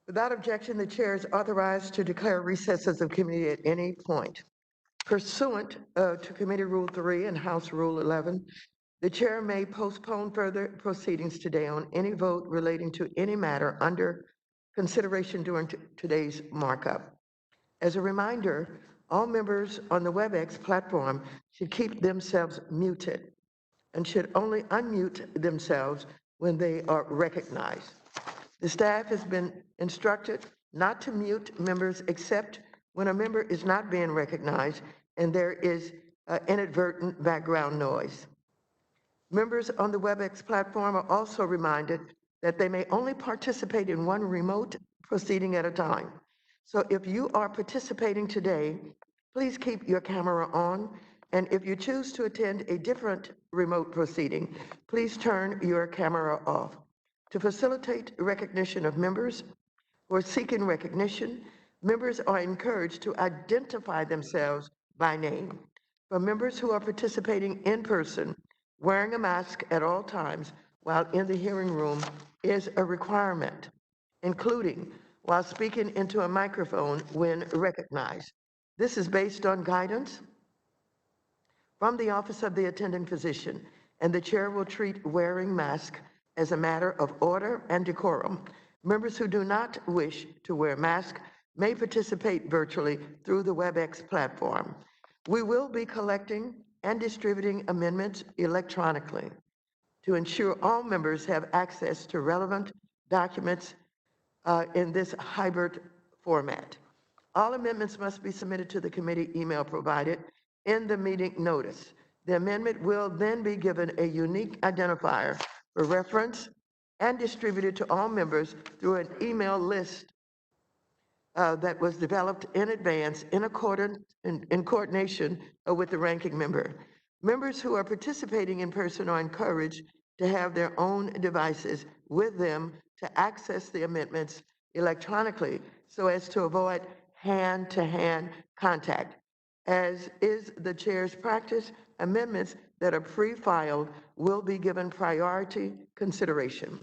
Without objection, the chair is authorized to declare recesses of committee at any point. Pursuant to Committee Rule 3 and House Rule 11, the chair may postpone further proceedings today on any vote relating to any matter under consideration during today's markup. As a reminder, all members on the WebEx platform should keep themselves muted and should only unmute themselves when they are recognized. The staff has been instructed not to mute members except when a member is not being recognized and there is inadvertent background noise. Members on the WebEx platform are also reminded that they may only participate in one remote proceeding at a time. So if you are participating today, please keep your camera on, and if you choose to attend a different remote proceeding, please turn your camera off. To facilitate recognition of members who are seeking recognition, members are encouraged to identify themselves by name. For members who are participating in person, wearing a mask at all times while in the hearing room is a requirement, including while speaking into a microphone when recognized. This is based on guidance from the Office of the Attending Physician, and the chair will treat wearing masks as a matter of order and decorum. Members who do not wish to wear masks may participate virtually through the WebEx platform. We will be collecting and distributing amendments electronically to ensure all members have access to relevant documents in this hybrid format. All amendments must be submitted to the committee email provided in the meeting notice. The amendment will then be given a unique identifier for reference and distributed to all members through an email list that was developed in advance in coordination with the ranking member. Members who are participating in person are encouraged to have their own devices with them to access the amendments electronically so as to avoid hand-to-hand contact. As is the chair's practice, amendments that are pre-filed will be given priority consideration.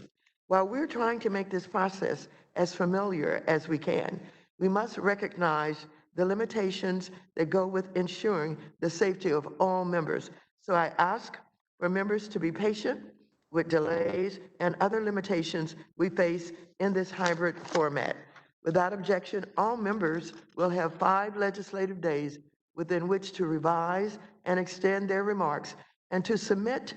While we're trying to make this process as familiar as we can, we must recognize the limitations that go with ensuring the safety of all members. So I ask for members to be patient with delays and other limitations we face in this hybrid format. Without objection, all members will have 5 legislative days within which to revise and extend their remarks and to submit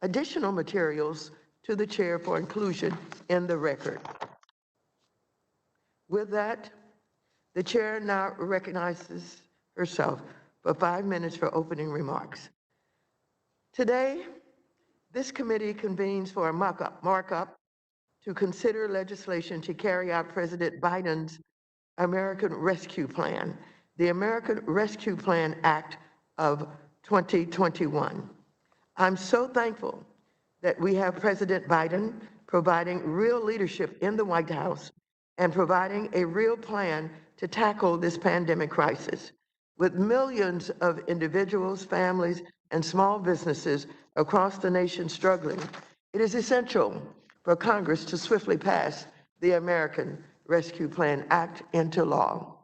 additional materials to the chair for inclusion in the record. With that, the chair now recognizes herself for 5 minutes for opening remarks. Today, this committee convenes for a markup to consider legislation to carry out President Biden's American Rescue Plan, the American Rescue Plan Act of 2021. I'm so thankful that we have President Biden providing real leadership in the White House and providing a real plan to tackle this pandemic crisis. With millions of individuals, families, and small businesses across the nation struggling, it is essential for Congress to swiftly pass the American Rescue Plan Act into law.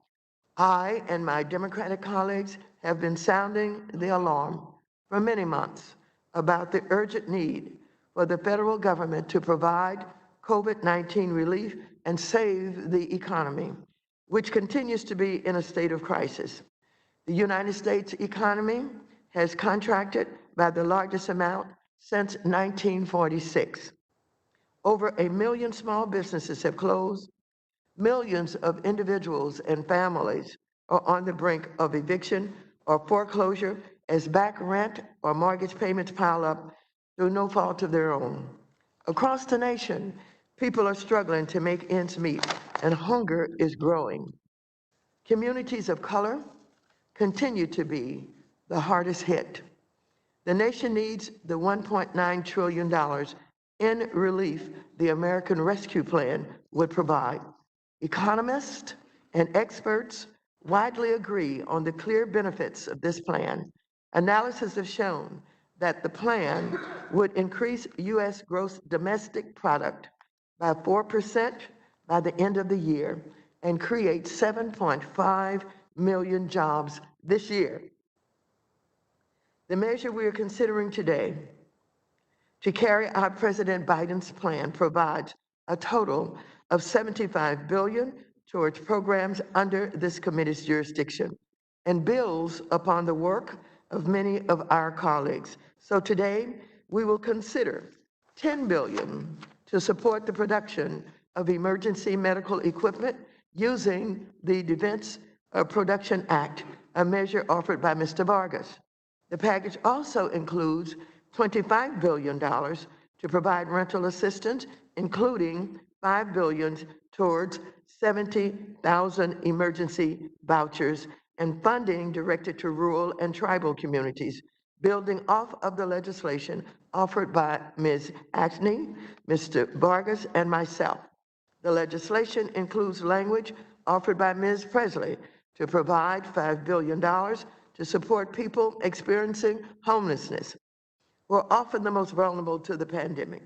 I and my Democratic colleagues have been sounding the alarm for many months about the urgent need for the federal government to provide COVID-19 relief and save the economy, which continues to be in a state of crisis. The United States economy has contracted by the largest amount since 1946. Over 1 million small businesses have closed. Millions of individuals and families are on the brink of eviction or foreclosure as back rent or mortgage payments pile up through no fault of their own. Across the nation, people are struggling to make ends meet, and hunger is growing. Communities of color continue to be the hardest hit. The nation needs the $1.9 trillion in relief the American Rescue Plan would provide. Economists and experts widely agree on the clear benefits of this plan. Analysis have shown that the plan would increase U.S. gross domestic product by 4% by the end of the year and create 7.5 million jobs this year. The measure we are considering today to carry out President Biden's plan provides a total of $75 billion towards programs under this committee's jurisdiction and builds upon the work of many of our colleagues. So today, we will consider $10 billion to support the production of emergency medical equipment using the Defense Production Act, a measure offered by Mr. Vargas. The package also includes $25 billion to provide rental assistance, including $5 billion towards 70,000 emergency vouchers and funding directed to rural and tribal communities, building off of the legislation offered by Ms. Achney, Mr. Vargas, and myself. The legislation includes language offered by Ms. Presley to provide $5 billion to support people experiencing homelessness, who are often the most vulnerable to the pandemic.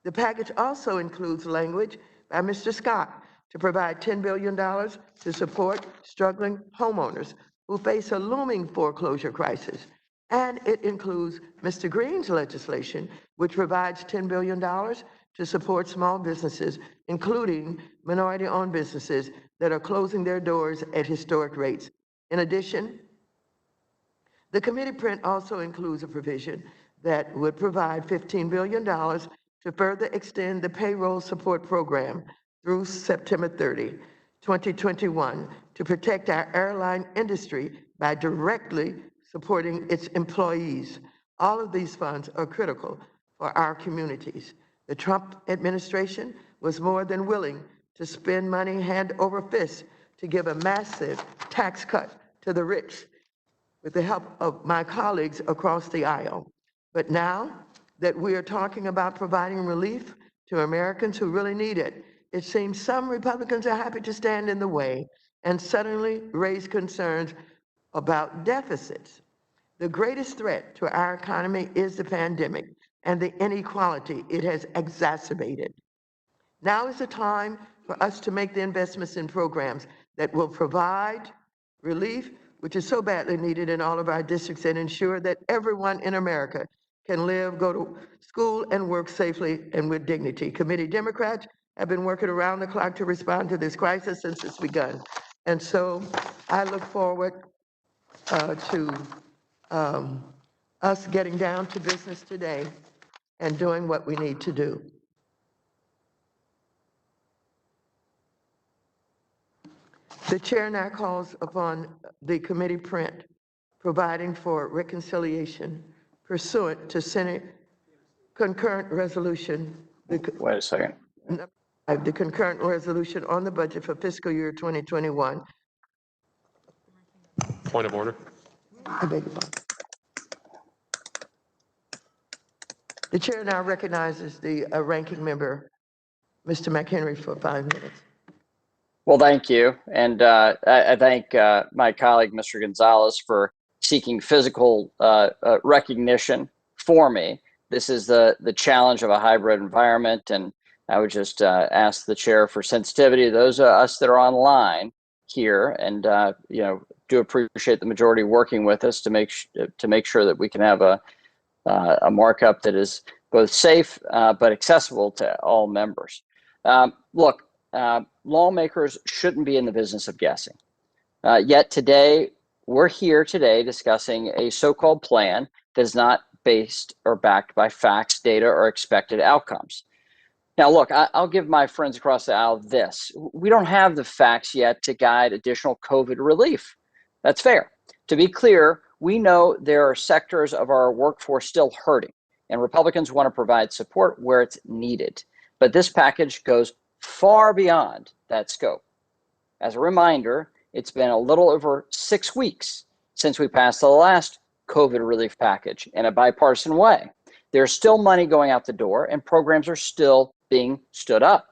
The package also includes language by Mr. Scott to provide $10 billion to support struggling homeowners who face a looming foreclosure crisis. And it includes Mr. Green's legislation, which provides $10 billion to support small businesses, including minority-owned businesses that are closing their doors at historic rates. In addition, the committee print also includes a provision that would provide $15 billion to further extend the payroll support program through September 30, 2021, to protect our airline industry by directly supporting its employees. All of these funds are critical for our communities. The Trump administration was more than willing to spend money hand over fist to give a massive tax cut to the rich with the help of my colleagues across the aisle. But now that we are talking about providing relief to Americans who really need it, it seems some Republicans are happy to stand in the way and suddenly raise concerns about deficits. The greatest threat to our economy is the pandemic and the inequality it has exacerbated. Now is the time for us to make the investments in programs that will provide relief, which is so badly needed in all of our districts, and ensure that everyone in America can live, go to school, and work safely and with dignity. Committee Democrats have been working around the clock to respond to this crisis since it's begun. And so I look forward to us getting down to business today and doing what we need to do. The chair now calls upon the committee print providing for reconciliation pursuant to Senate Concurrent Resolution. Wait a second. The concurrent resolution on the budget for fiscal year 2021. Point of order. I beg your pardon. The chair now recognizes the ranking member, Mr. McHenry, for 5 minutes. Well, thank you. And I thank my colleague, Mr. Gonzalez, for seeking physical recognition for me. This is the challenge of a hybrid environment. And I would just ask the chair for sensitivity to those of us that are online here, and do appreciate the majority working with us to make sure that we can have a markup that is both safe but accessible to all members. Look, lawmakers shouldn't be in the business of guessing. Yet today, we're here today discussing a so-called plan that is not based or backed by facts, data, or expected outcomes. Now, look, I'll give my friends across the aisle this. We don't have the facts yet to guide additional COVID relief. That's fair. To be clear, we know there are sectors of our workforce still hurting, and Republicans want to provide support where it's needed. But this package goes far beyond that scope. As a reminder, it's been a little over 6 weeks since we passed the last COVID relief package in a bipartisan way. There's still money going out the door, and programs are still being stood up.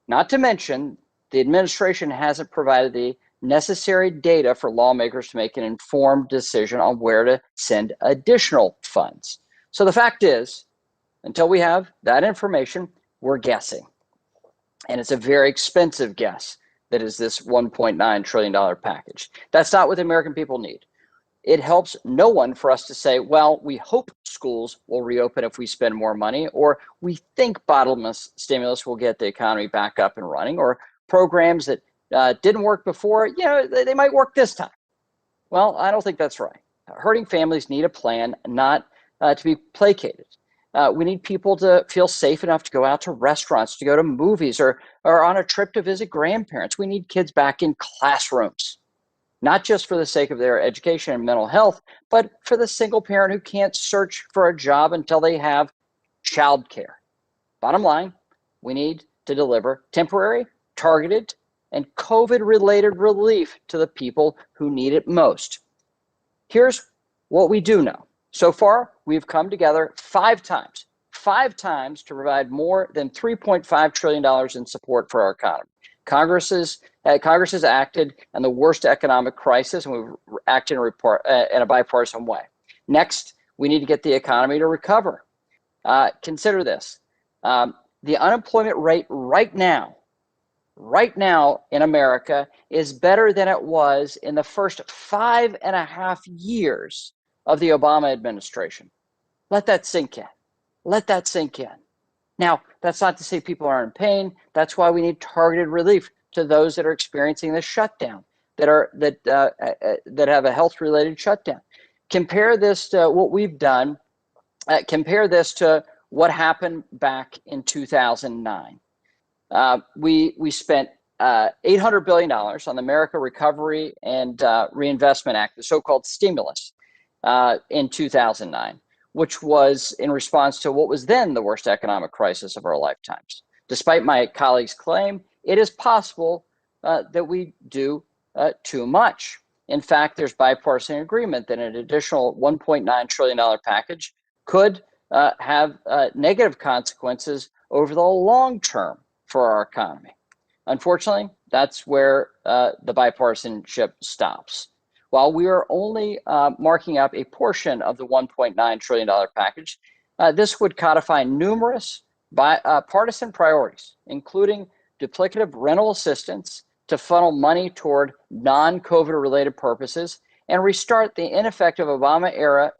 Not to mention, the administration hasn't provided the necessary data for lawmakers to make an informed decision on where to send additional funds. So the fact is, until we have that information, we're guessing. And it's a very expensive guess that is this $1.9 trillion package. That's not what the American people need. It helps no one for us to say, well, we hope schools will reopen if we spend more money, or we think bottomless stimulus will get the economy back up and running, or programs that didn't work before, they might work this time. Well, I don't think that's right. Hurting families need a plan, not to be placated. We need people to feel safe enough to go out to restaurants, to go to movies, or on a trip to visit grandparents. We need kids back in classrooms, not just for the sake of their education and mental health, but for the single parent who can't search for a job until they have childcare. Bottom line, we need to deliver temporary, targeted, and COVID-related relief to the people who need it most. Here's what we do know. So far, we've come together 5 times to provide more than $3.5 trillion in support for our economy. Congress has acted in the worst economic crisis, and we've acted in a bipartisan way. Next, we need to get the economy to recover. Consider this. The unemployment rate right now in America is better than it was in the first 5.5 years of the Obama administration. Let that sink in. Now, that's not to say people aren't in pain. That's why we need targeted relief to those that are experiencing the shutdown, that have a health-related shutdown. Compare this to what we've done. Compare this to what happened back in 2009. We spent $800 billion on the America Recovery and Reinvestment Act, the so-called stimulus, in 2009, which was in response to what was then the worst economic crisis of our lifetimes. Despite my colleagues' claim, it is possible that we do too much. In fact, there's bipartisan agreement that an additional $1.9 trillion package could have negative consequences over the long term for our economy. Unfortunately, that's where the bipartisanship stops. While we are only marking up a portion of the $1.9 trillion package, this would codify numerous partisan priorities, including duplicative rental assistance to funnel money toward non-COVID related purposes, and restart the ineffective Obama-era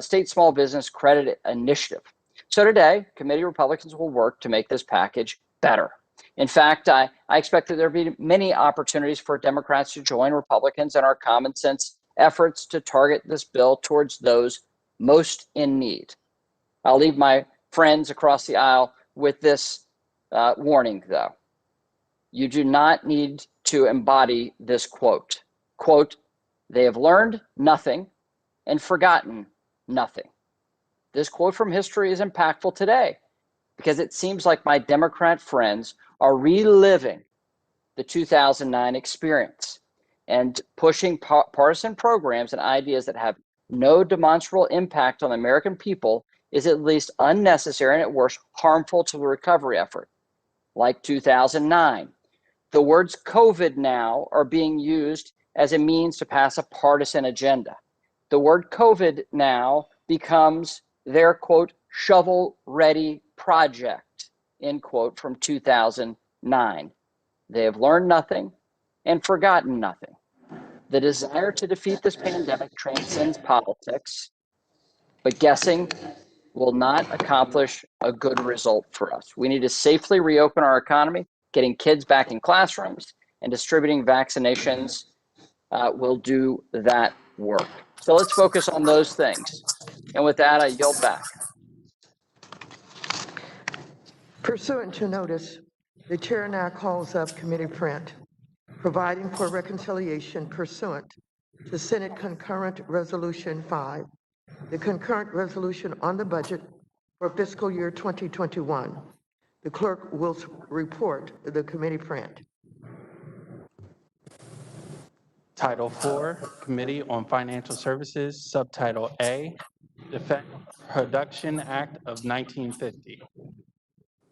state small business credit initiative. So today, committee Republicans will work to make this package better. In fact, I expect that there will be many opportunities for Democrats to join Republicans in our common sense efforts to target this bill towards those most in need. I'll leave my friends across the aisle with this warning, though. You do not need to embody this quote. Quote, "They have learned nothing and forgotten nothing." This quote from history is impactful today because it seems like my Democrat friends are reliving the 2009 experience and pushing partisan programs and ideas that have no demonstrable impact on the American people is at least unnecessary and at worst harmful to the recovery effort. Like 2009, the words COVID now are being used as a means to pass a partisan agenda. The word COVID now becomes their, quote, shovel-ready project, end quote, from 2009. They have learned nothing and forgotten nothing. The desire to defeat this pandemic transcends politics, but guessing will not accomplish a good result for us. We need to safely reopen our economy. Getting kids back in classrooms and distributing vaccinations will do that work. So let's focus on those things. And with that, I yield back. Pursuant to notice, the chair now calls up committee print, providing for reconciliation pursuant to Senate Concurrent Resolution 5, the concurrent resolution on the budget for fiscal year 2021. The clerk will report the committee print. Title 4, Committee on Financial Services, Subtitle A, Defense Production Act of 1950.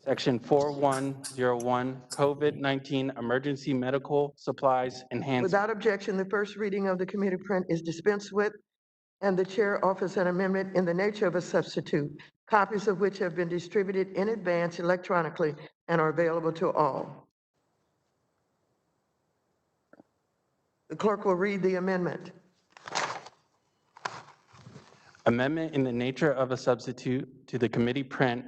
Section 4101, COVID-19 Emergency Medical Supplies Enhancement. Without objection, the first reading of the committee print is dispensed with, and the chair offers an amendment in the nature of a substitute copies of which have been distributed in advance electronically and are available to all. The clerk will read the amendment. Amendment in the nature of a substitute to the committee print.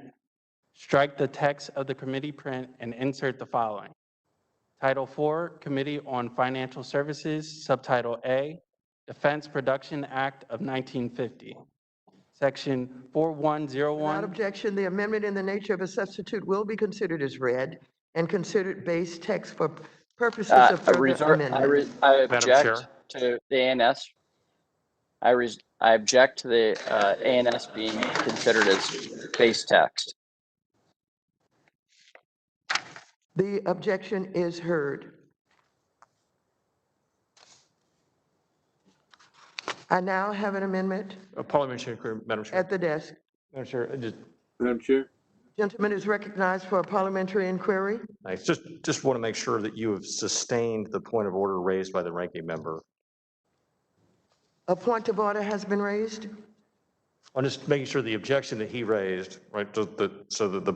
Strike the text of the committee print and insert the following. Title 4, Committee on Financial Services, Subtitle A, Defense Production Act of 1950. Section Without 4101. objection, the amendment in the nature of a substitute will be considered as read and considered base text for purposes of further amendment. I Madam object Chair. to the ANS. I object to the ANS being considered as base text. The objection is heard. I now have an amendment Parliamentary inquiry, Madam Chair. at the desk. Madam Chair, Madam Chair. Gentleman is recognized for a parliamentary inquiry. nice. Just want to make sure that you have sustained the point of order raised by the ranking member. A point of order has been raised. I'm just making sure the objection that he raised, right, so that the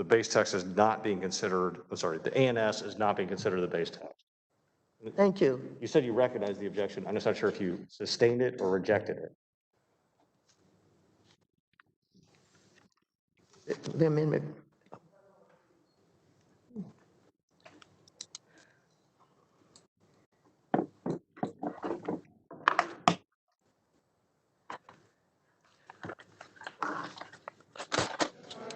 base text is not being considered, I'm sorry, the ANS is not being considered the base text. Thank you. You said you recognized the objection. I'm just not sure if you sustained it or rejected it. The amendment.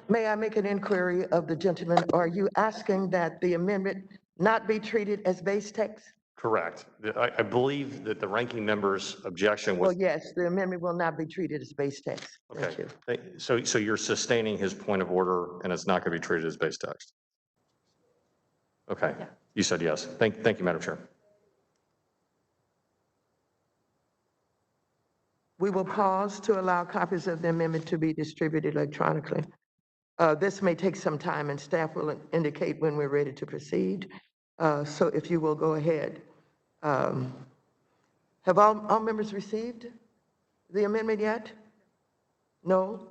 May I make an inquiry of the gentleman? Are you asking that the amendment not be treated as base text? Correct. I believe that the ranking member's objection Well, was, yes, the amendment will not be treated as base text. Thank okay. you. So you're sustaining his point of order and it's not going to be treated as base text? Okay. You said yes. Thank you, Madam Chair. We will pause to allow copies of the amendment to be distributed electronically. This may take some time, and staff will indicate when we're ready to proceed. So if you will go ahead. Have all members received the amendment yet? No?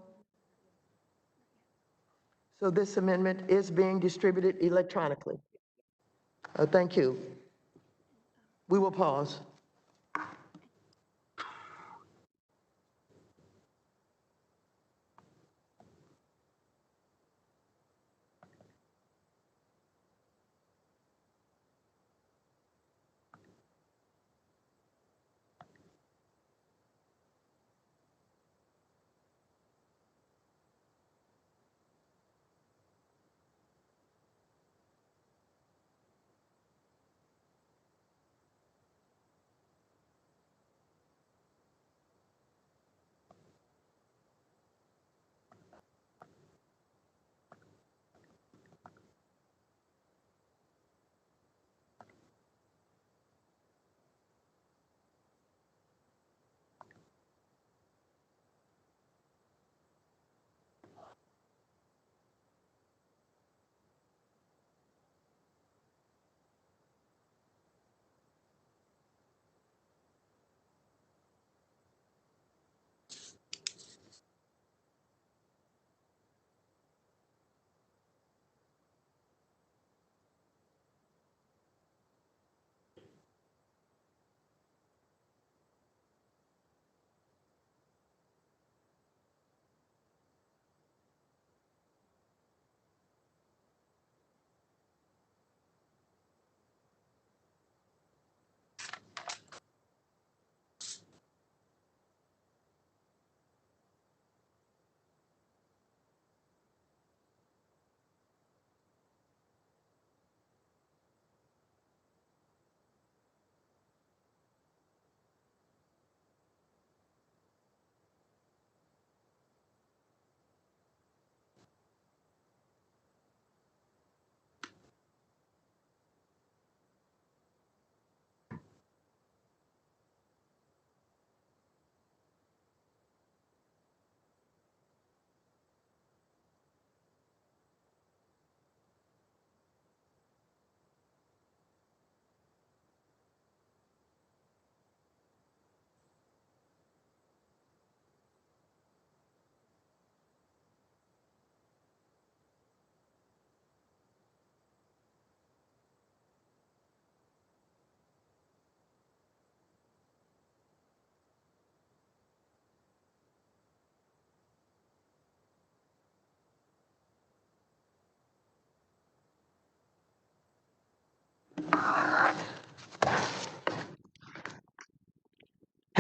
So this amendment is being distributed electronically. Thank you. We will pause.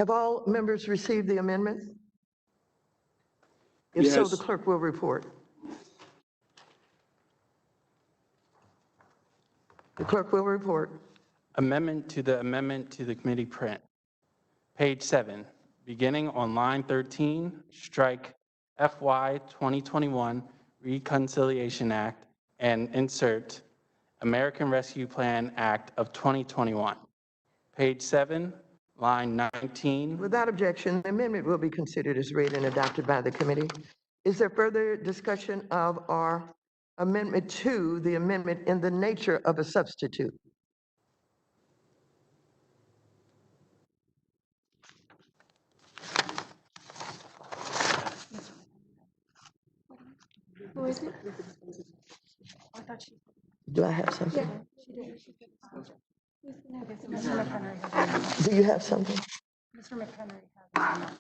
Have all members received the amendment? If so, the Yes. clerk will report. The clerk will report. Amendment to the committee print. Page 7, beginning on line 13, strike FY 2021 Reconciliation Act and insert American Rescue Plan Act of 2021. Page 7, line 19. Without objection, the amendment will be considered as read and adopted by the committee. Is there further discussion of our amendment to the amendment in the nature of a substitute? Who is it? Do I have something? Yeah, she did. Mr. McHenry has Do you have something? Mr. McHenry has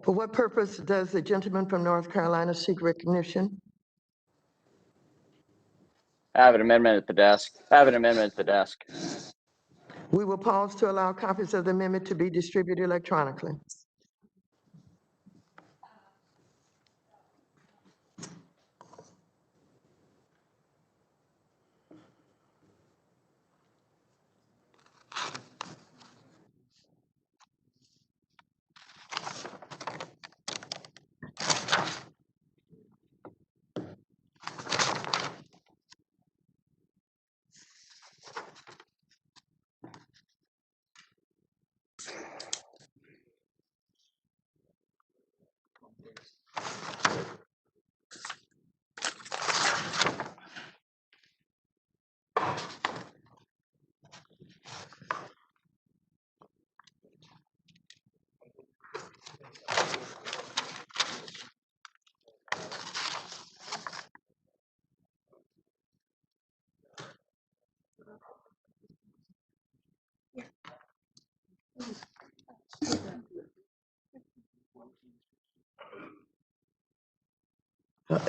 For what purpose does the gentleman from North Carolina seek recognition? I have an amendment at the desk. We will pause to allow copies of the amendment to be distributed electronically.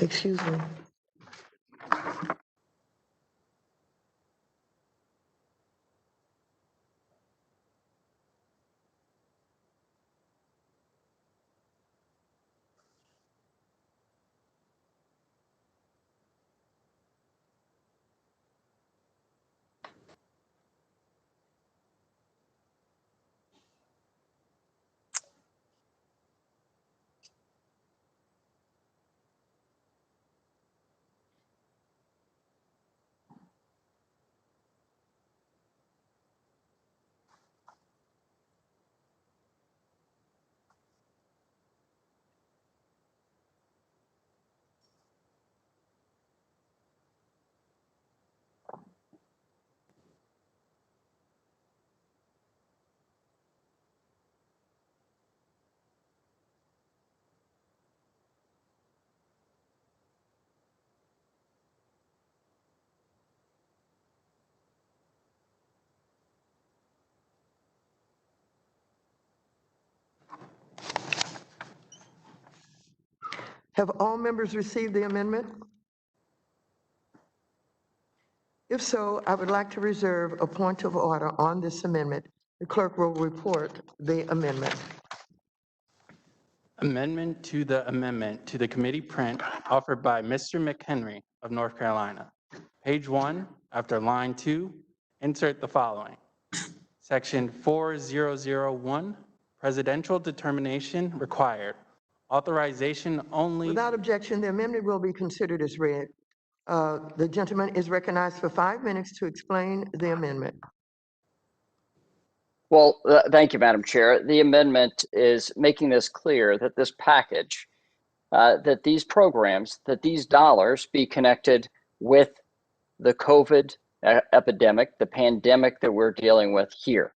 Excuse me. Have all members received the amendment? If so, I would like to reserve a point of order on this amendment. The clerk will report the amendment. Amendment to the committee print offered by Mr. McHenry of North Carolina. Page 1, after line 2, insert the following. Section 4001, presidential determination required. Authorization only. Without objection, the amendment will be considered as read. The gentleman is recognized for 5 minutes to explain the amendment. Well, thank you, Madam Chair. The amendment is making this clear that this package, that these programs, that these dollars be connected with the COVID epidemic, the pandemic that we're dealing with here.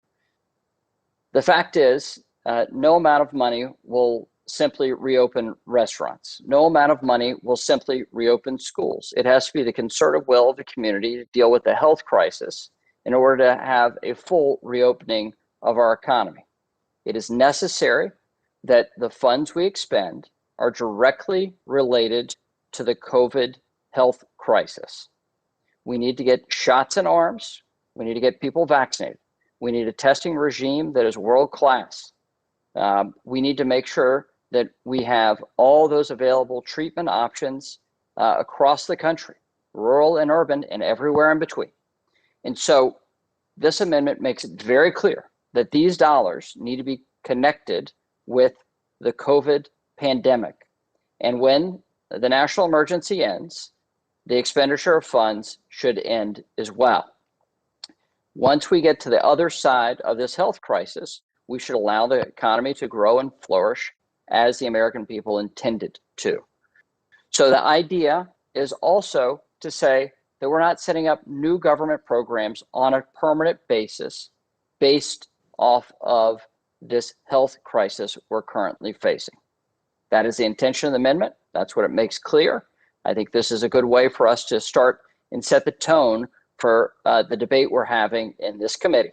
The fact is, no amount of money will simply reopen restaurants. No amount of money will simply reopen schools. It has to be the concerted will of the community to deal with the health crisis in order to have a full reopening of our economy. It is necessary that the funds we expend are directly related to the COVID health crisis. We need to get shots in arms. We need to get people vaccinated. We need a testing regime that is world-class. We need to make sure that we have all those available treatment options across the country, rural and urban and everywhere in between. And so this amendment makes it very clear that these dollars need to be connected with the COVID pandemic. And when the national emergency ends, the expenditure of funds should end as well. Once we get to the other side of this health crisis, we should allow the economy to grow and flourish as the American people intended to. So the idea is also to say that we're not setting up new government programs on a permanent basis based off of this health crisis we're currently facing. That is the intention of the amendment. That's what it makes clear. I think this is a good way for us to start and set the tone for the debate we're having in this committee.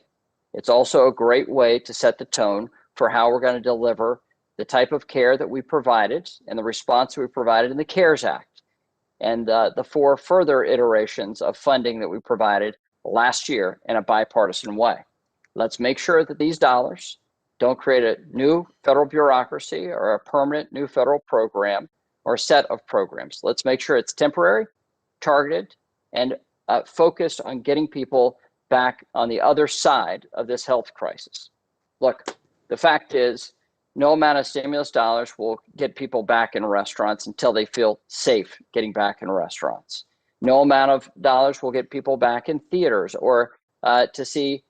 It's also a great way to set the tone for how we're going to deliver the type of care that we provided and the response we provided in the CARES Act and the 4 further iterations of funding that we provided last year in a bipartisan way. Let's make sure that these dollars don't create a new federal bureaucracy or a permanent new federal program or set of programs. Let's make sure it's temporary, targeted, and focused on getting people back on the other side of this health crisis. Look, the fact is, no amount of stimulus dollars will get people back in restaurants until they feel safe getting back in restaurants. No amount of dollars will get people back in theaters or to see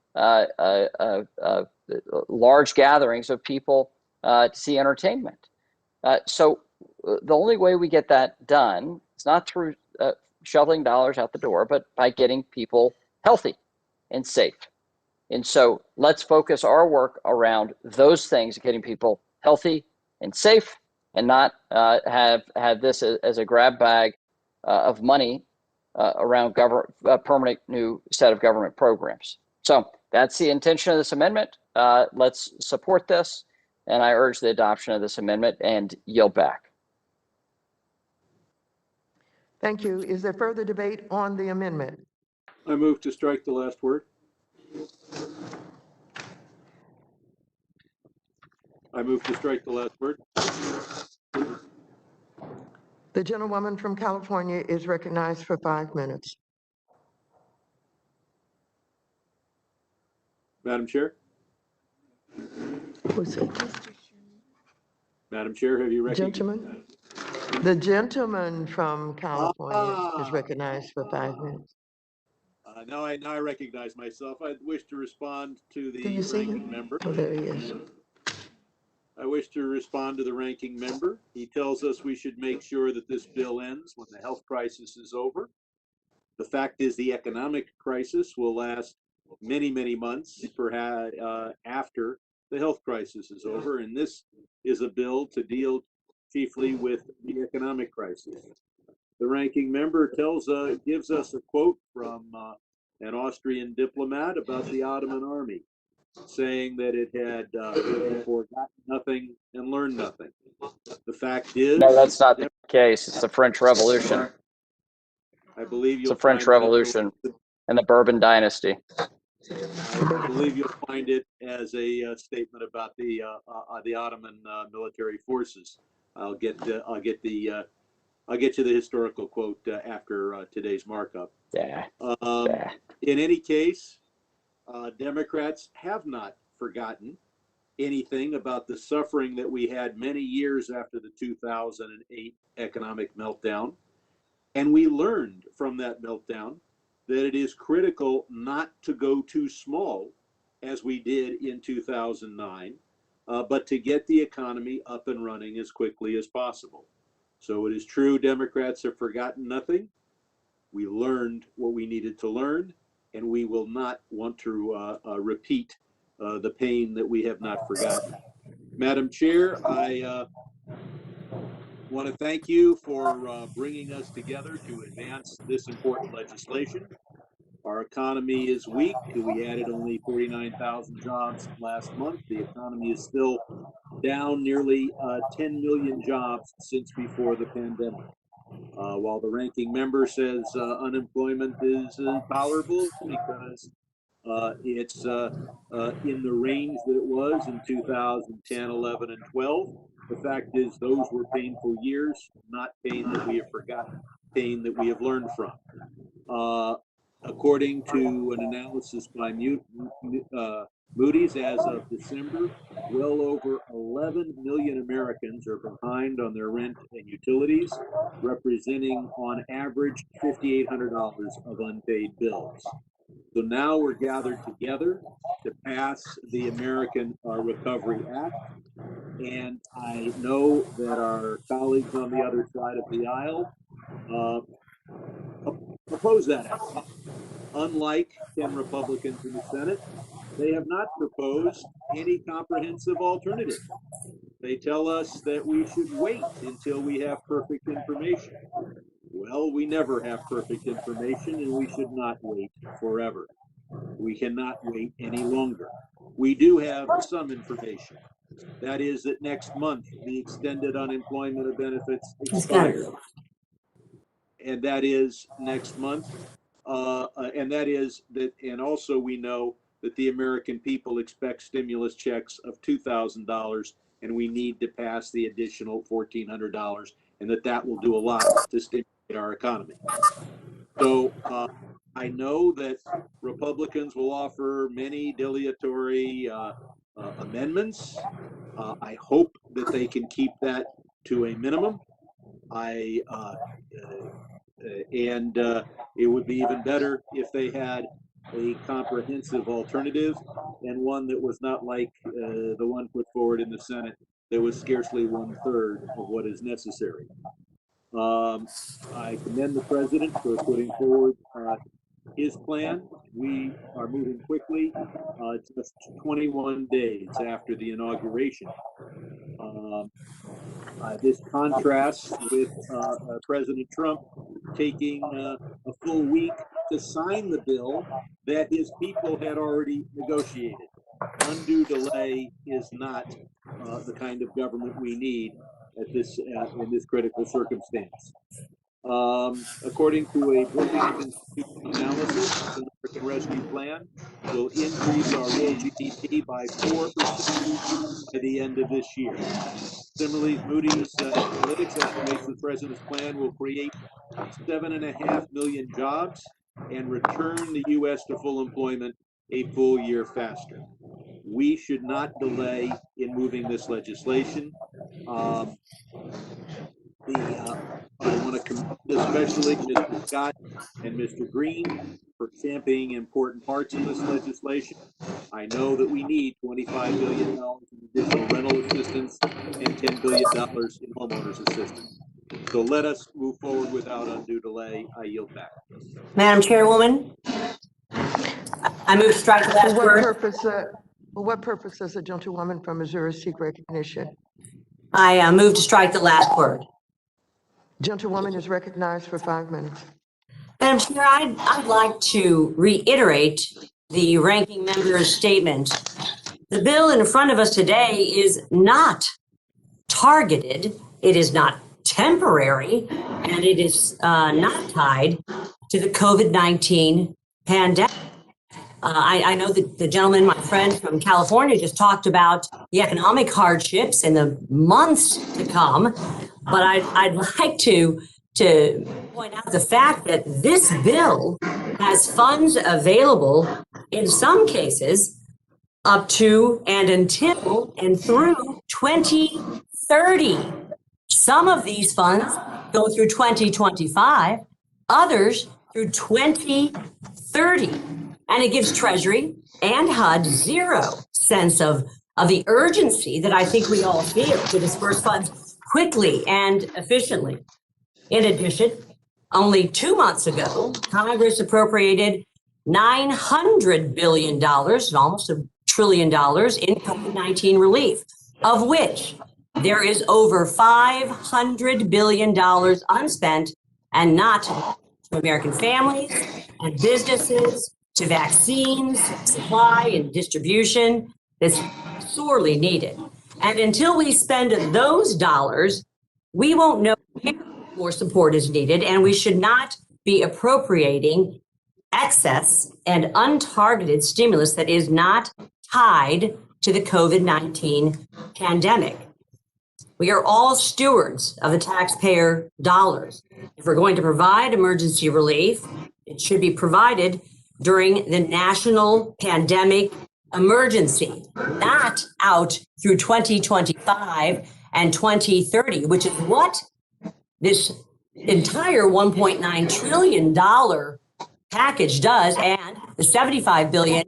large gatherings of people to see entertainment. So the only way we get that done is not through shoveling dollars out the door, but by getting people healthy and safe. And so let's focus our work around those things, getting people healthy and safe, and not have this as a grab bag of money around a permanent new set of government programs. So that's the intention of this amendment. Let's support this, and I urge the adoption of this amendment and yield back. Thank you. Is there further debate on the amendment? I move to strike the last word. I move to strike the last word. The gentlewoman from California is recognized for 5 minutes. Madam Chair? Who's it? Madam Chair, have you recognized? Gentleman? The gentleman from California is recognized for 5 minutes. Now I recognize myself. I wish to respond to the Do you see ranking him? member. Oh, there he is. I wish to respond to the ranking member. He tells us we should make sure that this bill ends when the health crisis is over. The fact is the economic crisis will last many, many months, perhaps after the health crisis is over. And this is a bill to deal chiefly with the economic crisis. The ranking member gives us a quote from an Austrian diplomat about the Ottoman army, saying that it had forgotten nothing and learned nothing. The fact is, No, that's not the case. It's the French Revolution. I believe It's you'll the French find Revolution and the Bourbon Dynasty. I believe you'll find it as a statement about the Ottoman military forces. I'll get you the historical quote after today's markup. Yeah. In any case, Democrats have not forgotten anything about the suffering that we had many years after the 2008 economic meltdown. And we learned from that meltdown that it is critical not to go too small, as we did in 2009, but to get the economy up and running as quickly as possible. So it is true, Democrats have forgotten nothing. We learned what we needed to learn, and we will not want to repeat the pain that we have not forgotten. Madam Chair, I want to thank you for bringing us together to advance this important legislation. Our economy is weak. We added only 49,000 jobs last month. The economy is still down nearly 10 million jobs since before the pandemic. While the ranking member says unemployment is tolerable because it's in the range that it was in 2010, 11, and 12. The fact is those were painful years, not pain that we have forgotten, pain that we have learned from. According to an analysis by Moody's, as of December, well over 11 million Americans are behind on their rent and utilities, representing on average $5,800 of unpaid bills. So now we're gathered together to pass the American Recovery Act. And I know that our colleagues on the other side of the aisle oppose that act. Unlike 10 Republicans in the Senate, they have not proposed any comprehensive alternative. They tell us that we should wait until we have perfect information. Well, we never have perfect information, and we should not wait forever. We cannot wait any longer. We do have some information. That is that next month, the extended unemployment benefits expire. And that is next month. And also we know that the American people expect stimulus checks of $2,000, and we need to pass the additional $1,400, and that will do a lot to stimulate our economy. So I know that Republicans will offer many dilatory amendments. I hope that they can keep that to a minimum. It would be even better if they had a comprehensive alternative, and one that was not like the one put forward in the Senate that was scarcely 1/3 of what is necessary. I commend the president for putting forward his plan. We are moving quickly, just 21 days after the inauguration. This contrasts with President Trump taking a full week to sign the bill that his people had already negotiated. Undue delay is not the kind of government we need at this in this critical circumstance. According to a Brookings Institution analysis, the American Rescue Plan will increase our real GDP by 4% by the end of this year. Similarly, Moody's Analytics estimates the president's plan will create 7.5 million jobs and return the U.S. to full employment a full year faster. We should not delay in moving this legislation. I want to commend especially Mr. Scott and Mr. Green for championing important parts of this legislation. I know that we need $25 billion in additional rental assistance and $10 billion in homeowners assistance. So let us move forward without undue delay. I yield back. Madam Chairwoman, I move to strike the last word. For what purpose does the gentlewoman from Missouri seek recognition? I move to strike the last word. Gentlewoman is recognized for 5 minutes. Madam Chair, I'd like to reiterate the ranking member's statement. The bill in front of us today is not targeted, it is not temporary, and it is not tied to the COVID-19 pandemic. I know that the gentleman, my friend from California, just talked about the economic hardships in the months to come, but I'd like to point out the fact that this bill has funds available in some cases up to and until and through 2030. Some of these funds go through 2025, others through 2030. And it gives Treasury and HUD zero sense of the urgency that I think we all feel to disperse funds quickly and efficiently. In addition, only 2 months ago, Congress appropriated $900 billion, almost $1 trillion, in COVID-19 relief, of which there is over $500 billion unspent and not to American families and businesses to vaccines, supply and distribution that's sorely needed. And until we spend those dollars, we won't know where more support is needed, and we should not be appropriating excess and untargeted stimulus that is not tied to the COVID-19 pandemic. We are all stewards of the taxpayer dollars. If we're going to provide emergency relief, it should be provided during the national pandemic emergency, not out through 2025 and 2030, which is what this entire $1.9 trillion package does, and the $75 billion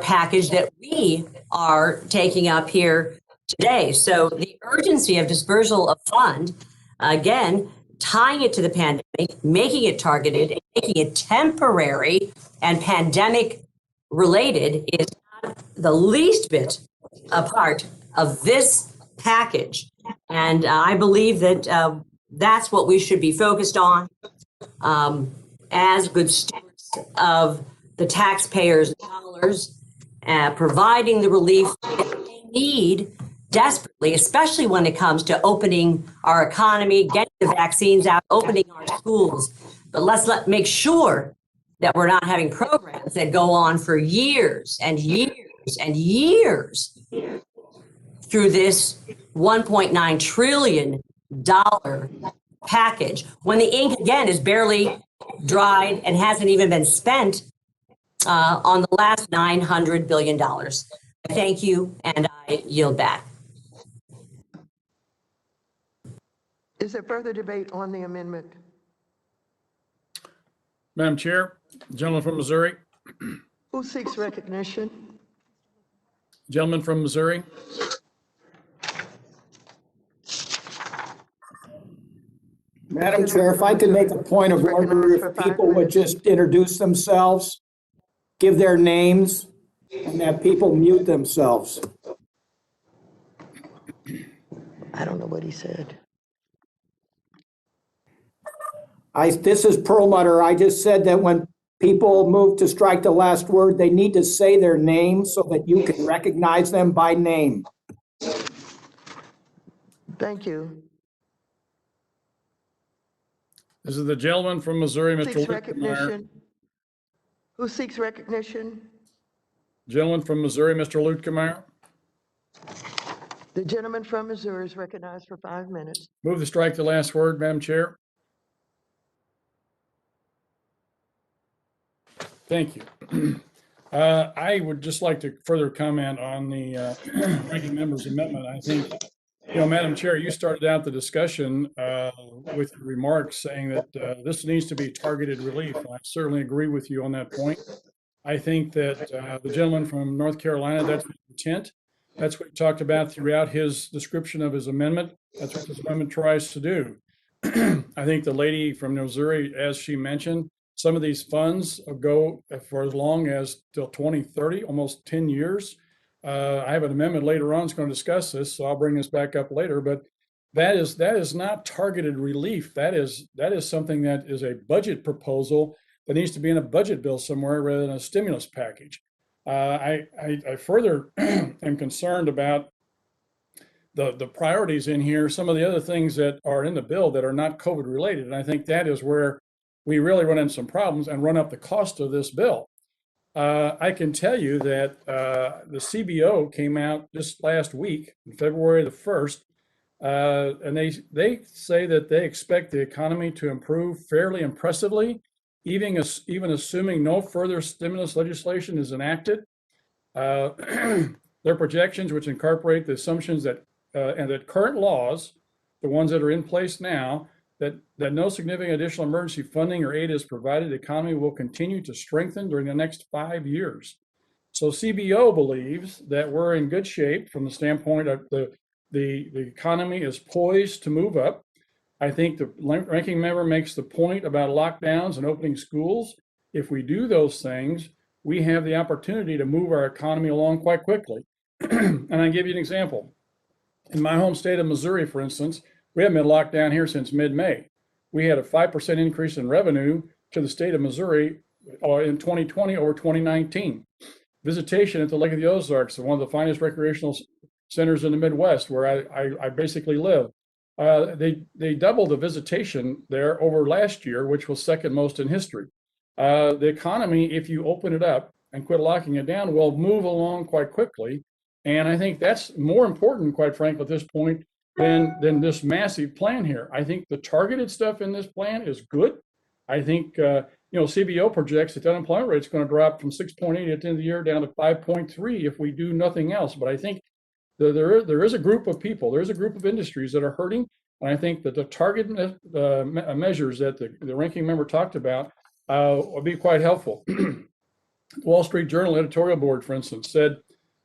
package that we are taking up here today. So the urgency of dispersal of fund, again, tying it to the pandemic, making it targeted, and making it temporary and pandemic related is not the least bit a part of this package. And I believe that that's what we should be focused on as good stewards of the taxpayers' dollars, providing the relief that they need desperately, especially when it comes to opening our economy, getting the vaccines out, opening our schools. But let's make sure that we're not having programs that go on for years and years and years through this $1.9 trillion package, when the ink, again, is barely dried and hasn't even been spent on the last $900 billion. Thank you, and I yield back. Is there further debate on the amendment? Madam Chair, gentleman from Missouri. Who seeks recognition? Gentleman from Missouri. Madam Chair, if I could make a point of order, if people would just introduce themselves, give their names, and that people mute themselves. I don't know what he said. This is Perlmutter. I just said that when people move to strike the last word, they need to say their name so that you can recognize them by name. Thank you. This is the gentleman from Missouri, Mr. Seeks Luke Meyer. recognition? Who seeks recognition? Gentleman from Missouri, Mr. Luke Meyer. The gentleman from Missouri is recognized for 5 minutes. Move to strike the last word, Madam Chair. Thank you. I would just like to further comment on the ranking member's amendment. I think, Madam Chair, you started out the discussion with remarks saying that this needs to be targeted relief. I certainly agree with you on that point. I think that the gentleman from North Carolina, that's his intent. That's what he talked about throughout his description of his amendment. That's what this amendment tries to do. I think the lady from Missouri, as she mentioned, some of these funds go for as long as till 2030, almost 10 years. I have an amendment later on that's going to discuss this, so I'll bring this back up later. But that is not targeted relief. That is something that is a budget proposal that needs to be in a budget bill somewhere rather than a stimulus package. I further am concerned about the priorities in here, some of the other things that are in the bill that are not COVID related. And I think that is where we really run into some problems and run up the cost of this bill. I can tell you that the CBO came out just last week, February the 1st, and they say that they expect the economy to improve fairly impressively, even assuming no further stimulus legislation is enacted. Their projections, which incorporate the assumptions that and that current laws, the ones that are in place now, that no significant additional emergency funding or aid is provided, the economy will continue to strengthen during the next 5 years. So CBO believes that we're in good shape from the standpoint of the economy is poised to move up. I think the ranking member makes the point about lockdowns and opening schools. If we do those things, we have the opportunity to move our economy along quite quickly. And I'll give you an example. In my home state of Missouri, for instance, we haven't been locked down here since mid-May. We had a 5% increase in revenue to the state of Missouri in 2020 over 2019. Visitation at the Lake of the Ozarks, one of the finest recreational centers in the Midwest, where I basically live. They doubled the visitation there over last year, which was second most in history. The economy, if you open it up and quit locking it down, will move along quite quickly. And I think that's more important, quite frankly, at this point than this massive plan here. I think the targeted stuff in this plan is good. I think, CBO projects that the unemployment rate is going to drop from 6.8 at the end of the year down to 5.3 if we do nothing else. But I think there is a group of people, there's a group of industries that are hurting. And I think that the target measures that the ranking member talked about will be quite helpful. Wall Street Journal editorial board, for instance, said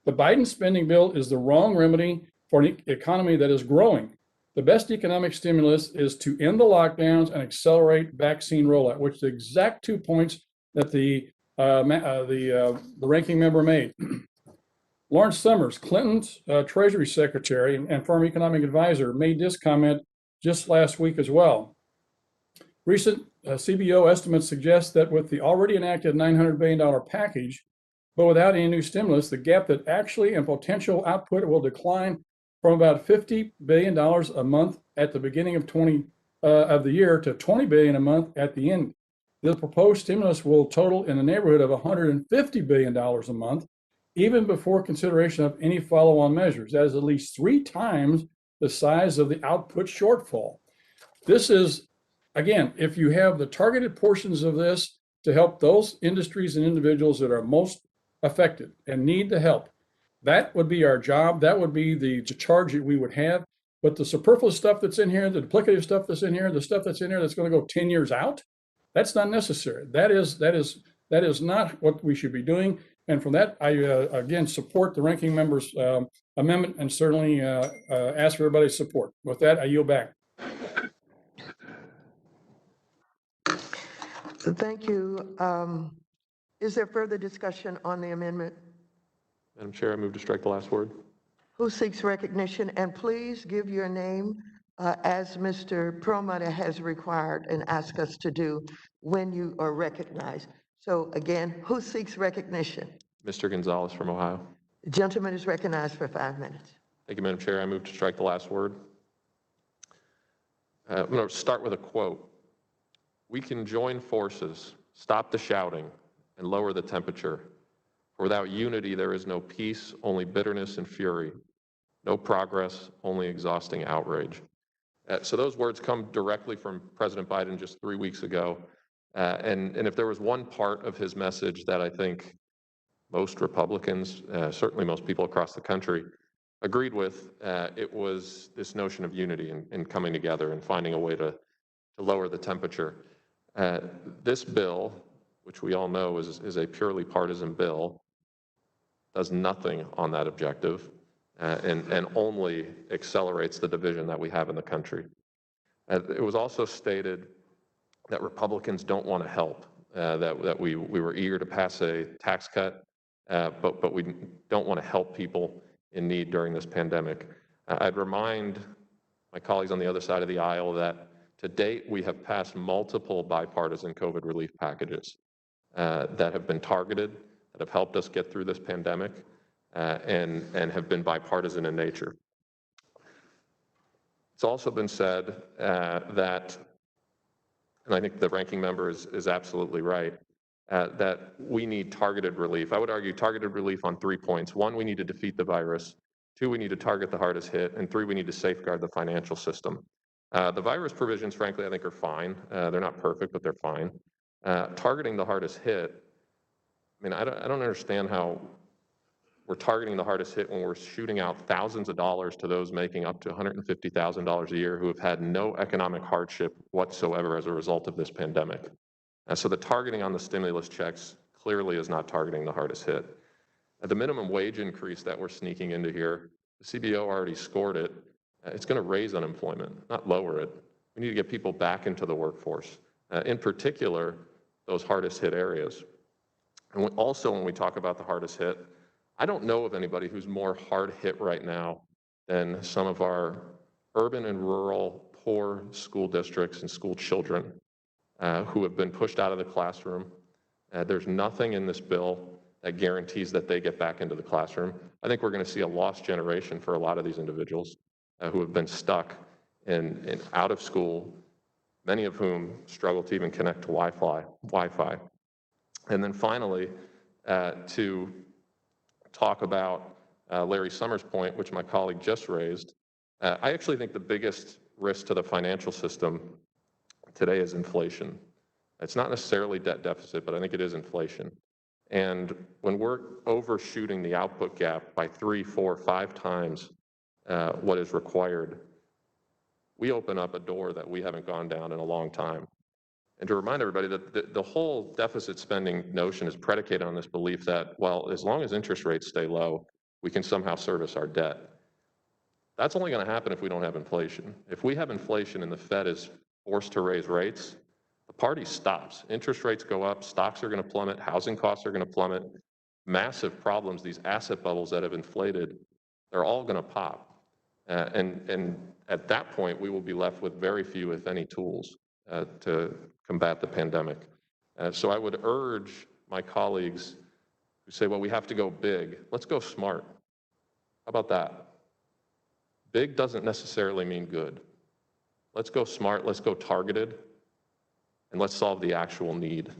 the Biden spending bill is the wrong remedy for an economy that is growing. The best economic stimulus is to end the lockdowns and accelerate vaccine rollout, which are the exact 2 points that the ranking member made. Lawrence Summers, Clinton's Treasury Secretary and former economic advisor, made this comment just last week as well. Recent CBO estimates suggest that with the already enacted $900 billion package, but without any new stimulus, the gap that actually and potential output will decline from about $50 billion a month at the beginning of the year to $20 billion a month at the end. The proposed stimulus will total in the neighborhood of $150 billion a month, even before consideration of any follow-on measures. That is at least 3 times the size of the output shortfall. This is, again, if you have the targeted portions of this to help those industries and individuals that are most affected and need the help, that would be our job. That would be the charge that we would have. But the superfluous stuff that's in here, the duplicative stuff that's in here, the stuff that's in here that's going to go 10 years out, that's not necessary. That is not what we should be doing. And from that, I again support the ranking member's amendment and certainly ask for everybody's support. With that, I yield back. Thank you. Is there further discussion on the amendment? Madam Chair, I move to strike the last word. Who seeks recognition? And please give your name as Mr. Perlmutter has required and asked us to do when you are recognized. So again, who seeks recognition? Mr. Gonzalez from Ohio. The gentleman is recognized for 5 minutes. Thank you, Madam Chair. I move to strike the last word. I'm going to start with a quote. We can join forces, stop the shouting, and lower the temperature. For without unity, there is no peace, only bitterness and fury. No progress, only exhausting outrage. So those words come directly from President Biden just 3 weeks ago. And if there was one part of his message that I think most Republicans, certainly most people across the country, agreed with, it was this notion of unity and coming together and finding a way to lower the temperature. This bill, which we all know is a purely partisan bill, does nothing on that objective and only accelerates the division that we have in the country. It was also stated that Republicans don't want to help, that we were eager to pass a tax cut, but we don't want to help people in need during this pandemic. I'd remind my colleagues on the other side of the aisle that to date, we have passed multiple bipartisan COVID relief packages that have been targeted, that have helped us get through this pandemic, and have been bipartisan in nature. It's also been said that, and I think the ranking member is absolutely right, that we need targeted relief. I would argue targeted relief on 3 points. 1, we need to defeat the virus. 2, we need to target the hardest hit. And 3, we need to safeguard the financial system. The virus provisions, frankly, I think are fine. They're not perfect, but they're fine. Targeting the hardest hit, I mean, I don't understand how we're targeting the hardest hit when we're shooting out thousands of dollars to those making up to $150,000 a year who have had no economic hardship whatsoever as a result of this pandemic. So the targeting on the stimulus checks clearly is not targeting the hardest hit. The minimum wage increase that we're sneaking into here, the CBO already scored it. It's going to raise unemployment, not lower it. We need to get people back into the workforce, in particular, those hardest hit areas. And also, when we talk about the hardest hit, I don't know of anybody who's more hard hit right now than some of our urban and rural poor school districts and school children. who have been pushed out of the classroom. There's nothing in this bill that guarantees that they get back into the classroom. I think we're going to see a lost generation for a lot of these individuals who have been stuck in out of school, many of whom struggle to even connect to Wi-Fi. And then finally, to talk about Larry Summers' point, which my colleague just raised, I actually think the biggest risk to the financial system today is inflation. It's not necessarily debt deficit, but I think it is inflation. And when we're overshooting the output gap by 3, 4, 5 times what is required, we open up a door that we haven't gone down in a long time. And to remind everybody that the whole deficit spending notion is predicated on this belief that, well, as long as interest rates stay low, we can somehow service our debt. That's only going to happen if we don't have inflation. If we have inflation and the Fed is forced to raise rates, the party stops. Interest rates go up, stocks are going to plummet, housing costs are going to plummet, massive problems, these asset bubbles that have inflated, they're all going to pop. And at that point, we will be left with very few, if any, tools to combat the pandemic. So I would urge my colleagues who say, well, we have to go big. Let's go smart. How about that? Big doesn't necessarily mean good. Let's go smart, let's go targeted, and let's solve the actual need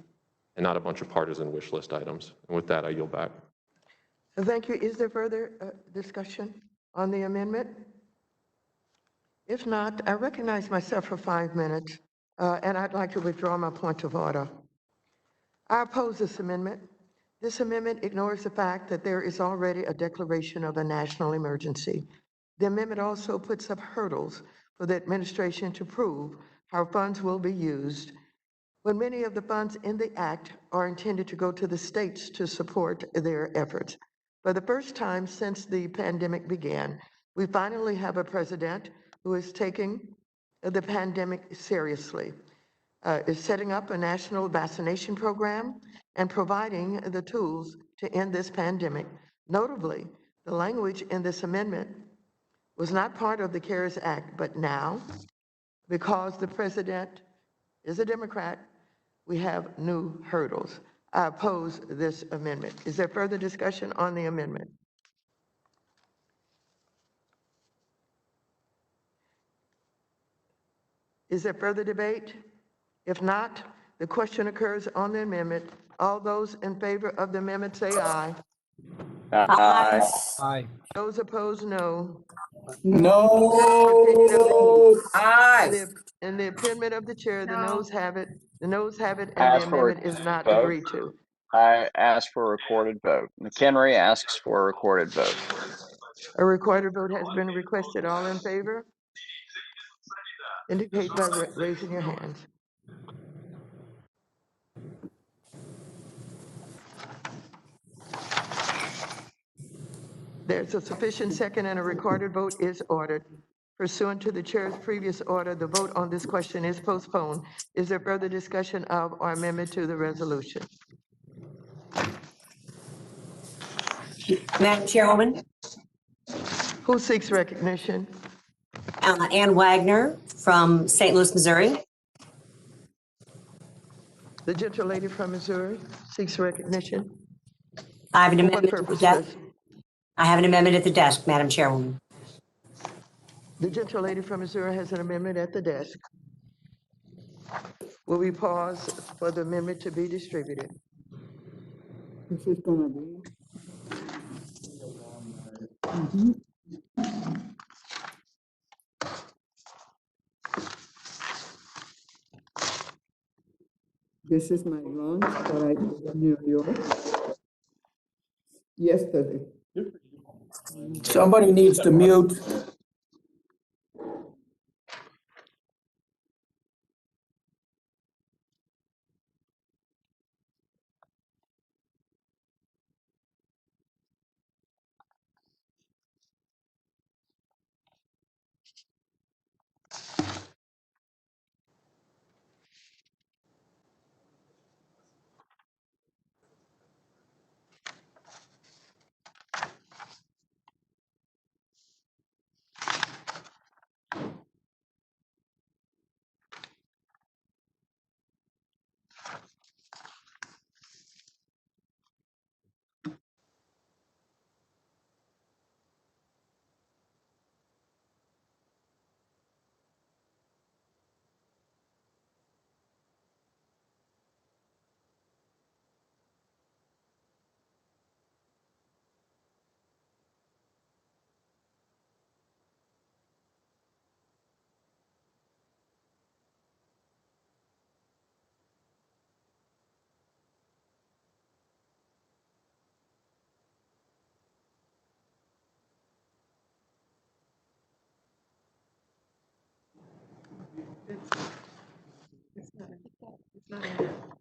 and not a bunch of partisan wish list items. And with that, I yield back. Thank you. Is there further discussion on the amendment? If not, I recognize myself for 5 minutes, and I'd like to withdraw my point of order. I oppose this amendment. This amendment ignores the fact that there is already a declaration of a national emergency. The amendment also puts up hurdles for the administration to prove how funds will be used when many of the funds in the act are intended to go to the states to support their efforts. For the first time since the pandemic began, we finally have a president who is taking the pandemic seriously, is setting up a national vaccination program and providing the tools to end this pandemic. Notably, the language in this amendment was not part of the CARES Act, but now, because the president is a Democrat, we have new hurdles. I oppose this amendment. Is there further discussion on the amendment? Is there further debate? If not, the question occurs on the amendment. All those in favor of the amendment say aye. Aye. Aye. Those opposed, no. No. In the opinion of the chair, the No. noes have it. The noes have it, and the Ask for a amendment is not vote. agreed to. I ask for a recorded vote. McHenry asks for a recorded vote. A recorded vote has been requested. All in favor? Indicate by raising your hands. There's a sufficient second and a recorded vote is ordered. Pursuant to the chair's previous order, the vote on this question is postponed. Is there further discussion of or amendment to the resolution? Madam Chairwoman, Who seeks recognition? Ann Wagner from St. Louis, Missouri. The gentle lady from Missouri seeks recognition. I have an For what amendment at the purpose, desk. please? I have an amendment at the desk, Madam Chairwoman. The gentle lady from Missouri has an amendment at the desk. Will we pause for the amendment to be distributed? This is gonna be. This is my lunch that I ate in New York yesterday. Somebody needs to mute.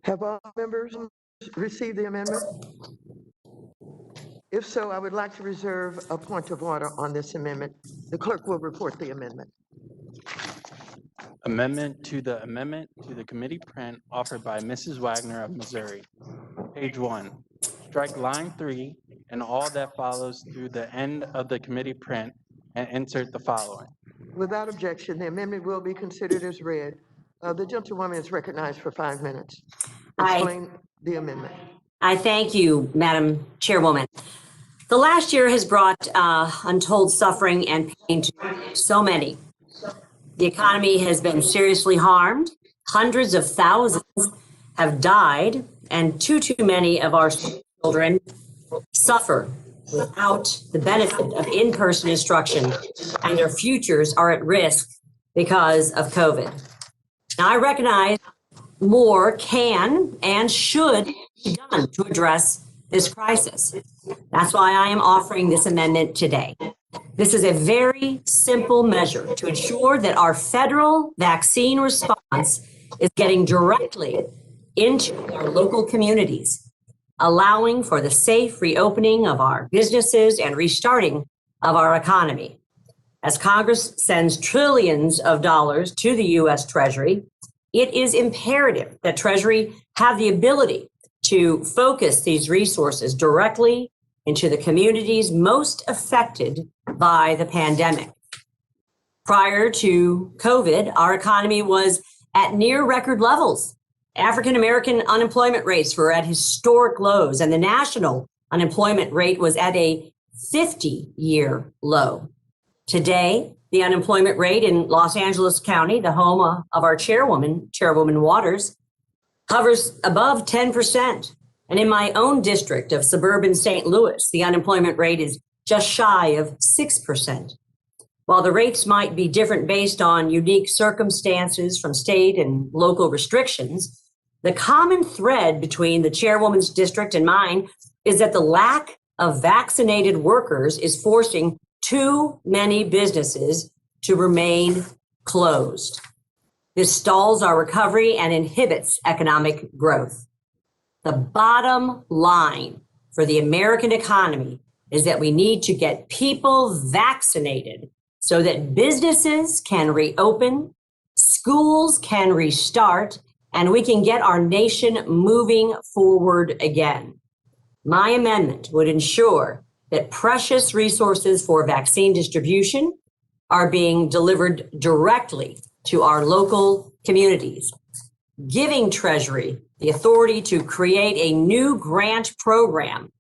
Have all members received the amendment? If so, I would like to reserve a point of order on this amendment. The clerk will report the amendment. Amendment to the committee print offered by Mrs. Wagner of Missouri. Page 1. Strike line 3 and all that follows through the end of the committee print and insert the following. Without objection, the amendment will be considered as read. The gentlewoman is recognized for 5 minutes. Explain the amendment. I thank you, Madam Chairwoman. The last year has brought untold suffering and pain to so many. The economy has been seriously harmed. Hundreds of thousands have died, and too many of our children suffer without the benefit of in-person instruction, and their futures are at risk because of COVID. Now, I recognize more can and should be done to address this crisis. That's why I am offering this amendment today. This is a very simple measure to ensure that our federal vaccine response is getting directly into our local communities, allowing for the safe reopening of our businesses and restarting of our economy. As Congress sends trillions of dollars to the U.S. Treasury, it is imperative that Treasury have the ability to focus these resources directly into the communities most affected by the pandemic. Prior to COVID, our economy was at near record levels. African American unemployment rates were at historic lows, and the national unemployment rate was at a 50-year low. Today, the unemployment rate in Los Angeles County, the home of our chairwoman, Chairwoman Waters, hovers above 10%. And in my own district of suburban St. Louis, the unemployment rate is just shy of 6%. While the rates might be different based on unique circumstances from state and local restrictions, the common thread between the chairwoman's district and mine is that the lack of vaccinated workers is forcing too many businesses to remain closed. This stalls our recovery and inhibits economic growth. The bottom line for the American economy is that we need to get people vaccinated so that businesses can reopen, schools can restart, and we can get our nation moving forward again. My amendment would ensure that precious resources for vaccine distribution are being delivered directly to our local communities, giving Treasury the authority to create a new grant program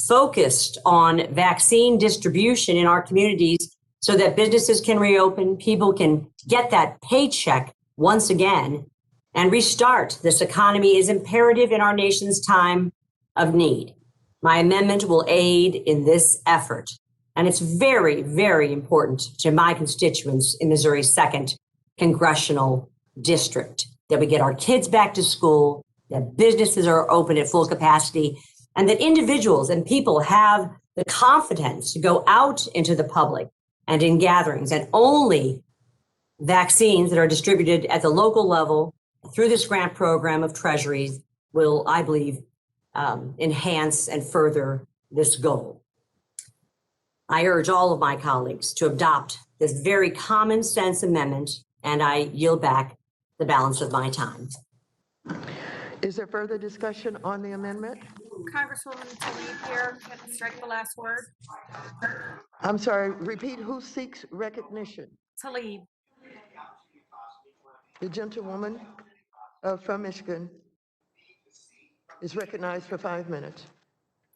focused on vaccine distribution in our communities so that businesses can reopen, people can get that paycheck once again, and restart this economy is imperative in our nation's time of need. My amendment will aid in this effort, and it's very, very important to my constituents in Missouri's 2nd Congressional District that we get our kids back to school, that businesses are open at full capacity, and that individuals and people have the confidence to go out into the public and in gatherings, and only vaccines that are distributed at the local level through this grant program of Treasuries will, I believe, enhance and further this goal. I urge all of my colleagues to adopt this very common sense amendment, and I yield back the balance of my time. Is there further discussion on the amendment? Congresswoman Tlaib here, can strike the last word. I'm sorry, repeat, who seeks recognition? Tlaib. The gentlewoman from Michigan is recognized for 5 minutes.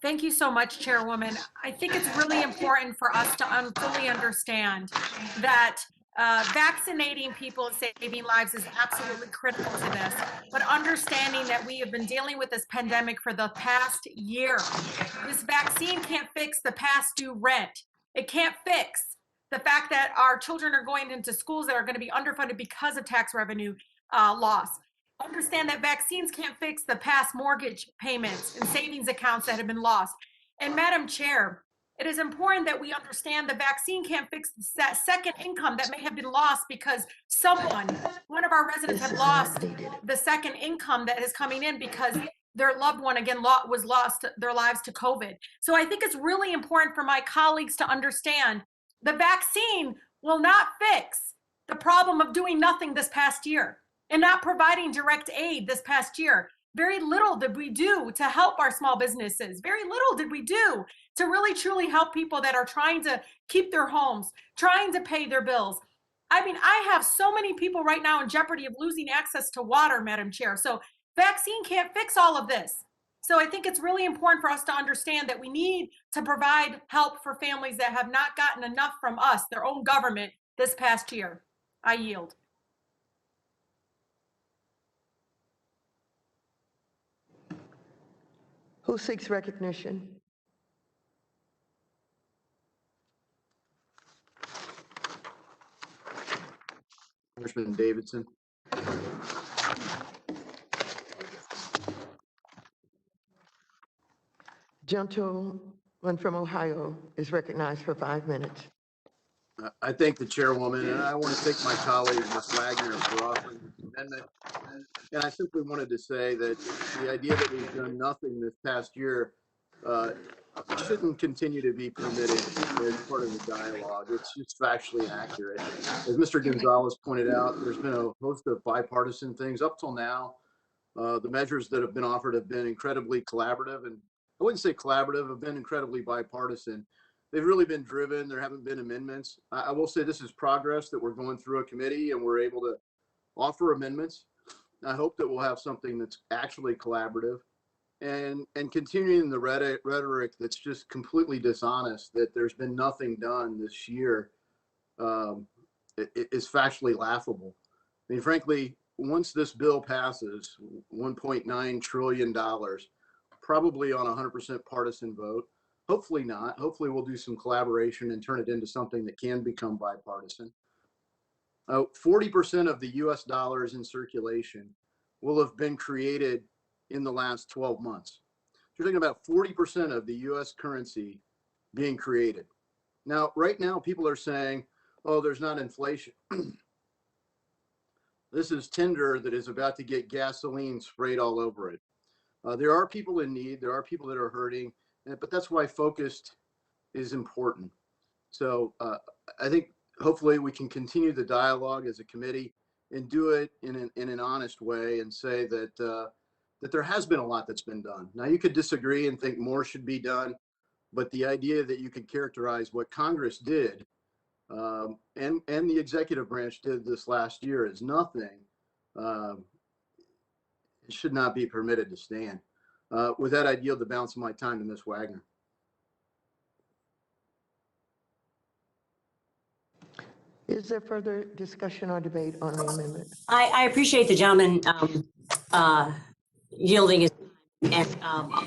Thank you so much, Chairwoman. I think it's really important for us to fully understand that vaccinating people and saving lives is absolutely critical to this, but understanding that we have been dealing with this pandemic for the past year. This vaccine can't fix the past due rent. It can't fix the fact that our children are going into schools that are going to be underfunded because of tax revenue loss. Understand that vaccines can't fix the past mortgage payments and savings accounts that have been lost. And Madam Chair, it is important that we understand the vaccine can't fix that second income that may have been lost because one of our residents had lost the second income that is coming in because their loved one again was lost their lives to COVID. So I think it's really important for my colleagues to understand the vaccine will not fix the problem of doing nothing this past year and not providing direct aid this past year. Very little did we do to help our small businesses. Very little did we do to really truly help people that are trying to keep their homes, trying to pay their bills. I mean, I have so many people right now in jeopardy of losing access to water, Madam Chair. So vaccine can't fix all of this. So I think it's really important for us to understand that we need to provide help for families that have not gotten enough from us, their own government, this past year. I yield. Who seeks recognition? Congressman Davidson. Gentleman from Ohio is recognized for 5 minutes. I thank the chairwoman, and I want to thank my colleague, Ms. Wagner, for offering this amendment. And I simply wanted to say that the idea that we've done nothing this past year shouldn't continue to be permitted as part of the dialogue. It's just factually inaccurate. As Mr. Gonzalez pointed out, there's been a host of bipartisan things up till now. The measures that have been offered have been incredibly collaborative, and I wouldn't say collaborative, have been incredibly bipartisan. They've really been driven. There haven't been amendments. I will say this is progress that we're going through a committee and we're able to offer amendments. I hope that we'll have something that's actually collaborative and continuing the rhetoric that's just completely dishonest, that there's been nothing done this year, is factually laughable. I mean, frankly, once this bill passes, $1.9 trillion, probably on a 100% partisan vote. Hopefully not. Hopefully we'll do some collaboration and turn it into something that can become bipartisan. 40% of the US dollars in circulation will have been created in the last 12 months. So you're talking about 40% of the US currency being created. Now, right now, people are saying, oh, there's not inflation. This is tinder that is about to get gasoline sprayed all over it. There are people in need. There are people that are hurting. But that's why focused is important. So I think hopefully we can continue the dialogue as a committee and do it in an honest way and say that that there has been a lot that's been done. Now you could disagree and think more should be done, but the idea that you could characterize what Congress did and the executive branch did this last year is nothing. It should not be permitted to stand. With that, I'd yield the balance of my time to Ms. Wagner. Is there further discussion or debate on the amendment? I appreciate the gentleman yielding his time, and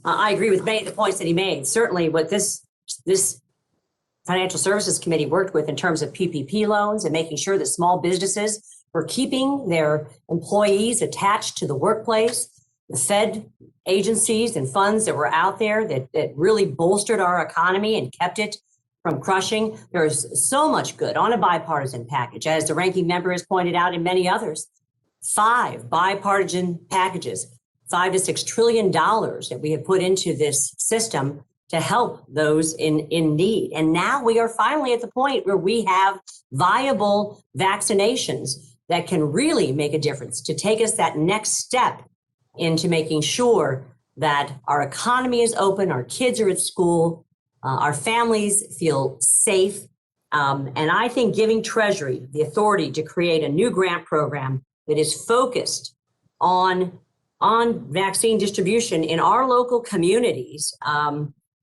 I agree with many of the points that he made. Certainly what this Financial Services Committee worked with in terms of PPP loans and making sure that small businesses were keeping their employees attached to the workplace, the Fed agencies and funds that were out there that really bolstered our economy and kept it from crushing. There's so much good on a bipartisan package, as the ranking member has pointed out, and many others. 5 bipartisan packages, $5 to $6 trillion that we have put into this system to help those in need. And now we are finally at the point where we have viable vaccinations that can really make a difference to take us that next step into making sure that our economy is open, our kids are at school, our families feel safe. And I think giving Treasury the authority to create a new grant program that is focused on vaccine distribution in our local communities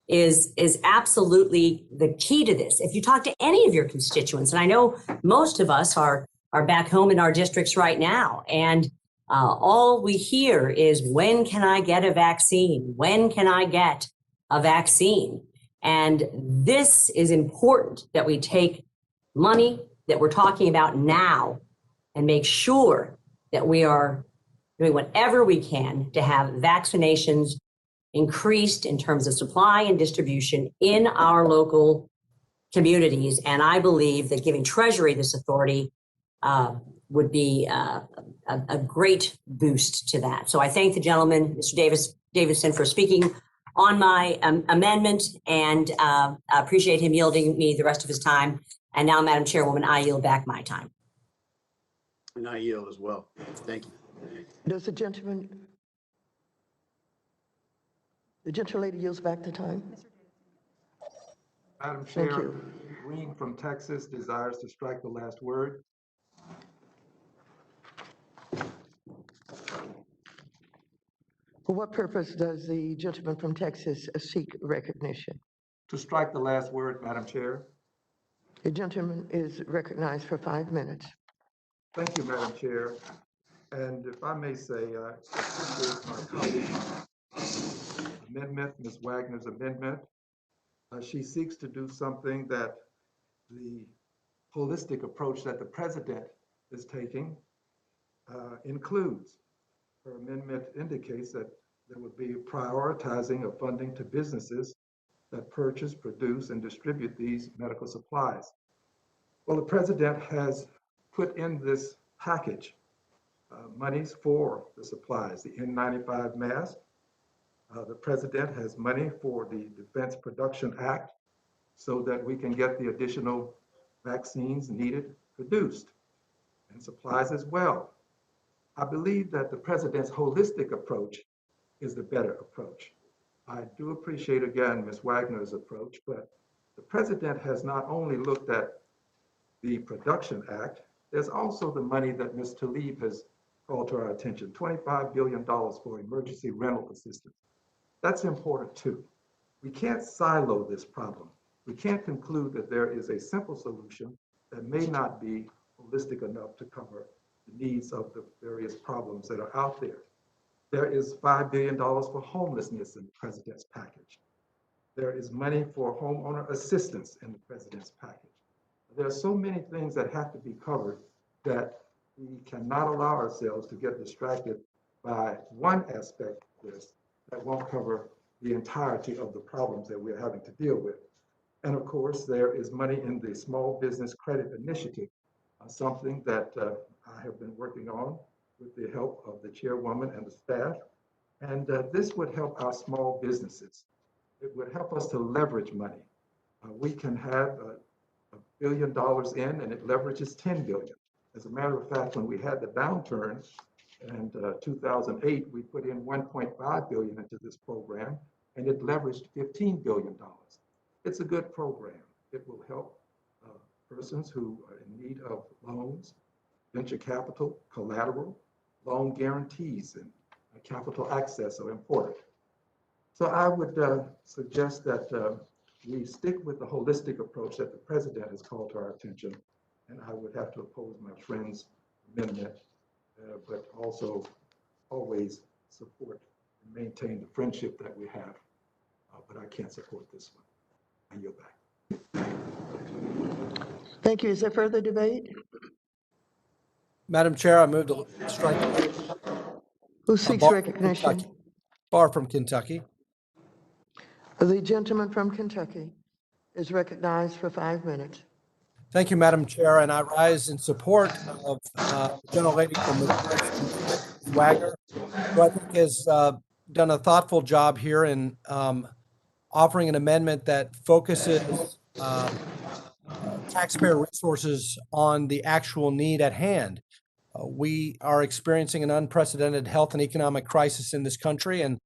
is absolutely the key to this. If you talk to any of your constituents, and I know most of us are back home in our districts right now, and all we hear is, when can I get a vaccine? When can I get a vaccine? And this is important, that we take money that we're talking about now and make sure that we are doing whatever we can to have vaccinations increased in terms of supply and distribution in our local communities. And I believe that giving Treasury this authority would be a great boost to that. So I thank the gentleman, Mr. Davidson, for speaking on my amendment, and appreciate him yielding me the rest of his time. And now, Madam Chairwoman, I yield back my time. And I yield as well. Thank you. Does the gentlelady yields back the time? Madam Thank Chair, you. Green from Texas desires to strike the last word. For what purpose does the gentleman from Texas seek recognition? To strike the last word, Madam Chair. The gentleman is recognized for 5 minutes. Thank you, Madam Chair. And if I may say, I appreciate my colleague's amendment, Ms. Wagner's amendment. She seeks to do something that the holistic approach that the president is taking includes. Her amendment indicates that there would be prioritizing of funding to businesses that purchase, produce, and distribute these medical supplies. Well, the president has put in this package monies for the supplies, the N95 mask. The president has money for the Defense Production Act so that we can get the additional vaccines needed produced, and supplies as well. I believe that the president's holistic approach is the better approach. I do appreciate, again, Ms. Wagner's approach, but the president has not only looked at the Production Act, there's also the money that Ms. Tlaib has called to our attention, $25 billion for emergency rental assistance. That's important too. We can't silo this problem. We can't conclude that there is a simple solution that may not be holistic enough to cover the needs of the various problems that are out there. There is $5 billion for homelessness in the president's package. There is money for homeowner assistance in the president's package. There are so many things that have to be covered that we cannot allow ourselves to get distracted by one aspect of this that won't cover the entirety of the problems that we're having to deal with. And of course, there is money in the Small Business Credit Initiative, something that I have been working on with the help of the chairwoman and the staff. And this would help our small businesses. It would help us to leverage money. We can have $1 billion in and it leverages 10 billion. As a matter of fact, when we had the downturn in 2008, we put in 1.5 billion into this program and it leveraged $15 billion. It's a good program. It will help persons who are in need of loans, venture capital, collateral, loan guarantees, and capital access are important. So I would suggest that we stick with the holistic approach that the president has called to our attention, and I would have to oppose my friend's amendment, but also always support and maintain the friendship that we have, but I can't support this one. I yield back. Thank you. Is there further debate? Madam Chair, I move to strike. Who seeks Barr recognition? Kentucky. Barr from Kentucky. The gentleman from Kentucky is recognized for 5 minutes. Thank you, Madam Chair, and I rise in support of the gentlelady from Wagner, who I think has done a thoughtful job here in offering an amendment that focuses taxpayer resources on the actual need at hand. We are experiencing an unprecedented health and economic crisis in this country, and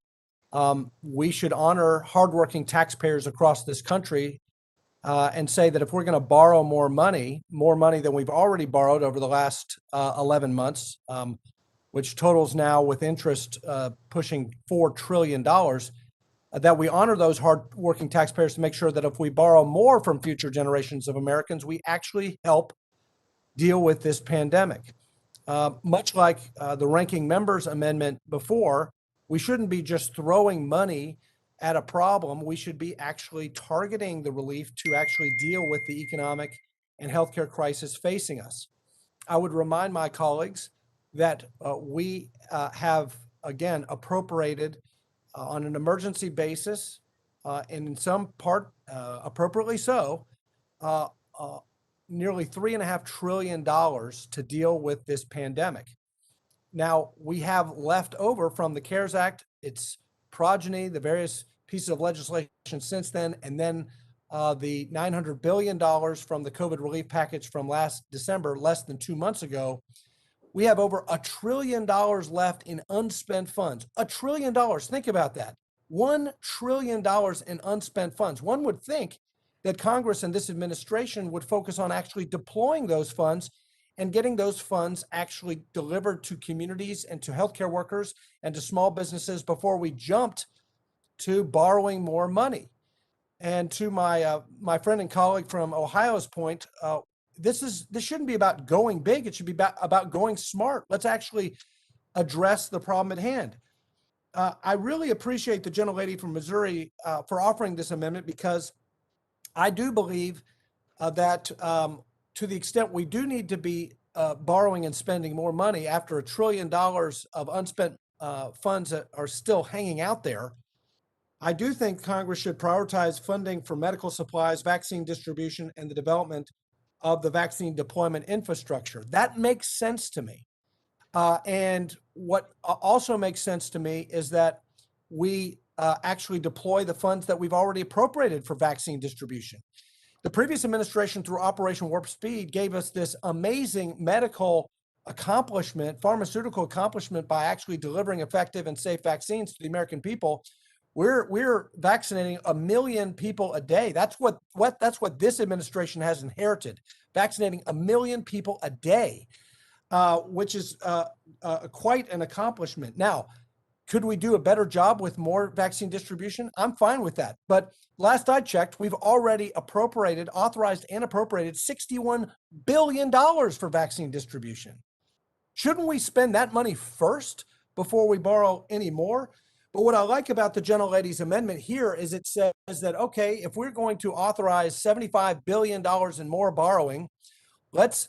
we should honor hardworking taxpayers across this country and say that if we're going to borrow more money than we've already borrowed over the last 11 months, which totals now with interest pushing $4 trillion, that we honor those hardworking taxpayers to make sure that if we borrow more from future generations of Americans, we actually help deal with this pandemic. Much like the ranking member's amendment before, we shouldn't be just throwing money at a problem. We should be actually targeting the relief to actually deal with the economic and healthcare crisis facing us. I would remind my colleagues that we have, again, appropriated on an emergency basis, and in some part appropriately so, nearly $3.5 trillion to deal with this pandemic. Now, we have left over from the CARES Act, its progeny, the various pieces of legislation since then, and then the $900 billion from the COVID relief package from last December, less than 2 months ago. We have over $1 trillion left in unspent funds. $1 trillion, think about that. $1 trillion in unspent funds. One would think that Congress and this administration would focus on actually deploying those funds and getting those funds actually delivered to communities and to healthcare workers and to small businesses before we jumped to borrowing more money. And to my friend and colleague from Ohio's point, this shouldn't be about going big. It should be about going smart. Let's actually address the problem at hand. I really appreciate the gentlelady from Missouri for offering this amendment, because I do believe that to the extent we do need to be borrowing and spending more money after $1 trillion of unspent funds that are still hanging out there, I do think Congress should prioritize funding for medical supplies, vaccine distribution, and the development of the vaccine deployment infrastructure. That makes sense to me. And what also makes sense to me is that we actually deploy the funds that we've already appropriated for vaccine distribution. The previous administration, through Operation Warp Speed, gave us this amazing medical accomplishment, pharmaceutical accomplishment, by actually delivering effective and safe vaccines to the American people. We're vaccinating 1 million people a day. That's what this administration has inherited, vaccinating 1 million people a day, which is quite an accomplishment. Now, could we do a better job with more vaccine distribution? I'm fine with that. But last I checked, we've already authorized and appropriated $61 billion for vaccine distribution. Shouldn't we spend that money first before we borrow any more? But what I like about the gentlelady's amendment here is it says that, okay, if we're going to authorize $75 billion in more borrowing, let's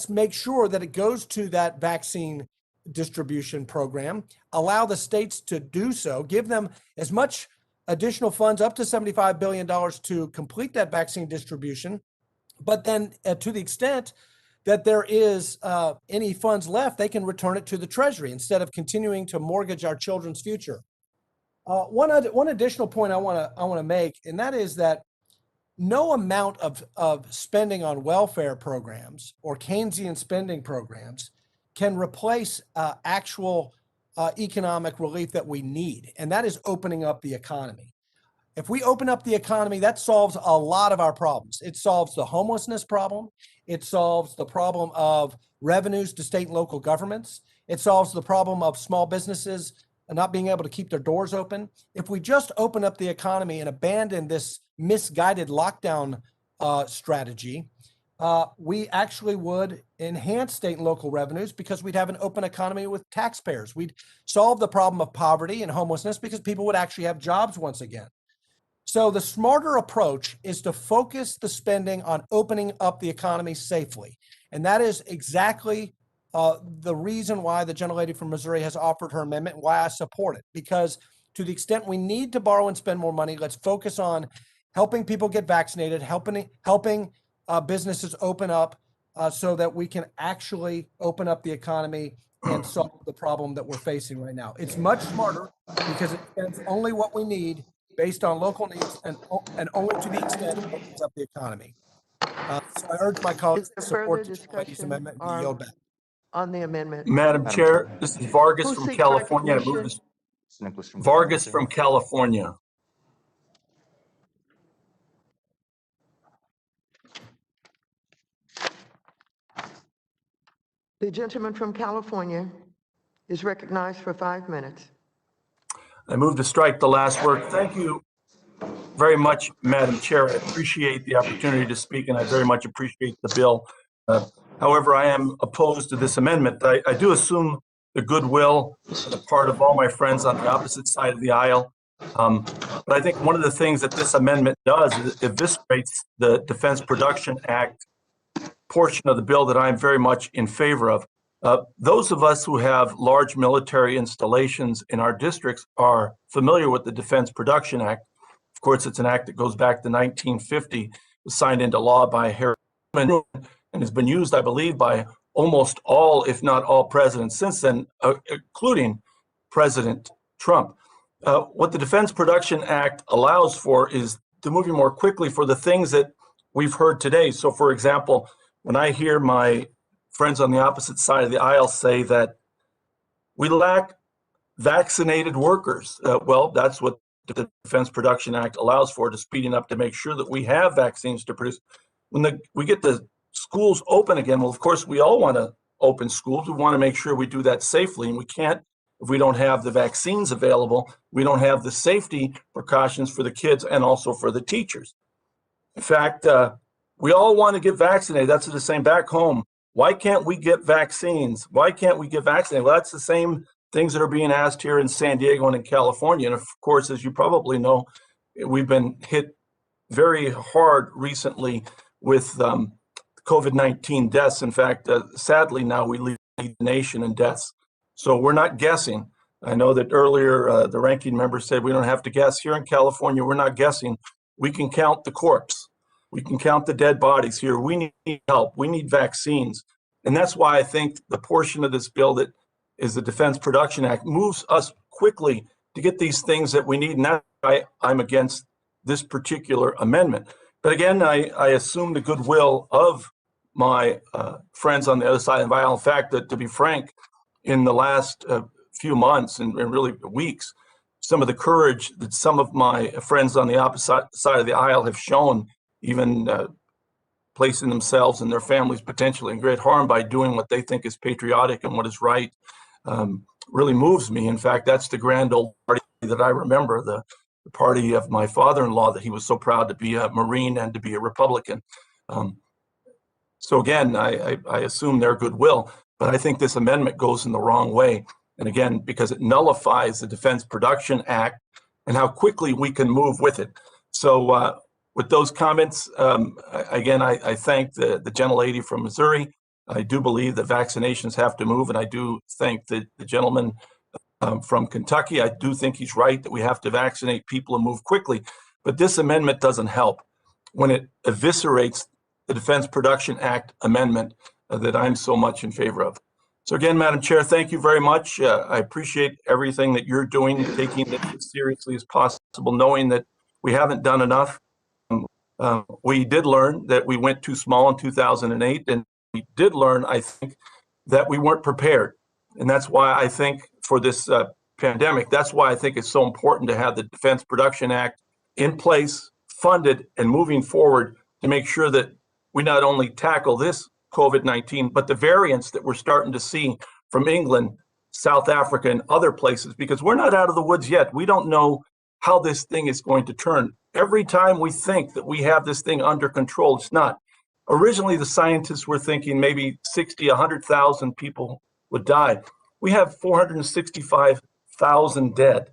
make sure that it goes to that vaccine distribution program, allow the states to do so, give them as much additional funds, up to $75 billion, to complete that vaccine distribution. But then to the extent that there is any funds left, they can return it to the Treasury instead of continuing to mortgage our children's future. One additional point I want to make, and that is that no amount of spending on welfare programs or Keynesian spending programs can replace actual economic relief that we need, and that is opening up the economy. If we open up the economy, that solves a lot of our problems. It solves the homelessness problem. It solves the problem of revenues to state and local governments. It solves the problem of small businesses not being able to keep their doors open. If we just open up the economy and abandon this misguided lockdown strategy, we actually would enhance state and local revenues, because we'd have an open economy with taxpayers. We'd solve the problem of poverty and homelessness, because people would actually have jobs once again. So the smarter approach is to focus the spending on opening up the economy safely. And that is exactly the reason why the gentlelady from Missouri has offered her amendment, why I support it. Because to the extent we need to borrow and spend more money, let's focus on helping people get vaccinated, helping businesses open up so that we can actually open up the economy and solve the problem that we're facing right now. It's much smarter because it spends only what we need based on local needs and only to the extent it opens up the economy. So I urge my colleagues to support the gentlelady's amendment and yield back. On the amendment. Madam Chair, this is Vargas Who from seeks California. I recognition? move this- Vargas from California. The gentleman from California is recognized for 5 minutes. I move to strike the last word. Thank you very much, Madam Chair. I appreciate the opportunity to speak, and I very much appreciate the bill. However, I am opposed to this amendment. I do assume the goodwill on the part of all my friends on the opposite side of the aisle. But I think one of the things that this amendment does is it eviscerates the Defense Production Act portion of the bill that I'm very much in favor of. Those of us who have large military installations in our districts are familiar with the Defense Production Act. Of course, it's an act that goes back to 1950, it was signed into law by Harry Truman, and has been used, I believe, by almost all, if not all, presidents since then, including President Trump. What the Defense Production Act allows for is to move more quickly for the things that we've heard today. So, for example, when I hear my friends on the opposite side of the aisle say that we lack vaccinated workers, well, that's what the Defense Production Act allows for, to speeding up to make sure that we have vaccines to produce. When we get the schools open again, well, of course, we all want to open schools. We want to make sure we do that safely, and we can't if we don't have the vaccines available. We don't have the safety precautions for the kids and also for the teachers. In fact, we all want to get vaccinated. That's the same back home. Why can't we get vaccines? Why can't we get vaccinated? Well, that's the same things that are being asked here in San Diego and in California. And of course, as you probably know, we've been hit very hard recently with COVID-19 deaths. In fact, sadly, now we lead the nation in deaths. So we're not guessing. I know that earlier the ranking member said we don't have to guess. Here in California, we're not guessing. We can count the corpse. We can count the dead bodies here. We need help. We need vaccines. And that's why I think the portion of this bill that is the Defense Production Act moves us quickly to get these things that we need. And that's why I'm against this particular amendment. But again, I assume the goodwill of my friends on the other side of the aisle. In fact, that to be frank, in the last few months and really weeks, some of the courage that some of my friends on the opposite side of the aisle have shown, even placing themselves and their families potentially in great harm by doing what they think is patriotic and what is right, really moves me. In fact, that's the grand old party that I remember, the party of my father-in-law, that he was so proud to be a Marine and to be a Republican. So again, I assume their goodwill, but I think this amendment goes in the wrong way. And again, because it nullifies the Defense Production Act and how quickly we can move with it. So with those comments, again, I thank the gentlelady from Missouri. I do believe that vaccinations have to move, and I do thank the gentleman from Kentucky. I do think he's right that we have to vaccinate people and move quickly. But this amendment doesn't help when it eviscerates the Defense Production Act amendment that I'm so much in favor of. So again, Madam Chair, thank you very much. I appreciate everything that you're doing, taking it as seriously as possible, knowing that we haven't done enough. We did learn that we went too small in 2008, and we did learn, I think, that we weren't prepared. And that's why I think for this pandemic, that's why I think it's so important to have the Defense Production Act in place, funded, and moving forward to make sure that we not only tackle this COVID-19, but the variants that we're starting to see from England, South Africa, and other places, because we're not out of the woods yet. We don't know how this thing is going to turn. Every time we think that we have this thing under control, it's not. Originally, the scientists were thinking maybe 60, 100,000 people would die. We have 465,000 dead,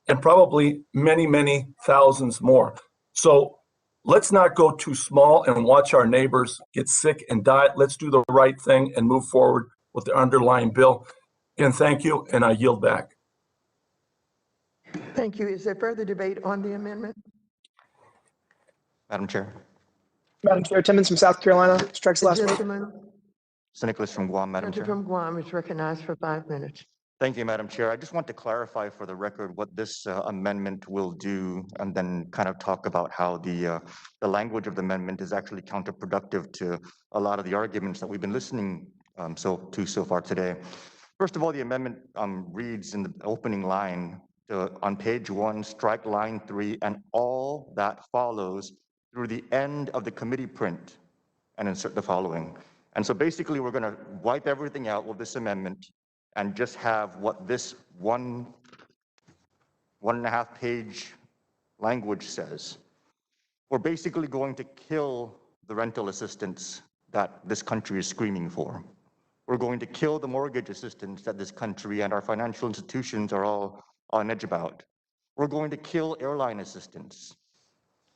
and probably many, many thousands more. So let's not go too small and watch our neighbors get sick and die. Let's do the right thing and move forward with the underlying bill. Again, thank you, and I yield back. Thank you. Is there further debate on the amendment? Madam Chair. Madam Chair, Timmons from South Carolina strikes last week. Gentleman, St. Nicholas from Guam, Madam Senator Chair. from Guam is recognized for 5 minutes. Thank you, Madam Chair. I just want to clarify for the record what this amendment will do, and then kind of talk about how the language of the amendment is actually counterproductive to a lot of the arguments that we've been listening so far today. First of all, the amendment reads in the opening line on page 1, strike line 3, and all that follows through the end of the committee print, and insert the following. And so basically, we're going to wipe everything out with this amendment and just have what this one and a half page language says. We're basically going to kill the rental assistance that this country is screaming for. We're going to kill the mortgage assistance that this country and our financial institutions are all on edge about. We're going to kill airline assistance.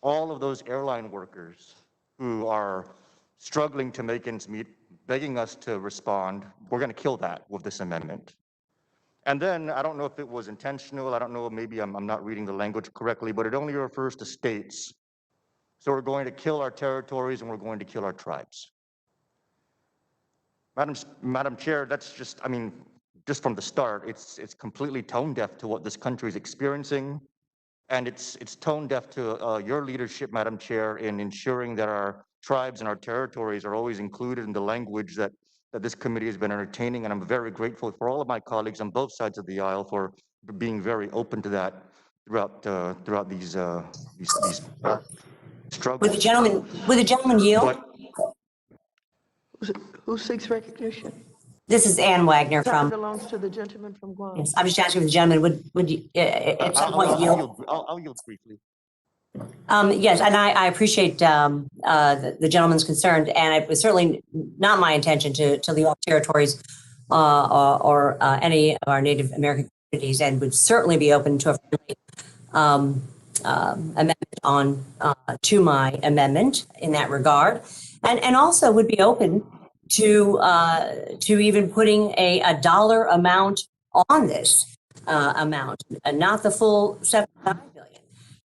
All of those airline workers who are struggling to make ends meet begging us to respond, we're going to kill that with this amendment. And then, I don't know if it was intentional, I don't know, maybe I'm not reading the language correctly, but it only refers to states. So we're going to kill our territories and we're going to kill our tribes. Madam Chair, that's just, I mean, just from the start, it's completely tone deaf to what this country is experiencing. And it's tone deaf to your leadership, Madam Chair, in ensuring that our tribes and our territories are always included in the language that this committee has been entertaining. And I'm very grateful for all of my colleagues on both sides of the aisle for being very open to that throughout these struggles. Would the gentleman yield? Who seeks recognition? This is Ann Wagner Time from. belongs to the gentleman from Guam. Yes, I'm just asking if the gentleman would you at some point yield? I'll yield briefly. Yes, and I appreciate the gentleman's concern, and it was certainly not my intention to leave off territories or any of our Native American communities, and would certainly be open to a friendly amendment on to my amendment in that regard, and also would be open to even putting a dollar amount on this amount, and not the full $75 billion.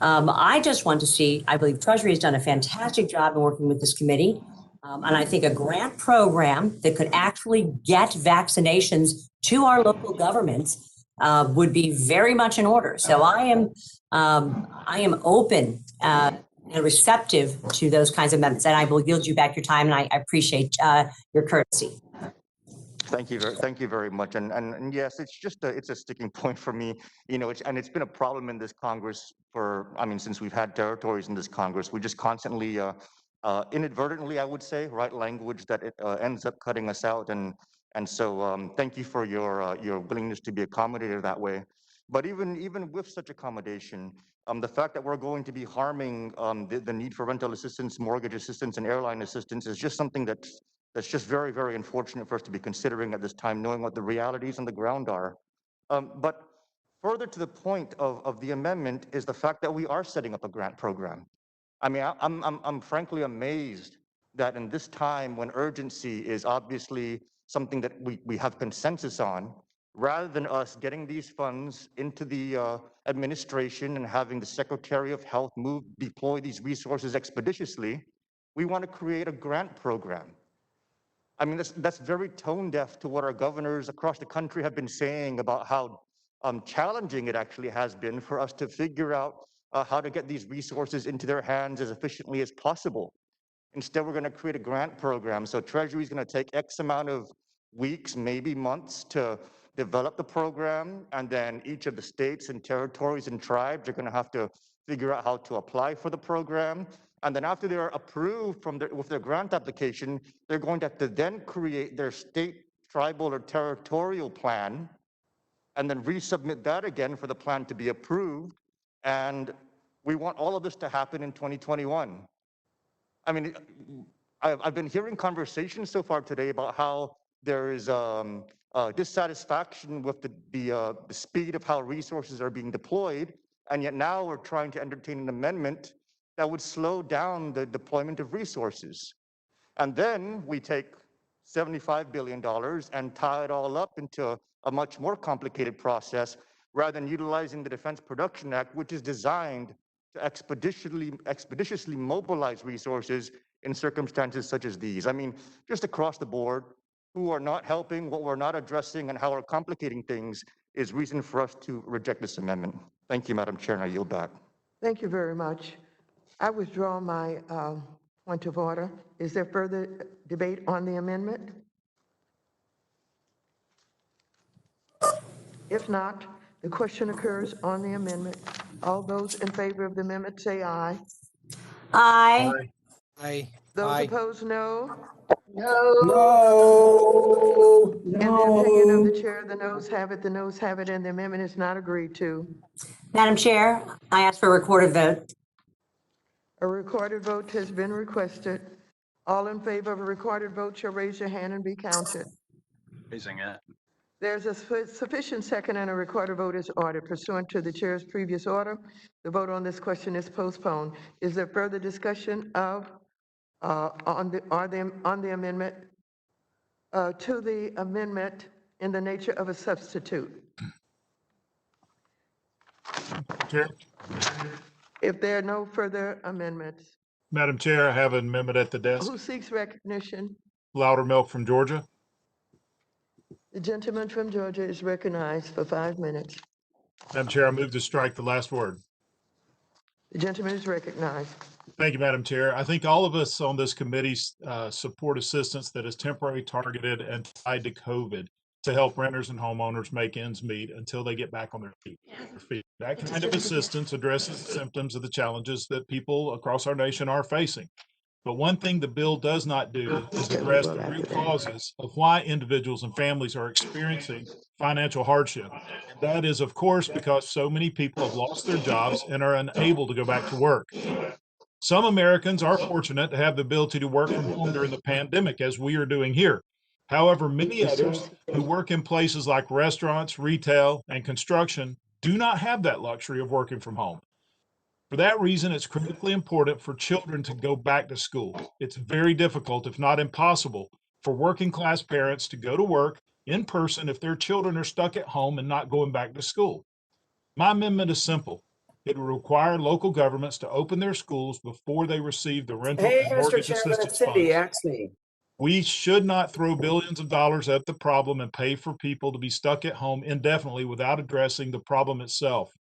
I just want to see, I believe Treasury has done a fantastic job in working with this committee. And I think a grant program that could actually get vaccinations to our local governments would be very much in order. So I am open and receptive to those kinds of amendments, and I will yield you back your time, and I appreciate your courtesy. Thank you very much. And yes, it's just it's a sticking point for me, you know, and it's been a problem in this Congress for, I mean, since we've had territories in this Congress, we just constantly, inadvertently, I would say, write language that it ends up cutting us out. And so thank you for your willingness to be accommodated that way. But even with such accommodation, the fact that we're going to be harming the need for rental assistance, mortgage assistance, and airline assistance is just something that's just very, very unfortunate for us to be considering at this time, knowing what the realities on the ground are. But further to the point of the amendment is the fact that we are setting up a grant program. I mean, I'm frankly amazed that in this time when urgency is obviously something that we have consensus on, rather than us getting these funds into the administration and having the Secretary of Health deploy these resources expeditiously, we want to create a grant program. I mean, that's very tone deaf to what our governors across the country have been saying about how challenging it actually has been for us to figure out how to get these resources into their hands as efficiently as possible. Instead, we're going to create a grant program. So Treasury is going to take X amount of weeks, maybe months, to develop the program, and then each of the states and territories and tribes are going to have to figure out how to apply for the program. And then after they're approved with their grant application, they're going to have to then create their state, tribal, or territorial plan, and then resubmit that again for the plan to be approved. And we want all of this to happen in 2021. I mean, I've been hearing conversations so far today about how there is dissatisfaction with the speed of how resources are being deployed, and yet now we're trying to entertain an amendment that would slow down the deployment of resources. And then we take $75 billion and tie it all up into a much more complicated process, rather than utilizing the Defense Production Act, which is designed to expeditiously mobilize resources in circumstances such as these. I mean, just across the board, who are not helping, what we're not addressing, and how we're complicating things is reason for us to reject this amendment. Thank you, Madam Chair, and I yield back. Thank you very much. I withdraw my point of order. Is there further debate on the amendment? If not, the question occurs on the amendment. All those in favor of the amendment say aye. Aye. Aye. Those Aye. opposed, no. No. In the opinion of the chair, the noes have it, and the amendment is not agreed to. Madam Chair, I ask for a recorded vote. A recorded vote has been requested. All in favor of a recorded vote shall raise your hand and be counted. Raising it. There's a sufficient second and a recorded vote is ordered. Pursuant to the chair's previous order, the vote on this question is postponed. Is there further discussion of on the amendment? to the amendment in the nature of a substitute? Chair, If there are no further amendments, Madam Chair, I have an amendment at the desk. who seeks recognition? Loudermilk from Georgia. The gentleman from Georgia is recognized for 5 minutes. Madam Chair, I move to strike the last word. The gentleman is recognized. Thank you, Madam Chair. I think all of us on this committee support assistance that is temporary, targeted, and tied to COVID to help renters and homeowners make ends meet until they get back on their feet. That kind of assistance addresses the symptoms of the challenges that people across our nation are facing. But one thing the bill does not do is address the root causes of why individuals and families are experiencing financial hardship. And that is, of course, because so many people have lost their jobs and are unable to go back to work. Some Americans are fortunate to have the ability to work from home during the pandemic, as we are doing here. However, many others who work in places like restaurants, retail, and construction do not have that luxury of working from home. For that reason, it's critically important for children to go back to school. It's very difficult, if not impossible, for working class parents to go to work in person if their children are stuck at home and not going back to school. My amendment is simple. It will require local governments to open their schools before they receive the rental Hey, and Mr. mortgage Chairman, assistance it's Cindy funds. Axme. We should not throw billions of dollars at the problem and pay for people to be stuck at home indefinitely without addressing the problem itself.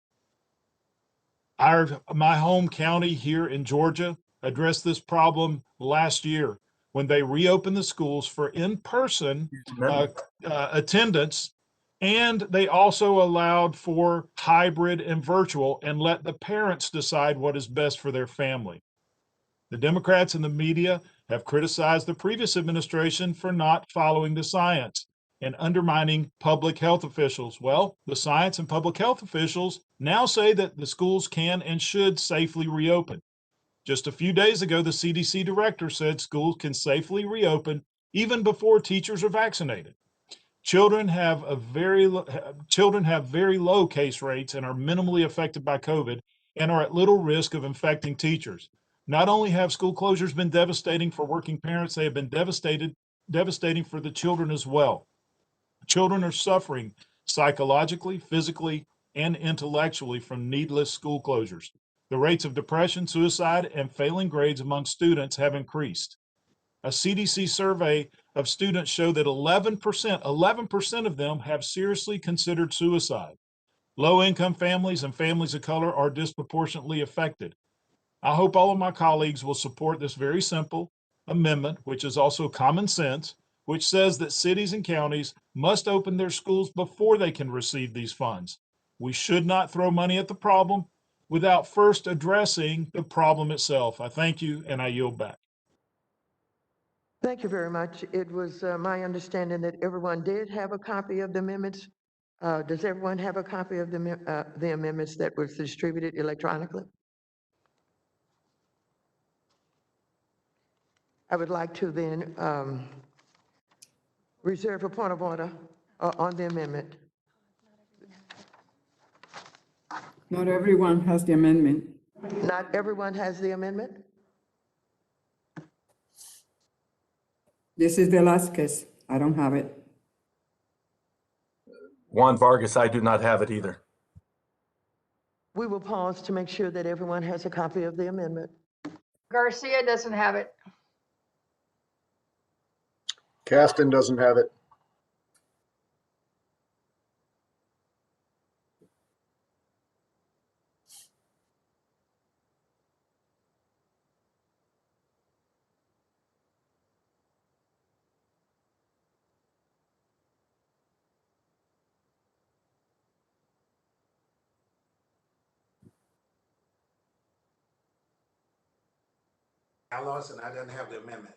My home county here in Georgia addressed this problem last year when they reopened the schools for in-person attendance, and they also allowed for hybrid and virtual and let the parents decide what is best for their family. The Democrats and the media have criticized the previous administration for not following the science and undermining public health officials. Well, the science and public health officials now say that the schools can and should safely reopen. Just a few days ago, the CDC director said schools can safely reopen even before teachers are vaccinated. Children have very low case rates and are minimally affected by COVID and are at little risk of infecting teachers. Not only have school closures been devastating for working parents, they have been devastating for the children as well. Children are suffering psychologically, physically, and intellectually from needless school closures. The rates of depression, suicide, and failing grades among students have increased. A CDC survey of students showed that 11% of them have seriously considered suicide. Low-income families and families of color are disproportionately affected. I hope all of my colleagues will support this very simple amendment, which is also common sense, which says that cities and counties must open their schools before they can receive these funds. We should not throw money at the problem without first addressing the problem itself. I thank you, and I yield back. Thank you very much. It was my understanding that everyone did have a copy of the amendments. Does everyone have a copy of the amendments that was distributed electronically? I would like to then reserve a point of order on the amendment. Not everyone has the amendment. Not everyone has the amendment? This is Velasquez. I don't have it. Juan Vargas, I do not have it either. We will pause to make sure that everyone has a copy of the amendment. Garcia doesn't have it. Caston doesn't have it. I lost and I didn't have the amendment.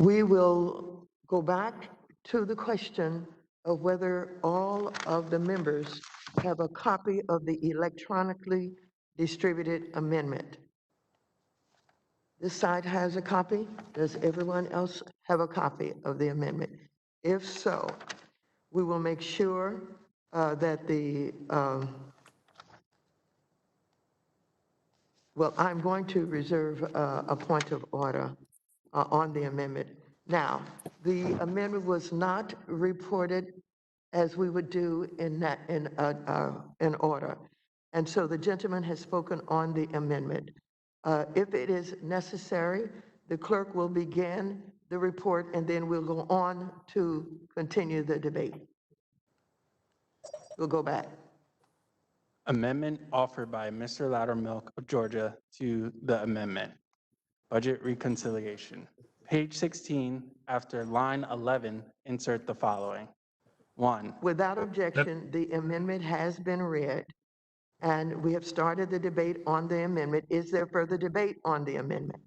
We will go back to the question of whether all of the members have a copy of the electronically distributed amendment. This side has a copy. Does everyone else have a copy of the amendment? If so, we will make sure that well, I'm going to reserve a point of order on the amendment. Now, the amendment was not reported as we would do in order. And so the gentleman has spoken on the amendment. If it is necessary, the clerk will begin the report and then we'll go on to continue the debate. We'll go back. Amendment offered by Mr. Loudermilk of Georgia to the amendment. Budget reconciliation. Page 16, after line 11, insert the following. 1. Without objection, the amendment has been read, and we have started the debate on the amendment. Is there further debate on the amendment?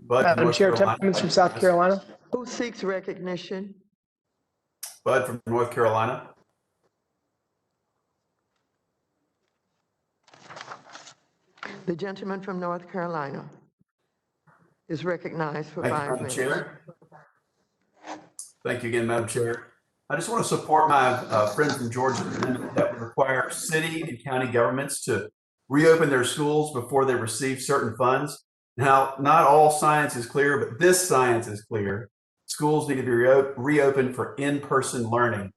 Madam Chair, Timmons from South Carolina. Who seeks recognition? Bud from North Carolina. The gentleman from North Carolina is recognized for 5 minutes. Chair. Thank you again, Madam Chair. I just want to support my friend from Georgia that would require city and county governments to reopen their schools before they receive certain funds. Now, not all science is clear, but this science is clear. Schools need to be reopened for in-person learning.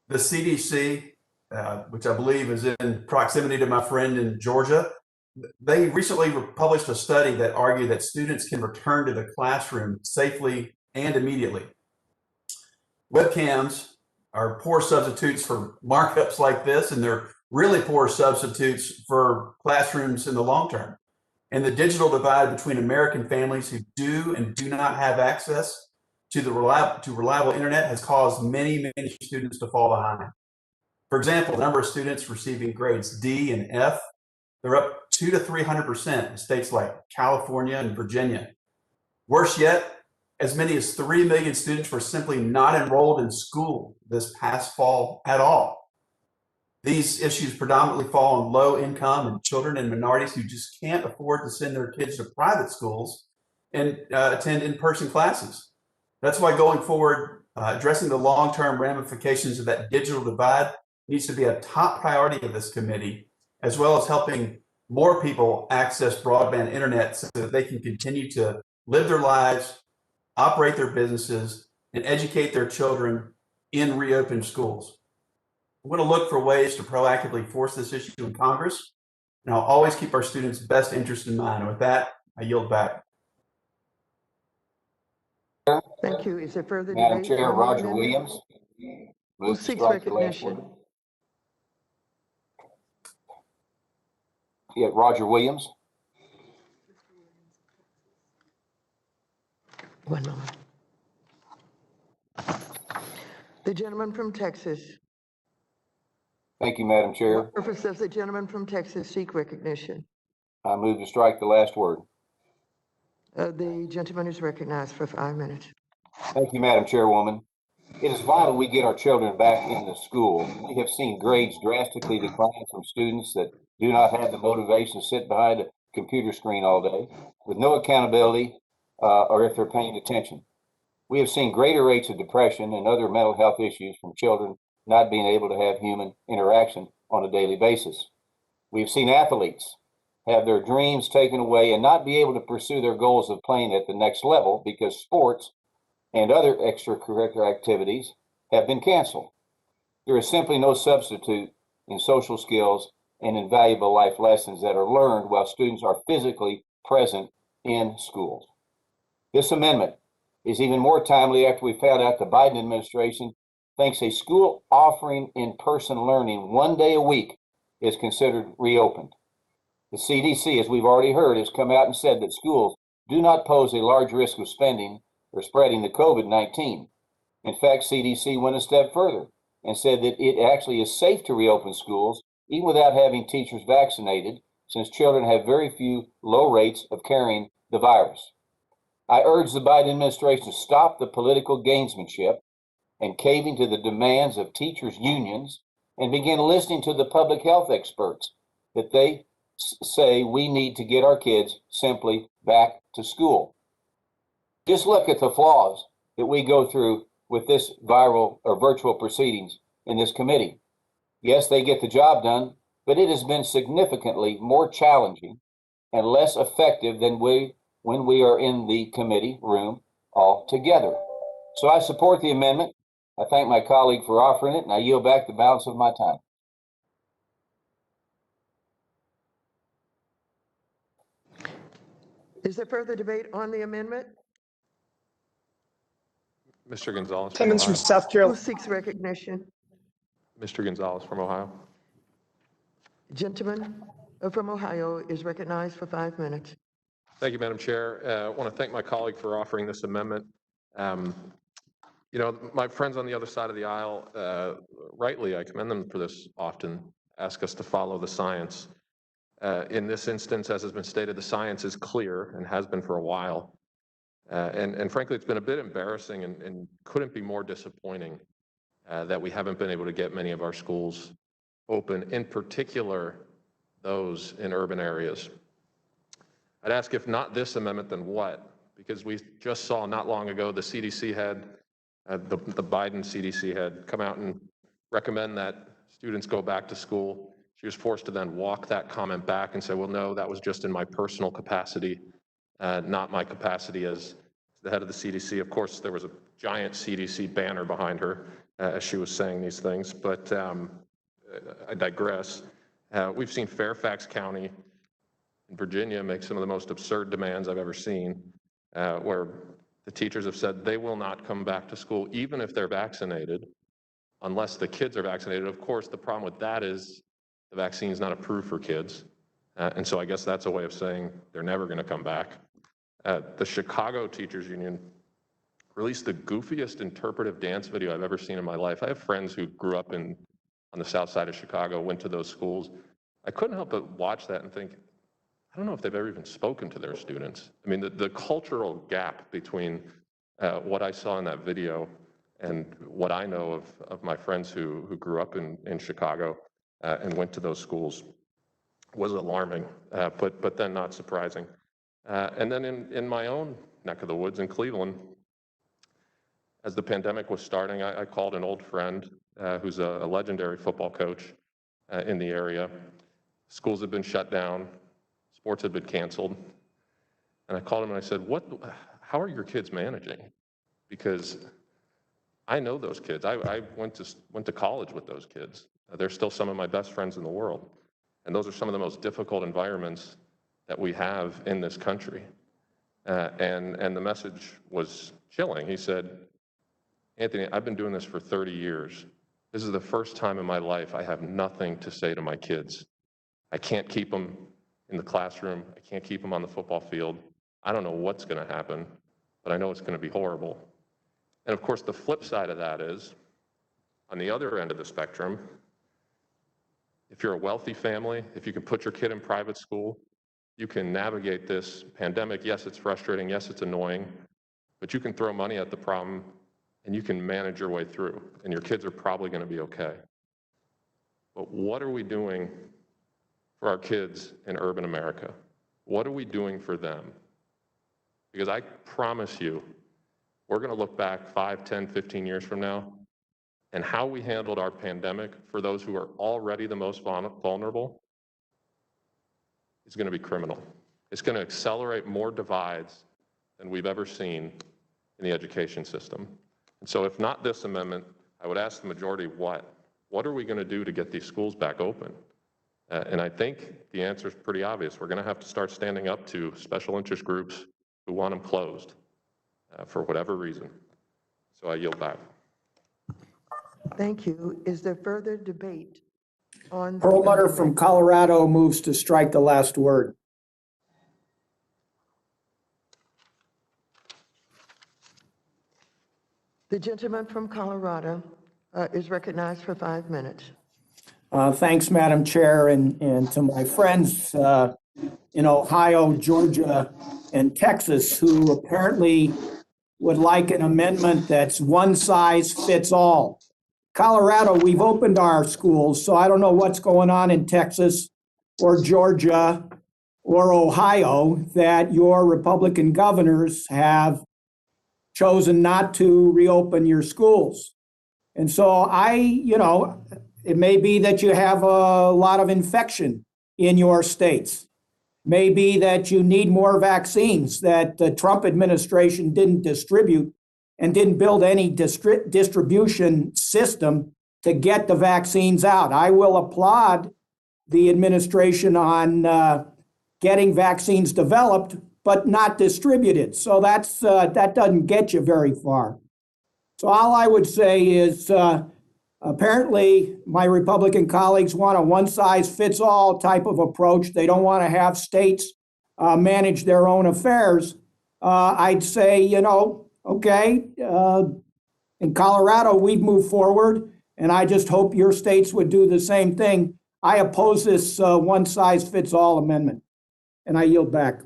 The CDC, which I believe is in proximity to my friend in Georgia, they recently published a study that argued that students can return to the classroom safely and immediately. Webcams are poor substitutes for markups like this, and they're really poor substitutes for classrooms in the long term. And the digital divide between American families who do and do not have access to reliable internet has caused many students to fall behind. For example, the number of students receiving grades D and F, they're up 200 to 300% in states like California and Virginia. Worse yet, as many as 3 million students were simply not enrolled in school this past fall at all. These issues predominantly fall on low income and children and minorities who just can't afford to send their kids to private schools and attend in-person classes. That's why going forward, addressing the long-term ramifications of that digital divide needs to be a top priority of this committee, as well as helping more people access broadband internet so that they can continue to live their lives, operate their businesses, and educate their children in reopened schools. We're going to look for ways to proactively force this issue in Congress, and I'll always keep our students' best interest in mind. And with that, I yield back. Thank you. Is there further Madam debate? Chair, Roger Williams. Who seeks recognition? Yeah, Roger Williams. One moment. The gentleman from Texas. Thank you, Madam Chair. What purpose does the gentleman from Texas seek recognition? I move to strike the last word. The gentleman is recognized for 5 minutes. Thank you, Madam Chairwoman. It is vital we get our children back into school. We have seen grades drastically decline from students that do not have the motivation to sit behind a computer screen all day with no accountability or if they're paying attention. We have seen greater rates of depression and other mental health issues from children not being able to have human interaction on a daily basis. We've seen athletes have their dreams taken away and not be able to pursue their goals of playing at the next level because sports and other extracurricular activities have been canceled. There is simply no substitute in social skills and invaluable life lessons that are learned while students are physically present in schools. This amendment is even more timely after we found out the Biden administration thinks a school offering in-person learning 1 day a week is considered reopened. The CDC, as we've already heard, has come out and said that schools do not pose a large risk of spending or spreading the COVID-19. In fact, CDC went a step further and said that it actually is safe to reopen schools even without having teachers vaccinated, since children have very few low rates of carrying the virus. I urge the Biden administration to stop the political gamesmanship and caving to the demands of teachers' unions and begin listening to the public health experts that they say we need to get our kids simply back to school. Just look at the flaws that we go through with this viral or virtual proceedings in this committee. Yes, they get the job done, but it has been significantly more challenging and less effective than when we are in the committee room all together. So I support the amendment. I thank my colleague for offering it, and I yield back the balance of my time. Is there further debate on the amendment? Mr. Gonzalez from Attendance from Ohio. South Who Carolina. seeks recognition? Mr. Gonzalez from Ohio. Gentleman from Ohio is recognized for 5 minutes. Thank you, Madam Chair. I want to thank my colleague for offering this amendment. You know, my friends on the other side of the aisle, rightly, I commend them for this often, ask us to follow the science. In this instance, as has been stated, the science is clear and has been for a while. And frankly, it's been a bit embarrassing and couldn't be more disappointing that we haven't been able to get many of our schools open, in particular, those in urban areas. I'd ask, if not this amendment, then what? Because we just saw not long ago the CDC head, the Biden CDC head, come out and recommend that students go back to school. She was forced to then walk that comment back and say, well, no, that was just in my personal capacity, not my capacity as the head of the CDC. Of course, there was a giant CDC banner behind her as she was saying these things, but I digress. We've seen Fairfax County in Virginia make some of the most absurd demands I've ever seen, where the teachers have said they will not come back to school even if they're vaccinated, unless the kids are vaccinated. Of course, the problem with that is the vaccine is not approved for kids. And so I guess that's a way of saying they're never going to come back. The Chicago Teachers Union released the goofiest interpretive dance video I've ever seen in my life. I have friends who grew up on the south side of Chicago, went to those schools. I couldn't help but watch that and think, I don't know if they've ever even spoken to their students. I mean, the cultural gap between what I saw in that video and what I know of my friends who grew up in Chicago and went to those schools was alarming, but then not surprising. And then in my own neck of the woods in Cleveland, as the pandemic was starting, I called an old friend who's a legendary football coach in the area. Schools had been shut down, sports had been canceled. And I called him and I said, how are your kids managing? Because I know those kids. I went to college with those kids. They're still some of my best friends in the world. And those are some of the most difficult environments that we have in this country. And the message was chilling. He said, Anthony, I've been doing this for 30 years. This is the first time in my life I have nothing to say to my kids. I can't keep them in the classroom. I can't keep them on the football field. I don't know what's going to happen, but I know it's going to be horrible. And of course, the flip side of that is, on the other end of the spectrum, if you're a wealthy family, if you can put your kid in private school, you can navigate this pandemic. Yes, it's frustrating. Yes, it's annoying, but you can throw money at the problem and you can manage your way through, and your kids are probably going to be okay. But what are we doing for our kids in urban America? What are we doing for them? Because I promise you, we're going to look back 5, 10, 15 years from now, and how we handled our pandemic for those who are already the most vulnerable is going to be criminal. It's going to accelerate more divides than we've ever seen in the education system. And so if not this amendment, I would ask the majority what? What are we going to do to get these schools back open? And I think the answer is pretty obvious. We're going to have to start standing up to special interest groups who want them closed for whatever reason. So I yield back. Thank you. Is there further debate on? Perlmutter from Colorado moves to strike the last word. The gentleman from Colorado is recognized for 5 minutes. Thanks, Madam Chair, and to my friends in Ohio, Georgia, and Texas who apparently would like an amendment that's one size fits all. Colorado, we've opened our schools, so I don't know what's going on in Texas or Georgia or Ohio that your Republican governors have chosen not to reopen your schools. And so it may be that you have a lot of infection in your states. Maybe that you need more vaccines that the Trump administration didn't distribute and didn't build any distribution system to get the vaccines out. I will applaud the administration on getting vaccines developed, but not distributed. So that doesn't get you very far. So all I would say is apparently my Republican colleagues want a one-size-fits-all type of approach. They don't want to have states manage their own affairs. I'd say, okay, in Colorado, we've moved forward, and I just hope your states would do the same thing. I oppose this one-size-fits-all amendment, and I yield back.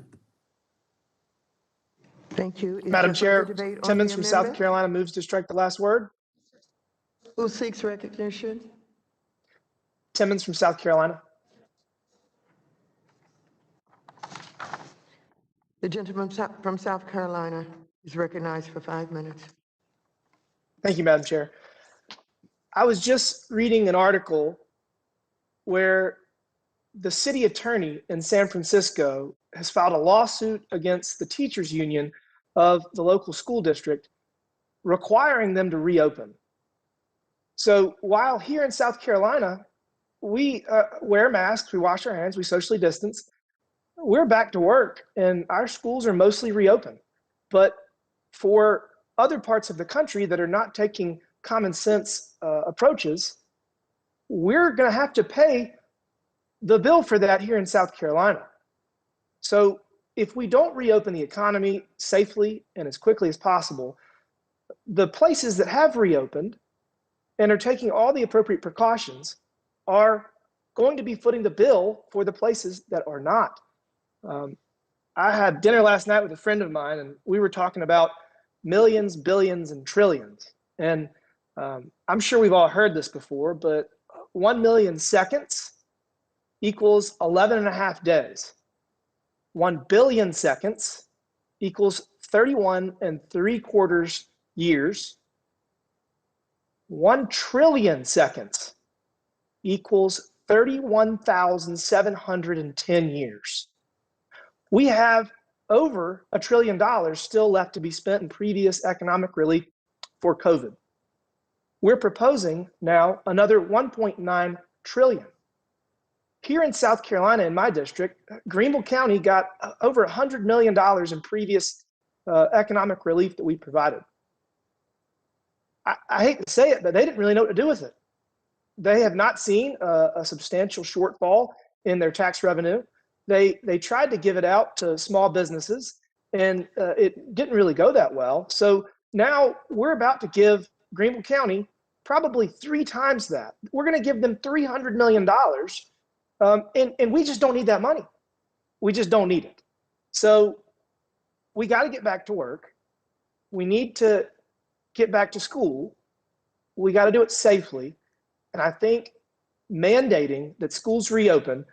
Thank you. Is Madam there Chair, further debate on the Timmons from South amendment? Carolina moves to strike the last word. Who seeks recognition? Timmons from South Carolina. The gentleman from South Carolina is recognized for 5 minutes. Thank you, Madam Chair. I was just reading an article where the city attorney in San Francisco has filed a lawsuit against the teachers union of the local school district, requiring them to reopen. So while here in South Carolina, we wear masks, we wash our hands, we socially distance, we're back to work and our schools are mostly reopened. But for other parts of the country that are not taking common sense approaches, we're going to have to pay the bill for that here in South Carolina. So if we don't reopen the economy safely and as quickly as possible, the places that have reopened and are taking all the appropriate precautions are going to be footing the bill for the places that are not. I had dinner last night with a friend of mine, and we were talking about millions, billions, and trillions. And I'm sure we've all heard this before, but 1 million seconds equals 11 and a half days. 1 billion seconds equals 31 3/4 years. 1 trillion seconds equals 31,710 years. We have over $1 trillion still left to be spent in previous economic relief for COVID. We're proposing now another 1.9 trillion. Here in South Carolina, in my district, Greenville County got over $100 million in previous economic relief that we provided. I hate to say it, but they didn't really know what to do with it. They have not seen a substantial shortfall in their tax revenue. They tried to give it out to small businesses, and it didn't really go that well. So now we're about to give Greenville County probably 3 times that. We're going to give them $300 million, and we just don't need that money. We just don't need it. So we got to get back to work. We need to get back to school. We got to do it safely. And I think mandating that schools reopen,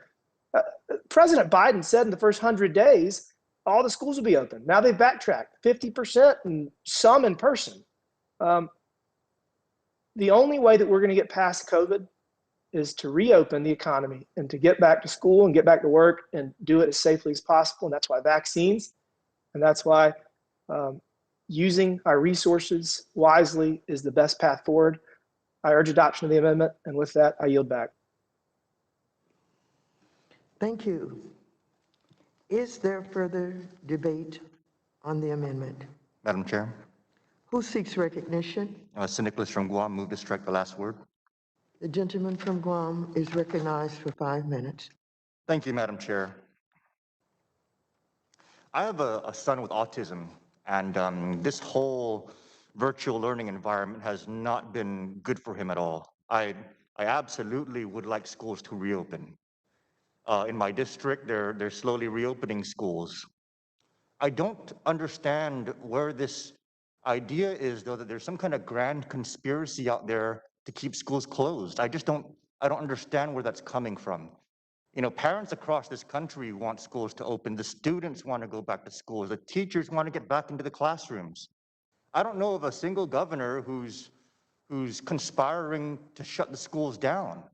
President Biden said in the first 100 days, all the schools will be open. Now they've backtracked 50% and some in person. The only way that we're going to get past COVID is to reopen the economy and to get back to school and get back to work and do it as safely as possible. And that's why vaccines, and that's why using our resources wisely is the best path forward. I urge adoption of the amendment, and with that, I yield back. Thank you. Is there further debate on the amendment? Madam Chair, Who seeks recognition? Sir Nicholas from Guam, move to strike the last word. The gentleman from Guam is recognized for 5 minutes. Thank you, Madam Chair. I have a son with autism, and this whole virtual learning environment has not been good for him at all. I absolutely would like schools to reopen. In my district, they're slowly reopening schools. I don't understand where this idea is, though, that there's some kind of grand conspiracy out there to keep schools closed. I don't understand where that's coming from. You know, parents across this country want schools to open. The students want to go back to schools. The teachers want to get back into the classrooms. I don't know of a single governor who's conspiring to shut the schools down.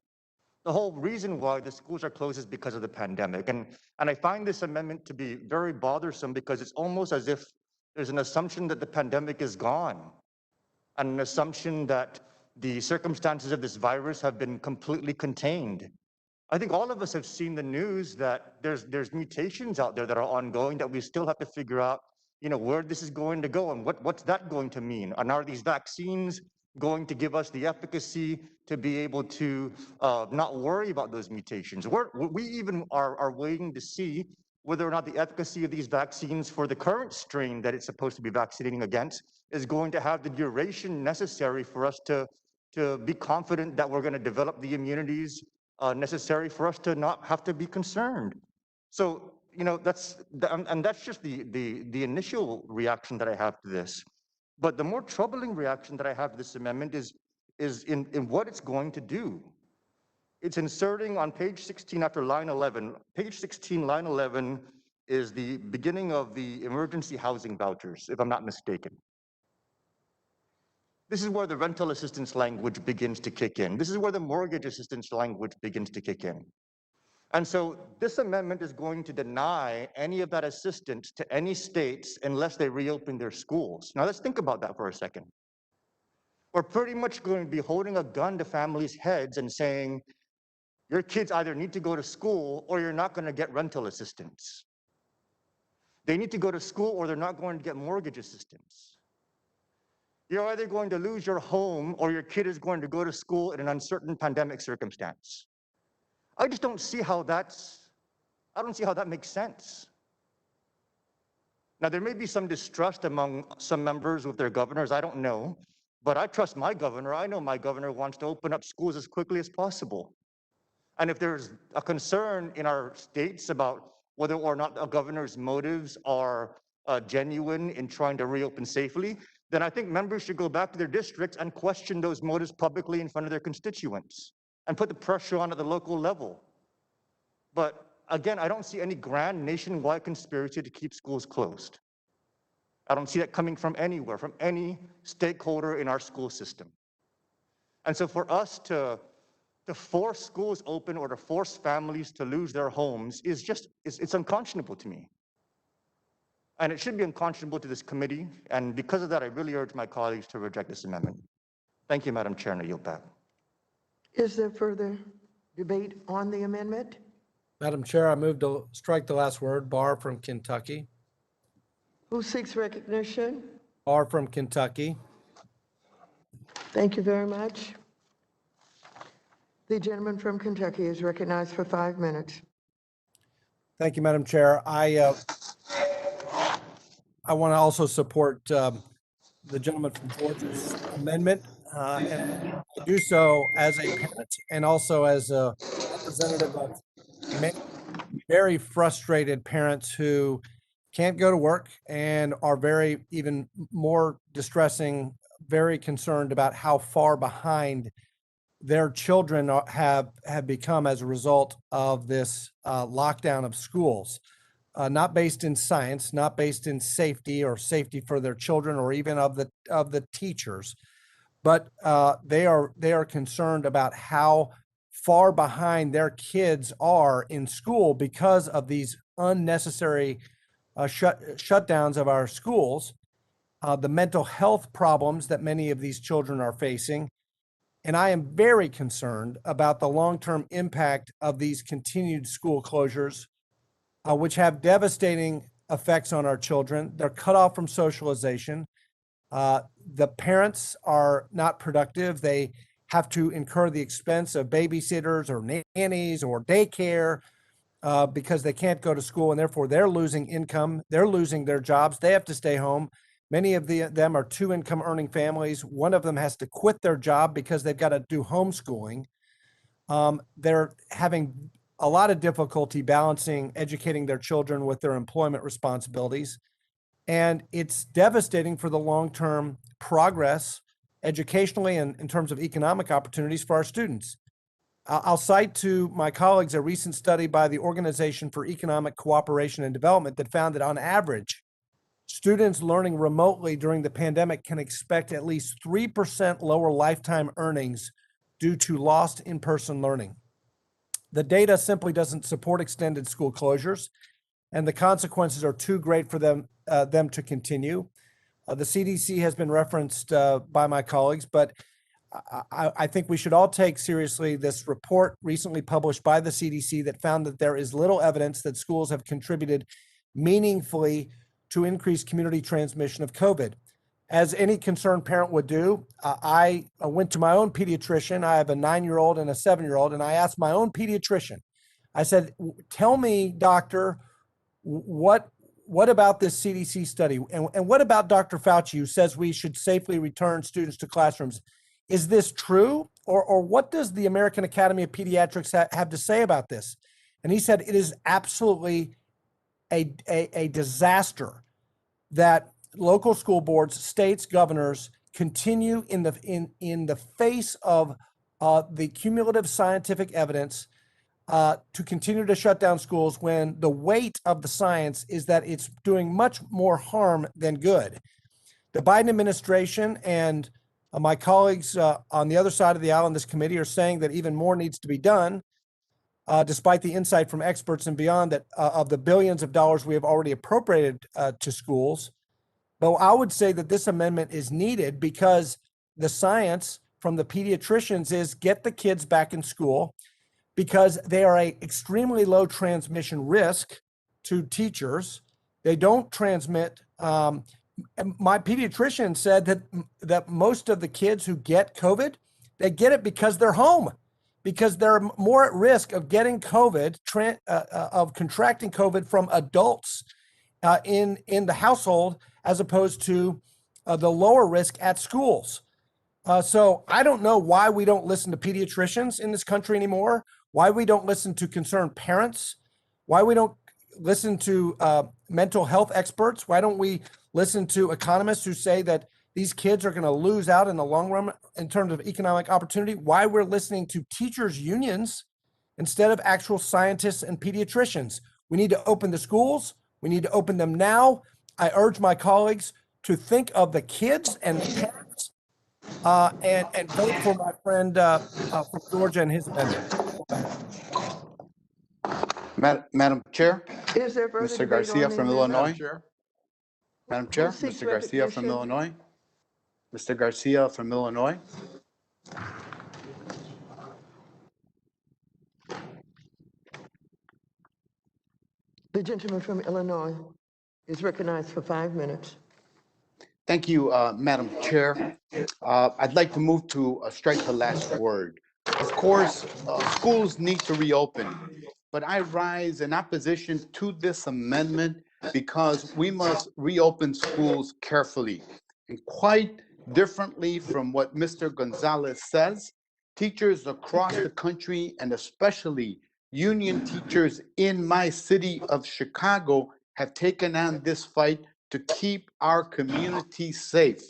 The whole reason why the schools are closed is because of the pandemic. And I find this amendment to be very bothersome because it's almost as if there's an assumption that the pandemic is gone, and an assumption that the circumstances of this virus have been completely contained. I think all of us have seen the news that there's mutations out there that are ongoing that we still have to figure out, you know, where this is going to go and what's that going to mean. And are these vaccines going to give us the efficacy to be able to not worry about those mutations? We even are waiting to see whether or not the efficacy of these vaccines for the current strain that it's supposed to be vaccinating against is going to have the duration necessary for us to be confident that we're going to develop the immunities necessary for us to not have to be concerned. So, you know, that's just the initial reaction that I have to this. But the more troubling reaction that I have to this amendment is in what it's going to do. It's inserting on page 16 after line 11. Page 16, line 11 is the beginning of the emergency housing vouchers, if I'm not mistaken. This is where the rental assistance language begins to kick in. This is where the mortgage assistance language begins to kick in. And so this amendment is going to deny any of that assistance to any states unless they reopen their schools. Now let's think about that for a second. We're pretty much going to be holding a gun to families' heads and saying, your kids either need to go to school or you're not going to get rental assistance. They need to go to school or they're not going to get mortgage assistance. You're either going to lose your home or your kid is going to go to school in an uncertain pandemic circumstance. I just don't see how that makes sense. Now, there may be some distrust among some members with their governors, I don't know, but I trust my governor. I know my governor wants to open up schools as quickly as possible. And if there's a concern in our states about whether or not a governor's motives are genuine in trying to reopen safely, then I think members should go back to their districts and question those motives publicly in front of their constituents and put the pressure on at the local level. But again, I don't see any grand nationwide conspiracy to keep schools closed. I don't see that coming from anywhere, from any stakeholder in our school system. And so for us to force schools open or to force families to lose their homes it's unconscionable to me. And it should be unconscionable to this committee. And because of that, I really urge my colleagues to reject this amendment. Thank you, Madam Chair, and I yield back. Is there further debate on the amendment? Madam Chair, I move to strike the last word, Barr from Kentucky. Who seeks recognition? Barr from Kentucky. Thank you very much. The gentleman from Kentucky is recognized for 5 minutes. Thank you, Madam Chair. I want to also support the gentleman from Georgia's amendment, and I do so as a parent and also as a representative of many very frustrated parents who can't go to work and are very, even more distressing, very concerned about how far behind their children have become as a result of this lockdown of schools. Not based in science, not based in safety or safety for their children or even of the teachers, but they are concerned about how far behind their kids are in school because of these unnecessary shutdowns of our schools, the mental health problems that many of these children are facing. And I am very concerned about the long-term impact of these continued school closures, which have devastating effects on our children. They're cut off from socialization. The parents are not productive. They have to incur the expense of babysitters or nannies or daycare because they can't go to school, and therefore they're losing income. They're losing their jobs. They have to stay home. Many of them are two-income earning families. One of them has to quit their job because they've got to do homeschooling. They're having a lot of difficulty balancing educating their children with their employment responsibilities. And it's devastating for the long-term progress educationally and in terms of economic opportunities for our students. I'll cite to my colleagues a recent study by the Organization for Economic Cooperation and Development that found that on average, students learning remotely during the pandemic can expect at least 3% lower lifetime earnings due to lost in-person learning. The data simply doesn't support extended school closures, and the consequences are too great for them to continue. The CDC has been referenced by my colleagues, but I think we should all take seriously this report recently published by the CDC that found that there is little evidence that schools have contributed meaningfully to increase community transmission of COVID. As any concerned parent would do, I went to my own pediatrician. I have a 9-year-old and a 7-year-old, and I asked my own pediatrician, I said, tell me, doctor, what about this CDC study? And what about Dr. Fauci, who says we should safely return students to classrooms? Is this true? Or what does the American Academy of Pediatrics have to say about this? And he said it is absolutely a disaster that local school boards, states, governors continue in the face of the cumulative scientific evidence to continue to shut down schools when the weight of the science is that it's doing much more harm than good. The Biden administration and my colleagues on the other side of the aisle in this committee are saying that even more needs to be done, despite the insight from experts and beyond that of the billions of dollars we have already appropriated to schools. But I would say that this amendment is needed because the science from the pediatricians is get the kids back in school because they are an extremely low transmission risk to teachers. They don't transmit. My pediatrician said that most of the kids who get COVID, they get it because they're home, because they're more at risk of getting COVID, of contracting COVID from adults in the household, as opposed to the lower risk at schools. So I don't know why we don't listen to pediatricians in this country anymore, why we don't listen to concerned parents, why we don't listen to mental health experts, why don't we listen to economists who say that these kids are going to lose out in the long run in terms of economic opportunity, why we're listening to teachers' unions instead of actual scientists and pediatricians. We need to open the schools. We need to open them now. I urge my colleagues to think of the kids and the parents and vote for my friend from Georgia and his amendment. Madam Chair, Is there further Mr. debate Garcia on the from amendment? Illinois. Madam Chair, Who seeks Mr. Garcia from recognition? Illinois. Mr. Garcia from Illinois. The gentleman from Illinois is recognized for 5 minutes. Thank you, Madam Chair. I'd like to move to strike the last word. Of course, schools need to reopen, but I rise in opposition to this amendment because we must reopen schools carefully. And quite differently from what Mr. Gonzalez says, teachers across the country and especially union teachers in my city of Chicago have taken on this fight to keep our community safe.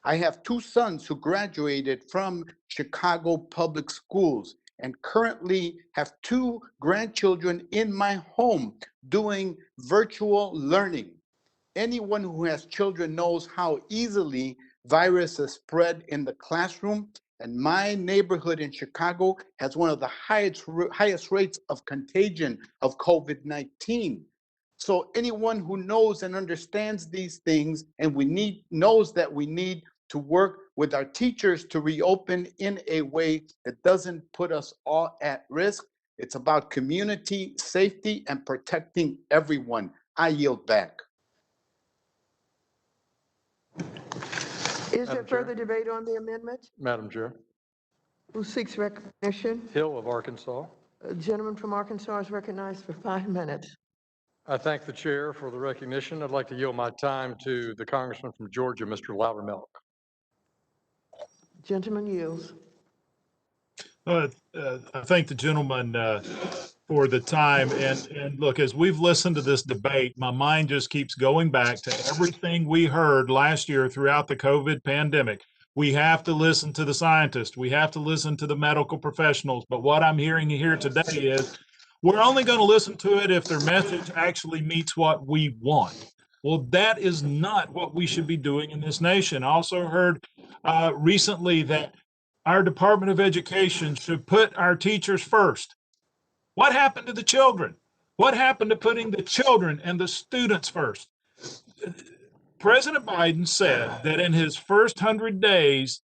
I have 2 sons who graduated from Chicago public schools and currently have 2 grandchildren in my home doing virtual learning. Anyone who has children knows how easily viruses spread in the classroom, and my neighborhood in Chicago has one of the highest rates of contagion of COVID-19. So anyone who knows and understands these things, and knows that we need to work with our teachers to reopen in a way that doesn't put us all at risk. It's about community safety and protecting everyone. I yield back. Is there further debate on the amendment? Madam Chair. Who seeks recognition? Hill of Arkansas. A gentleman from Arkansas is recognized for 5 minutes. I thank the chair for the recognition. I'd like to yield my time to the congressman from Georgia, Mr. Loudermilk. Gentleman yields. I thank the gentleman for the time. And look, as we've listened to this debate, my mind just keeps going back to everything we heard last year throughout the COVID pandemic. We have to listen to the scientists. We have to listen to the medical professionals. But what I'm hearing here today is we're only going to listen to it if their message actually meets what we want. Well, that is not what we should be doing in this nation. I also heard recently that our Department of Education should put our teachers first. What happened to the children? What happened to putting the children and the students first? President Biden said that in his first 100 days,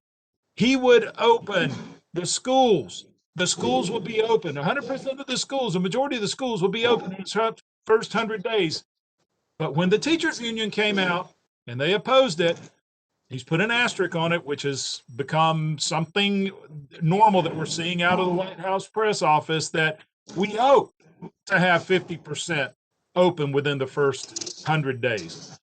he would open the schools. The schools will be open. 100% of the schools, the majority of the schools will be open in his first 100 days. But when the teachers union came out and they opposed it, he's put an asterisk on it, which has become something normal that we're seeing out of the White House press office, that we hope to have 50% open within the first 100 days.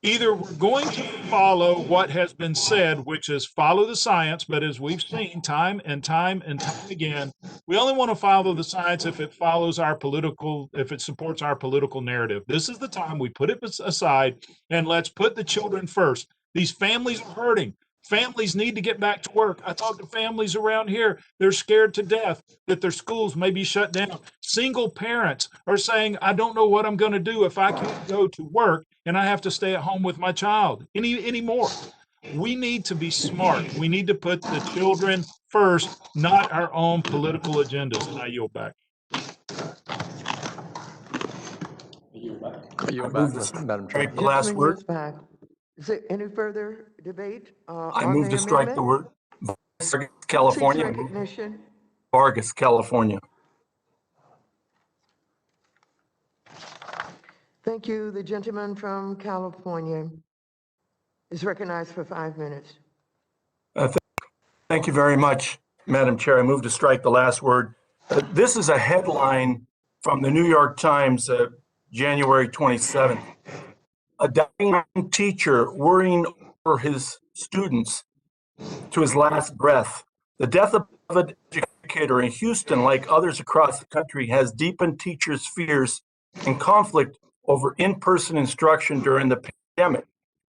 Either we're going to follow what has been said, which is follow the science, but as we've seen time and time and time again, we only want to follow the science if it follows our political, if it supports our political narrative. This is the time we put it aside and let's put the children first. These families are hurting. Families need to get back to work. I talk to families around here. They're scared to death that their schools may be shut down. Single parents are saying, I don't know what I'm going to do if I can't go to work and I have to stay at home with my child anymore. We need to be smart. We need to put the children first, not our own political agendas. And I yield back. Madam Chair. The last Gentleman word. yields back. Is there any further debate I on move the to strike the amendment? word Cease California. recognition. Vargas, California. Thank you. The gentleman from California is recognized for 5 minutes. Thank you very much, Madam Chair. I move to strike the last word. This is a headline from the New York Times, January 27th. A dying teacher worrying over his students to his last breath. The death of an educator in Houston, like others across the country, has deepened teachers' fears and conflict over in-person instruction during the pandemic.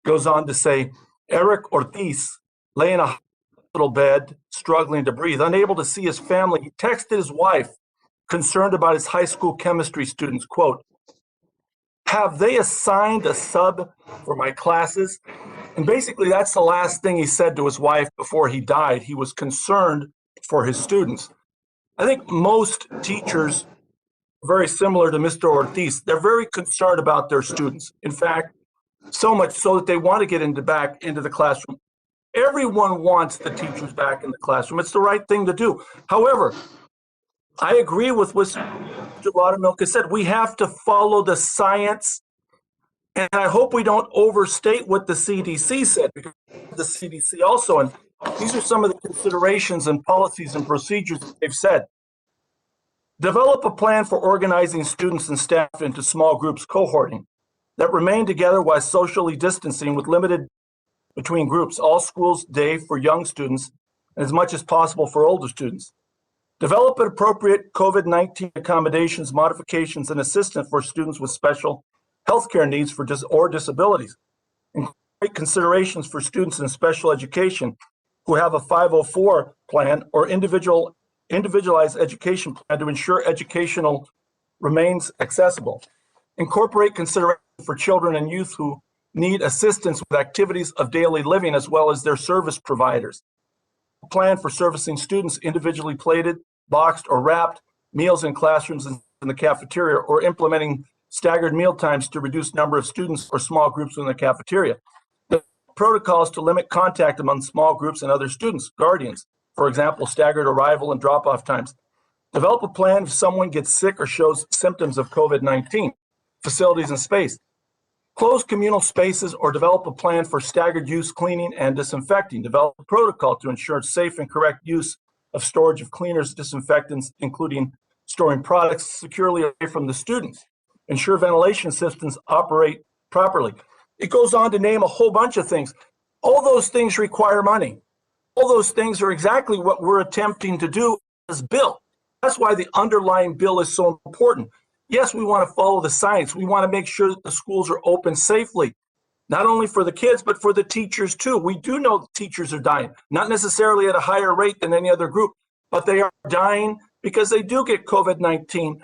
Goes on to say, Eric Ortiz lay in a hospital bed, struggling to breathe, unable to see his family. He texted his wife, concerned about his high school chemistry students, quote, have they assigned a sub for my classes? And basically, that's the last thing he said to his wife before he died. He was concerned for his students. I think most teachers are very similar to Mr. Ortiz. They're very concerned about their students. In fact, so much so that they want to get back into the classroom. Everyone wants the teachers back in the classroom. It's the right thing to do. However, I agree with what Mr. Laudermilk has said. We have to follow the science. And I hope we don't overstate what the CDC said, because the CDC also, and these are some of the considerations and policies and procedures that they've said. Develop a plan for organizing students and staff into small groups, cohorting, that remain together while socially distancing with limited between groups, all schools day for young students, and as much as possible for older students. Develop an appropriate COVID-19 accommodations, modifications, and assistance for students with special healthcare needs or disabilities. Incorporate considerations for students in special education who have a 504 plan or individualized education plan to ensure educational remains accessible. Incorporate consideration for children and youth who need assistance with activities of daily living as well as their service providers. Plan for servicing students individually plated, boxed, or wrapped meals in classrooms in the cafeteria, or implementing staggered meal times to reduce number of students or small groups in the cafeteria. The protocols to limit contact among small groups and other students, guardians, for example, staggered arrival and drop-off times. Develop a plan if someone gets sick or shows symptoms of COVID-19. Facilities and space. Close communal spaces or develop a plan for staggered use, cleaning, and disinfecting. Develop a protocol to ensure safe and correct use of storage of cleaners, disinfectants, including storing products securely away from the students. Ensure ventilation systems operate properly. It goes on to name a whole bunch of things. All those things require money. All those things are exactly what we're attempting to do in this bill. That's why the underlying bill is so important. Yes, we want to follow the science. We want to make sure that the schools are open safely, not only for the kids, but for the teachers too. We do know the teachers are dying, not necessarily at a higher rate than any other group, but they are dying because they do get COVID-19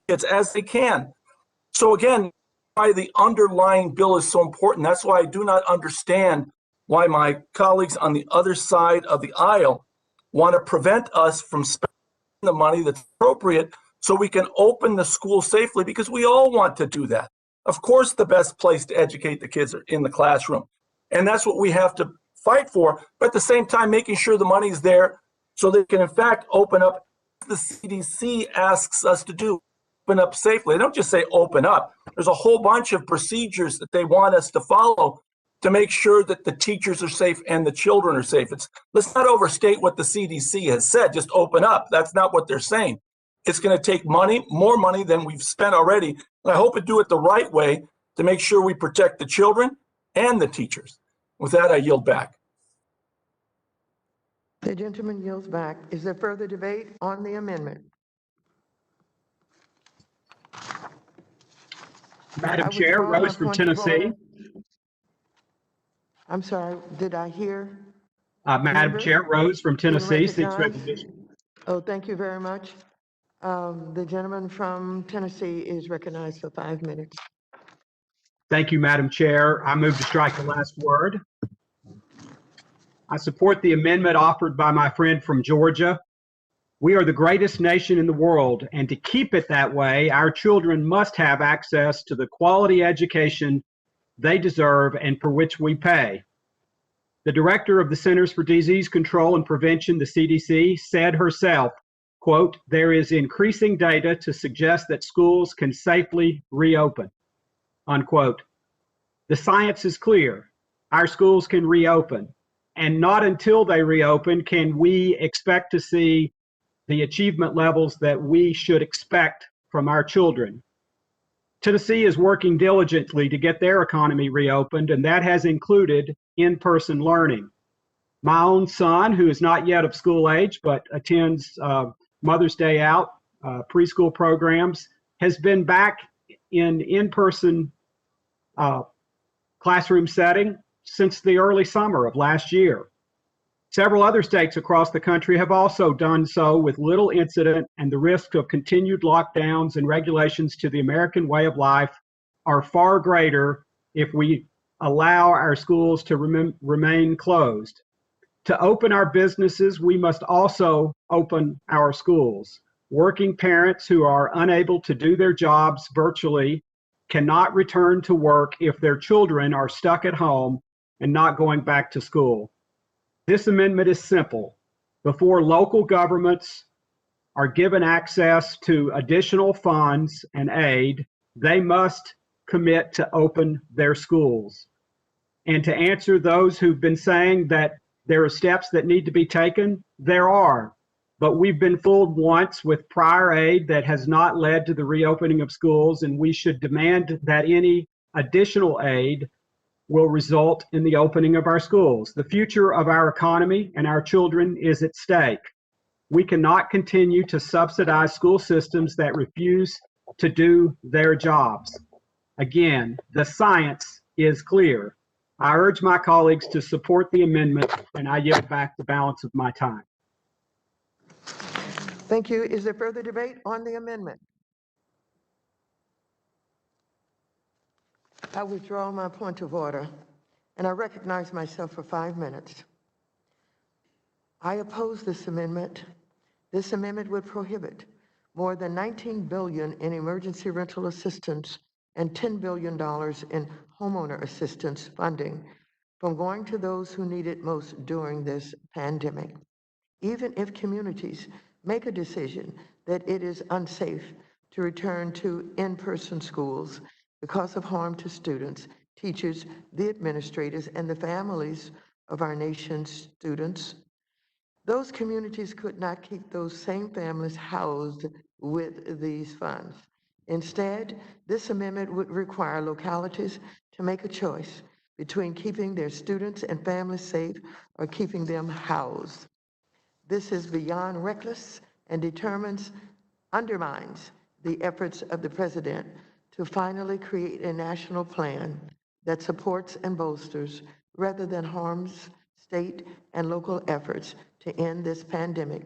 kids as they can. So again, why the underlying bill is so important. That's why I do not understand why my colleagues on the other side of the aisle want to prevent us from spending the money that's appropriate so we can open the school safely, because we all want to do that. Of course, the best place to educate the kids are in the classroom. And that's what we have to fight for. But at the same time, making sure the money's there so they can, in fact, open up. The CDC asks us to do, open up safely. They don't just say open up. There's a whole bunch of procedures that they want us to follow to make sure that the teachers are safe and the children are safe. Let's not overstate what the CDC has said, just open up. That's not what they're saying. It's going to take money, more money than we've spent already. And I hope to do it the right way to make sure we protect the children and the teachers. With that, I yield back. The gentleman yields back. Is there further debate on the amendment? Madam Chair, Rose from Tennessee. I'm sorry, did I hear? Madam Chair, Rose from Tennessee seeks recognized? recognition. Oh, thank you very much. The gentleman from Tennessee is recognized for 5 minutes. Thank you, Madam Chair. I move to strike the last word. I support the amendment offered by my friend from Georgia. We are the greatest nation in the world, and to keep it that way, our children must have access to the quality education they deserve and for which we pay. The director of the Centers for Disease Control and Prevention, the CDC, said herself, quote, "There is increasing data to suggest that schools can safely reopen," unquote. The science is clear. Our schools can reopen, and not until they reopen can we expect to see the achievement levels that we should expect from our children. Tennessee is working diligently to get their economy reopened, and that has included in-person learning. My own son, who is not yet of school age but attends Mother's Day Out preschool programs, has been back in-person classroom setting since the early summer of last year. Several other states across the country have also done so with little incident, and the risk of continued lockdowns and regulations to the American way of life are far greater if we allow our schools to remain closed. To open our businesses, we must also open our schools. Working parents who are unable to do their jobs virtually cannot return to work if their children are stuck at home and not going back to school. This amendment is simple. Before local governments are given access to additional funds and aid, they must commit to open their schools. And to answer those who've been saying that there are steps that need to be taken, there are. But we've been fooled once with prior aid that has not led to the reopening of schools, and we should demand that any additional aid will result in the opening of our schools. The future of our economy and our children is at stake. We cannot continue to subsidize school systems that refuse to do their jobs. Again, the science is clear. I urge my colleagues to support the amendment, and I yield back the balance of my time. Thank you. Is there further debate on the amendment? I withdraw my point of order, and I recognize myself for 5 minutes. I oppose this amendment. This amendment would prohibit more than $19 billion in emergency rental assistance and $10 billion in homeowner assistance funding from going to those who need it most during this pandemic. Even if communities make a decision that it is unsafe to return to in-person schools because of harm to students, teachers, the administrators, and the families of our nation's students, those communities could not keep those same families housed with these funds. Instead, this amendment would require localities to make a choice between keeping their students and families safe or keeping them housed. This is beyond reckless and undermines the efforts of the president to finally create a national plan that supports and bolsters rather than harms state and local efforts to end this pandemic.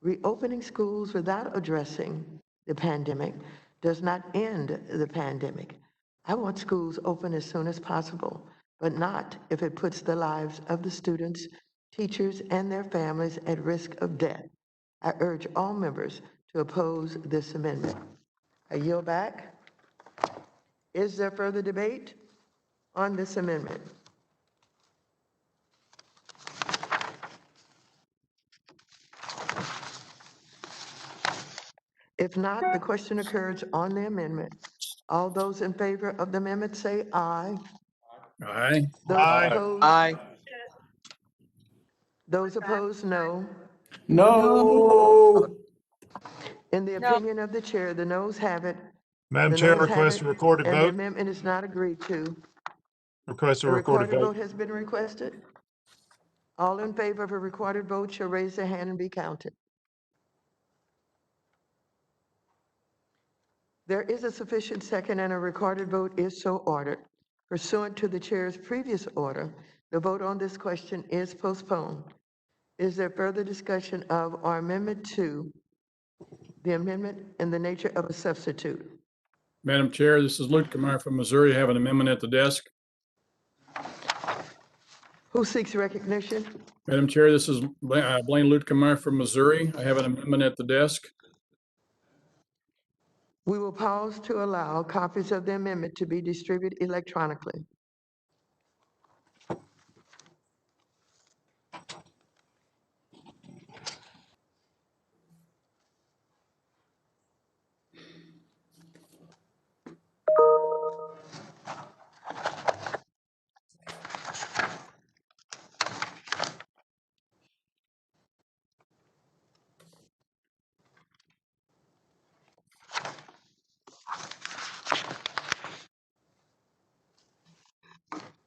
Reopening schools without addressing the pandemic does not end the pandemic. I want schools open as soon as possible, but not if it puts the lives of the students, teachers, and their families at risk of death. I urge all members to oppose this amendment. I yield back. Is there further debate on this amendment? If not, the question occurs on the amendment. All those in favor of the amendment say aye. Aye. Those Aye. opposed? Aye. Those opposed, no. No. In the opinion of the chair, the noes have it. Madam The Chair, noes have request it, a recorded and the vote. amendment is not agreed to. Request a A recorded recorded vote. vote has been requested. All in favor of a recorded vote shall raise their hand and be counted. There is a sufficient second and a recorded vote is so ordered. Pursuant to the chair's previous order, the vote on this question is postponed. Is there further discussion of our amendment to the amendment in the nature of a substitute? Madam Chair, this is Luke Kamar from Missouri. I have an amendment at the desk. Who seeks recognition? Madam Chair, this is Blaine Luke-Kamar from Missouri. I have an amendment at the desk. We will pause to allow copies of the amendment to be distributed electronically.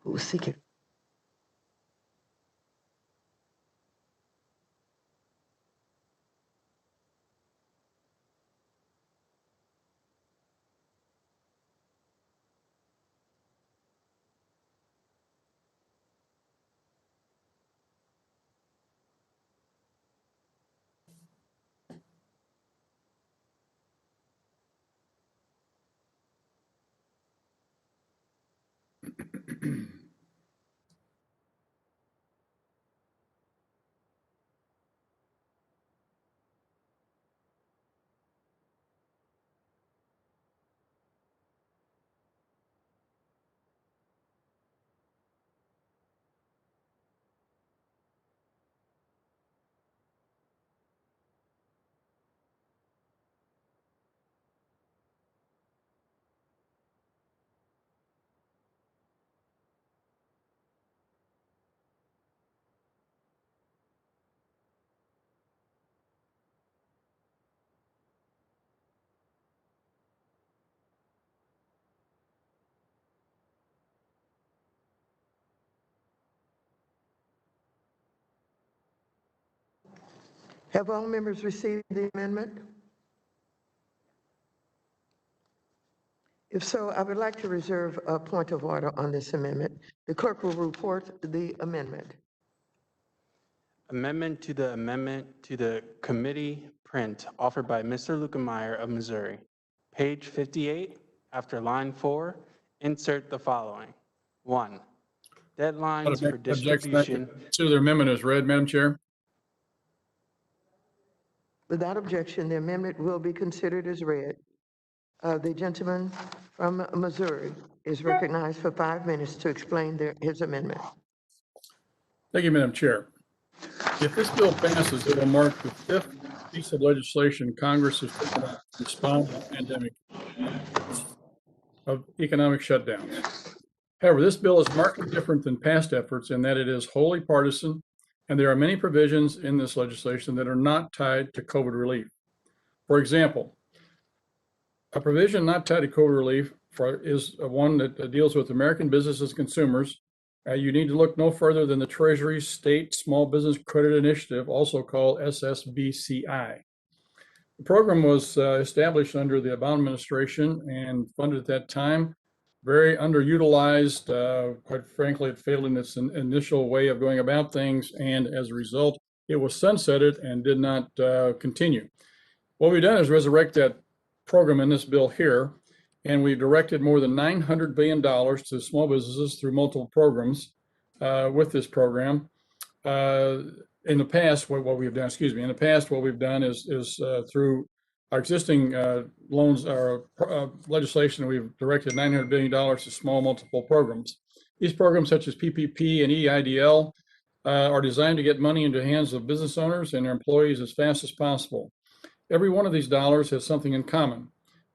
Who's seeking? Have all members received the amendment? If so, I would like to reserve a point of order on this amendment. The clerk will report the amendment. Amendment to the committee print offered by Mr. Lukemeyer of Missouri. Page 58, after line 4, insert the following. 1, deadlines for distribution. So the amendment is read, Madam Chair. Without objection, the amendment will be considered as read. The gentleman from Missouri is recognized for 5 minutes to explain his amendment. Thank you, Madam Chair. If this bill passes, it will mark the 5th piece of legislation Congress has taken to respond to the pandemic of economic shutdowns. However, this bill is markedly different than past efforts in that it is wholly partisan, and there are many provisions in this legislation that are not tied to COVID relief. For example, a provision not tied to COVID relief is one that deals with American businesses and consumers. You need to look no further than the Treasury's State Small Business Credit Initiative, also called SSBCI. The program was established under the Obama administration and funded at that time. Very underutilized. Quite frankly, it failed in its initial way of going about things, and as a result, it was sunsetted and did not continue. What we've done is resurrect that program in this bill here, and we've directed more than $900 billion to small businesses through multiple programs with this program. In the past, what we've done, what we've done is through our existing loans or legislation, we've directed $900 billion to small multiple programs. These programs, such as PPP and EIDL, are designed to get money into the hands of business owners and their employees as fast as possible. Every one of these dollars has something in common.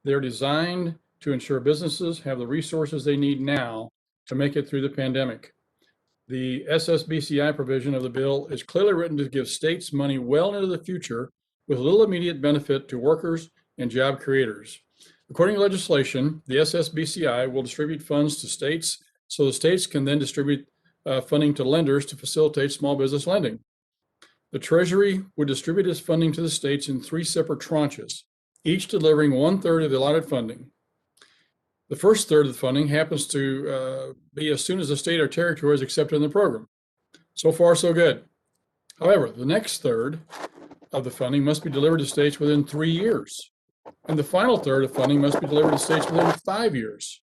They're designed to ensure businesses have the resources they need now to make it through the pandemic. The SSBCI provision of the bill is clearly written to give states money well into the future with little immediate benefit to workers and job creators. According to legislation, the SSBCI will distribute funds to states so the states can then distribute funding to lenders to facilitate small business lending. The Treasury would distribute its funding to the states in 3 separate tranches, each delivering 1/3 of the allotted funding. The first third of the funding happens to be as soon as the state or territory is accepted in the program. So far, so good. However, the next third of the funding must be delivered to states within 3 years. And the final third of funding must be delivered to states within 5 years.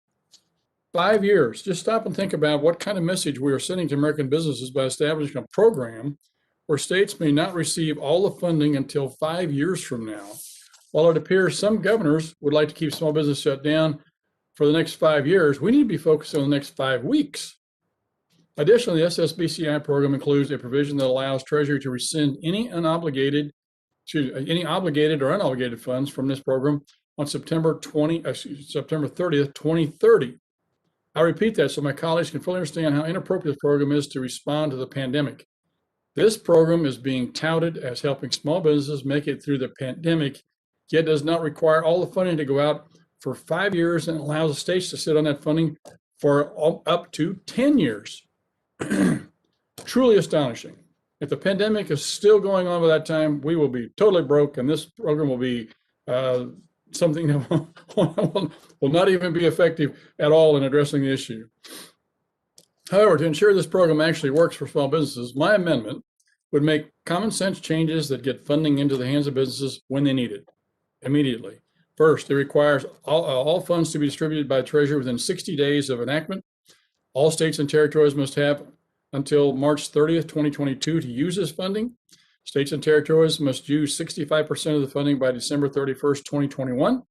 5 years. Just stop and think about what kind of message we are sending to American businesses by establishing a program where states may not receive all the funding until 5 years from now. While it appears some governors would like to keep small business shut down for the next 5 years, we need to be focused on the next 5 weeks. Additionally, the SSBCI program includes a provision that allows Treasury to rescind any obligated or unobligated funds from this program on September 30th, 2030. I repeat that so my colleagues can fully understand how inappropriate this program is to respond to the pandemic. This program is being touted as helping small businesses make it through the pandemic, yet does not require all the funding to go out for 5 years and allows the states to sit on that funding for up to 10 years. Truly astonishing. If the pandemic is still going on by that time, we will be totally broke, and this program will be something that will not even be effective at all in addressing the issue. However, to ensure this program actually works for small businesses, my amendment would make common sense changes that get funding into the hands of businesses when they need it, immediately. First, it requires all funds to be distributed by the Treasury within 60 days of enactment. All states and territories must have until March 30th, 2022 to use this funding. States and territories must use 65% of the funding by December 31st, 2021,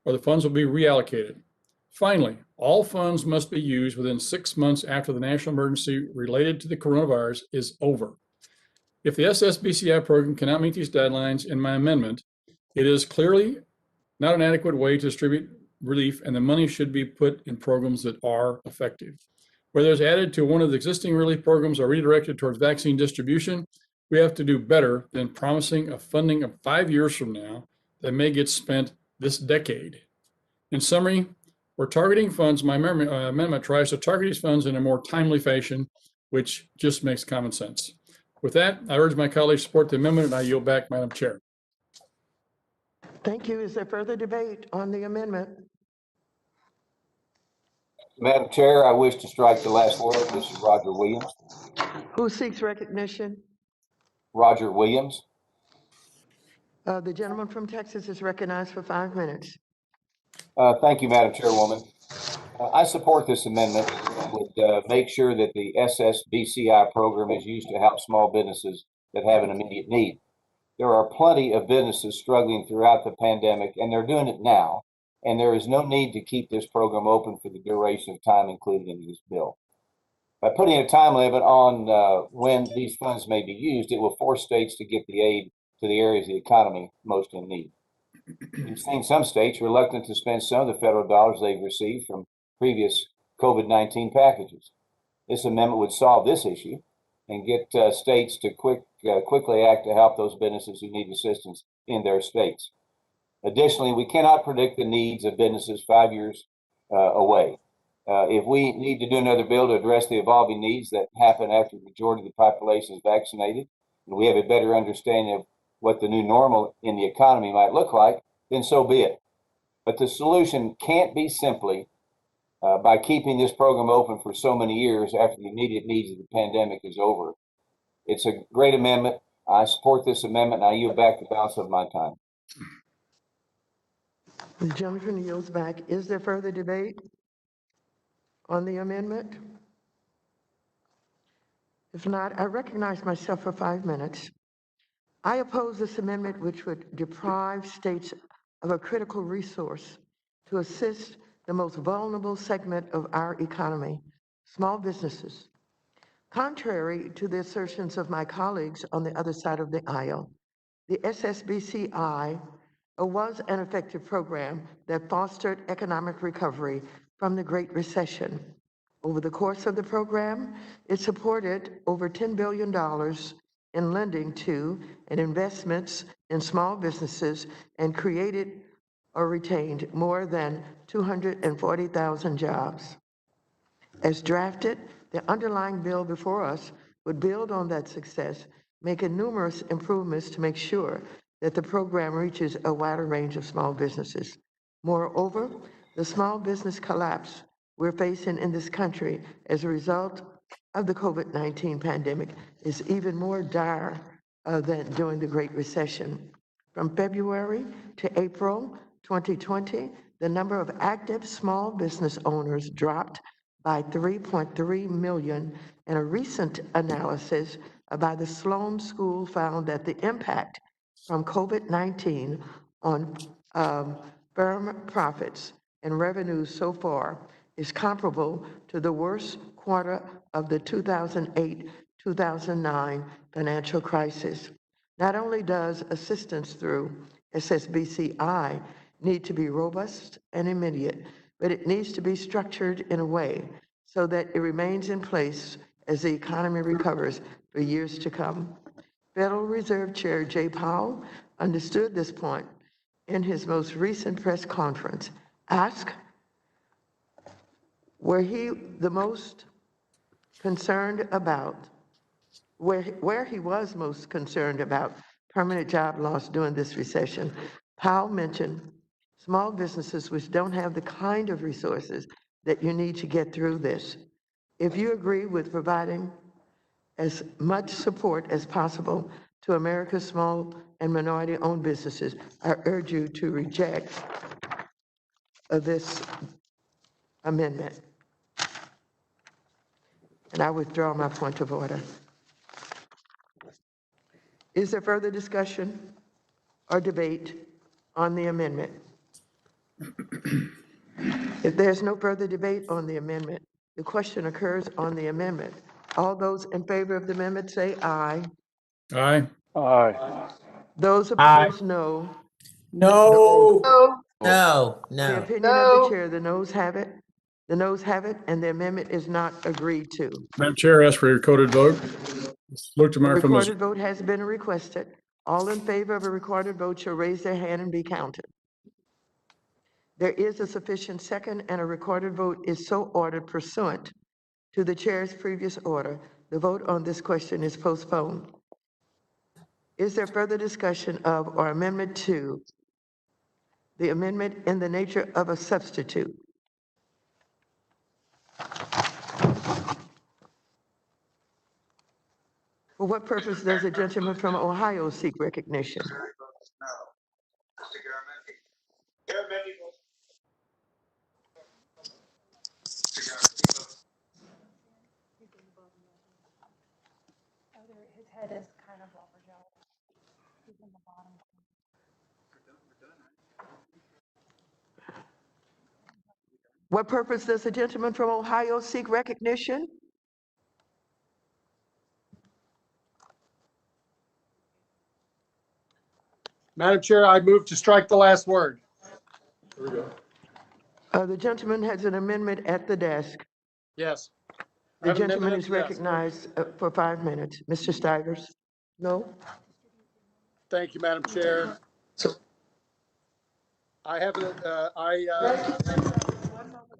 or the funds will be reallocated. Finally, all funds must be used within 6 months after the national emergency related to the coronavirus is over. If the SSBCI program cannot meet these deadlines in my amendment, it is clearly not an adequate way to distribute relief, and the money should be put in programs that are effective. Whether it's added to one of the existing relief programs or redirected towards vaccine distribution, we have to do better than promising a funding of 5 years from now that may get spent this decade. In summary, we're targeting funds. My amendment tries to target these funds in a more timely fashion, which just makes common sense. With that, I urge my colleagues to support the amendment, and I yield back, Madam Chair. Thank you. Is there further debate on the amendment? Madam Chair, I wish to strike the last word. This is Roger Williams. Who seeks recognition? Roger Williams. The gentleman from Texas is recognized for 5 minutes. Thank you, Madam Chairwoman. I support this amendment. It would make sure that the SSBCI program is used to help small businesses that have an immediate need. There are plenty of businesses struggling throughout the pandemic, and they're doing it now. And there is no need to keep this program open for the duration of time included in this bill. By putting a time limit on when these funds may be used, it will force states to get the aid to the areas of the economy most in need. We've seen some states reluctant to spend some of the federal dollars they've received from previous COVID-19 packages. This amendment would solve this issue and get states to quickly act to help those businesses who need assistance in their states. Additionally, we cannot predict the needs of businesses 5 years away. If we need to do another bill to address the evolving needs that happen after the majority of the population is vaccinated, and we have a better understanding of what the new normal in the economy might look like, then so be it. But the solution can't be simply by keeping this program open for so many years after the immediate needs of the pandemic is over. It's a great amendment. I support this amendment, and I yield back the balance of my time. The gentleman yields back. Is there further debate on the amendment? If not, I recognize myself for 5 minutes. I oppose this amendment, which would deprive states of a critical resource to assist the most vulnerable segment of our economy, small businesses. Contrary to the assertions of my colleagues on the other side of the aisle, the SSBCI was an effective program that fostered economic recovery from the Great Recession. Over the course of the program, it supported over $10 billion in lending to and investments in small businesses and created or retained more than 240,000 jobs. As drafted, the underlying bill before us would build on that success, making numerous improvements to make sure that the program reaches a wider range of small businesses. Moreover, the small business collapse we're facing in this country as a result of the COVID-19 pandemic is even more dire than during the Great Recession. From February to April 2020, the number of active small business owners dropped by 3.3 million, and a recent analysis by the Sloan School found that the impact from COVID-19 on firm profits and revenues so far is comparable to the worst quarter of the 2008-2009 financial crisis. Not only does assistance through SSBCI need to be robust and immediate, but it needs to be structured in a way so that it remains in place as the economy recovers for years to come. Federal Reserve Chair Jay Powell understood this point in his most recent press conference. Asked where he was most concerned about permanent job loss during this recession, Powell mentioned small businesses which don't have the kind of resources that you need to get through this. If you agree with providing as much support as possible to America's small and minority-owned businesses, I urge you to reject this amendment. And I withdraw my point of order. Is there further discussion or debate on the amendment? If there's no further debate on the amendment, the question occurs on the amendment. All those in favor of the amendment say aye. Aye. Aye. Those opposed, no. No. No. The opinion of the chair, the noes have it. The noes have it, and the amendment is not agreed to. Madam Chair, ask for a recorded vote. Luke A Demeyer from the recorded vote has been requested. All in favor of a recorded vote shall raise their hand and be counted. There is a sufficient second, and a recorded vote is so ordered pursuant to the chair's previous order. The vote on this question is postponed. Is there further discussion of or amendment to the amendment in the nature of a substitute? For what purpose does the gentleman from Ohio seek recognition? His head is kind of lumberjack. He's in the bottom. What purpose does the gentleman from Ohio seek recognition? Madam Chair, I move to strike the last word. Here we go. The gentleman has an amendment at the desk. Yes. I The have an gentleman amendment is at the desk. recognized for 5 minutes. Mr. Stivers? No? Thank you, Madam Chair. I have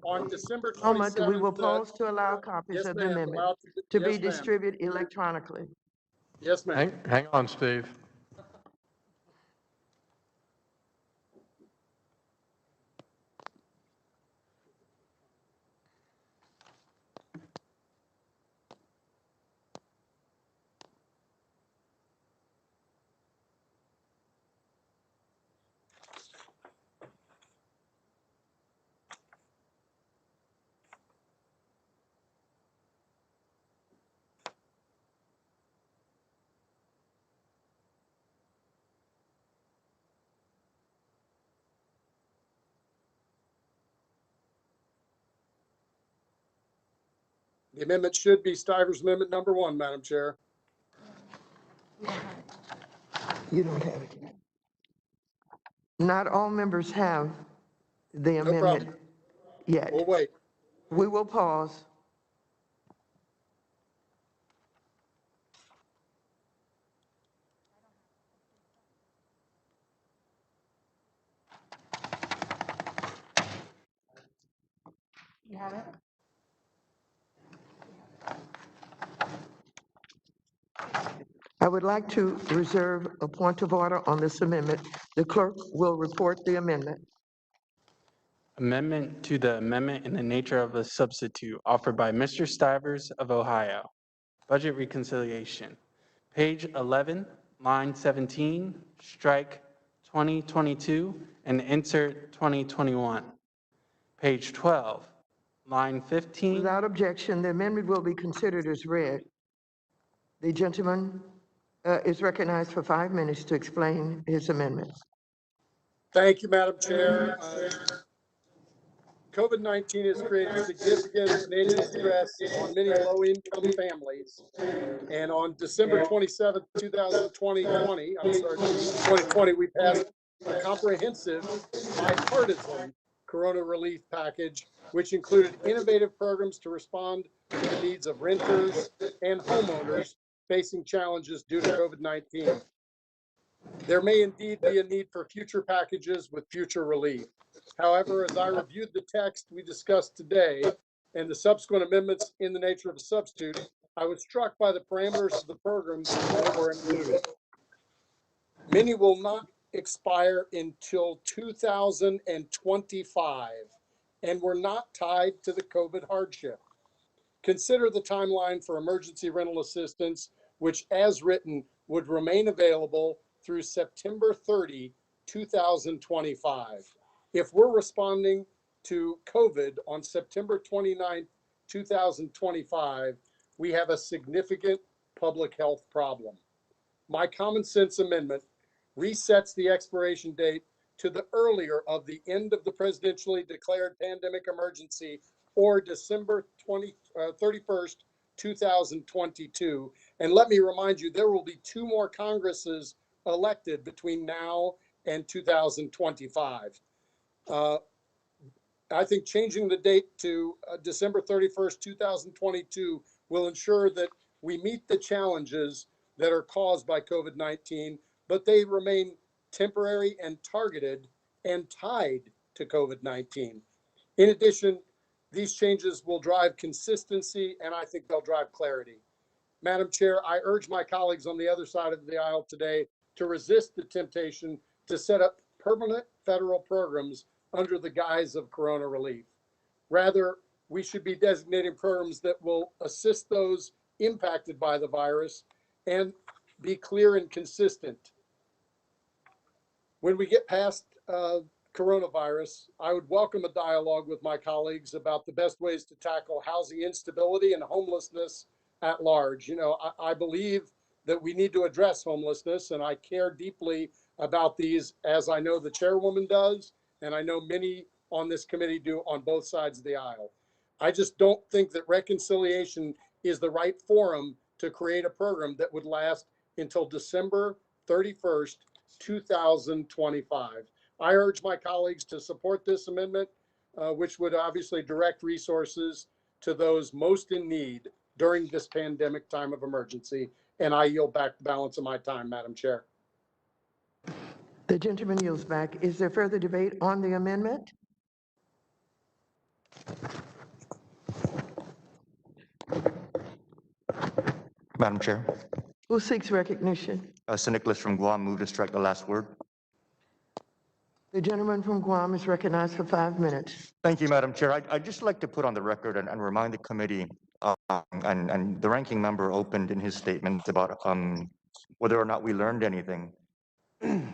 on December 27th. We will pause to allow copies yes, of the amendment to be yes, distributed electronically. Yes, ma'am. Hang on, Steve. The amendment should be Stivers Amendment number 1, Madam Chair. You don't have it. Not all members have the No amendment problem. yet. We'll wait. We will pause. You have it? I would like to reserve a point of order on this amendment. The clerk will report the amendment. Amendment to the amendment in the nature of a substitute offered by Mr. Stivers of Ohio. Budget reconciliation. Page 11, line 17, strike 2022 and insert 2021. Page 12, line 15. Without objection, the amendment will be considered as read. The gentleman is recognized for 5 minutes to explain his amendment. Thank you, Madam Chair. COVID-19 has created significant financial stress on many low-income families. And on December 27th, 2020, we passed a comprehensive bipartisan Corona relief package, which included innovative programs to respond to the needs of renters and homeowners facing challenges due to COVID-19. There may indeed be a need for future packages with future relief. However, as I reviewed the text we discussed today and the subsequent amendments in the nature of a substitute, I was struck by the parameters of the program that were included. Many will not expire until 2025 and were not tied to the COVID hardship. Consider the timeline for emergency rental assistance, which as written would remain available through September 30, 2025. If we're responding to COVID on September 29, 2025, we have a significant public health problem. My common sense amendment resets the expiration date to the earlier of the end of the presidentially declared pandemic emergency or December 31st, 2022. And let me remind you, there will be 2 more Congresses elected between now and 2025. I think changing the date to December 31st, 2022 will ensure that we meet the challenges that are caused by COVID-19, but they remain temporary and targeted and tied to COVID-19. In addition, these changes will drive consistency and I think they'll drive clarity. Madam Chair, I urge my colleagues on the other side of the aisle today to resist the temptation to set up permanent federal programs under the guise of Corona relief. Rather, we should be designating programs that will assist those impacted by the virus and be clear and consistent. When we get past coronavirus, I would welcome a dialogue with my colleagues about the best ways to tackle housing instability and homelessness at large. You know, I believe that we need to address homelessness, and I care deeply about these, as I know the chairwoman does, and I know many on this committee do on both sides of the aisle. I just don't think that reconciliation is the right forum to create a program that would last until December 31st, 2025. I urge my colleagues to support this amendment, which would obviously direct resources to those most in need during this pandemic time of emergency. And I yield back the balance of my time, Madam Chair. The gentleman yields back. Is there further debate on the amendment? Madam Chair. Who seeks recognition? Sir Nicholas from Guam, move to strike the last word. The gentleman from Guam is recognized for 5 minutes. Thank you, Madam Chair. I'd just like to put on the record and remind the committee and the ranking member opened in his statement about whether or not we learned anything. And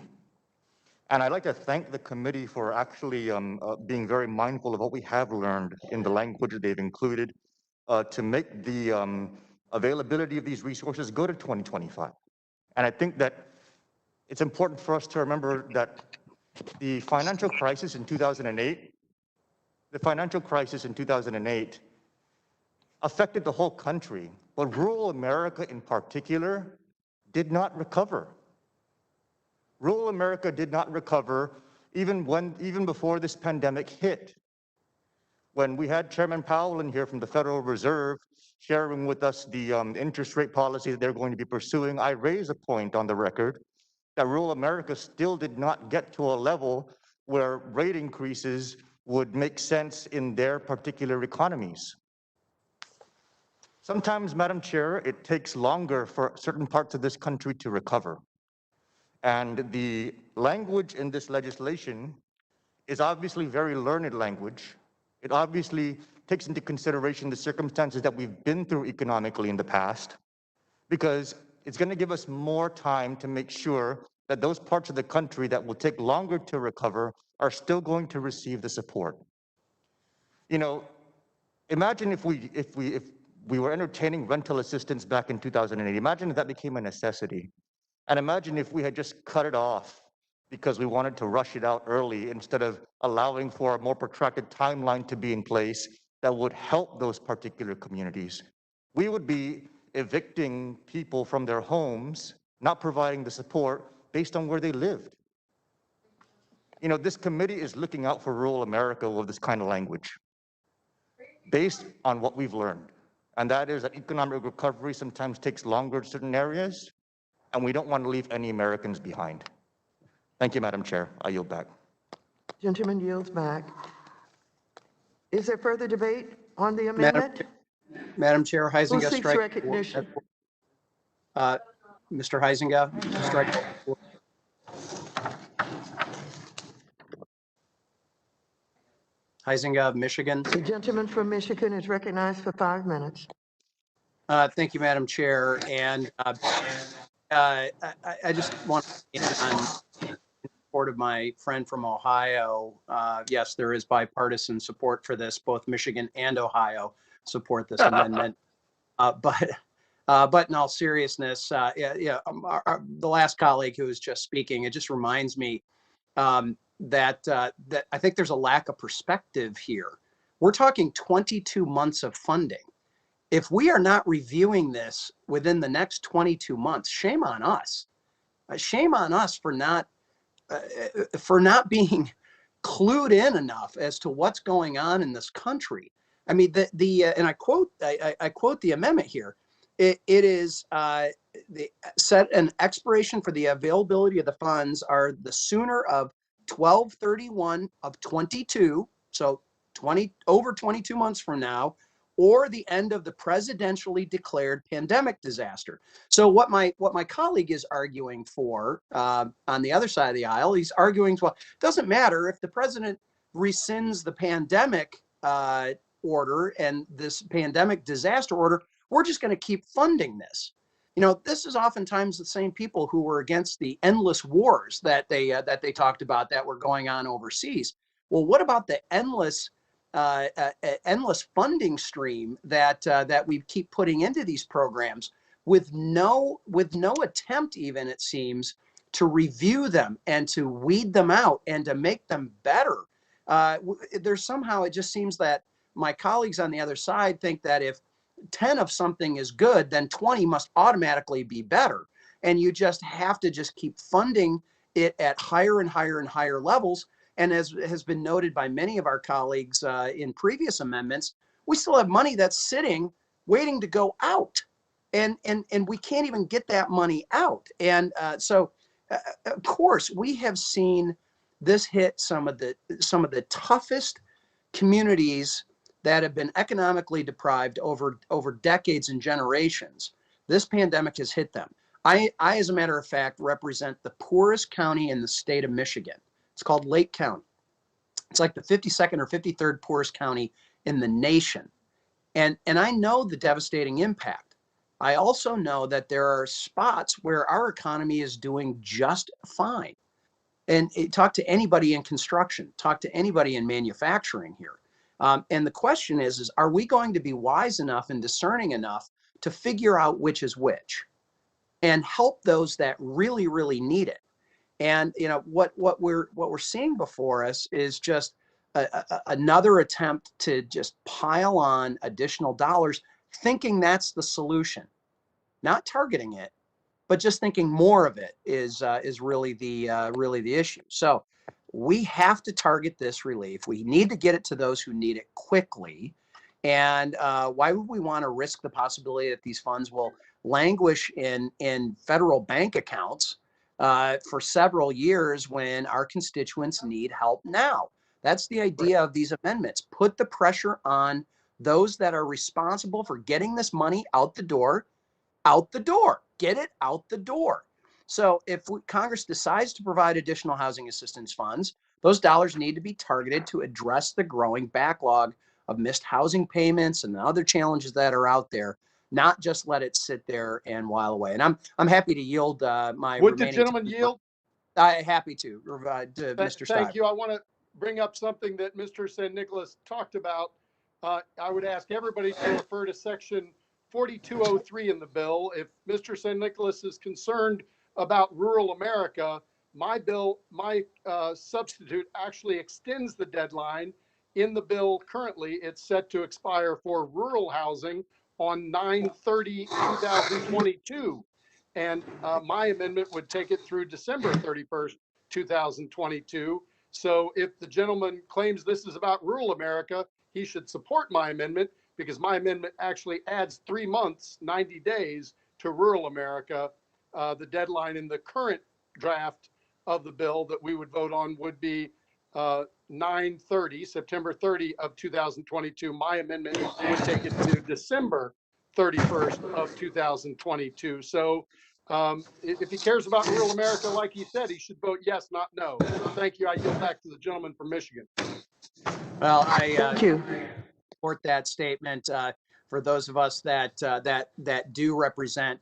I'd like to thank the committee for actually being very mindful of what we have learned in the language that they've included to make the availability of these resources go to 2025. And I think that it's important for us to remember that the financial crisis in 2008, affected the whole country, but rural America in particular did not recover. Rural America did not recover even before this pandemic hit. When we had Chairman Powell in here from the Federal Reserve sharing with us the interest rate policy that they're going to be pursuing, I raised a point on the record that rural America still did not get to a level where rate increases would make sense in their particular economies. Sometimes, Madam Chair, it takes longer for certain parts of this country to recover. And the language in this legislation is obviously very learned language. It obviously takes into consideration the circumstances that we've been through economically in the past, because it's going to give us more time to make sure that those parts of the country that will take longer to recover are still going to receive the support. You know, imagine if we were entertaining rental assistance back in 2008. Imagine if that became a necessity. And imagine if we had just cut it off because we wanted to rush it out early instead of allowing for a more protracted timeline to be in place that would help those particular communities. We would be evicting people from their homes, not providing the support based on where they lived. You know, this committee is looking out for rural America with this kind of language based on what we've learned. And that is that economic recovery sometimes takes longer in certain areas, and we don't want to leave any Americans behind. Thank you, Madam Chair. I yield back. Gentleman yields back. Is there further debate on the amendment? Madam Chair, Who Huizenga seeks strike. recognition? Mr. Huizenga, strike. Huizenga of Michigan. The gentleman from Michigan is recognized for 5 minutes. Thank you, Madam Chair. And I just want to on support of my friend from Ohio. Yes, there is bipartisan support for this. Both Michigan and Ohio support this amendment. But in all seriousness, the last colleague who was just speaking, it just reminds me that I think there's a lack of perspective here. We're talking 22 months of funding. If we are not reviewing this within the next 22 months, shame on us. Shame on us for not being clued in enough as to what's going on in this country. I mean, and I quote the amendment here. It is set an expiration for the availability of the funds are the sooner of 12/31 of 22, so over 22 months from now, or the end of the presidentially declared pandemic disaster. So what my colleague is arguing for on the other side of the aisle, he's arguing, well, it doesn't matter if the president rescinds the pandemic order and this pandemic disaster order, we're just going to keep funding this. You know, this is oftentimes the same people who were against the endless wars that they talked about that were going on overseas. Well, what about the endless funding stream that we keep putting into these programs with no attempt, even it seems, to review them and to weed them out and to make them better? There's somehow, it just seems that my colleagues on the other side think that if 10 of something is good, then 20 must automatically be better. And you just have to just keep funding it at higher and higher and higher levels. And as has been noted by many of our colleagues in previous amendments, we still have money that's sitting, waiting to go out. And we can't even get that money out. And so, of course, we have seen this hit some of the toughest communities that have been economically deprived over decades and generations. This pandemic has hit them. I, as a matter of fact, represent the poorest county in the state of Michigan. It's called Lake County. It's like the 52nd or 53rd poorest county in the nation. And I know the devastating impact. I also know that there are spots where our economy is doing just fine. And talk to anybody in construction, talk to anybody in manufacturing here. And the question is, are we going to be wise enough and discerning enough to figure out which is which and help those that really, really need it? And you know what we're seeing before us is just another attempt to just pile on additional dollars thinking that's the solution, not targeting it, but just thinking more of it is really the issue. So we have to target this relief. We need to get it to those who need it quickly. And why would we want to risk the possibility that these funds will languish in federal bank accounts for several years when our constituents need help now? That's the idea of these amendments. Put the pressure on those that are responsible for getting this money out the door, get it out the door. So if Congress decides to provide additional housing assistance funds, those dollars need to be targeted to address the growing backlog of missed housing payments and the other challenges that are out there, not just let it sit there and while away. And I'm happy to yield my Would the remaining gentleman time. yield? Happy to provide to Mr. Thank Stein. you. I want to bring up something that Mr. San Nicolas talked about. I would ask everybody to refer to section 4203 in the bill. If Mr. San Nicolas is concerned about rural America, my substitute actually extends the deadline. In the bill currently, it's set to expire for rural housing on 9/30/2022. And my amendment would take it through December 31st, 2022. So if the gentleman claims this is about rural America, he should support my amendment, because my amendment actually adds 3 months, 90 days to rural America. The deadline in the current draft of the bill that we would vote on would be September 30 of 2022. My amendment would take it to December 31st of 2022. So if he cares about rural America, like he said, he should vote yes, not no. Thank you. I yield back to the gentleman from Michigan. Well, I Thank you. support that statement. For those of us that do represent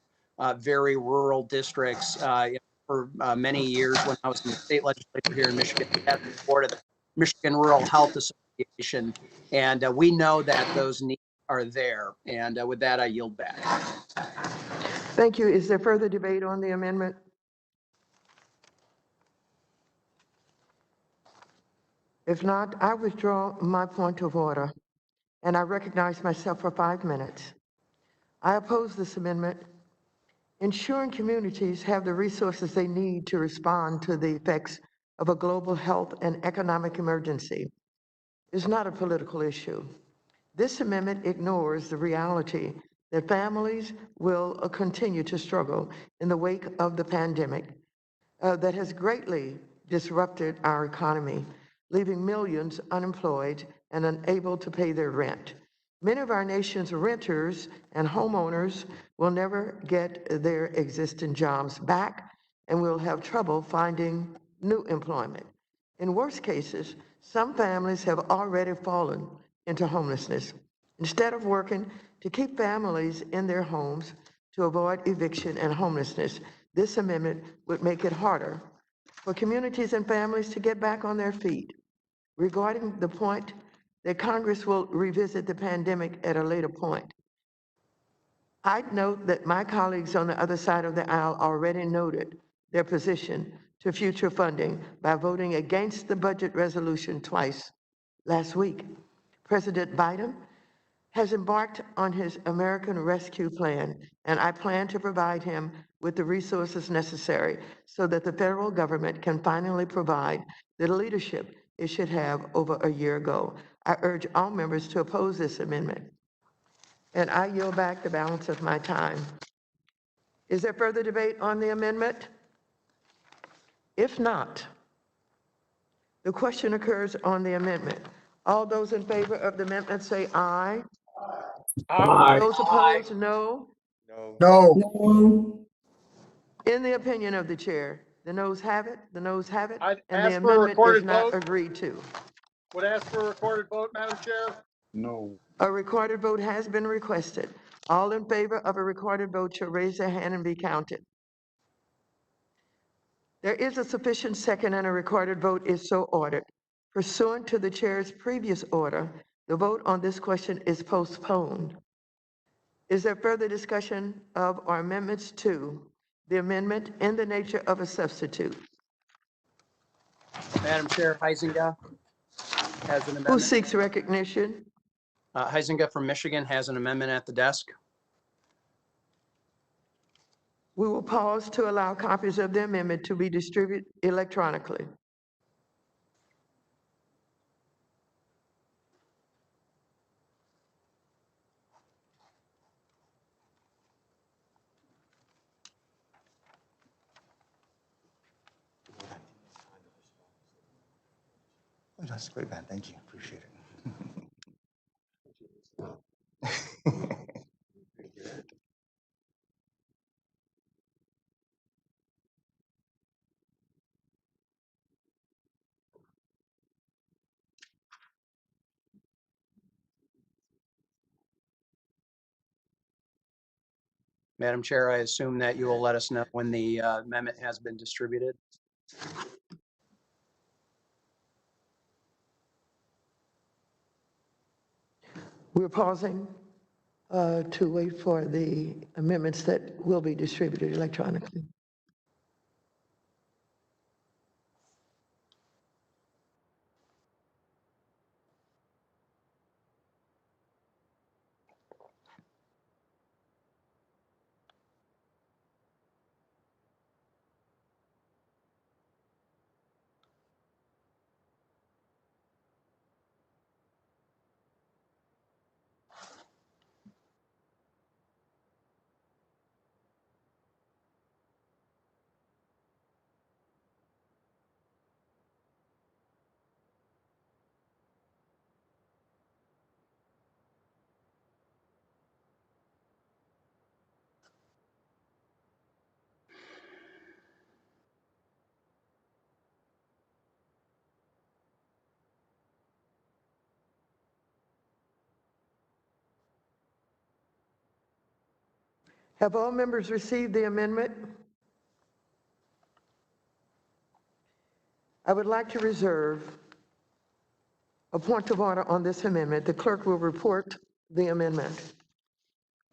very rural districts, for many years when I was in the state legislature here in Michigan, we had the board of the Michigan Rural Health Association, and we know that those needs are there. And with that, I yield back. Thank you. Is there further debate on the amendment? If not, I withdraw my point of order, and I recognize myself for 5 minutes. I oppose this amendment. Ensuring communities have the resources they need to respond to the effects of a global health and economic emergency is not a political issue. This amendment ignores the reality that families will continue to struggle in the wake of the pandemic that has greatly disrupted our economy, leaving millions unemployed and unable to pay their rent. Many of our nation's renters and homeowners will never get their existing jobs back and will have trouble finding new employment. In worst cases, some families have already fallen into homelessness. Instead of working to keep families in their homes to avoid eviction and homelessness, this amendment would make it harder for communities and families to get back on their feet. Regarding the point that Congress will revisit the pandemic at a later point, I'd note that my colleagues on the other side of the aisle already noted their position to future funding by voting against the budget resolution twice last week. President Biden has embarked on his American Rescue Plan, and I plan to provide him with the resources necessary so that the federal government can finally provide the leadership it should have over a year ago. I urge all members to oppose this amendment, and I yield back the balance of my time. Is there further debate on the amendment? If not, the question occurs on the amendment. All those in favor of the amendment say aye. Aye. Those opposed, no. No. In the opinion of the chair, the noes have it, I'd and the ask for a amendment is recorded not vote. agreed to. Would ask for a recorded vote, Madam Chair. A recorded vote has been requested. All in favor of a recorded vote shall raise their hand and be counted. There is a sufficient second and a recorded vote is so ordered. Pursuant to the chair's previous order, the vote on this question is postponed. Is there further discussion of or amendments to the amendment in the nature of a substitute? Madam Chair, Heisinger has an Who amendment. seeks recognition? Huizinga from Michigan has an amendment at the desk. We will pause to allow copies of the amendment to be distributed electronically. Oh, that's great, man. Thank you. Appreciate it. Madam Chair, I assume that you will let us know when the amendment has been distributed. We're pausing to wait for the amendments that will be distributed electronically. Have all members received the amendment? I would like to reserve a point of order on this amendment. The clerk will report the amendment.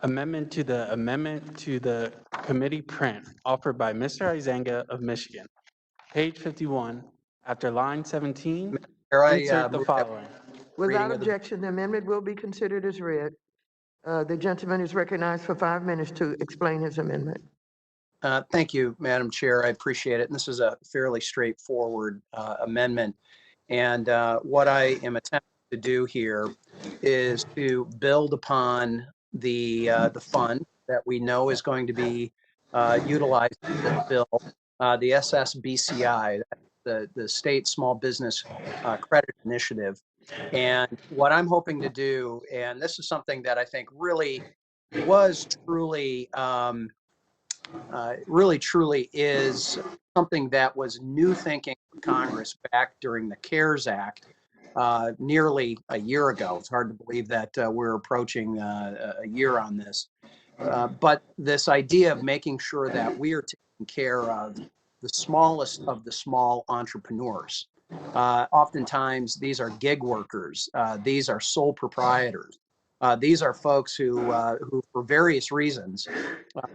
Amendment to the committee print offered by Mr. Huizinga of Michigan. Page 51, after line 17, insert the following. Without objection, the amendment will be considered as read. The gentleman is recognized for 5 minutes to explain his amendment. Thank you, Madam Chair. I appreciate it. And this is a fairly straightforward amendment. And what I am attempting to do here is to build upon the fund that we know is going to be utilized in this bill, the SSBCI, the State Small Business Credit Initiative. And what I'm hoping to do, and this is something that I think really was truly truly is something that was new thinking for Congress back during the CARES Act nearly a year ago. It's hard to believe that we're approaching a year on this. But this idea of making sure that we are taking care of the smallest of the small entrepreneurs. Oftentimes, these are gig workers. These are sole proprietors. These are folks who for various reasons,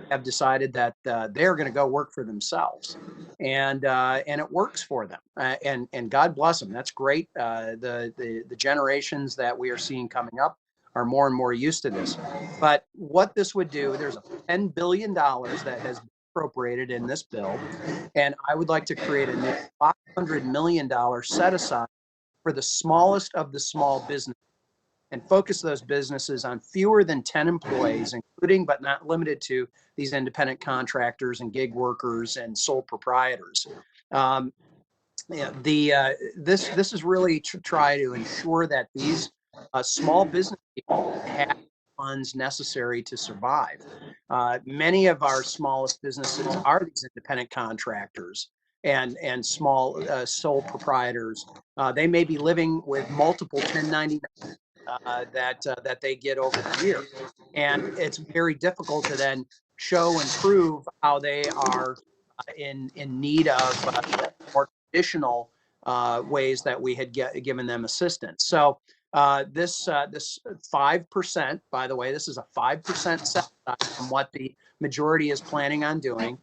have decided that they're going to go work for themselves, and it works for them. And God bless them. That's great. The generations that we are seeing coming up are more and more used to this. But what this would do, there's a $10 billion that has been appropriated in this bill, and I would like to create a new $500 million set aside for the smallest of the small businesses, and focus those businesses on fewer than 10 employees, including but not limited to these independent contractors and gig workers and sole proprietors. This is really to try to ensure that these small business people have funds necessary to survive. Many of our smallest businesses are these independent contractors and small sole proprietors. They may be living with multiple 1099 that they get over the year. And it's very difficult to then show and prove how they are in need of more traditional ways that we had given them assistance. So this 5%, by the way, this is a 5% set from what the majority is planning on doing.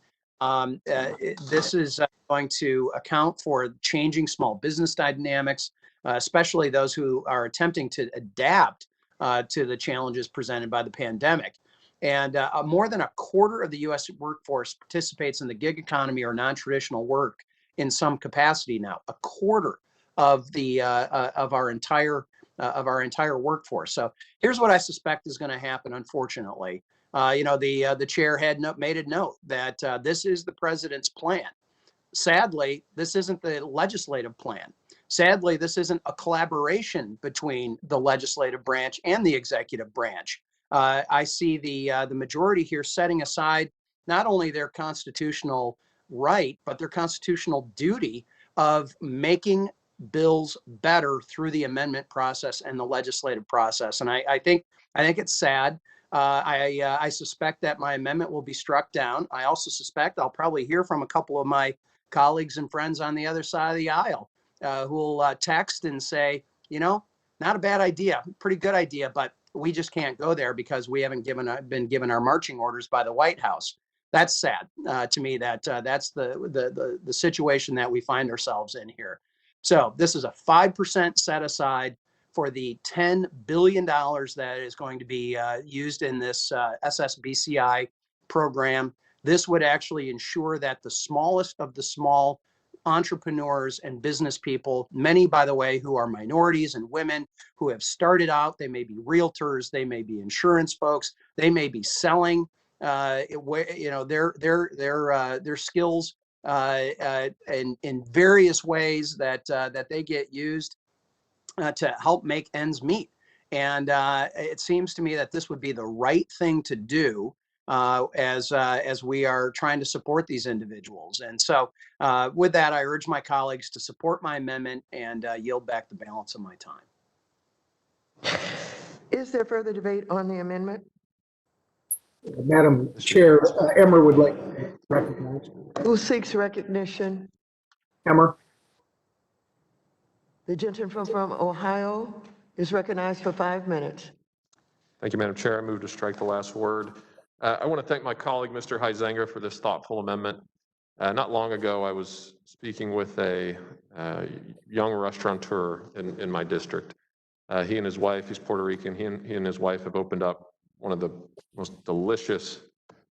This is going to account for changing small business dynamics, especially those who are attempting to adapt to the challenges presented by the pandemic. And more than a quarter of the U.S. workforce participates in the gig economy or non-traditional work in some capacity now. A quarter of the of our entire workforce. So here's what I suspect is going to happen. Unfortunately, the chair had made a note that this is the president's plan. Sadly, this isn't the legislative plan. Sadly, this isn't a collaboration between the legislative branch and the executive branch. I see the majority here setting aside not only their constitutional right, but their constitutional duty of making bills better through the amendment process and the legislative process. And I think it's sad. I suspect that my amendment will be struck down. I also suspect I'll probably hear from a couple of my colleagues and friends on the other side of the aisle who will text and say, not a bad idea, pretty good idea, but we just can't go there because we haven't been given our marching orders by the White House. That's sad to me. That's the situation that we find ourselves in here. So this is a 5% set aside for the $10 billion that is going to be used in this SSBCI program. This would actually ensure that the smallest of the small entrepreneurs and business people, many, by the way, who are minorities and women who have started out, they may be realtors, they may be insurance folks, they may be selling, their skills in various ways that they get used to help make ends meet. And it seems to me that this would be the right thing to do as we are trying to support these individuals. And so with that, I urge my colleagues to support my amendment and yield back the balance of my time. Is there further debate on the amendment? Madam Chair, Emmer would like to recognize. Who seeks recognition? Emmer. The gentleman from Ohio is recognized for 5 minutes. Thank you, Madam Chair. I move to strike the last word. I want to thank my colleague, Mr. Huizenga, for this thoughtful amendment. Not long ago, I was speaking with a young restaurateur in my district. He and his wife, he's Puerto Rican, he and his wife have opened up one of the most delicious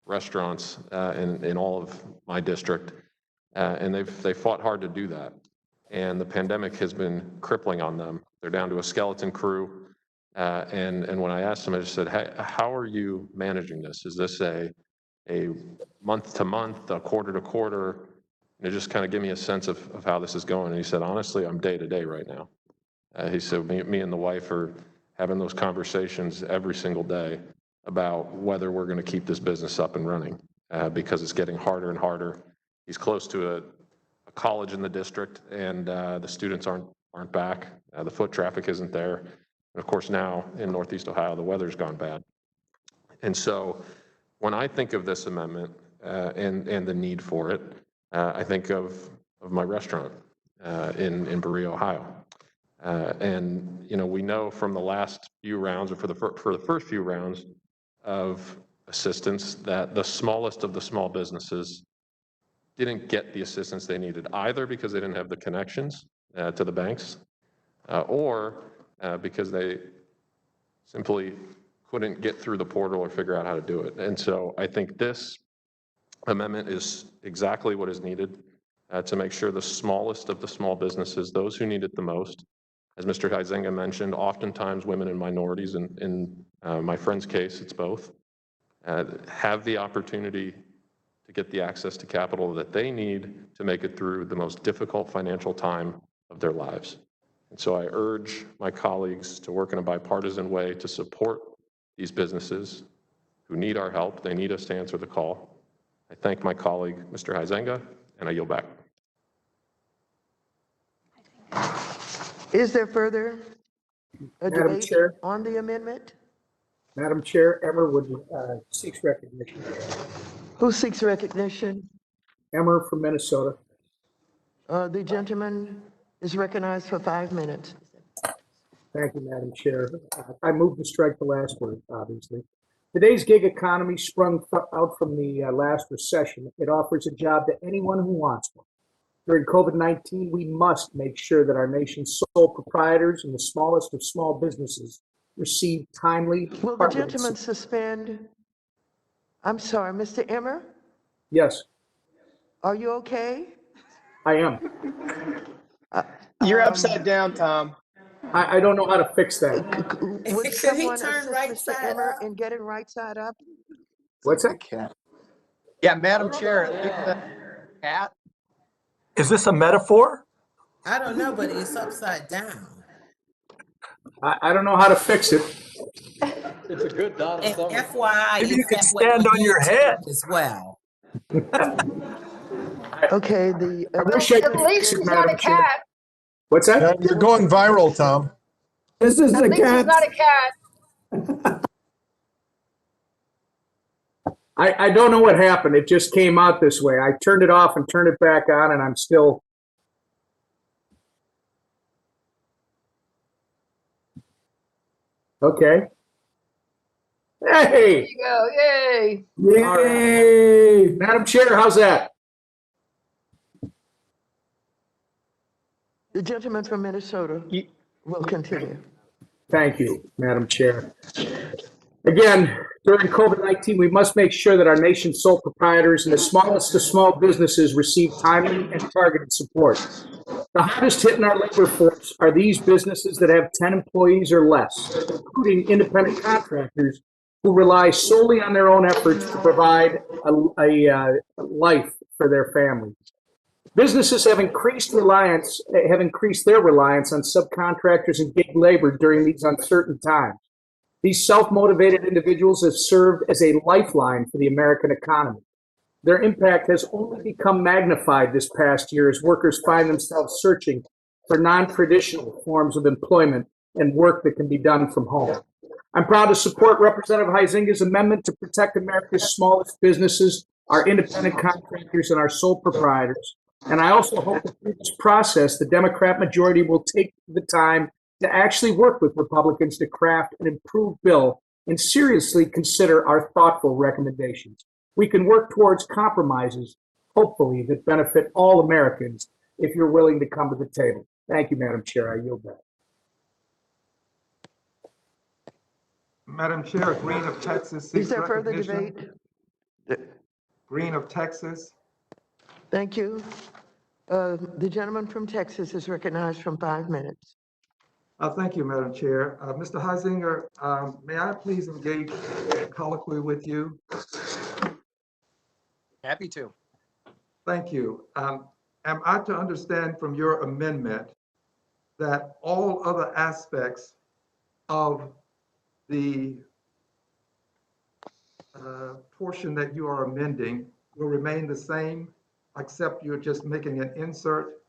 restaurants in all of my district. And they've fought hard to do that. And the pandemic has been crippling on them. They're down to a skeleton crew. And when I asked them, I just said, hey, how are you managing this? Is this a month to month, a quarter to quarter? And just kind of give me a sense of how this is going. And he said, honestly, I'm day to day right now. He said, me and the wife are having those conversations every single day about whether we're going to keep this business up and running because it's getting harder and harder. He's close to a college in the district, and the students aren't back. The foot traffic isn't there. And of course, now in Northeast Ohio, the weather's gone bad. And so when I think of this amendment and the need for it, I think of my restaurant in Berea, Ohio. And we know from the last few rounds, or for the first few rounds of assistance, that the smallest of the small businesses didn't get the assistance they needed, either because they didn't have the connections to the banks, or because they simply couldn't get through the portal or figure out how to do it. And so I think this amendment is exactly what is needed to make sure the smallest of the small businesses, those who need it the most, as Mr. Huizenga mentioned, oftentimes women and minorities, in my friend's case, it's both, have the opportunity to get the access to capital that they need to make it through the most difficult financial time of their lives. And so I urge my colleagues to work in a bipartisan way to support these businesses who need our help. They need us to answer the call. I thank my colleague, Mr. Huizenga, and I yield back. Is there further Madam debate Chair. on the amendment? Madam Chair, Emmer would seeks recognition. Who seeks recognition? Emmer from Minnesota. The gentleman is recognized for 5 minutes. Thank you, Madam Chair. I move to strike the last word, obviously. Today's gig economy sprung out from the last recession. It offers a job to anyone who wants one. During COVID-19, we must make sure that our nation's sole proprietors and the smallest of small businesses receive timely Will the department gentleman support. suspend? I'm sorry, Mr. Emmer, Yes, are you okay? I am. You're upside down, Tom. I don't know how to fix that. Would someone assist Mr. Emmer in getting right side up? What's that? Yeah, Madam Chair, I think the cat. Is this a metaphor? I don't know, but it's upside down. I don't know how to fix it. It's a good Donna And Summer. FYI, Maybe you it's could that way stand on your head. YouTube as well. Okay, the. I wish I At could least fix it, he's not a Madam Chair. cat. What's that? You're going viral, Tom. This is At the least he's cat. not a cat. I don't know what happened. It just came out this way. I turned it off and turned it back on, and I'm still. Okay. There Hey! you go. Yay. Yay! Madam Chair, how's that? The gentleman from Minnesota will continue. Thank you, Madam Chair. Again, during COVID-19, we must make sure that our nation's sole proprietors and the smallest of small businesses receive timely and targeted support. The hardest hit in our labor force are these businesses that have 10 employees or less, including independent contractors who rely solely on their own efforts to provide a life for their families. Businesses have increased their reliance on subcontractors and gig labor during these uncertain times. These self-motivated individuals have served as a lifeline for the American economy. Their impact has only become magnified this past year as workers find themselves searching for non-traditional forms of employment and work that can be done from home. I'm proud to support Representative Huizinga's amendment to protect America's smallest businesses, our independent contractors, and our sole proprietors. And I also hope that through this process, the Democrat majority will take the time to actually work with Republicans to craft an improved bill and seriously consider our thoughtful recommendations. We can work towards compromises, hopefully, that benefit all Americans if you're willing to come to the table. Thank you, Madam Chair. I yield back. Madam Chair, Green of Texas seeks Is there further recognition. debate? Green of Texas. Thank you. The gentleman from Texas is recognized from 5 minutes. Thank you, Madam Chair. Mr. Huizinga, may I please engage in a colloquy with you? Happy to. Thank you. Am I to understand from your amendment that all other aspects of the portion that you are amending will remain the same, except you're just making an insert?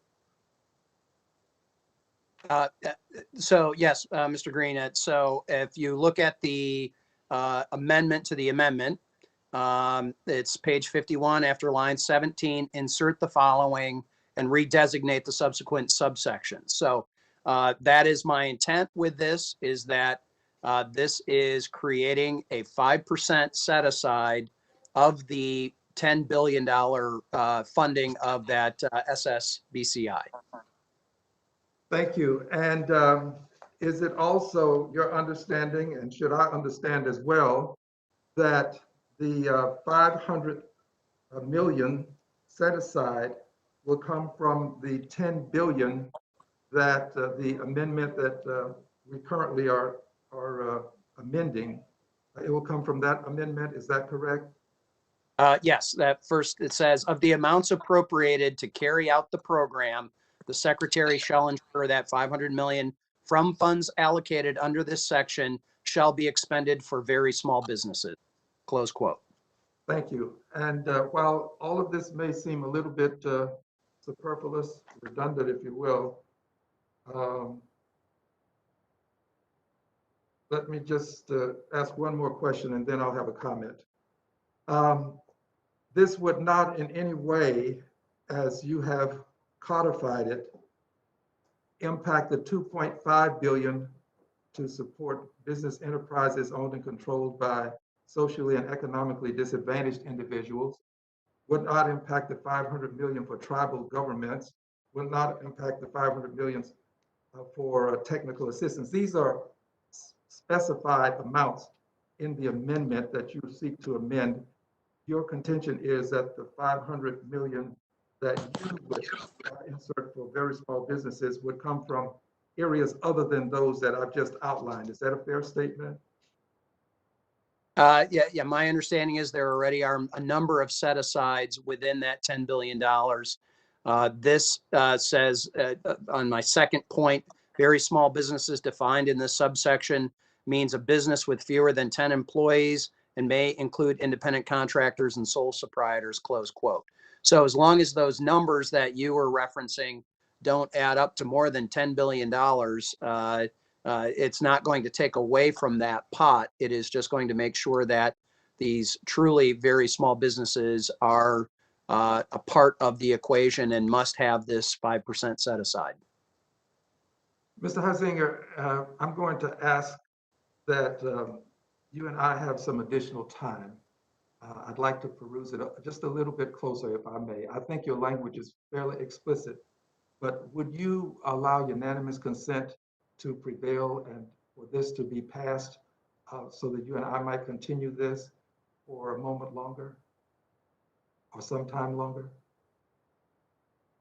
So yes, Mr. Green, so if you look at the amendment to the amendment, it's page 51 after line 17, insert the following and redesignate the subsequent subsections. So that is my intent with this, is that this is creating a 5% set aside of the $10 billion funding of that SSBCI. Thank you. And is it also your understanding, and should I understand as well, that the 500 million set aside will come from the 10 billion that the amendment that we currently are amending, it will come from that amendment, is that correct? Yes, that first, it says, of the amounts appropriated to carry out the program, the secretary shall ensure that 500 million from funds allocated under this section shall be expended for very small businesses, close quote. Thank you. And while all of this may seem a little bit superfluous, redundant, if you will, let me just ask one more question and then I'll have a comment. This would not in any way, as you have codified it, impact the 2.5 billion to support business enterprises owned and controlled by socially and economically disadvantaged individuals, would not impact the 500 million for tribal governments, would not impact the 500 million for technical assistance. These are specified amounts in the amendment that you seek to amend, your contention is that the 500 million that you would insert for very small businesses would come from areas other than those that I've just outlined. Is that a fair statement? Yeah. My understanding is there already are a number of set asides within that $10 billion. This says on my second point, very small businesses defined in this subsection means a business with fewer than 10 employees and may include independent contractors and sole proprietors, close quote. So as long as those numbers that you were referencing don't add up to more than $10 billion, it's not going to take away from that pot. It is just going to make sure that these truly very small businesses are a part of the equation and must have this 5% set aside. Mr. Huizinga, I'm going to ask that you and I have some additional time. I'd like to peruse it just a little bit closer, if I may. I think your language is fairly explicit, but would you allow unanimous consent to prevail and for this to be passed so that you and I might continue this for a moment longer or some time longer?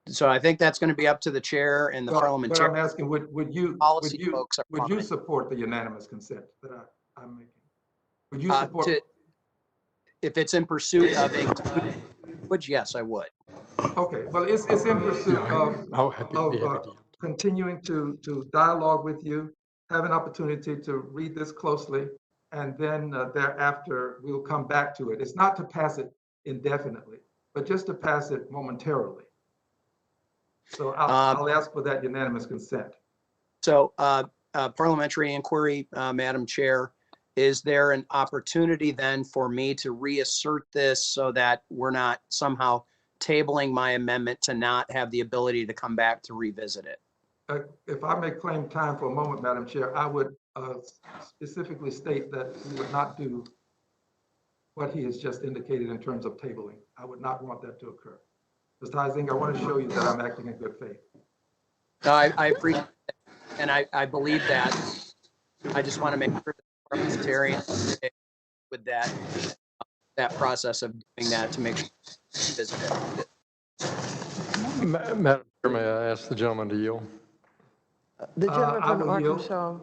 So I think that's going to be up to the chair and the parliamentarian. But I'm asking, would you support the unanimous consent that I'm making? Would you support? If it's in pursuit of a, which yes, I would. Okay, well, it's in pursuit of continuing to dialogue with you, have an opportunity to read this closely, and then thereafter we'll come back to it. It's not to pass it indefinitely, but just to pass it momentarily. So I'll ask for that unanimous consent. So parliamentary inquiry, Madam Chair, is there an opportunity then for me to reassert this so that we're not somehow tabling my amendment to not have the ability to come back to revisit it? If I may claim time for a moment, Madam Chair, I would specifically state that we would not do what he has just indicated in terms of tabling. I would not want that to occur. Mr. Huizinga, I want to show you that I'm acting in good faith. No, I appreciate it, and I believe that. I just want to make sure that the parliamentarian with that process of doing that to make sure it's visited. Madam Chair, may I ask the gentleman to yield? The gentleman from Arkansas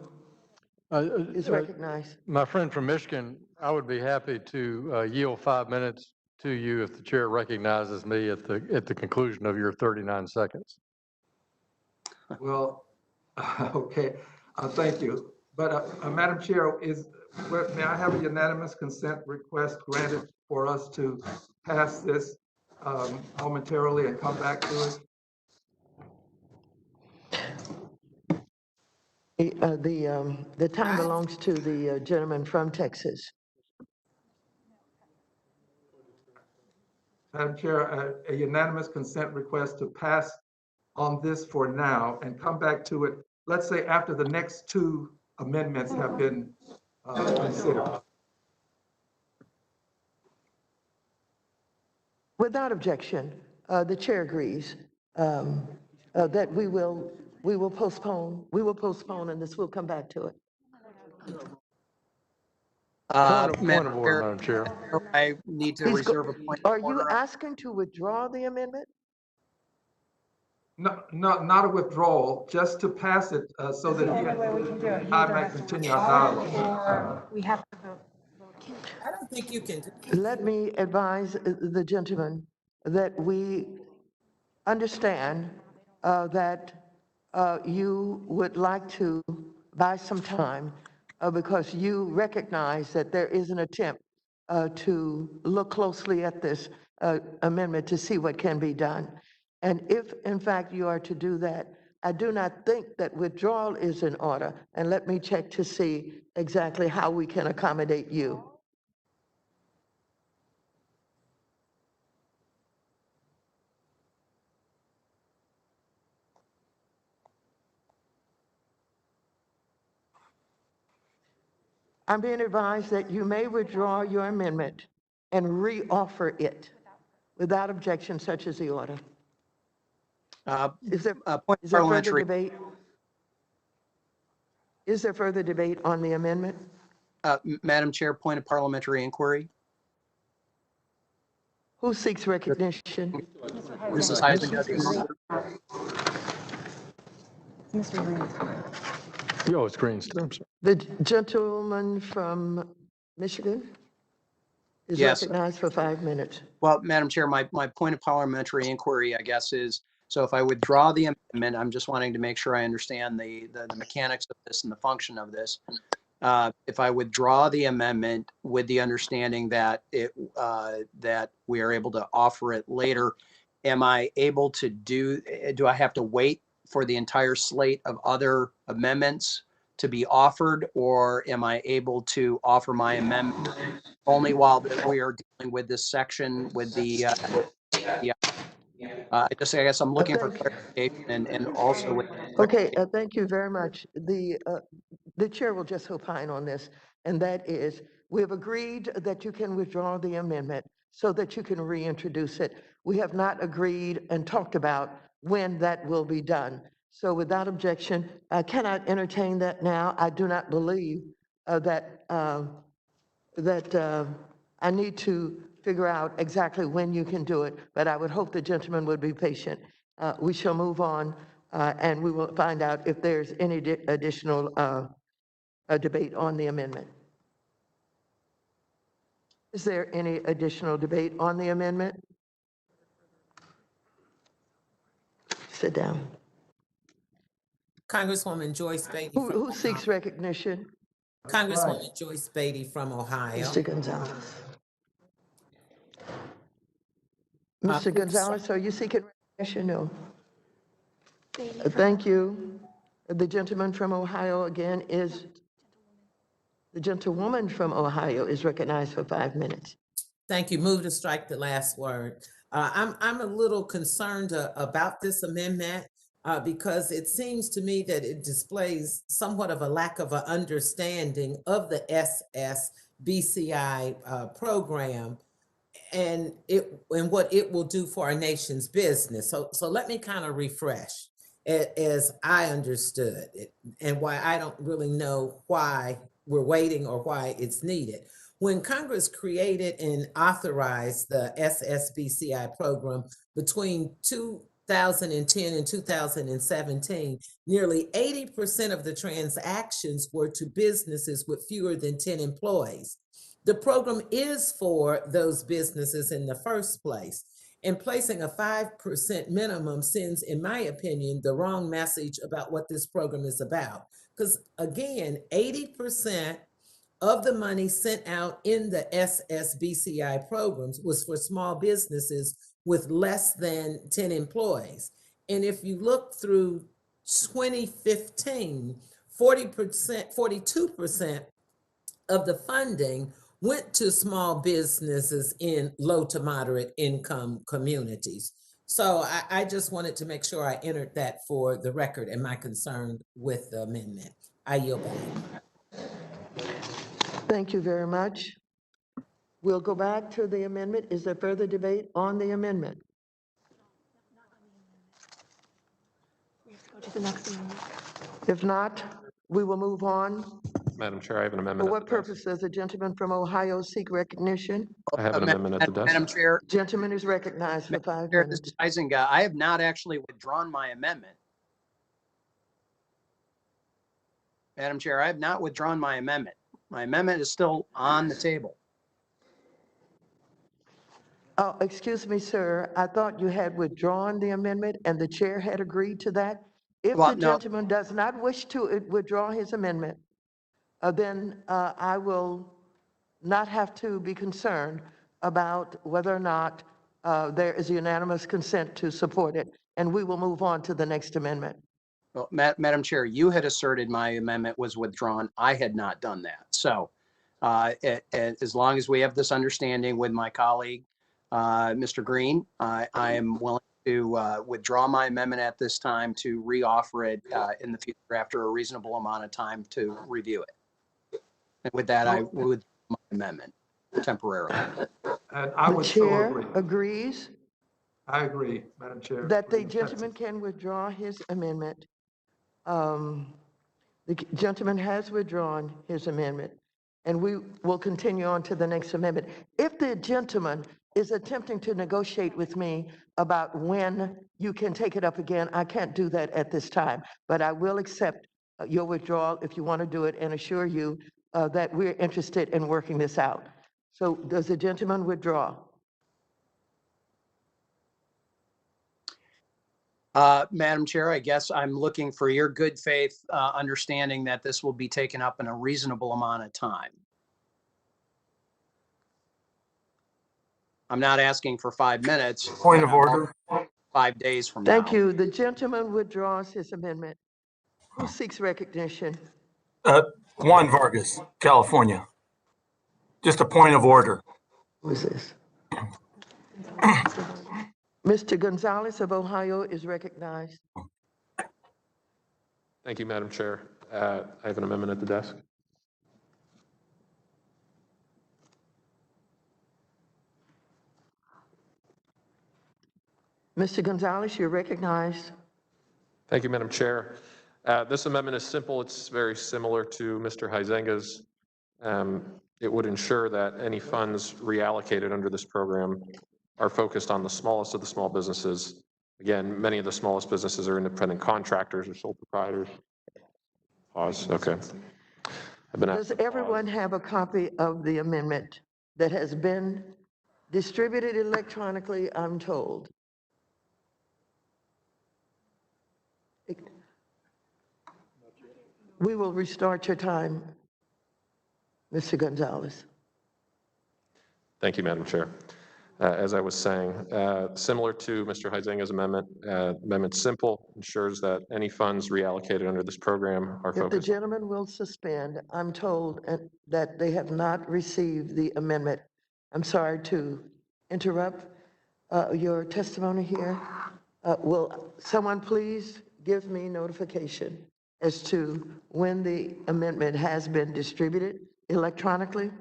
is recognized. My friend from Michigan, I would be happy to yield 5 minutes to you if the chair recognizes me at the conclusion of your 39 seconds. Well, okay, thank you. But Madam Chair, may I have a unanimous consent request granted for us to pass this momentarily and come back to it? The time belongs to the gentleman from Texas. Madam Chair, a unanimous consent request to pass on this for now and come back to it, let's say after the next two amendments have been considered. Without objection, the chair agrees that we will postpone and this will come back to it. Point of order, Madam Chair. I need to reserve a point. Are you asking to withdraw the amendment? No, not a withdrawal, just to pass it so that I might continue our dialogue. We have to vote. I don't think you can. Let me advise the gentleman that we understand that you would like to buy some time because you recognize that there is an attempt to look closely at this amendment to see what can be done. And if, in fact, you are to do that, I do not think that withdrawal is in order. And let me check to see exactly how we can accommodate you. I'm being advised that you may withdraw your amendment and reoffer it without objection, such as the order. Is there further debate? Is there further debate on the amendment? Madam Chair, point of parliamentary inquiry. Who seeks recognition? Mrs. Heisinger. Mr. Green. Oh, it's Green's. I'm sorry. The gentleman from Michigan is Yes. recognized for 5 minutes. Well, Madam Chair, my point of parliamentary inquiry, I guess, is, so if I withdraw the amendment, I'm just wanting to make sure I understand the mechanics of this and the function of this. If I withdraw the amendment with the understanding that that we are able to offer it later, am I able to do I have to wait for the entire slate of other amendments to be offered, or am I able to offer my amendment only while we are dealing with this section with the I guess I'm looking for clarification and also with. Okay, thank you very much. The chair will just opine on this, and that is, we have agreed that you can withdraw the amendment so that you can reintroduce it. We have not agreed and talked about when that will be done. So without objection, I cannot entertain that now. I do not believe that I need to figure out exactly when you can do it, but I would hope the gentleman would be patient. We shall move on, and we will find out if there's any additional debate on the amendment. Is there any additional debate on the amendment? Sit down. Congresswoman Joyce Beatty. Who seeks recognition? Congresswoman Joyce Beatty from Ohio. Mr. Gonzalez. Mr. Gonzalez, are you seeking recognition? No. Thank you. The gentleman from Ohio again is, the gentlewoman from Ohio is recognized for 5 minutes. Thank you. Move to strike the last word. I'm a little concerned about this amendment because it seems to me that it displays somewhat of a lack of an understanding of the SSBCI program and what it will do for our nation's business. So let me kind of refresh as I understood it and why I don't really know why we're waiting or why it's needed. When Congress created and authorized the SSBCI program between 2010 and 2017, nearly 80% of the transactions were to businesses with fewer than 10 employees. The program is for those businesses in the first place, and placing a 5% minimum sends, in my opinion, the wrong message about what this program is about. Because again, 80% of the money sent out in the SSBCI programs was for small businesses with less than 10 employees. And if you look through 2015, 42% of the funding went to small businesses in low to moderate income communities. So I just wanted to make sure I entered that for the record and my concern with the amendment. I yield back. Thank you very much. We'll go back to the amendment. Is there further debate on the amendment? We have to go to the next amendment. If not, we will move on. Madam Chair, I have an amendment. For what purpose does the gentleman from Ohio seek recognition? I have an amendment at the desk. Madam Chair. Gentleman is recognized for 5 Chair, minutes. this is Heisinger. I have not actually withdrawn my amendment. Madam Chair, I have not withdrawn my amendment. My amendment is still on the table. Oh, excuse me, sir. I thought you had withdrawn the amendment and the chair had agreed to that. If Well, the no. gentleman does not wish to withdraw his amendment, then I will not have to be concerned about whether or not there is unanimous consent to support it, and we will move on to the next amendment. Well, Madam Chair, you had asserted my amendment was withdrawn. I had not done that. So as long as we have this understanding with my colleague, Mr. Green, I am willing to withdraw my amendment at this time to reoffer it in the future after a reasonable amount of time to review it. And with that, I would my amendment temporarily. And I The would so chair agree. agrees I agree, Madam Chair. that the gentleman can withdraw his amendment The gentleman has withdrawn his amendment, and we will continue on to the next amendment. If the gentleman is attempting to negotiate with me about when you can take it up again, I can't do that at this time, but I will accept your withdrawal if you want to do it and assure you that we're interested in working this out. So does the gentleman withdraw? Madam Chair, I guess I'm looking for your good faith understanding that this will be taken up in a reasonable amount of time. I'm not asking for 5 minutes. Point of order. 5 days from now. Thank you. The gentleman withdraws his amendment. Who seeks recognition? Juan Vargas, California. Just a point of order. Who is this? Mr. Gonzalez of Ohio is recognized. Thank you, Madam Chair. I have an amendment at the desk. Mr. Gonzalez, you're recognized. Thank you, Madam Chair. This amendment is simple. It's very similar to Mr. Huizenga's. It would ensure that any funds reallocated under this program are focused on the smallest of the small businesses. Again, many of the smallest businesses are independent contractors or sole proprietors. Pause. Okay. Does everyone have a copy of the amendment that has been distributed electronically, I'm told? We will restart your time, Mr. Gonzalez. Thank you, Madam Chair. As I was saying, similar to Mr. Huizenga's amendment, amendment simple, ensures that any funds reallocated under this program are If the focused. gentleman will suspend, I'm told that they have not received the amendment. I'm sorry to interrupt your testimony here. Will someone please give me notification as to when the amendment has been distributed electronically?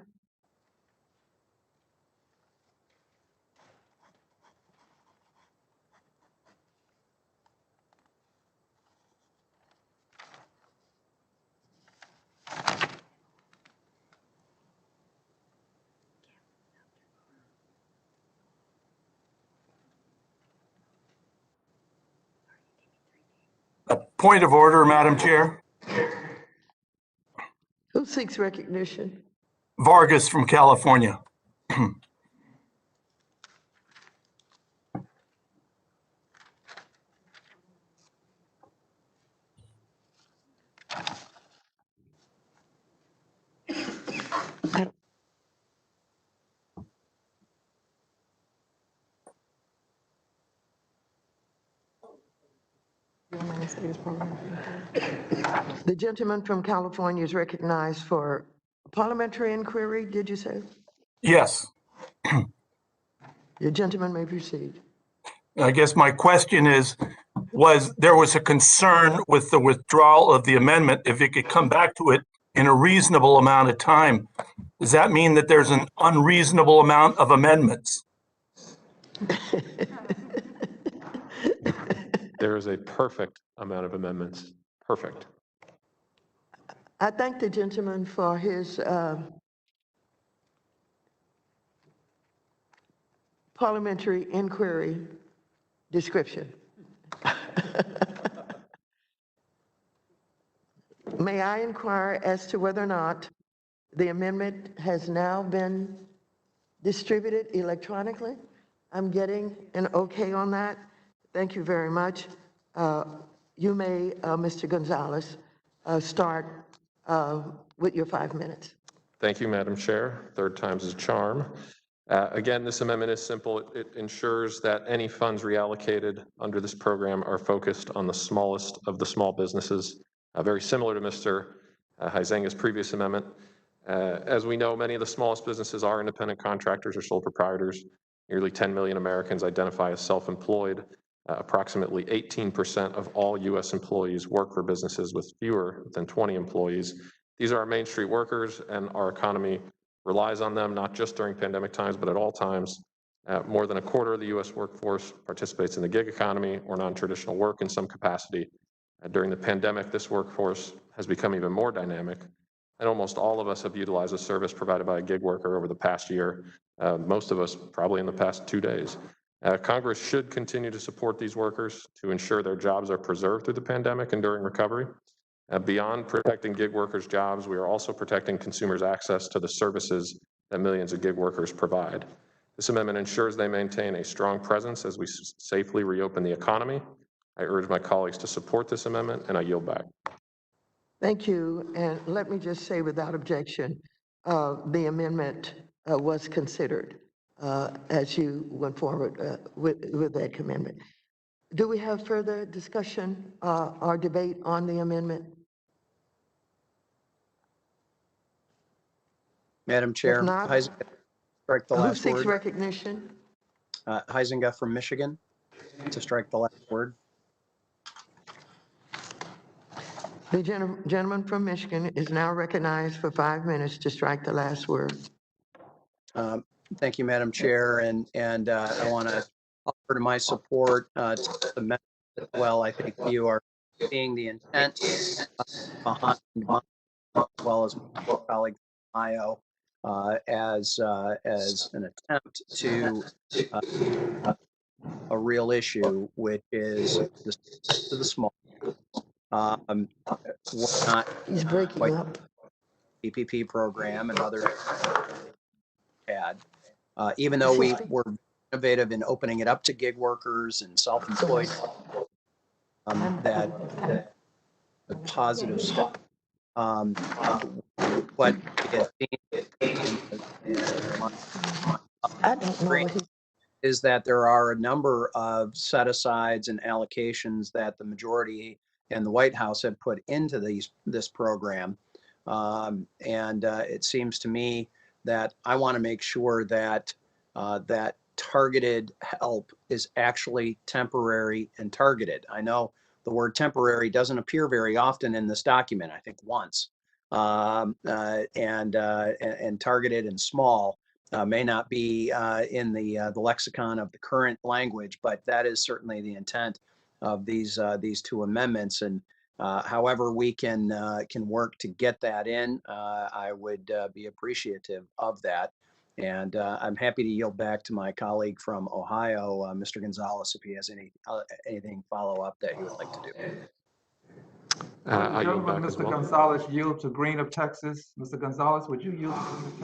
A point of order, Madam Chair. Who seeks recognition? Vargas from California. The gentleman from California is recognized for parliamentary inquiry, did you say? Yes. Your gentleman may proceed. I guess my question is, there was a concern with the withdrawal of the amendment, if it could come back to it in a reasonable amount of time. Does that mean that there's an unreasonable amount of amendments? There is a perfect amount of amendments. Perfect. I thank the gentleman for his parliamentary inquiry description. May I inquire as to whether or not the amendment has now been distributed electronically? I'm getting an okay on that. Thank you very much. You may, Mr. Gonzalez, start with your 5 minutes. Thank you, Madam Chair. Third time's a charm. Again, this amendment is simple. It ensures that any funds reallocated under this program are focused on the smallest of the small businesses, very similar to Mr. Huizenga's previous amendment. As we know, many of the smallest businesses are independent contractors or sole proprietors. Nearly 10 million Americans identify as self-employed. Approximately 18% of all U.S. employees work for businesses with fewer than 20 employees. These are our Main Street workers, and our economy relies on them, not just during pandemic times, but at all times. More than a quarter of the U.S. workforce participates in the gig economy or non-traditional work in some capacity. During the pandemic, this workforce has become even more dynamic, and almost all of us have utilized a service provided by a gig worker over the past year, most of us probably in the past 2 days. Congress should continue to support these workers to ensure their jobs are preserved through the pandemic and during recovery. Beyond protecting gig workers' jobs, we are also protecting consumers' access to the services that millions of gig workers provide. This amendment ensures they maintain a strong presence as we safely reopen the economy. I urge my colleagues to support this amendment, and I yield back. Thank you. And let me just say without objection, the amendment was considered as you went forward with that amendment. Do we have further discussion or debate on the amendment? Madam Chair, If not, Heisinger, strike the who last seeks word. recognition? Heisinger from Michigan to strike the last word. The gentleman from Michigan is now recognized for 5 minutes to strike the last word. Thank you, Madam Chair, and I want to offer my support to the amendment as well. I think you are seeing the intent behind mine, as well as my colleague from Ohio, as an attempt to a real issue, which is the small. We're not He's breaking up. PPP program and other had, even though we were innovative in opening it up to gig workers and self-employed, that a positive step. What I don't know. Is that there are a number of set-asides and allocations that the majority and the White House have put into this program. It seems to me that I want to make sure that that targeted help is actually temporary and targeted. I know the word temporary doesn't appear very often in this document, I think once. And targeted and small may not be in the lexicon of the current language, but that is certainly the intent of these two amendments. And however we can work to get that in, I would be appreciative of that. And I'm happy to yield back to my colleague from Ohio, Mr. Gonzalez, if he has anything follow up that he would like to do. Gentleman, Mr. Gonzalez, yield to Green of Texas. Mr. Gonzalez, would you yield to Green of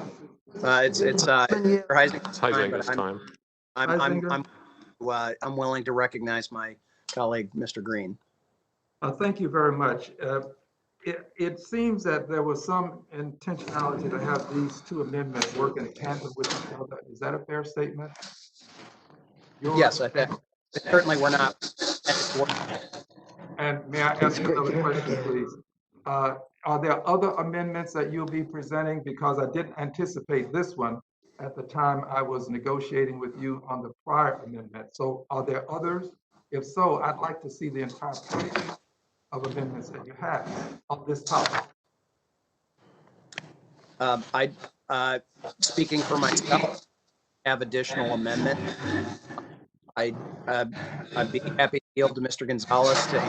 Texas? It's Heisinger's time. I'm willing to recognize my colleague, Mr. Green. Thank you very much. It seems that there was some intentionality to have these two amendments work in tandem with each other. Is that a fair statement? Yes, I think certainly we're not. And may I ask another question, please? Are there other amendments that you'll be presenting? Because I didn't anticipate this one at the time I was negotiating with you on the prior amendment. So are there others? If so, I'd like to see the entire package of amendments that you have on this topic. Speaking for myself, have additional amendment. I'd be happy to yield to Mr. Gonzalez to.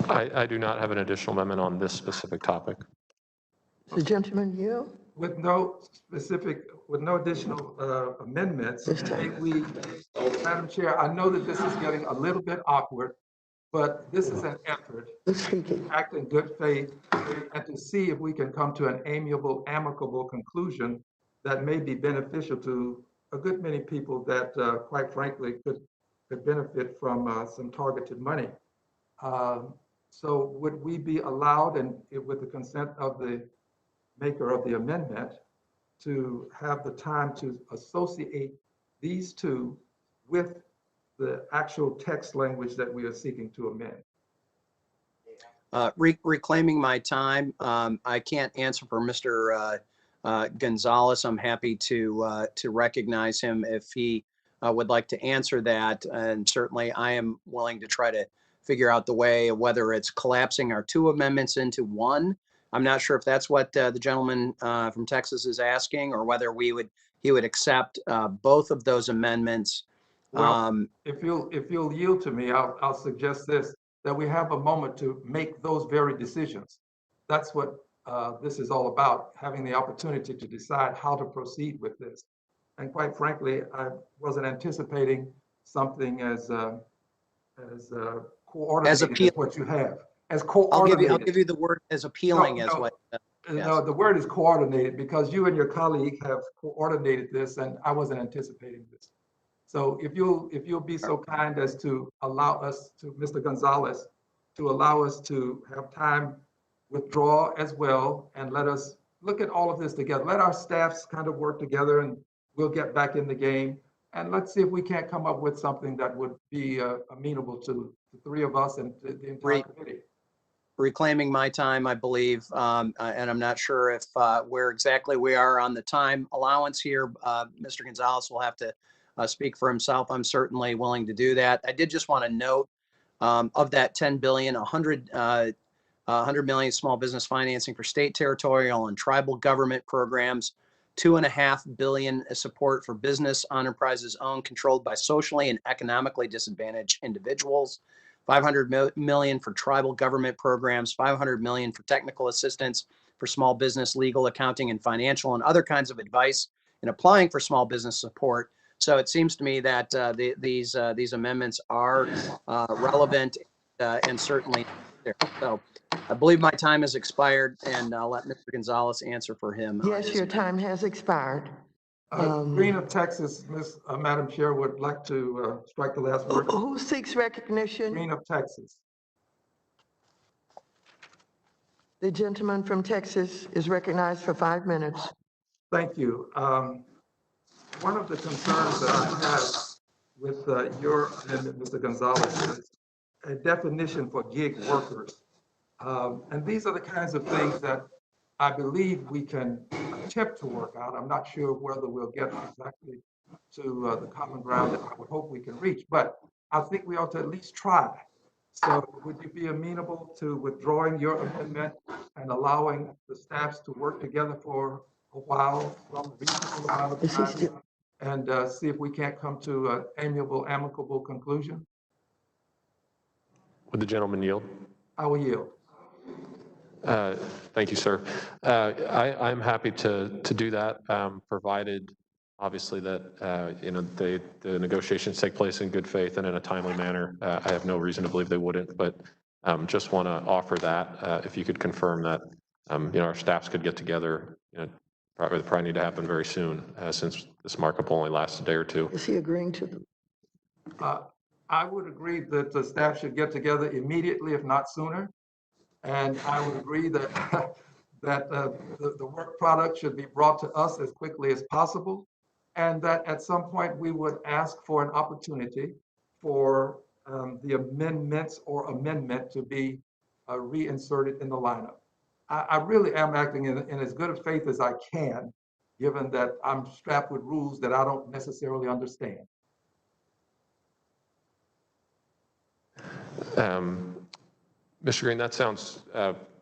I do not have an additional amendment on this specific topic. The gentleman yield? With no additional amendments, Madam Chair, I know that this is getting a little bit awkward, but this is an effort to act in good faith and to see if we can come to an amicable conclusion that may be beneficial to a good many people that, quite frankly, could benefit from some targeted money. So would we be allowed, and with the consent of the maker of the amendment, to have the time to associate these two with the actual text language that we are seeking to amend? Reclaiming my time, I can't answer for Mr. Gonzalez. I'm happy to recognize him if he would like to answer that. And certainly I am willing to try to figure out the way of whether it's collapsing our two amendments into one. I'm not sure if that's what the gentleman from Texas is asking, or whether he would accept both of those amendments Well, if you'll yield to me, I'll suggest this, that we have a moment to make those very decisions. That's what this is all about, having the opportunity to decide how to proceed with this. And quite frankly, I wasn't anticipating something as coordinated as what you have. As coordinated. I'll give you the word as appealing as what. Yes. No, the word is coordinated because you and your colleague have coordinated this, and I wasn't anticipating this. So if you'll be so kind as to allow us to, Mr. Gonzalez, to allow us to have time withdraw as well, and let us look at all of this together. Let our staffs kind of work together, and we'll get back in the game. And let's see if we can't come up with something that would be amenable to the three of us and to the entire committee. Reclaiming my time, I believe, and I'm not sure if where exactly we are on the time allowance here. Mr. Gonzalez will have to speak for himself. I'm certainly willing to do that. I did just want to note of that 10 billion, 100 million small business financing for state, territorial, and tribal government programs, 2.5 billion support for business enterprises owned, controlled by socially and economically disadvantaged individuals, 500 million for tribal government programs, 500 million for technical assistance for small business, legal, accounting, and financial, and other kinds of advice in applying for small business support. So it seems to me that these amendments are relevant and certainly there. So I believe my time has expired, and I'll let Mr. Gonzalez answer for him. Yes, your time has expired. Green of Texas, Madam Chair, would like to strike the last word. Who seeks recognition? Green of Texas. The gentleman from Texas is recognized for 5 minutes. Thank you. One of the concerns that I have with your amendment, Mr. Gonzalez, is a definition for gig workers. And these are the kinds of things that I believe we can attempt to work out. I'm not sure whether we'll get exactly to the common ground that I would hope we can reach, but I think we ought to at least try. So would you be amenable to withdrawing your amendment and allowing the staffs to work together for a while, some reasonable amount of time, and see if we can't come to an amiable, amicable conclusion? Would the gentleman yield? I will yield. Thank you, sir. I'm happy to do that, provided, obviously, that the negotiations take place in good faith and in a timely manner. I have no reason to believe they wouldn't, but just want to offer that. If you could confirm that, our staffs could get together. Probably need to happen very soon, since this markup only lasts a day or two. Is he agreeing to them? I would agree that the staff should get together immediately, if not sooner. And I would agree that the work product should be brought to us as quickly as possible, and that at some point we would ask for an opportunity for the amendments or amendment to be reinserted in the lineup. I really am acting in as good a faith as I can, given that I'm strapped with rules that I don't necessarily understand. Mr. Green, that sounds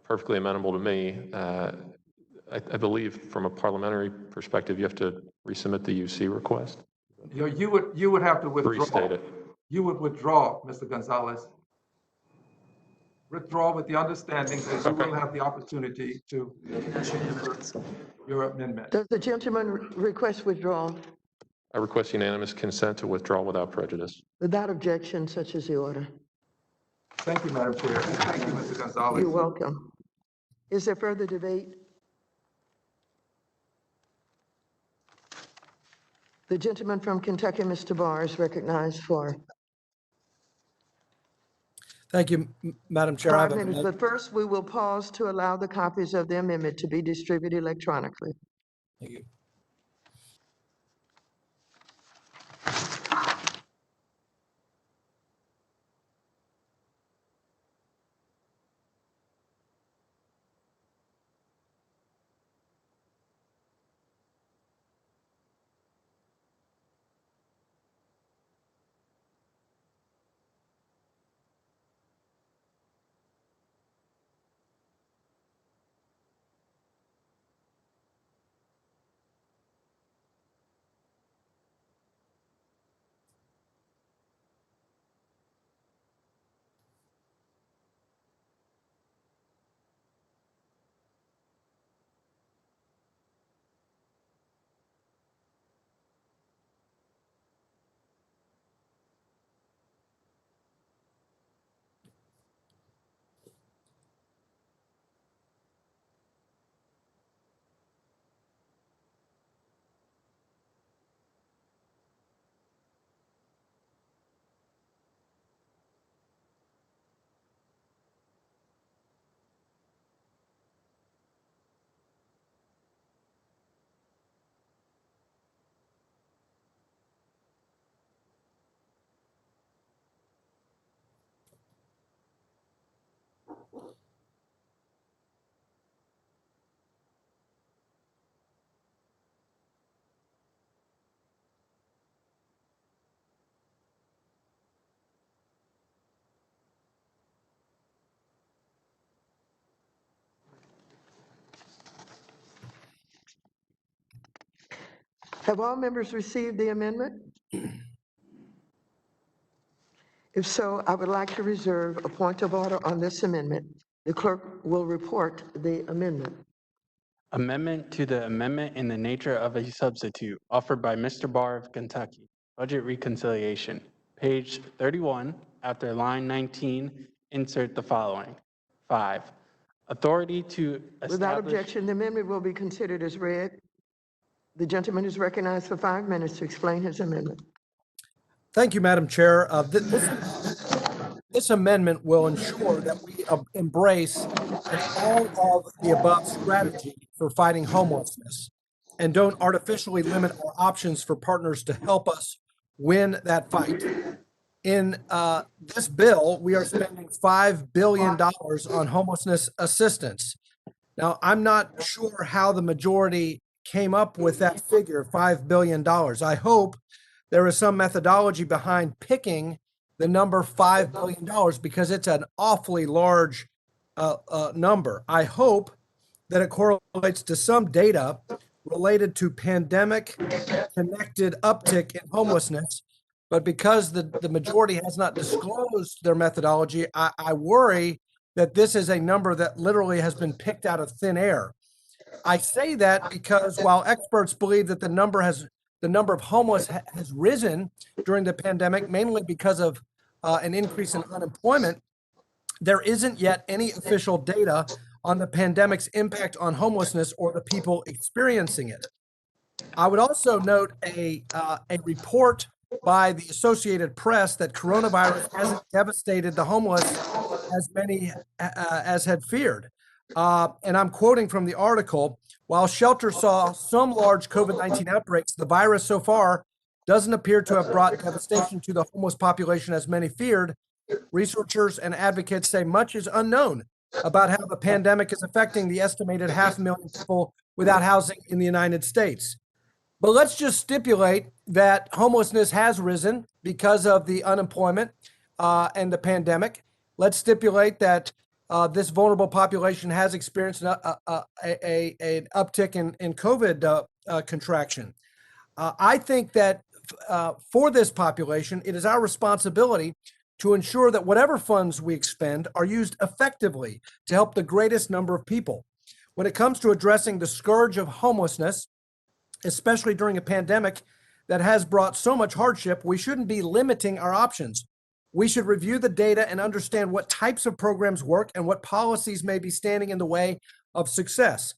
perfectly amenable to me. I believe from a parliamentary perspective, you have to resubmit the UC request. You would have to withdraw. Restate it. You would withdraw, Mr. Gonzalez. Withdraw with the understanding that you will have the opportunity to your amendment. Does the gentleman request withdrawal? I request unanimous consent to withdraw without prejudice. Without objection, such is the order. Thank you, Madam Chair. And thank you, Mr. Gonzalez. You're welcome. Is there further debate? The gentleman from Kentucky, Mr. Barr, is recognized for Thank you, Madam Chair. 5 minutes. But first, we will pause to allow the copies of the amendment to be distributed electronically. Thank you. Have all members received the amendment? If so, I would like to reserve a point of order on this amendment. The clerk will report the amendment. Amendment to the amendment in the nature of a substitute offered by Mr. Barr of Kentucky. Budget reconciliation. Page 31, after line 19, insert the following. 5. Authority to establish... Without objection, the amendment will be considered as read. The gentleman is recognized for 5 minutes to explain his amendment. Thank you, Madam Chair. This amendment will ensure that we embrace an all-of-the-above strategy for fighting homelessness and don't artificially limit our options for partners to help us win that fight. In this bill, we are spending $5 billion on homelessness assistance. Now, I'm not sure how the majority came up with that figure, $5 billion. I hope there is some methodology behind picking the number $5 billion because it's an awfully large number. I hope that it correlates to some data related to pandemic-connected uptick in homelessness, but because the majority has not disclosed their methodology, I worry that this is a number that literally has been picked out of thin air. I say that because while experts believe that the number of homeless has risen during the pandemic, mainly because of an increase in unemployment, there isn't yet any official data on the pandemic's impact on homelessness or the people experiencing it. I would also note a report by the Associated Press that coronavirus hasn't devastated the homeless as many as had feared. And I'm quoting from the article, while shelters saw some large COVID-19 outbreaks, the virus so far doesn't appear to have brought devastation to the homeless population as many feared. Researchers and advocates say much is unknown about how the pandemic is affecting the estimated 500,000 people without housing in the United States. But let's just stipulate that homelessness has risen because of the unemployment and the pandemic. Let's stipulate that this vulnerable population has experienced an uptick in COVID contraction. I think that for this population, it is our responsibility to ensure that whatever funds we expend are used effectively to help the greatest number of people. When it comes to addressing the scourge of homelessness, especially during a pandemic that has brought so much hardship, we shouldn't be limiting our options. We should review the data and understand what types of programs work and what policies may be standing in the way of success.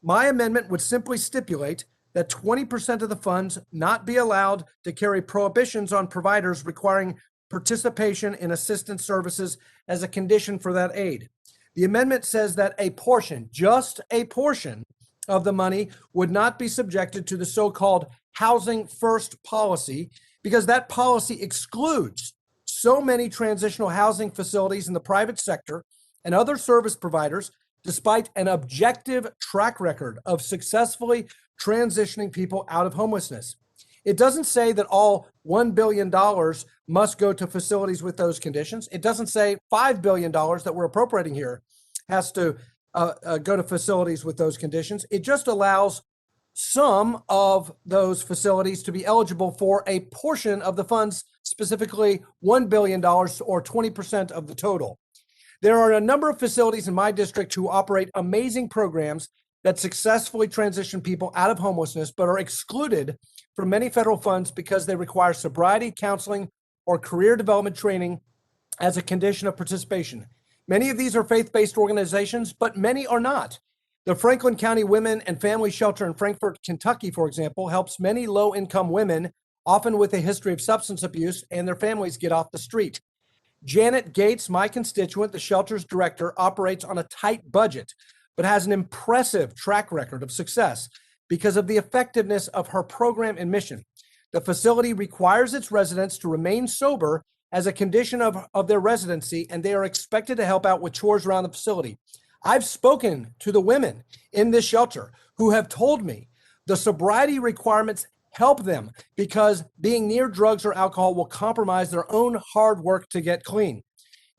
My amendment would simply stipulate that 20% of the funds not be allowed to carry prohibitions on providers requiring participation in assistance services as a condition for that aid. The amendment says that a portion, just a portion of the money would not be subjected to the so-called housing first policy because that policy excludes so many transitional housing facilities in the private sector and other service providers, despite an objective track record of successfully transitioning people out of homelessness. It doesn't say that all $1 billion must go to facilities with those conditions. It doesn't say $5 billion that we're appropriating here has to go to facilities with those conditions. It just allows some of those facilities to be eligible for a portion of the funds, specifically $1 billion or 20% of the total. There are a number of facilities in my district who operate amazing programs that successfully transition people out of homelessness, but are excluded from many federal funds because they require sobriety, counseling, or career development training as a condition of participation. Many of these are faith-based organizations, but many are not. The Franklin County Women and Family Shelter in Frankfort, Kentucky, for example, helps many low-income women, often with a history of substance abuse, and their families get off the street. Janet Gates, my constituent, the shelter's director, operates on a tight budget, but has an impressive track record of success because of the effectiveness of her program and mission. The facility requires its residents to remain sober as a condition of their residency, and they are expected to help out with chores around the facility. I've spoken to the women in this shelter who have told me the sobriety requirements help them because being near drugs or alcohol will compromise their own hard work to get clean.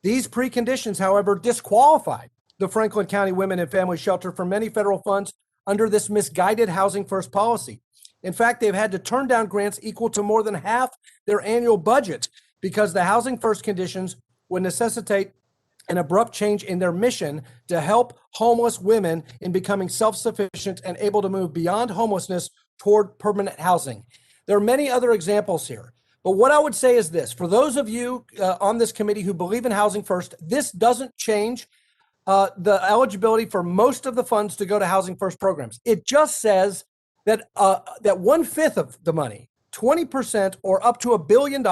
These preconditions, however, disqualify the Franklin County Women and Family Shelter from many federal funds under this misguided housing first policy. In fact, they've had to turn down grants equal to more than half their annual budget because the Housing First conditions would necessitate an abrupt change in their mission to help homeless women in becoming self-sufficient and able to move beyond homelessness toward permanent housing. There are many other examples here, but what I would say is this: for those of you on this committee who believe in Housing First, this doesn't change the eligibility for most of the funds to go to Housing First programs. It just says that that 1/5 of the money, 20% or up to $1 billion,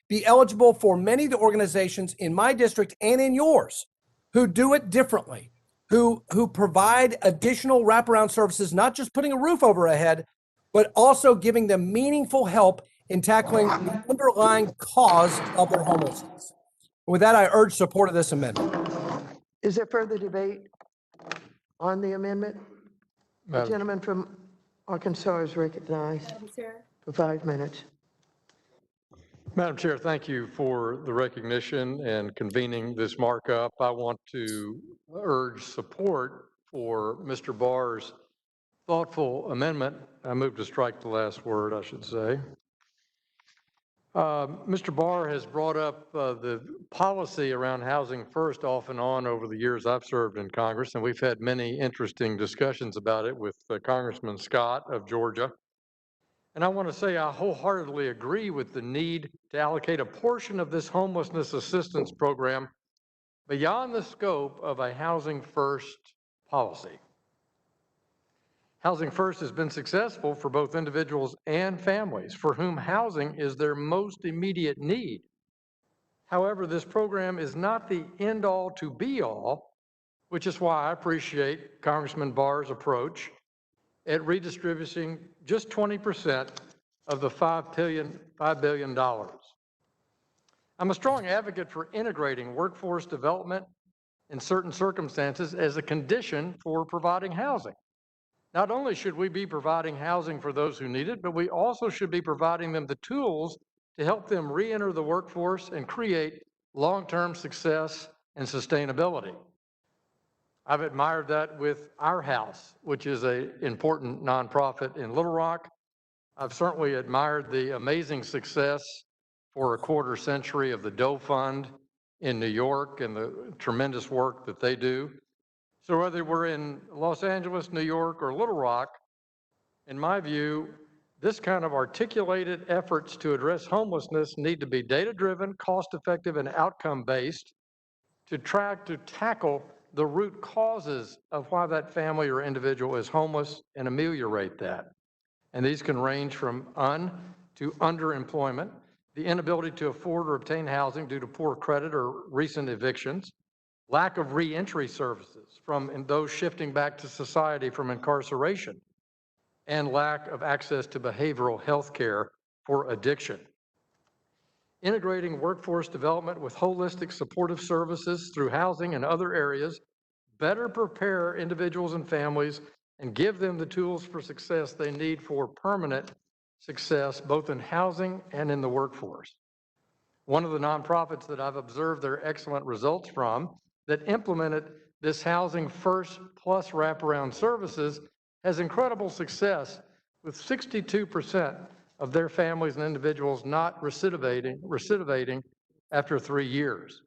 be eligible for many of the organizations in my district and in yours who do it differently, who provide additional wraparound services, not just putting a roof over a head, but also giving them meaningful help in tackling the underlying cause of their homelessness. With that, I urge support of this amendment. Is there further debate on the amendment? The gentleman from Arkansas is recognized for 5 minutes. Madam Chair, thank you for the recognition and convening this markup. I want to urge support for Mr. Barr's thoughtful amendment. I move to strike the last word, I should say. Mr. Barr has brought up the policy around Housing First off and on over the years I've served in Congress, and we've had many interesting discussions about it with Congressman Scott of Georgia. And I want to say I wholeheartedly agree with the need to allocate a portion of this homelessness assistance program beyond the scope of a Housing First policy. Housing First has been successful for both individuals and families for whom housing is their most immediate need. However, this program is not the end-all to be-all, which is why I appreciate Congressman Barr's approach at redistributing just 20% of the $5 billion. I'm a strong advocate for integrating workforce development in certain circumstances as a condition for providing housing. Not only should we be providing housing for those who need it, but we also should be providing them the tools to help them re-enter the workforce and create long-term success and sustainability. I've admired that with Our House, which is an important nonprofit in Little Rock. I've certainly admired the amazing success for a quarter century of the Doe Fund in New York and the tremendous work that they do. So whether we're in Los Angeles, New York, or Little Rock, in my view, this kind of articulated efforts to address homelessness need to be data-driven, cost-effective, and outcome-based to tackle the root causes of why that family or individual is homeless and ameliorate that. And these can range from to underemployment, the inability to afford or obtain housing due to poor credit or recent evictions, lack of reentry services from those shifting back to society from incarceration, and lack of access to behavioral health care for addiction. Integrating workforce development with holistic supportive services through housing and other areas better prepare individuals and families and give them the tools for success they need for permanent success, both in housing and in the workforce. One of the nonprofits that I've observed their excellent results from that implemented this Housing First Plus wraparound services has incredible success, with 62% of their families and individuals not recidivating after 3 years.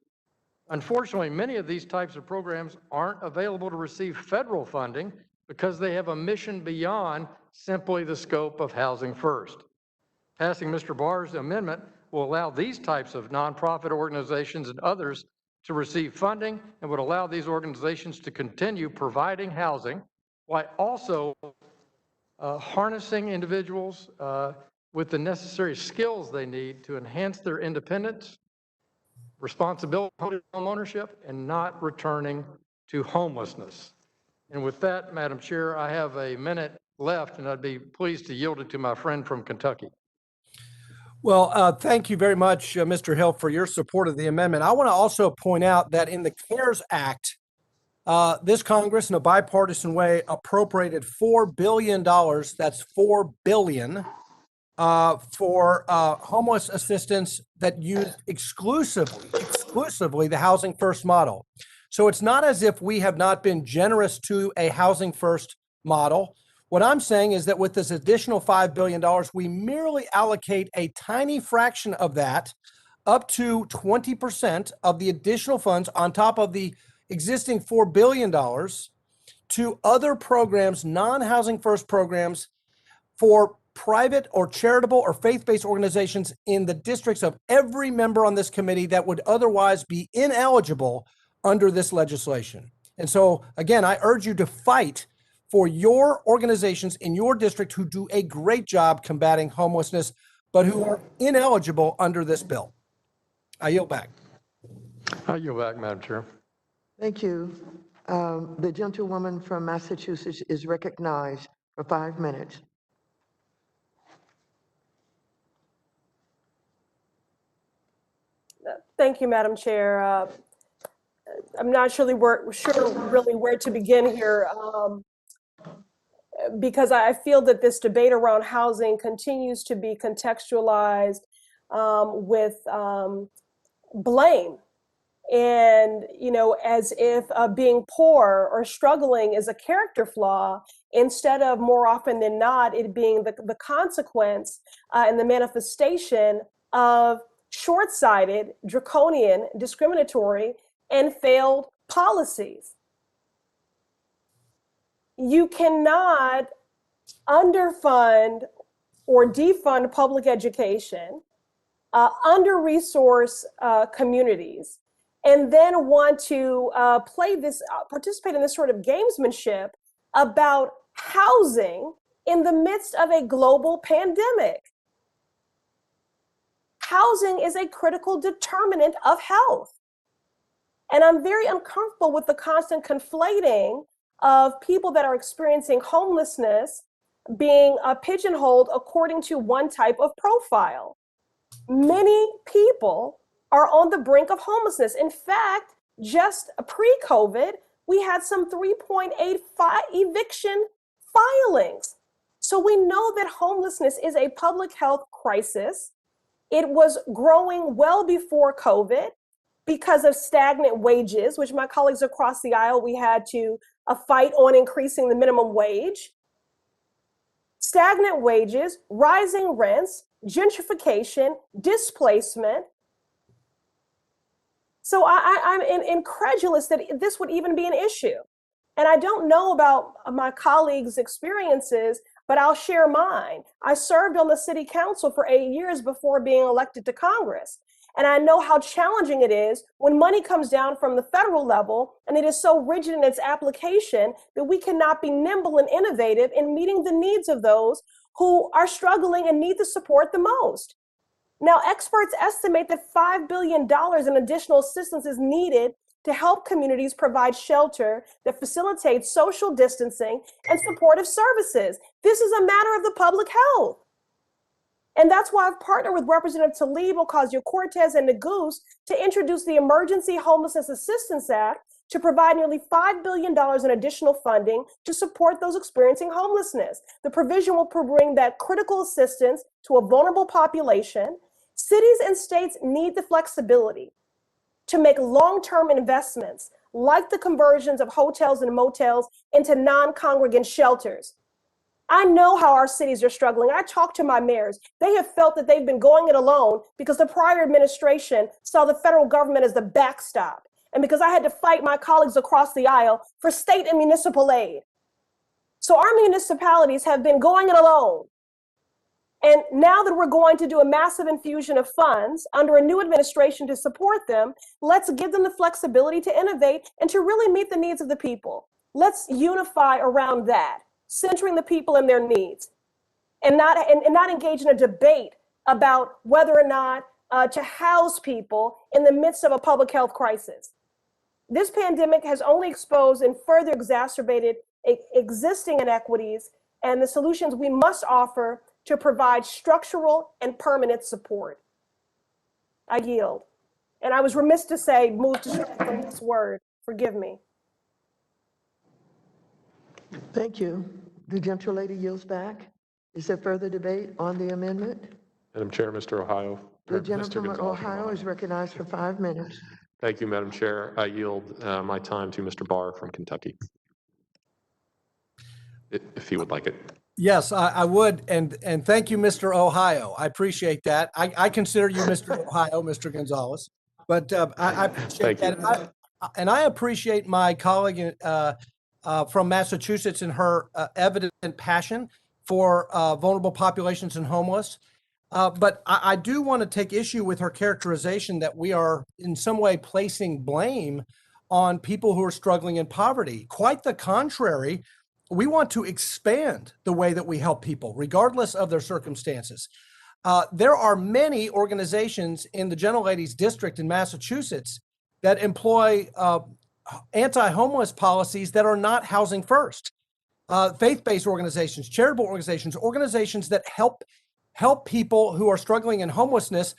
Unfortunately, many of these types of programs aren't available to receive federal funding because they have a mission beyond simply the scope of Housing First. Passing Mr. Barr's amendment will allow these types of nonprofit organizations and others to receive funding and would allow these organizations to continue providing housing while also harnessing individuals with the necessary skills they need to enhance their independence, responsibility, home ownership, and not returning to homelessness. And with that, Madam Chair, I have a minute left, and I'd be pleased to yield it to my friend from Kentucky. Well, thank you very much, Mr. Hill, for your support of the amendment. I want to also point out that in the CARES Act, this Congress, in a bipartisan way, appropriated $4 billion, that's $4 billion, for homeless assistance that use exclusively the Housing First model. So it's not as if we have not been generous to a Housing First model. What I'm saying is that with this additional $5 billion, we merely allocate a tiny fraction of that, up to 20% of the additional funds on top of the existing $4 billion to other programs, non-housing first programs for private or charitable or faith-based organizations in the districts of every member on this committee that would otherwise be ineligible under this legislation. And so, again, I urge you to fight for your organizations in your district who do a great job combating homelessness, but who are ineligible under this bill. I yield back. I yield back, Madam Chair. Thank you. The gentlewoman from Massachusetts is recognized for 5 minutes. Thank you, Madam Chair. I'm not sure really where to begin here, because I feel that this debate around housing continues to be contextualized with blame. And, you know, as if being poor or struggling is a character flaw, instead of more often than not, it being the consequence and the manifestation of short-sighted, draconian, discriminatory, and failed policies. You cannot underfund or defund public education, under-resource communities, and then want to participate in this sort of gamesmanship about housing in the midst of a global pandemic. Housing is a critical determinant of health. And I'm very uncomfortable with the constant conflating of people that are experiencing homelessness being pigeonholed according to one type of profile. Many people are on the brink of homelessness. In fact, just pre-COVID, we had some 3.85 eviction filings. So we know that homelessness is a public health crisis. It was growing well before COVID because of stagnant wages, which my colleagues across the aisle, we had to fight on increasing the minimum wage. Stagnant wages, rising rents, gentrification, displacement. So I'm incredulous that this would even be an issue. And I don't know about my colleagues' experiences, but I'll share mine. I served on the city council for 8 years before being elected to Congress. And I know how challenging it is when money comes down from the federal level and it is so rigid in its application that we cannot be nimble and innovative in meeting the needs of those who are struggling and need the support the most. Now, experts estimate that $5 billion in additional assistance is needed to help communities provide shelter that facilitates social distancing and supportive services. This is a matter of the public health. And that's why I've partnered with Representative Talib, Ocasio-Cortez, and Neguse to introduce the Emergency Homelessness Assistance Act to provide nearly $5 billion in additional funding to support those experiencing homelessness. The provision will bring that critical assistance to a vulnerable population. Cities and states need the flexibility to make long-term investments like the conversions of hotels and motels into non-congregant shelters. I know how our cities are struggling. I talk to my mayors. They have felt that they've been going it alone because the prior administration saw the federal government as the backstop, and because I had to fight my colleagues across the aisle for state and municipal aid. So our municipalities have been going it alone. And now that we're going to do a massive infusion of funds under a new administration to support them, let's give them the flexibility to innovate and to really meet the needs of the people. Let's unify around that, centering the people and their needs, and not engage in a debate about whether or not to house people in the midst of a public health crisis. This pandemic has only exposed and further exacerbated existing inequities and the solutions we must offer to provide structural and permanent support. I yield. And I was remiss to say, move to strike the last word. Forgive me. Thank you. The gentlelady yields back. Is there further debate on the amendment? Madam Chair, Mr. Ohio. The gentleman from Ohio is recognized for 5 minutes. Thank you, Madam Chair. I yield my time to Mr. Barr from Kentucky. if he would like it. Yes, I would. And thank you, Mr. Ohio. I appreciate that. I consider you Mr. Ohio, Mr. Gonzalez. But I appreciate Thank that. And I appreciate my colleague from Massachusetts and her evident passion for vulnerable populations and homeless. But I do want to take issue with her characterization that we are in some way placing blame on people who are struggling in poverty. Quite the contrary. We want to expand the way that we help people, regardless of their circumstances. There are many organizations in the Gentlelady's district in Massachusetts that employ anti-homeless policies that are not housing first. Faith-based organizations, charitable organizations, organizations that help people who are struggling in homelessness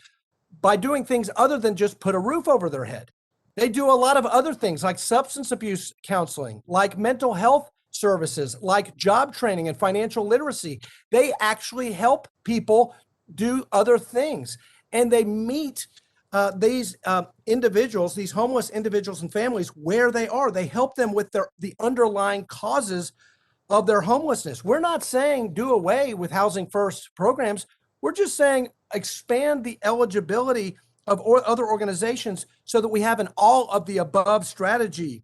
by doing things other than just put a roof over their head. They do a lot of other things like substance abuse counseling, like mental health services, like job training and financial literacy. They actually help people do other things. And they meet these individuals, these homeless individuals and families where they are. They help them with the underlying causes of their homelessness. We're not saying do away with Housing First programs. We're just saying expand the eligibility of other organizations so that we have an all of the above strategy.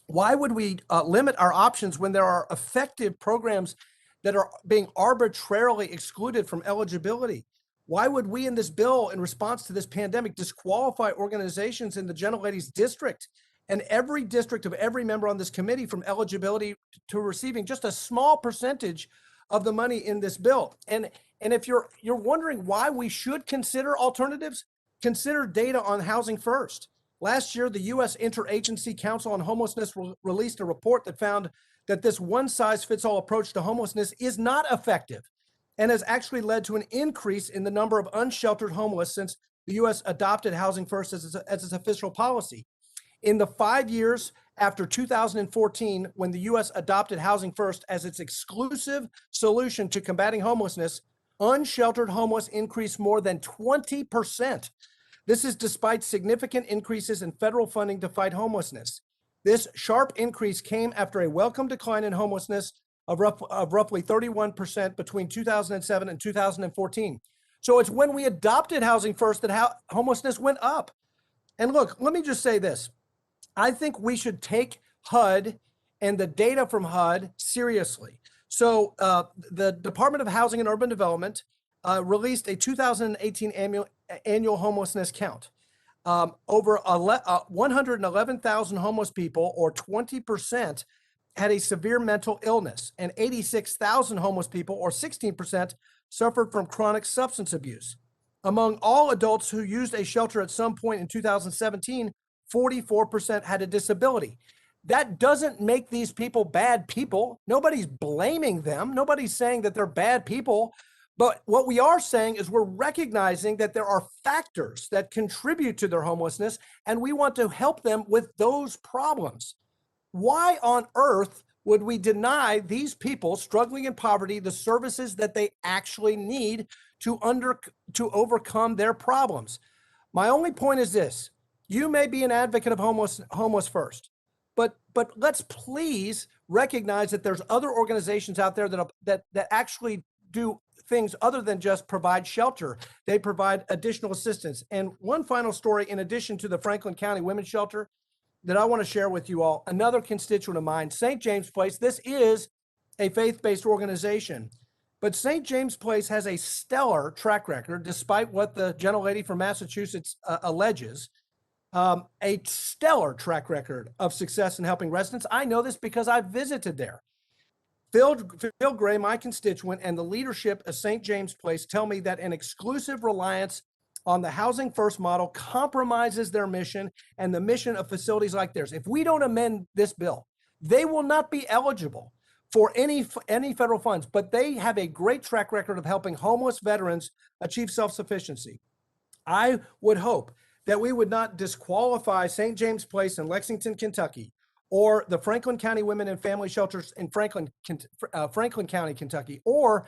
Why would we limit our options when there are effective programs that are being arbitrarily excluded from eligibility? Why would we in this bill, in response to this pandemic, disqualify organizations in the Gentlelady's district and every district of every member on this committee from eligibility to receiving just a small percentage of the money in this bill? And if you're wondering why we should consider alternatives, consider data on Housing First. Last year, the U.S. Interagency Council on Homelessness released a report that found that this one-size-fits-all approach to homelessness is not effective and has actually led to an increase in the number of unsheltered homeless since the U.S. adopted Housing First as its official policy. In the 5 years after 2014, when the U.S. adopted Housing First as its exclusive solution to combating homelessness, unsheltered homeless increased more than 20%. This is despite significant increases in federal funding to fight homelessness. This sharp increase came after a welcome decline in homelessness of roughly 31% between 2007 and 2014. So it's when we adopted Housing First that homelessness went up. And look, let me just say this. I think we should take HUD and the data from HUD seriously. So the Department of Housing and Urban Development released a 2018 annual homelessness count. Over 111,000 homeless people, or 20%, had a severe mental illness, and 86,000 homeless people, or 16%, suffered from chronic substance abuse. Among all adults who used a shelter at some point in 2017, 44% had a disability. That doesn't make these people bad people. Nobody's blaming them. Nobody's saying that they're bad people. But what we are saying is we're recognizing that there are factors that contribute to their homelessness, and we want to help them with those problems. Why on earth would we deny these people struggling in poverty the services that they actually need to overcome their problems? My only point is this. You may be an advocate of homeless first, but let's please recognize that there's other organizations out there that actually do things other than just provide shelter. They provide additional assistance. And one final story, in addition to the Franklin County Women's Shelter, that I want to share with you all, another constituent of mine, St. James Place. This is a faith-based organization, but St. James Place has a stellar track record, despite what the gentlelady from Massachusetts alleges, a stellar track record of success in helping residents. I know this because I've visited there. Phil Gray, my constituent, and the leadership of St. James Place tell me that an exclusive reliance on the Housing First model compromises their mission and the mission of facilities like theirs. If we don't amend this bill, they will not be eligible for any federal funds, but they have a great track record of helping homeless veterans achieve self-sufficiency. I would hope that we would not disqualify St. James Place in Lexington, Kentucky, or the Franklin County Women and Family Shelters in Franklin County, Kentucky, or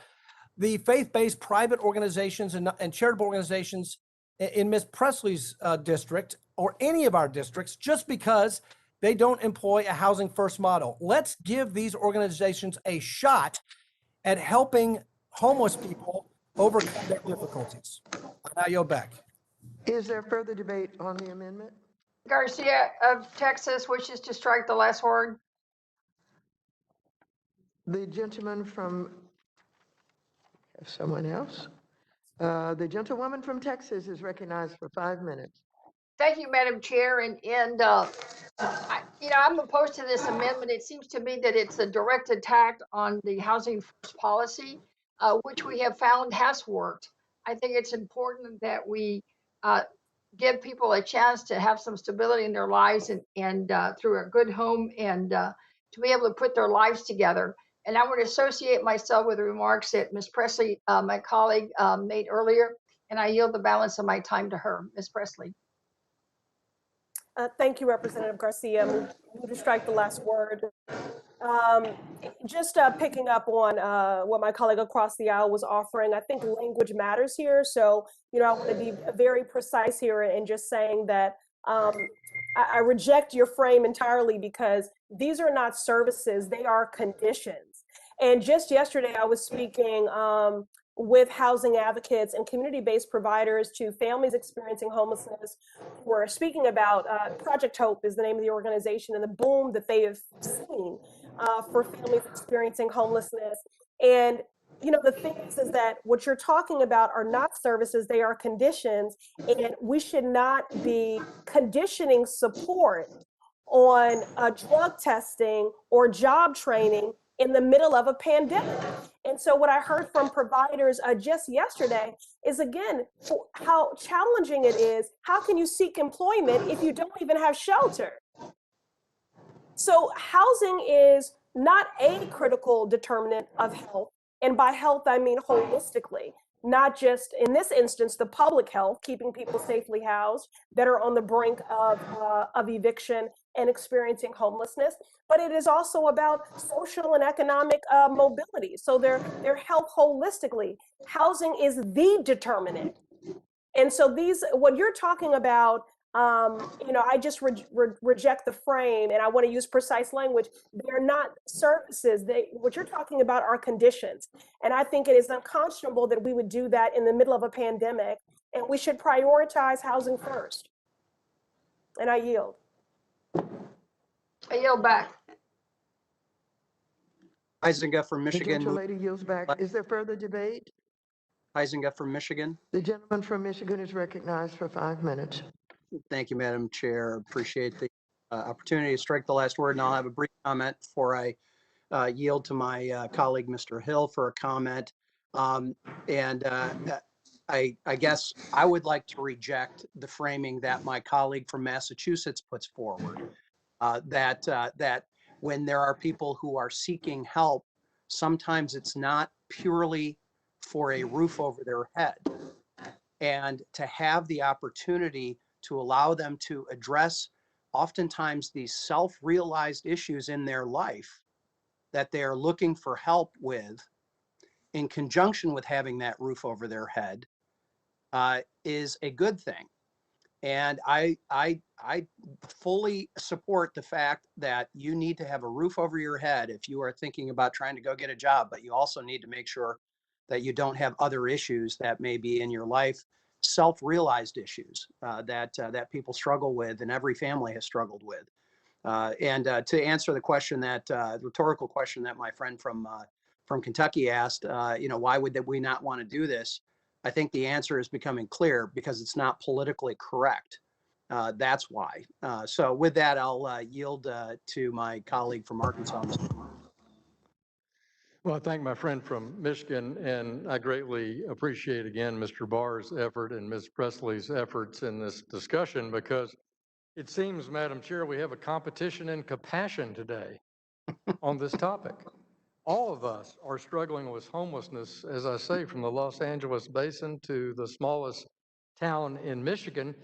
the faith-based private organizations and charitable organizations in Ms. Presley's district, or any of our districts, just because they don't employ a housing first model. Let's give these organizations a shot at helping homeless people overcome their difficulties. I now yield back. Is there further debate on the amendment? Garcia of Texas wishes to strike the last word. The gentleman from, someone else? The gentlewoman from Texas is recognized for 5 minutes. Thank you, Madam Chair. I'm opposed to this amendment. It seems to me that it's a direct attack on the housing first policy, which we have found has worked. I think it's important that we give people a chance to have some stability in their lives and through a good home and to be able to put their lives together. And I would associate myself with the remarks that Ms. Presley, my colleague, made earlier, and I yield the balance of my time to her. Ms. Presley. Thank you, Representative Garcia. Move to strike the last word. Just picking up on what my colleague across the aisle was offering, I think language matters here. So, I want to be very precise here and just saying that I reject your frame entirely because these are not services, they are conditions. And just yesterday, I was speaking with housing advocates and community-based providers to families experiencing homelessness. We're speaking about Project Hope is the name of the organization and the boom that they have seen for families experiencing homelessness. And the thing is that what you're talking about are not services, they are conditions, and we should not be conditioning support on drug testing or job training in the middle of a pandemic. And so what I heard from providers just yesterday is, again, how challenging it is. How can you seek employment if you don't even have shelter? So housing is not a critical determinant of health. And by health, I mean holistically, not just in this instance, the public health, keeping people safely housed that are on the brink of eviction and experiencing homelessness, but it is also about social and economic mobility. So their health holistically. Housing is the determinant. And so what you're talking about, I just reject the frame, and I want to use precise language. They're not services. What you're talking about are conditions. And I think it is unconscionable that we would do that in the middle of a pandemic, and we should prioritize housing first. And I yield. I yield back. Huizenga from The Michigan. gentlelady yields back. Is there further debate? Huizenga from Michigan. The gentleman from Michigan is recognized for 5 minutes. Thank you, Madam Chair. Appreciate the opportunity to strike the last word, and I'll have a brief comment before I yield to my colleague, Mr. Hill, for a comment. I guess I would like to reject the framing that my colleague from Massachusetts puts forward, that when there are people who are seeking help, sometimes it's not purely for a roof over their head, and to have the opportunity to allow them to address oftentimes these self-realized issues in their life that they are looking for help with, in conjunction with having that roof over their head, is a good thing. And I fully support the fact that you need to have a roof over your head if you are thinking about trying to go get a job, but you also need to make sure that you don't have other issues that may be in your life, self-realized issues that people struggle with, and every family has struggled with. And to answer the question, that rhetorical question that my friend from Kentucky asked, why would we not want to do this? I think the answer is becoming clear because it's not politically correct. That's why. So with that, I'll yield to my colleague from Arkansas. Well, I thank my friend from Michigan, and I greatly appreciate again Mr. Barr's effort and Ms. Presley's efforts in this discussion, because it seems, Madam Chair, we have a competition in compassion today on this topic. All of us are struggling with homelessness, as I say, from the Los Angeles basin to the smallest town in Michigan.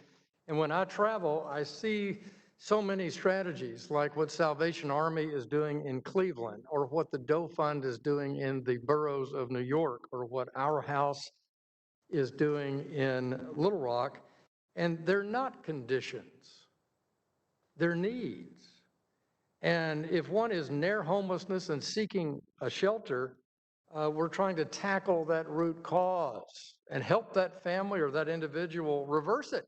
And when I travel, I see so many strategies, like what Salvation Army is doing in Cleveland, or what the Doe Fund is doing in the boroughs of New York, or what Our House is doing in Little Rock. And they're not conditions, they're needs. And if one is near homelessness and seeking a shelter, we're trying to tackle that root cause and help that family or that individual reverse it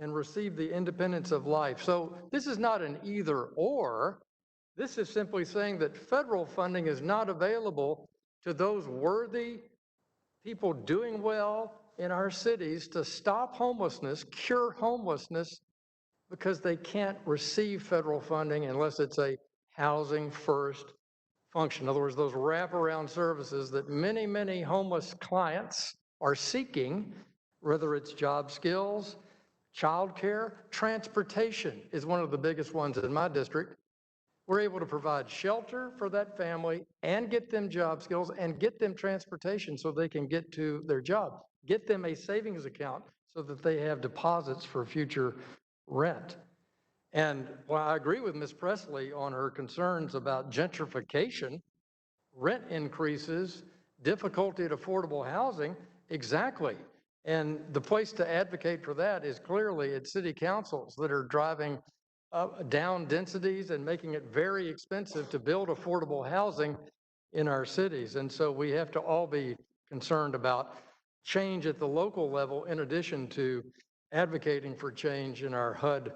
and receive the independence of life. So this is not an either or. This is simply saying that federal funding is not available to those worthy people doing well in our cities to stop homelessness, cure homelessness, because they can't receive federal funding unless it's a housing first function. In other words, those wraparound services that many, many homeless clients are seeking, whether it's job skills, childcare, transportation is one of the biggest ones in my district. We're able to provide shelter for that family and get them job skills and get them transportation so they can get to their job. Get them a savings account so that they have deposits for future rent. And while I agree with Ms. Presley on her concerns about gentrification, rent increases, difficulty at affordable housing, exactly. And the place to advocate for that is clearly at city councils that are driving down densities and making it very expensive to build affordable housing in our cities. And so we have to all be concerned about change at the local level in addition to advocating for change in our HUD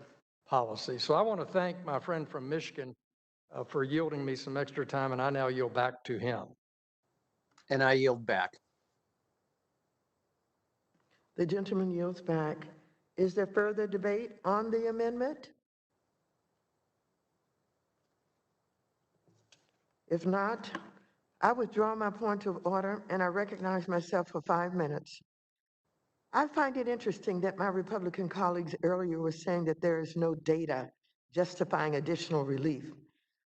policy. So I want to thank my friend from Michigan for yielding me some extra time, and I now yield back to him. And I yield back. The gentleman yields back. Is there further debate on the amendment? If not, I withdraw my point of order and I recognize myself for 5 minutes. I find it interesting that my Republican colleagues earlier were saying that there is no data justifying additional relief,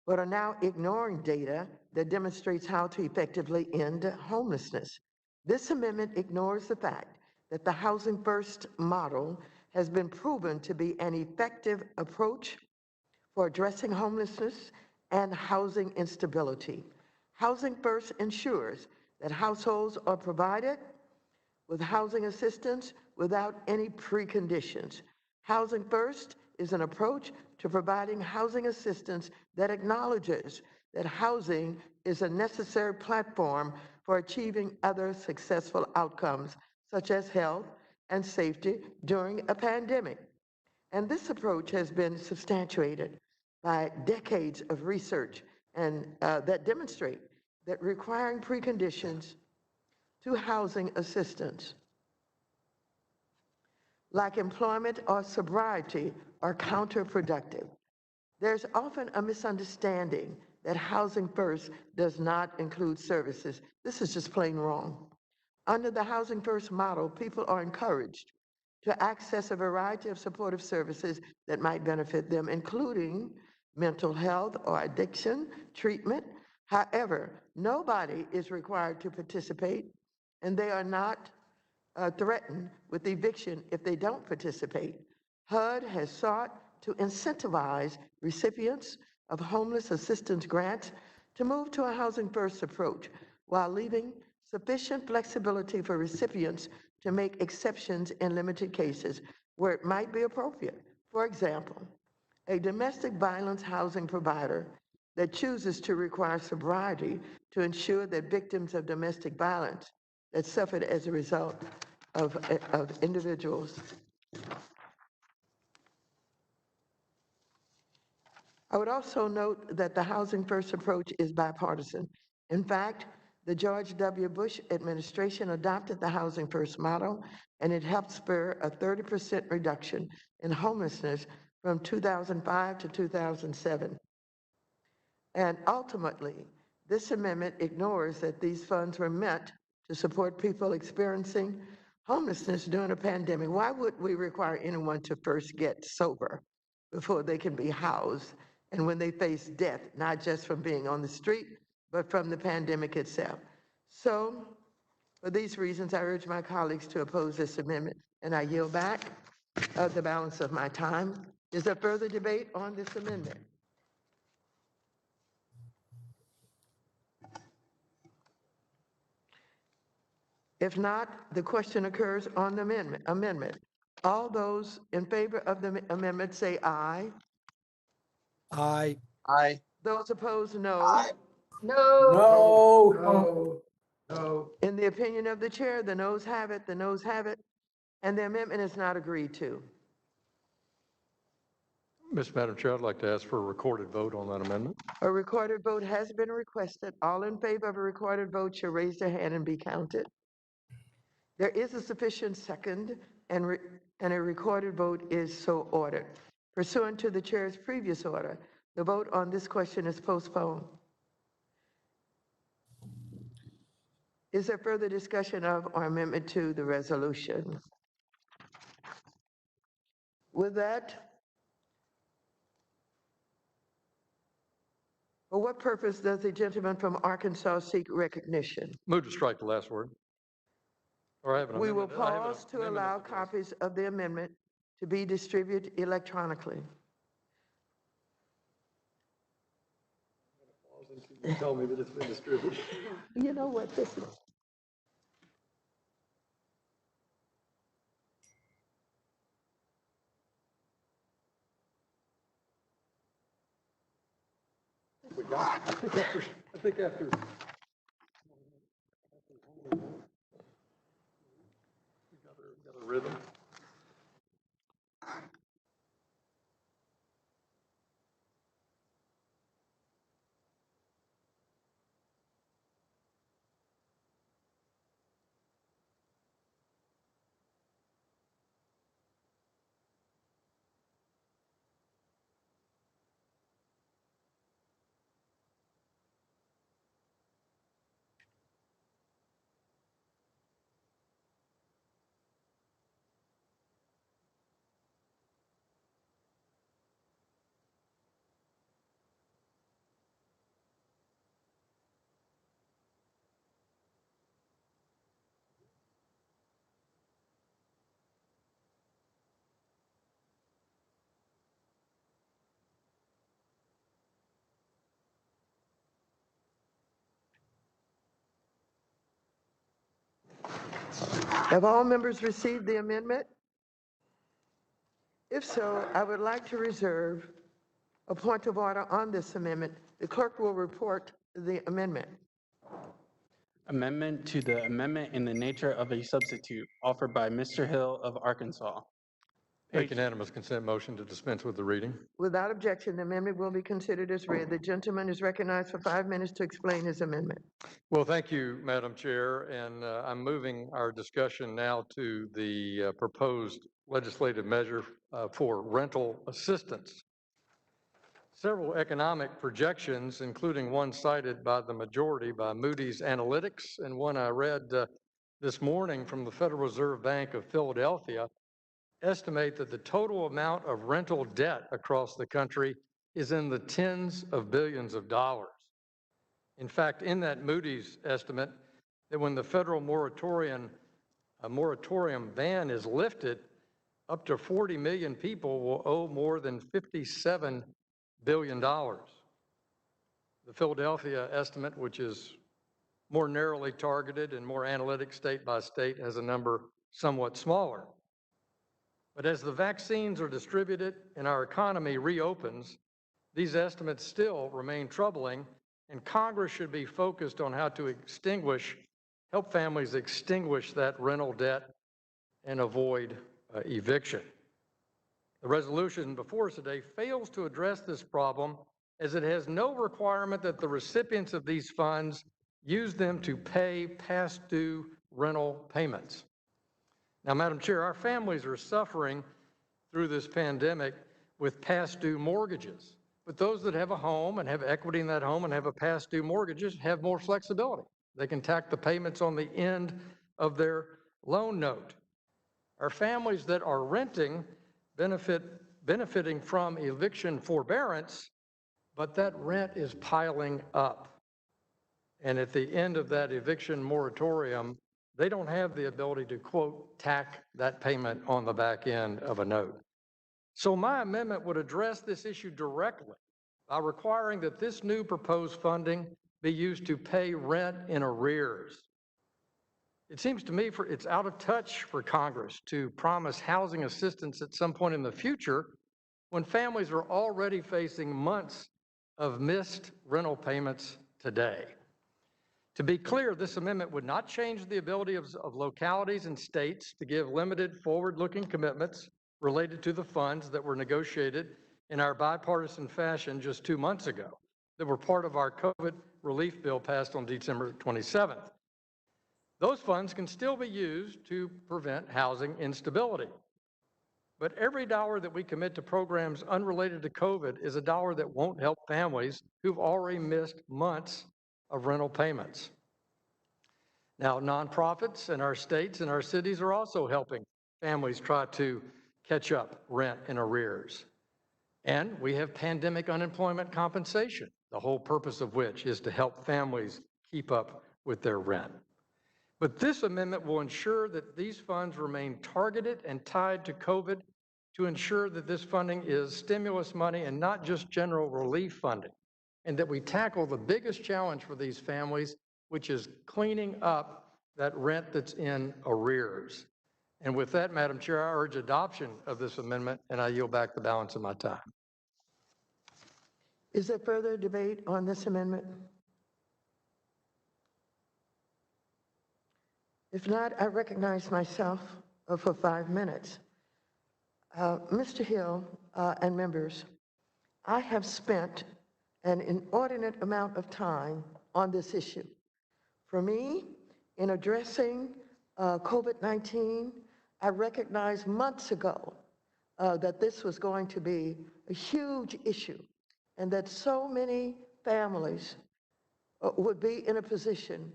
but are now ignoring data that demonstrates how to effectively end homelessness. This amendment ignores the fact that the Housing First model has been proven to be an effective approach for addressing homelessness and housing instability. Housing First ensures that households are provided with housing assistance without any preconditions. Housing First is an approach to providing housing assistance that acknowledges that housing is a necessary platform for achieving other successful outcomes, such as health and safety during a pandemic. And this approach has been substantiated by decades of research and that demonstrate that requiring preconditions to housing assistance, like employment or sobriety, are counterproductive. There's often a misunderstanding that Housing First does not include services. This is just plain wrong. Under the Housing First model, people are encouraged to access a variety of supportive services that might benefit them, including mental health or addiction treatment. However, nobody is required to participate, and they are not threatened with eviction if they don't participate. HUD has sought to incentivize recipients of homeless assistance grants to move to a Housing First approach while leaving sufficient flexibility for recipients to make exceptions in limited cases where it might be appropriate. For example, a domestic violence housing provider that chooses to require sobriety to ensure that victims of domestic violence that suffered as a result of individuals. I would also note that the Housing First approach is bipartisan. In fact, the George W. Bush administration adopted the Housing First model, and it helped spur a 30% reduction in homelessness from 2005 to 2007. And ultimately, this amendment ignores that these funds were meant to support people experiencing homelessness during a pandemic. Why would we require anyone to first get sober before they can be housed? And when they face death, not just from being on the street, but from the pandemic itself. So for these reasons, I urge my colleagues to oppose this amendment, and I yield back the balance of my time. Is there further debate on this amendment? If not, the question occurs on the amendment. All those in favor of the amendment say aye. Aye. Aye. Those opposed, no. No. No. No. In the opinion of the chair, the noes have it, and the amendment is not agreed to. Madam Chair, I'd like to ask for a recorded vote on that amendment. A recorded vote has been requested. All in favor of a recorded vote should raise their hand and be counted. There is a sufficient second, and a recorded vote is so ordered. Pursuant to the chair's previous order, the vote on this question is postponed. Is there further discussion of or amendment to the resolution? With that, for what purpose does the gentleman from Arkansas seek recognition? Move to strike the last word. Or I have an We will amendment. I have an pause to amendment allow at the desk. copies of the amendment to be distributed electronically. Tell me that it's been distributed. You know what this is? I think after. We got a rhythm. Have all members received the amendment? If so, I would like to reserve a point of order on this amendment. The clerk will report the amendment. Amendment to the amendment in the nature of a substitute offered by Mr. Hill of Arkansas. Make unanimous consent motion to dispense with the reading. Without objection, the amendment will be considered as read. The gentleman is recognized for 5 minutes to explain his amendment. Well, thank you, Madam Chair, and I'm moving our discussion now to the proposed legislative measure for rental assistance. Several economic projections, including one cited by the majority by Moody's Analytics and one I read this morning from the Federal Reserve Bank of Philadelphia, estimate that the total amount of rental debt across the country is in the tens of billions of dollars. In fact, in that Moody's estimate, that when the federal moratorium ban is lifted, up to 40 million people will owe more than $57 billion. The Philadelphia estimate, which is more narrowly targeted and more analytic state by state, has a number somewhat smaller. But as the vaccines are distributed and our economy reopens, these estimates still remain troubling, and Congress should be focused on how to help families extinguish that rental debt and avoid eviction. The resolution before us today fails to address this problem, as it has no requirement that the recipients of these funds use them to pay past due rental payments. Now, Madam Chair, our families are suffering through this pandemic with past due mortgages. But those that have a home and have equity in that home and have a past due mortgages have more flexibility. They can tack the payments on the end of their loan note. Our families that are renting benefiting from eviction forbearance, but that rent is piling up. And at the end of that eviction moratorium, they don't have the ability to, quote, tack that payment on the back end of a note. So my amendment would address this issue directly by requiring that this new proposed funding be used to pay rent in arrears. It seems to me it's out of touch for Congress to promise housing assistance at some point in the future when families are already facing months of missed rental payments today. To be clear, this amendment would not change the ability of localities and states to give limited forward-looking commitments related to the funds that were negotiated in our bipartisan fashion just 2 months ago that were part of our COVID relief bill passed on December 27th. Those funds can still be used to prevent housing instability. But every dollar that we commit to programs unrelated to COVID is a dollar that won't help families who've already missed months of rental payments. Now, nonprofits in our states and our cities are also helping families try to catch up rent in arrears. And we have pandemic unemployment compensation, the whole purpose of which is to help families keep up with their rent. But this amendment will ensure that these funds remain targeted and tied to COVID to ensure that this funding is stimulus money and not just general relief funding, and that we tackle the biggest challenge for these families, which is cleaning up that rent that's in arrears. And with that, Madam Chair, I urge adoption of this amendment, and I yield back the balance of my time. Is there further debate on this amendment? If not, I recognize myself for 5 minutes. Mr. Hill and members, I have spent an inordinate amount of time on this issue. For me, in addressing COVID-19, I recognized months ago that this was going to be a huge issue and that so many families would be in a position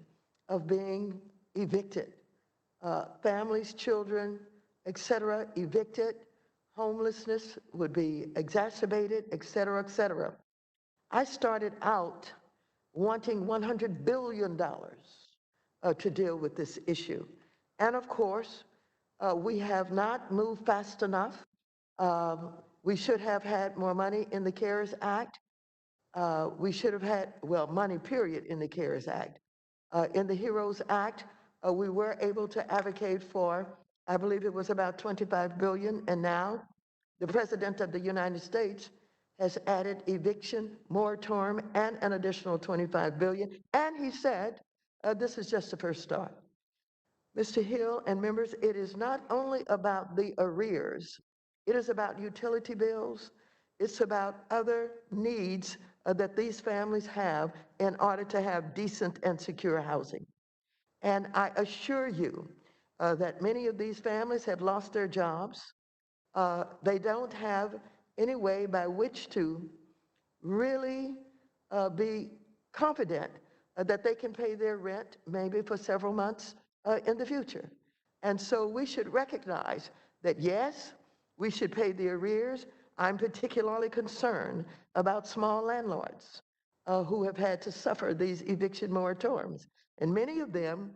of being evicted. Families, children, et cetera, evicted. Homelessness would be exacerbated, et cetera, et cetera. I started out wanting $100 billion to deal with this issue. And of course, we have not moved fast enough. We should have had more money in the CARES Act. We should have had, well, money period in the CARES Act. In the HEROES Act, we were able to advocate for, I believe it was about $25 billion, and now the President of the United States has added eviction, moratorium, and an additional $25 billion, and he said, this is just the first start. Mr. Hill and members, it is not only about the arrears, it is about utility bills, it's about other needs that these families have in order to have decent and secure housing. And I assure you that many of these families have lost their jobs. They don't have any way by which to really be confident that they can pay their rent maybe for several months in the future. And so we should recognize that, yes, we should pay the arrears. I'm particularly concerned about small landlords who have had to suffer these eviction moratoriums. And many of them,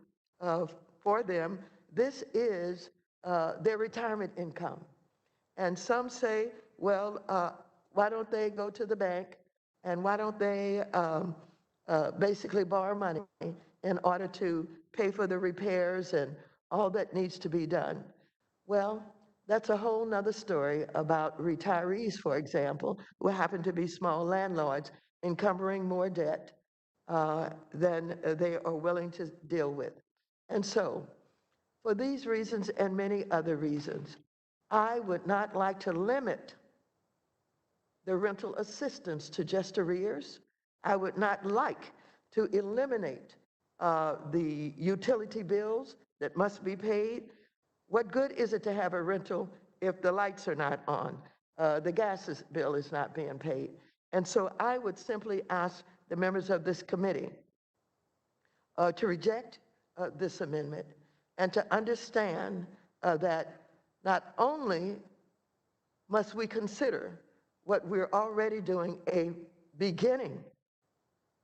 for them, this is their retirement income. And some say, well, why don't they go to the bank and why don't they basically borrow money in order to pay for the repairs and all that needs to be done? Well, that's a whole nother story about retirees, for example, who happen to be small landlords encumbering more debt than they are willing to deal with. And so, for these reasons and many other reasons, I would not like to limit the rental assistance to just arrears. I would not like to eliminate the utility bills that must be paid. What good is it to have a rental if the lights are not on, the gas bill is not being paid? And so I would simply ask the members of this committee to reject this amendment and to understand that not only must we consider what we're already doing a beginning.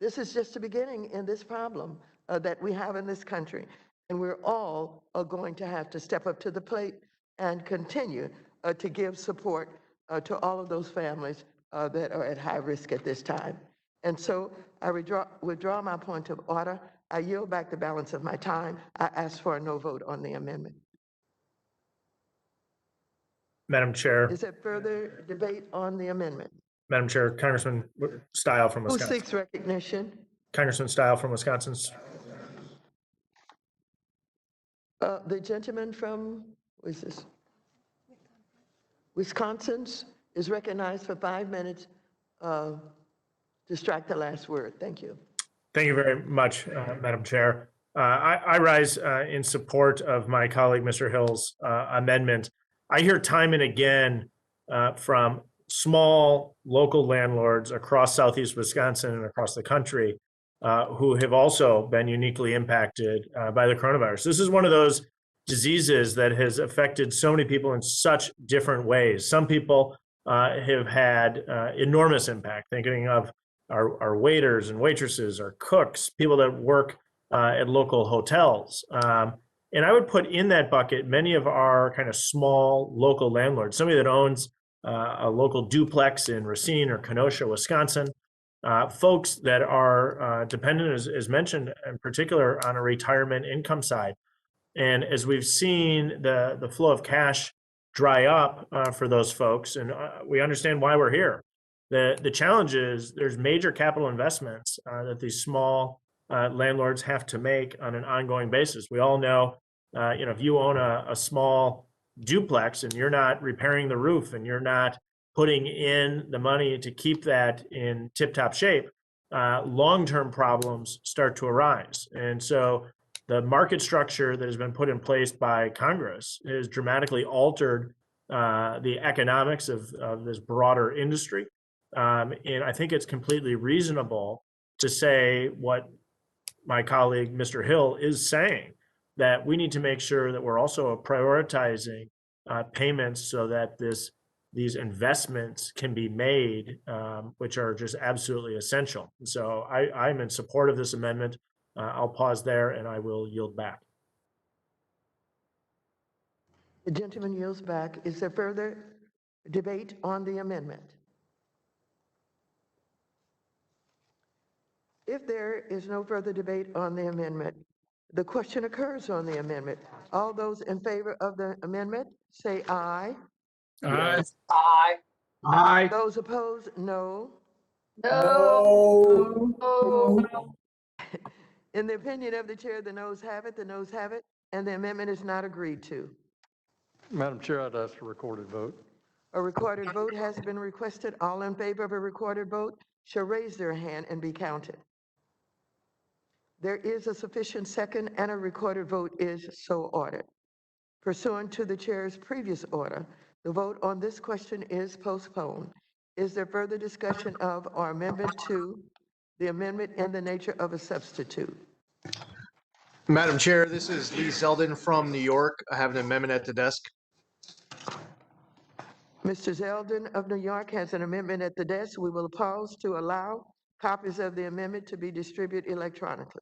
This is just a beginning in this problem that we have in this country. And we're all going to have to step up to the plate and continue to give support to all of those families that are at high risk at this time. And so I withdraw my point of order. I yield back the balance of my time. I ask for a no vote on the amendment. Madam Chair. Is there further debate on the amendment? Madam Chair, Congressman Style from Who Wisconsin. seeks recognition? Congressman Style from Wisconsin. The gentleman from, what is this? Wisconsin's is recognized for 5 minutes to strike the last word. Thank you. Thank you very much, Madam Chair. I rise in support of my colleague, Mr. Hill's amendment. I hear time and again from small local landlords across Southeast Wisconsin and across the country who have also been uniquely impacted by the coronavirus. This is one of those diseases that has affected so many people in such different ways. Some people have had enormous impact, thinking of our waiters and waitresses, our cooks, people that work at local hotels. And I would put in that bucket many of our kind of small local landlords, somebody that owns a local duplex in Racine or Kenosha, Wisconsin, folks that are dependent, as mentioned, in particular on a retirement income side. And as we've seen the flow of cash dry up for those folks, and we understand why we're here. The challenge is there's major capital investments that these small landlords have to make on an ongoing basis. We all know, if you own a small duplex and you're not repairing the roof and you're not putting in the money to keep that in tip-top shape, long-term problems start to arise. And so the market structure that has been put in place by Congress has dramatically altered the economics of this broader industry. And I think it's completely reasonable to say what my colleague, Mr. Hill, is saying, that we need to make sure that we're also prioritizing payments so that these investments can be made, which are just absolutely essential. So I'm in support of this amendment. I'll pause there and I will yield back. The gentleman yields back. Is there further debate on the amendment? If there is no further debate on the amendment, the question occurs on the amendment. All those in favor of the amendment, say aye. Aye. Aye. Aye. Those opposed, no. No. In the opinion of the chair, the noes have it, and the amendment is not agreed to. Madam Chair, I'd ask for a recorded vote. A recorded vote has been requested. All in favor of a recorded vote shall raise their hand and be counted. There is a sufficient second and a recorded vote is so ordered. Pursuant to the chair's previous order, the vote on this question is postponed. Is there further discussion of or amendment to the amendment in the nature of a substitute? Madam Chair, this is Lee Zeldin from New York. I have an amendment at the desk. Mr. Zeldin of New York has an amendment at the desk. We will pause to allow copies of the amendment to be distributed electronically.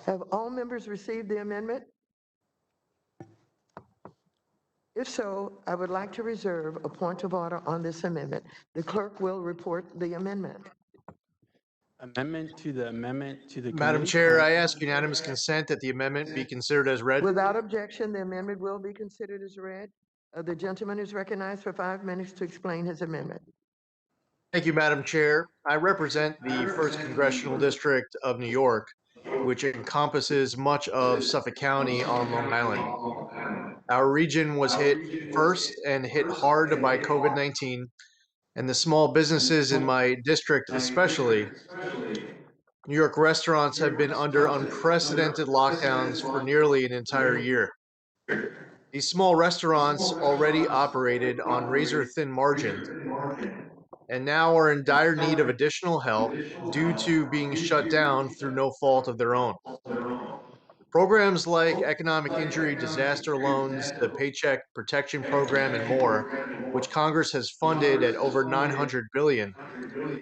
Have all members received the amendment? If so, I would like to reserve a point of order on this amendment. The clerk will report the amendment. Amendment to the Madam committee Chair, print. I ask unanimous consent that the amendment be considered as read. Without objection, the amendment will be considered as read. The gentleman is recognized for 5 minutes to explain his amendment. Thank you, Madam Chair. I represent the 1st Congressional District of New York, which encompasses much of Suffolk County on Long Island. Our region was hit first and hit hard by COVID-19, and the small businesses in my district especially. New York restaurants have been under unprecedented lockdowns for nearly an entire year. These small restaurants already operated on razor-thin margins and now are in dire need of additional help due to being shut down through no fault of their own. Programs like economic injury disaster loans, the Paycheck Protection Program, and more, which Congress has funded at over $900 billion,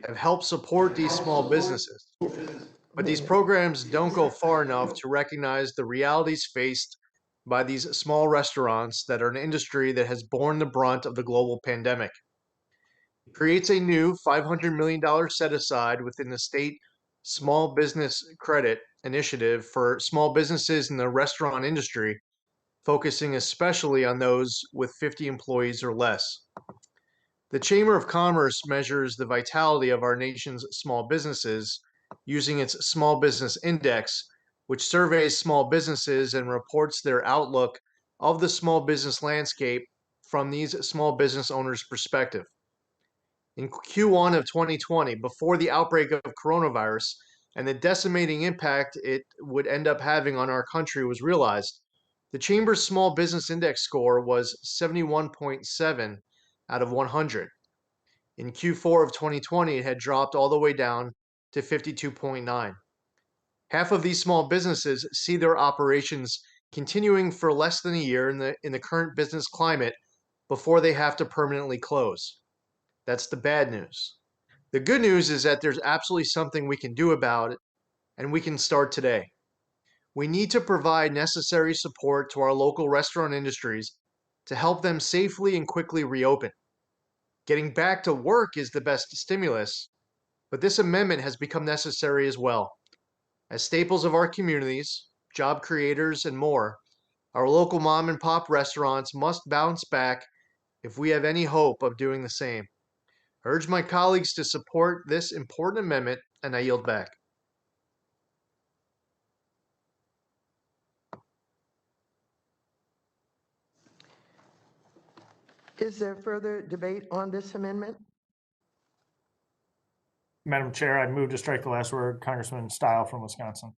have helped support these small businesses. But these programs don't go far enough to recognize the realities faced by these small restaurants that are an industry that has borne the brunt of the global pandemic. It creates a new $500 million set aside within the state Small Business Credit Initiative for small businesses in the restaurant industry, focusing especially on those with 50 employees or less. The Chamber of Commerce measures the vitality of our nation's small businesses using its Small Business Index, which surveys small businesses and reports their outlook of the small business landscape from these small business owners' perspective. In Q1 of 2020, before the outbreak of coronavirus and the decimating impact it would end up having on our country was realized, the Chamber's Small Business Index score was 71.7 out of 100. In Q4 of 2020, it had dropped all the way down to 52.9. Half of these small businesses see their operations continuing for less than a year in the current business climate before they have to permanently close. That's the bad news. The good news is that there's absolutely something we can do about it, and we can start today. We need to provide necessary support to our local restaurant industries to help them safely and quickly reopen. Getting back to work is the best stimulus, but this amendment has become necessary as well. As staples of our communities, job creators, and more, our local mom and pop restaurants must bounce back if we have any hope of doing the same. I urge my colleagues to support this important amendment, and I yield back. Is there further debate on this amendment? Madam Chair, I move to strike the last word, Congressman Stile from Wisconsin.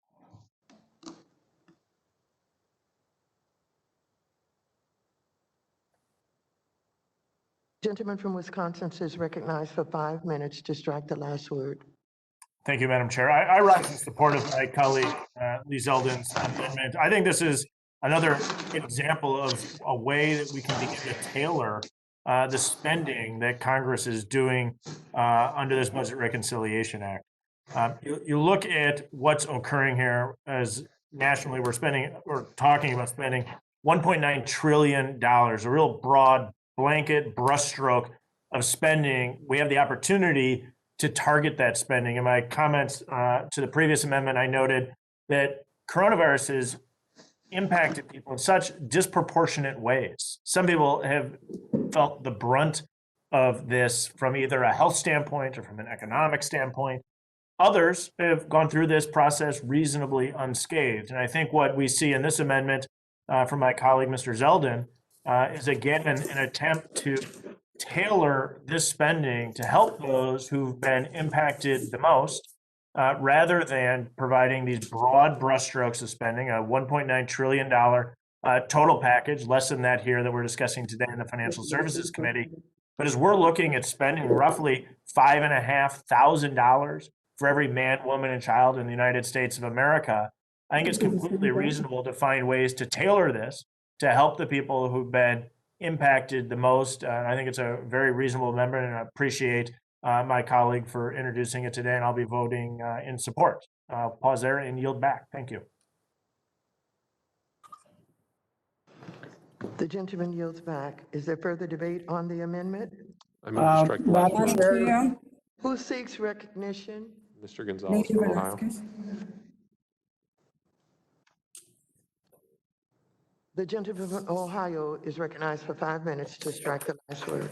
Gentleman from Wisconsin is recognized for 5 minutes to strike the last word. Thank you, Madam Chair. I rise in support of my colleague Lee Zeldin's amendment. I think this is another example of a way that we can begin to tailor the spending that Congress is doing under this Budget Reconciliation Act. You look at what's occurring here as nationally, we're talking about spending $1.9 trillion, a real broad blanket brushstroke of spending. We have the opportunity to target that spending. In my comments to the previous amendment, I noted that coronavirus has impacted people in such disproportionate ways. Some people have felt the brunt of this from either a health standpoint or from an economic standpoint. Others have gone through this process reasonably unscathed. And I think what we see in this amendment from my colleague, Mr. Zeldin, is again an attempt to tailor this spending to help those who've been impacted the most, rather than providing these broad brushstrokes of spending, a $1.9 trillion total package, less than that here that we're discussing today in the Financial Services Committee. But as we're looking at spending roughly $5,500 for every man, woman, and child in the United States of America, I think it's completely reasonable to find ways to tailor this to help the people who've been impacted the most. I think it's a very reasonable amendment, and I appreciate my colleague for introducing it today, and I'll be voting in support. I'll pause there and yield back. Thank you. The gentleman yields back. Is there further debate on the amendment? I move to strike the last Madam word. Chair, Who seeks recognition? Mr. Gonzalez Lady from Ohio. Velasquez. The gentleman from Ohio is recognized for 5 minutes to strike the last word.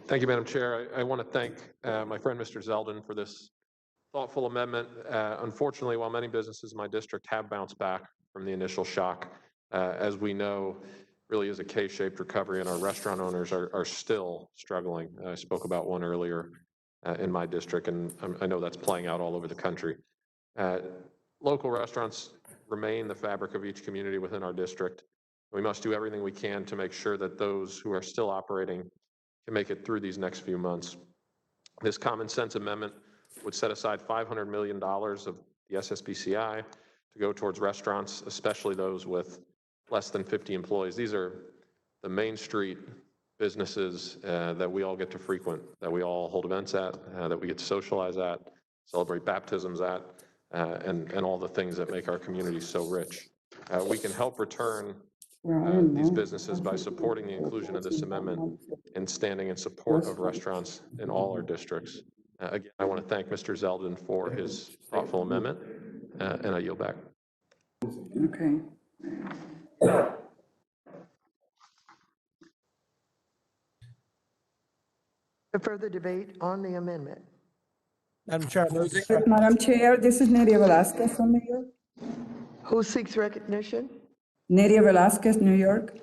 Thank you, Madam Chair. I want to thank my friend, Mr. Zeldin, for this thoughtful amendment. Unfortunately, while many businesses in my district have bounced back from the initial shock, as we know, really is a K-shaped recovery, and our restaurant owners are still struggling. I spoke about one earlier in my district, and I know that's playing out all over the country. Local restaurants remain the fabric of each community within our district. We must do everything we can to make sure that those who are still operating can make it through these next few months. This common sense amendment would set aside $500 million of the SSBCI to go towards restaurants, especially those with less than 50 employees. These are the Main Street businesses that we all get to frequent, that we all hold events at, that we get to socialize at, celebrate baptisms at, and all the things that make our communities so rich. We can help return these businesses by supporting the inclusion of this amendment and standing in support of restaurants in all our districts. Again, I want to thank Mr. Zeldin for his thoughtful amendment, and I yield back. Okay. A further debate on the amendment. Madam Chair, I move to strike. Madam Chair, this is Nydia Velasquez from New York. Who seeks recognition? Nydia Velasquez, New York.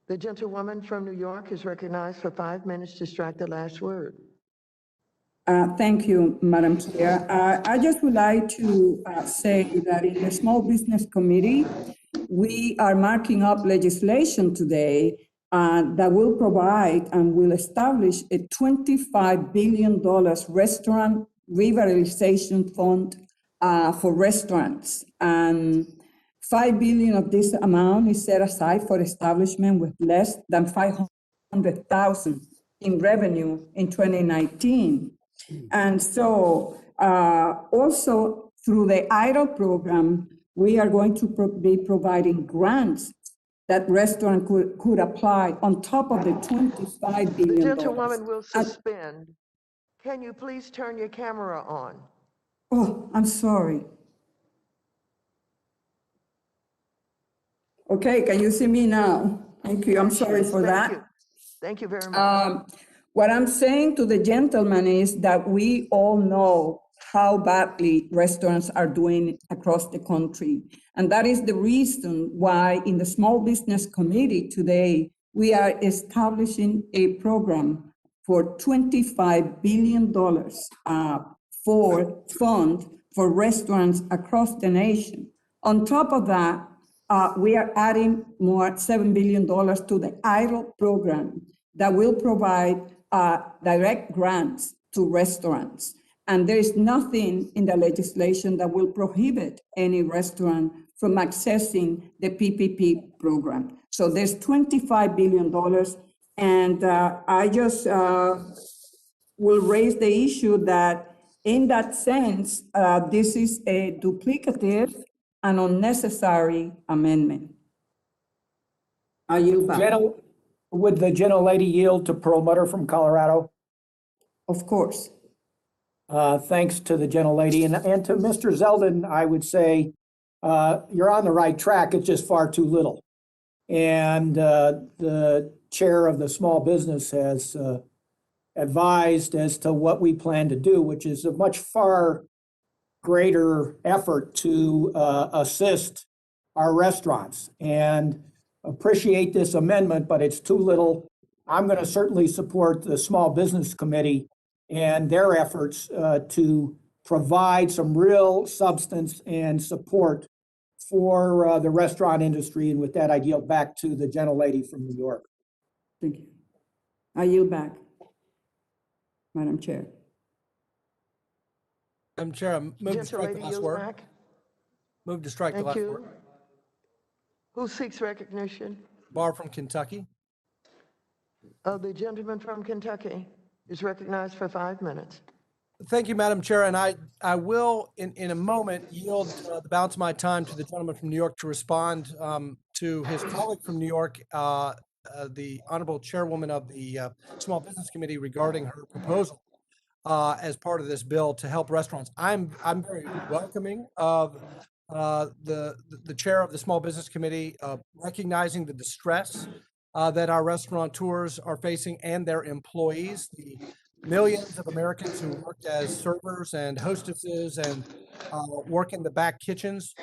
The gentlewoman from New York is recognized for 5 minutes to strike the last word. Thank you, Madam Chair. I just would like to say that in the Small Business Committee, we are marking up legislation today that will provide and will establish a $25 billion restaurant revitalization fund for restaurants. And $5 billion of this amount is set aside for establishment with less than $500,000 in revenue in 2019. And so also through the IDLE program, we are going to be providing grants that restaurant could apply on top of the $25 billion. The gentlewoman will suspend. Can you please turn your camera on? Oh, I'm sorry. Okay, can you see me now? Thank you. I'm sorry for that. Thank you very much. What I'm saying to the gentleman is that we all know how badly restaurants are doing across the country. And that is the reason why in the Small Business Committee today, we are establishing a program for $25 billion for fund for restaurants across the nation. On top of that, we are adding more $7 billion to the IDLE program that will provide direct grants to restaurants. And there is nothing in the legislation that will prohibit any restaurant from accessing the PPP program. So there's $25 billion. And I just will raise the issue that in that sense, this is a duplicative and unnecessary amendment. I yield back. Would the gentlelady yield to Perlmutter from Colorado? Of course. Thanks to the gentlelady. And to Mr. Zeldin, I would say you're on the right track. It's just far too little. And the chair of the small business has advised as to what we plan to do, which is a much far greater effort to assist our restaurants. And appreciate this amendment, but it's too little. I'm going to certainly support the Small Business Committee and their efforts to provide some real substance and support for the restaurant industry. And with that, I yield back to the gentlelady from New York. Thank you. I yield back, Madam Chair. Madam Chair, I move to strike the last word. Move to strike the last word. Who seeks recognition? Barr from Kentucky. The gentleman from Kentucky is recognized for 5 minutes. Thank you, Madam Chair. And I will, in a moment, yield the balance of my time to the gentleman from New York to respond to his colleague from New York, the Honorable Chairwoman of the Small Business Committee, regarding her proposal as part of this bill to help restaurants. I'm very welcoming of the chair of the Small Business Committee recognizing the distress that our restaurateurs are facing and their employees, the millions of Americans who work as servers and hostesses and work in the back kitchens,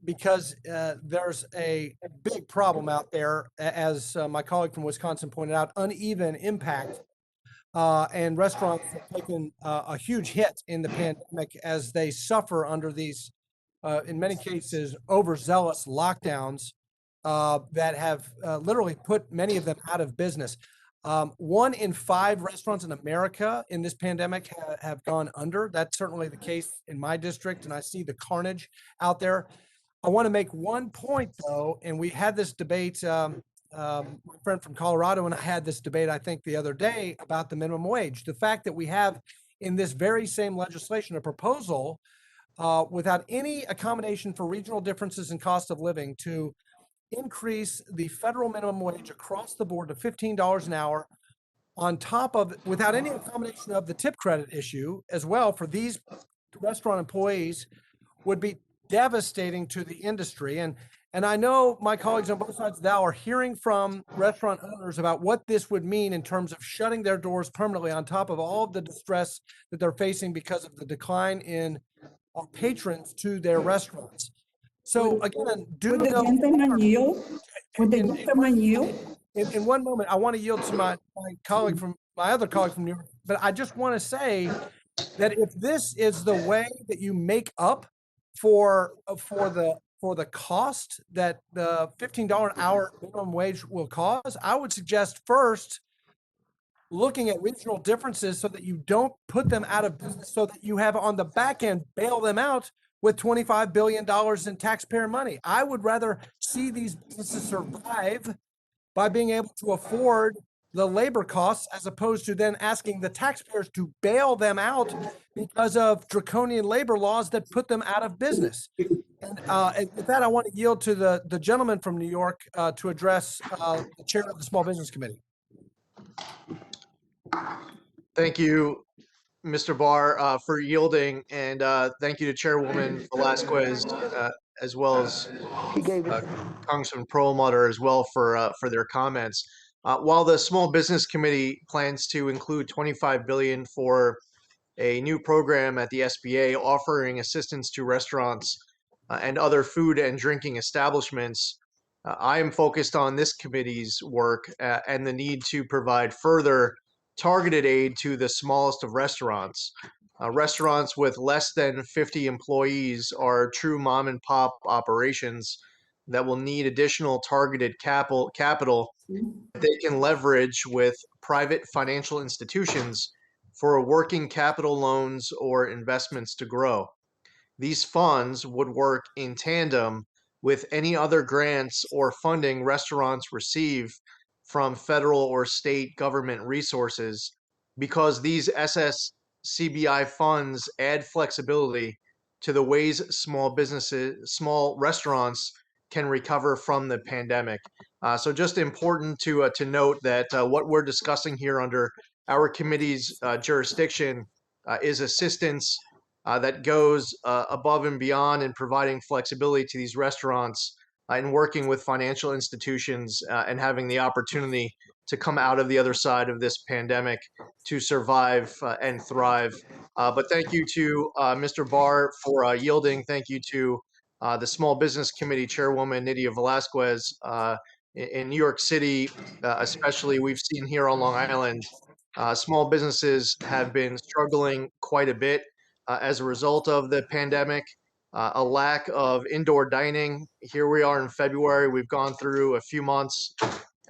because there's a big problem out there, as my colleague from Wisconsin pointed out, uneven impact. And restaurants have taken a huge hit in the pandemic as they suffer under these, in many cases, overzealous lockdowns that have literally put many of them out of business. 1 in 5 restaurants in America in this pandemic have gone under. That's certainly the case in my district, and I see the carnage out there. I want to make one point, though, and we had this debate. My friend from Colorado and I had this debate, I think, the other day about the minimum wage. The fact that we have in this very same legislation a proposal without any accommodation for regional differences in cost of living to increase the federal minimum wage across the board to $15 an hour, on top of, without any accommodation of the tip credit issue as well for these restaurant employees, would be devastating to the industry. And I know my colleagues on both sides of the aisle are hearing from restaurant owners about what this would mean in terms of shutting their doors permanently, on top of all of the distress that they're facing because of the decline in patrons to their restaurants. So again, do know. In one moment, I want to yield to my colleague from my other colleague from New York, but I just want to say that if this is the way that you make up for the cost that the $15 an hour minimum wage will cause, I would suggest first looking at regional differences so that you don't put them out of business, so that you have on the back end bail them out with $25 billion in taxpayer money. I would rather see these businesses survive by being able to afford the labor costs, as opposed to then asking the taxpayers to bail them out because of draconian labor laws that put them out of business. And with that, I want to yield to the gentleman from New York to address the chair of the Small Business Committee. Thank you, Mr. Barr, for yielding, and thank you to Chairwoman Velasquez, as well as Congressman Perlmutter as well for their comments. While the Small Business Committee plans to include $25 billion for a new program at the SBA offering assistance to restaurants and other food and drinking establishments, I am focused on this committee's work and the need to provide further targeted aid to the smallest of restaurants. Restaurants with less than 50 employees are true mom and pop operations that will need additional targeted capital that they can leverage with private financial institutions for working capital loans or investments to grow. These funds would work in tandem with any other grants or funding restaurants receive from federal or state government resources, because these SSBCI funds add flexibility to the ways small restaurants can recover from the pandemic. So just important to note that what we're discussing here under our committee's jurisdiction is assistance that goes above and beyond in providing flexibility to these restaurants and working with financial institutions and having the opportunity to come out of the other side of this pandemic to survive and thrive. But thank you to Mr. Barr for yielding. Thank you to the Small Business Committee Chairwoman Nydia Velasquez. In New York City, especially, we've seen here on Long Island, small businesses have been struggling quite a bit as a result of the pandemic. A lack of indoor dining. Here we are in February. We've gone through a few months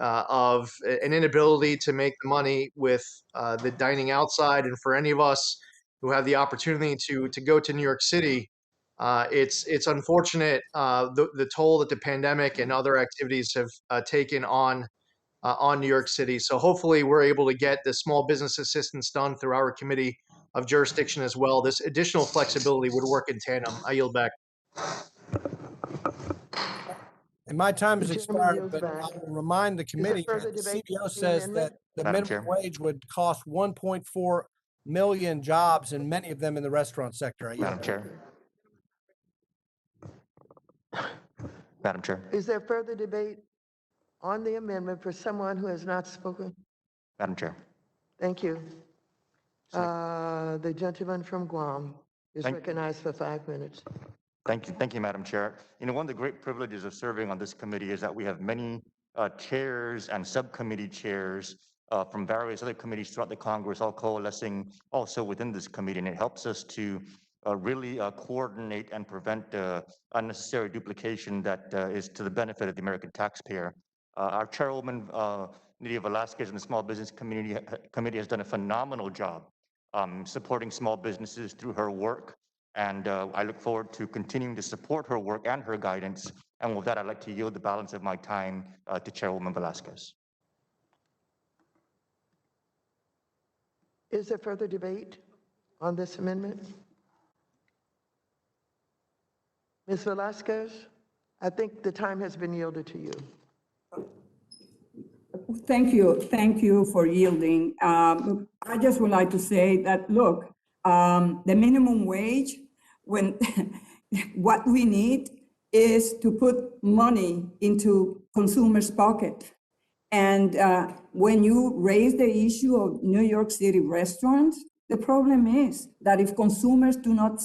of an inability to make the money with the dining outside. And for any of us who have the opportunity to go to New York City, it's unfortunate the toll that the pandemic and other activities have taken on New York City. So hopefully we're able to get the small business assistance done through our committee of jurisdiction as well. This additional flexibility would work in tandem. I yield back. And my time has The chairman expired, yields but back. I will remind the committee further that the debate CBO on the says amendment? that the Madam minimum Chair. wage would cost 1.4 million jobs, and many of them in the restaurant sector. I yield. Madam Chair. Madam Chair. Is there further debate on the amendment for someone who has not spoken? Madam Chair. Thank you. The gentleman from Guam is recognized for 5 minutes. Thank you, Madam Chair. You know, one of the great privileges of serving on this committee is that we have many chairs and subcommittee chairs from various other committees throughout the Congress, all coalescing also within this committee, and it helps us to really coordinate and prevent unnecessary duplication that is to the benefit of the American taxpayer. Our Chairwoman, Nydia Velasquez, and the Small Business Committee has done a phenomenal job supporting small businesses through her work. And I look forward to continuing to support her work and her guidance. And with that, I'd like to yield the balance of my time to Chairwoman Velasquez. Is there further debate on this amendment? Ms. Velasquez, I think the time has been yielded to you. Thank you for yielding. I just would like to say that, look, the minimum wage, when what we need is to put money into consumers' pocket. And when you raise the issue of New York City restaurants, the problem is that if consumers do not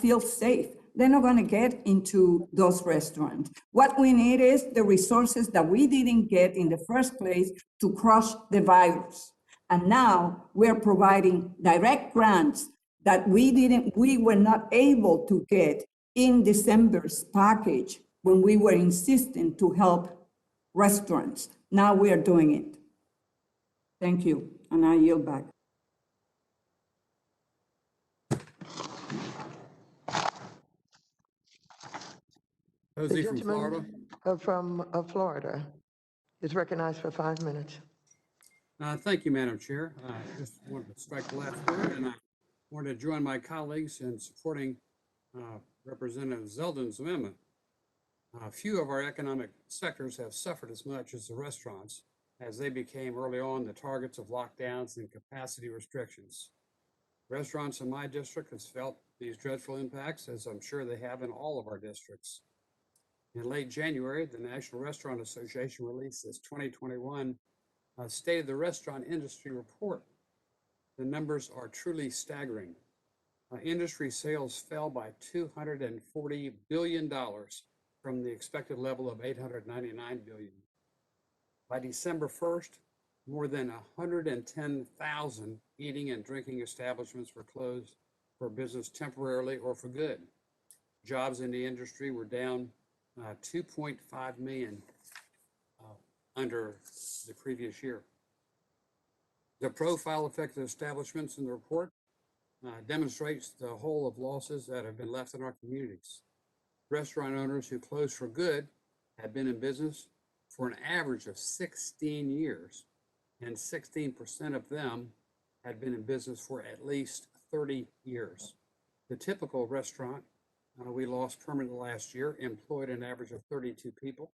feel safe, they're not going to get into those restaurants. What we need is the resources that we didn't get in the first place to crush the virus. And now we're providing direct grants that we were not able to get in December's package when we were insisting to help restaurants. Now we are doing it. Thank you, and I yield back. The gentleman from Florida is recognized for 5 minutes. Thank you, Madam Chair. I just wanted to strike the last word, and I wanted to join my colleagues in supporting Representative Zeldin's amendment. Few of our economic sectors have suffered as much as the restaurants, as they became early on the targets of lockdowns and capacity restrictions. Restaurants in my district has felt these dreadful impacts, as I'm sure they have in all of our districts. In late January, the National Restaurant Association released its 2021 State of the Restaurant Industry Report. The numbers are truly staggering. Industry sales fell by $240 billion from the expected level of $899 billion. By December 1st, more than 110,000 eating and drinking establishments were closed for business temporarily or for good. Jobs in the industry were down 2.5 million under the previous year. The profile effect of establishments in the report demonstrates the whole of losses that have been left in our communities. Restaurant owners who closed for good have been in business for an average of 16 years, and 16% of them had been in business for at least 30 years. The typical restaurant we lost permanently last year employed an average of 32 people,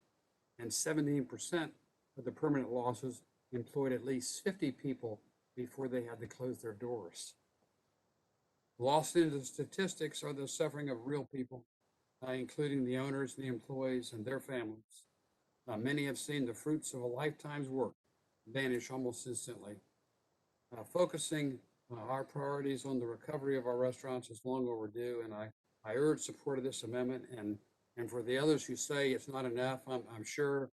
and 17% of the permanent losses employed at least 50 people before they had to close their doors. Lost in the statistics are the suffering of real people, including the owners, the employees, and their families. Many have seen the fruits of a lifetime's work vanish almost instantly. Focusing our priorities on the recovery of our restaurants is long overdue, and I urge support of this amendment. And for the others who say it's not enough, I'm sure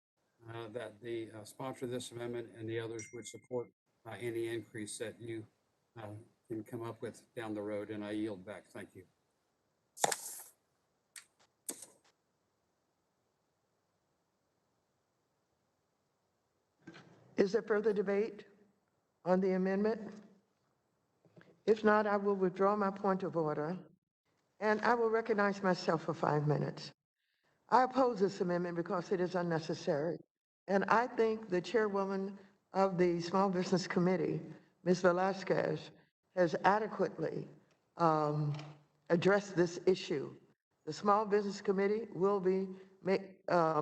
that the sponsor of this amendment and the others would support any increase that you can come up with down the road, and I yield back. Thank you. Is there further debate on the amendment? If not, I will withdraw my point of order, and I will recognize myself for 5 minutes. I oppose this amendment because it is unnecessary, and I think the chairwoman of the Small Business Committee, Ms. Velasquez, has adequately addressed this issue. The Small Business Committee will be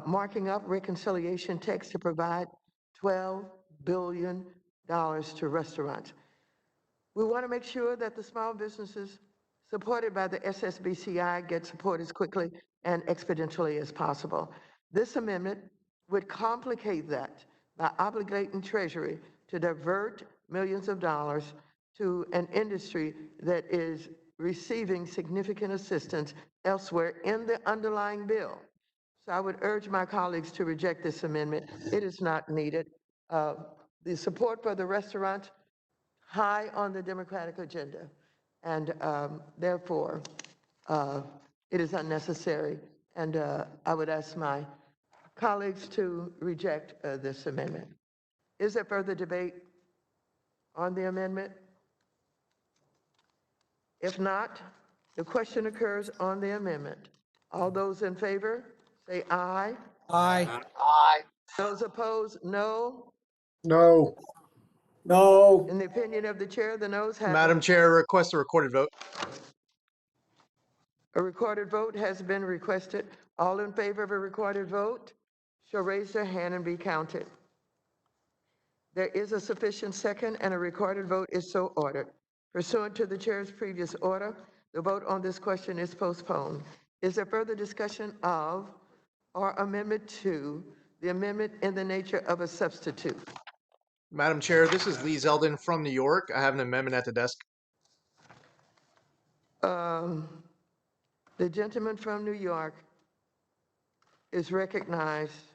marking up reconciliation text to provide $12 billion to restaurants. We want to make sure that the small businesses supported by the SSBCI get support as quickly and exponentially as possible. This amendment would complicate that by obligating Treasury to divert millions of dollars to an industry that is receiving significant assistance elsewhere in the underlying bill. So I would urge my colleagues to reject this amendment. It is not needed. The support for the restaurant, high on the Democratic agenda, and therefore it is unnecessary. And I would ask my colleagues to reject this amendment. Is there further debate on the amendment? If not, the question occurs on the amendment. All those in favor, say aye. Aye. Aye. Those opposed, no. No. No. In the opinion of the chair, the noes have it. Madam Chair, request a recorded vote. A recorded vote has been requested. All in favor of a recorded vote shall raise their hand and be counted. There is a sufficient second and a recorded vote is so ordered. Pursuant to the chair's previous order, the vote on this question is postponed. Is there further discussion of or amendment to the amendment in the nature of a substitute? Madam Chair, this is Lee Zeldin from New York. I have an amendment at the desk. The gentleman from New York is recognized,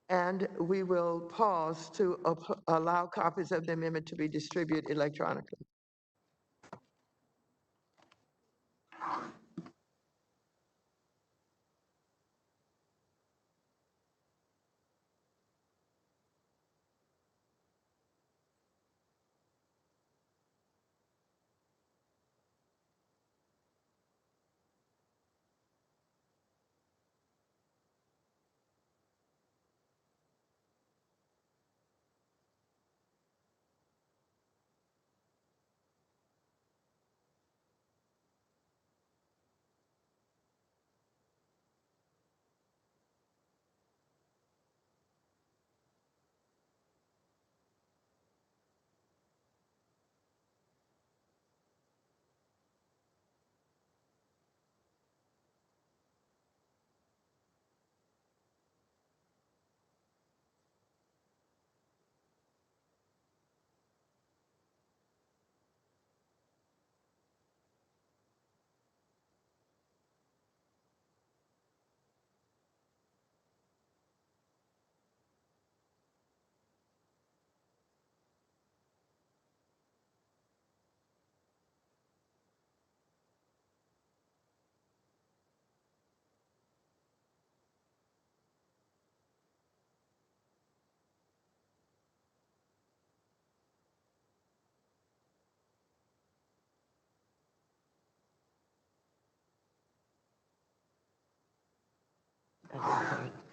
and we will pause to allow copies of the amendment to be distributed electronically.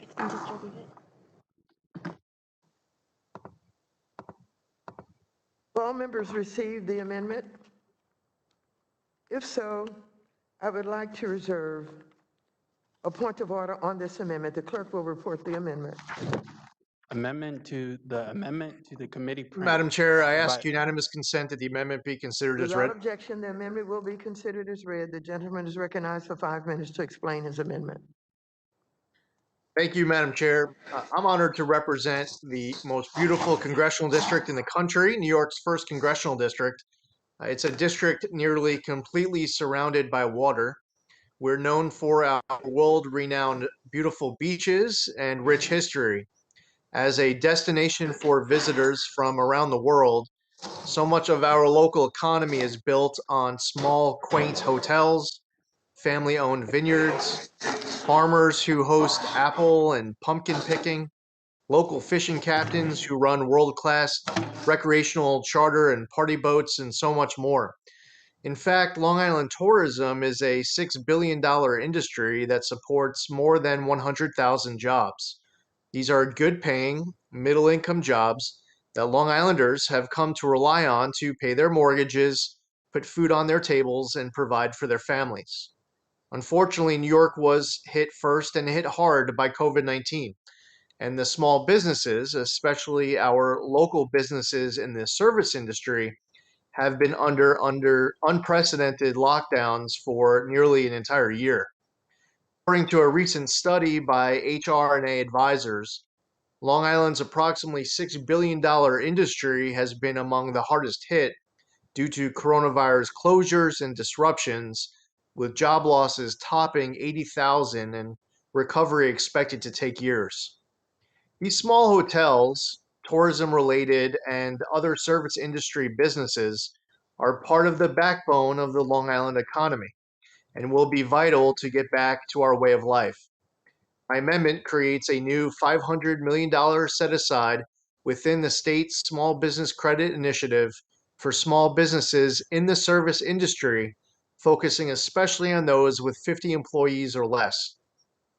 It's been distributed. All members received the amendment? If so, I would like to reserve a point of order on this amendment. The clerk will report the amendment. Amendment to the committee print. Madam Chair, I ask Right. unanimous consent that the amendment be considered as read. Without objection, the amendment will be considered as read. The gentleman is recognized for 5 minutes to explain his amendment. Thank you, Madam Chair. I'm honored to represent the most beautiful congressional district in the country, New York's first congressional district. It's a district nearly completely surrounded by water. We're known for our world-renowned beautiful beaches and rich history. As a destination for visitors from around the world, so much of our local economy is built on small, quaint hotels, family-owned vineyards, farmers who host apple and pumpkin picking, local fishing captains who run world-class recreational charter and party boats, and so much more. In fact, Long Island tourism is a $6 billion industry that supports more than 100,000 jobs. These are good-paying, middle-income jobs that Long Islanders have come to rely on to pay their mortgages, put food on their tables, and provide for their families. Unfortunately, New York was hit first and hit hard by COVID-19. And the small businesses, especially our local businesses in the service industry, have been under unprecedented lockdowns for nearly an entire year. According to a recent study by HR&A Advisors, Long Island's approximately $6 billion industry has been among the hardest hit due to coronavirus closures and disruptions, with job losses topping 80,000 and recovery expected to take years. These small hotels, tourism-related, and other service industry businesses are part of the backbone of the Long Island economy and will be vital to get back to our way of life. My amendment creates a new $500 million set aside within the state's Small Business Credit Initiative for small businesses in the service industry, focusing especially on those with 50 employees or less.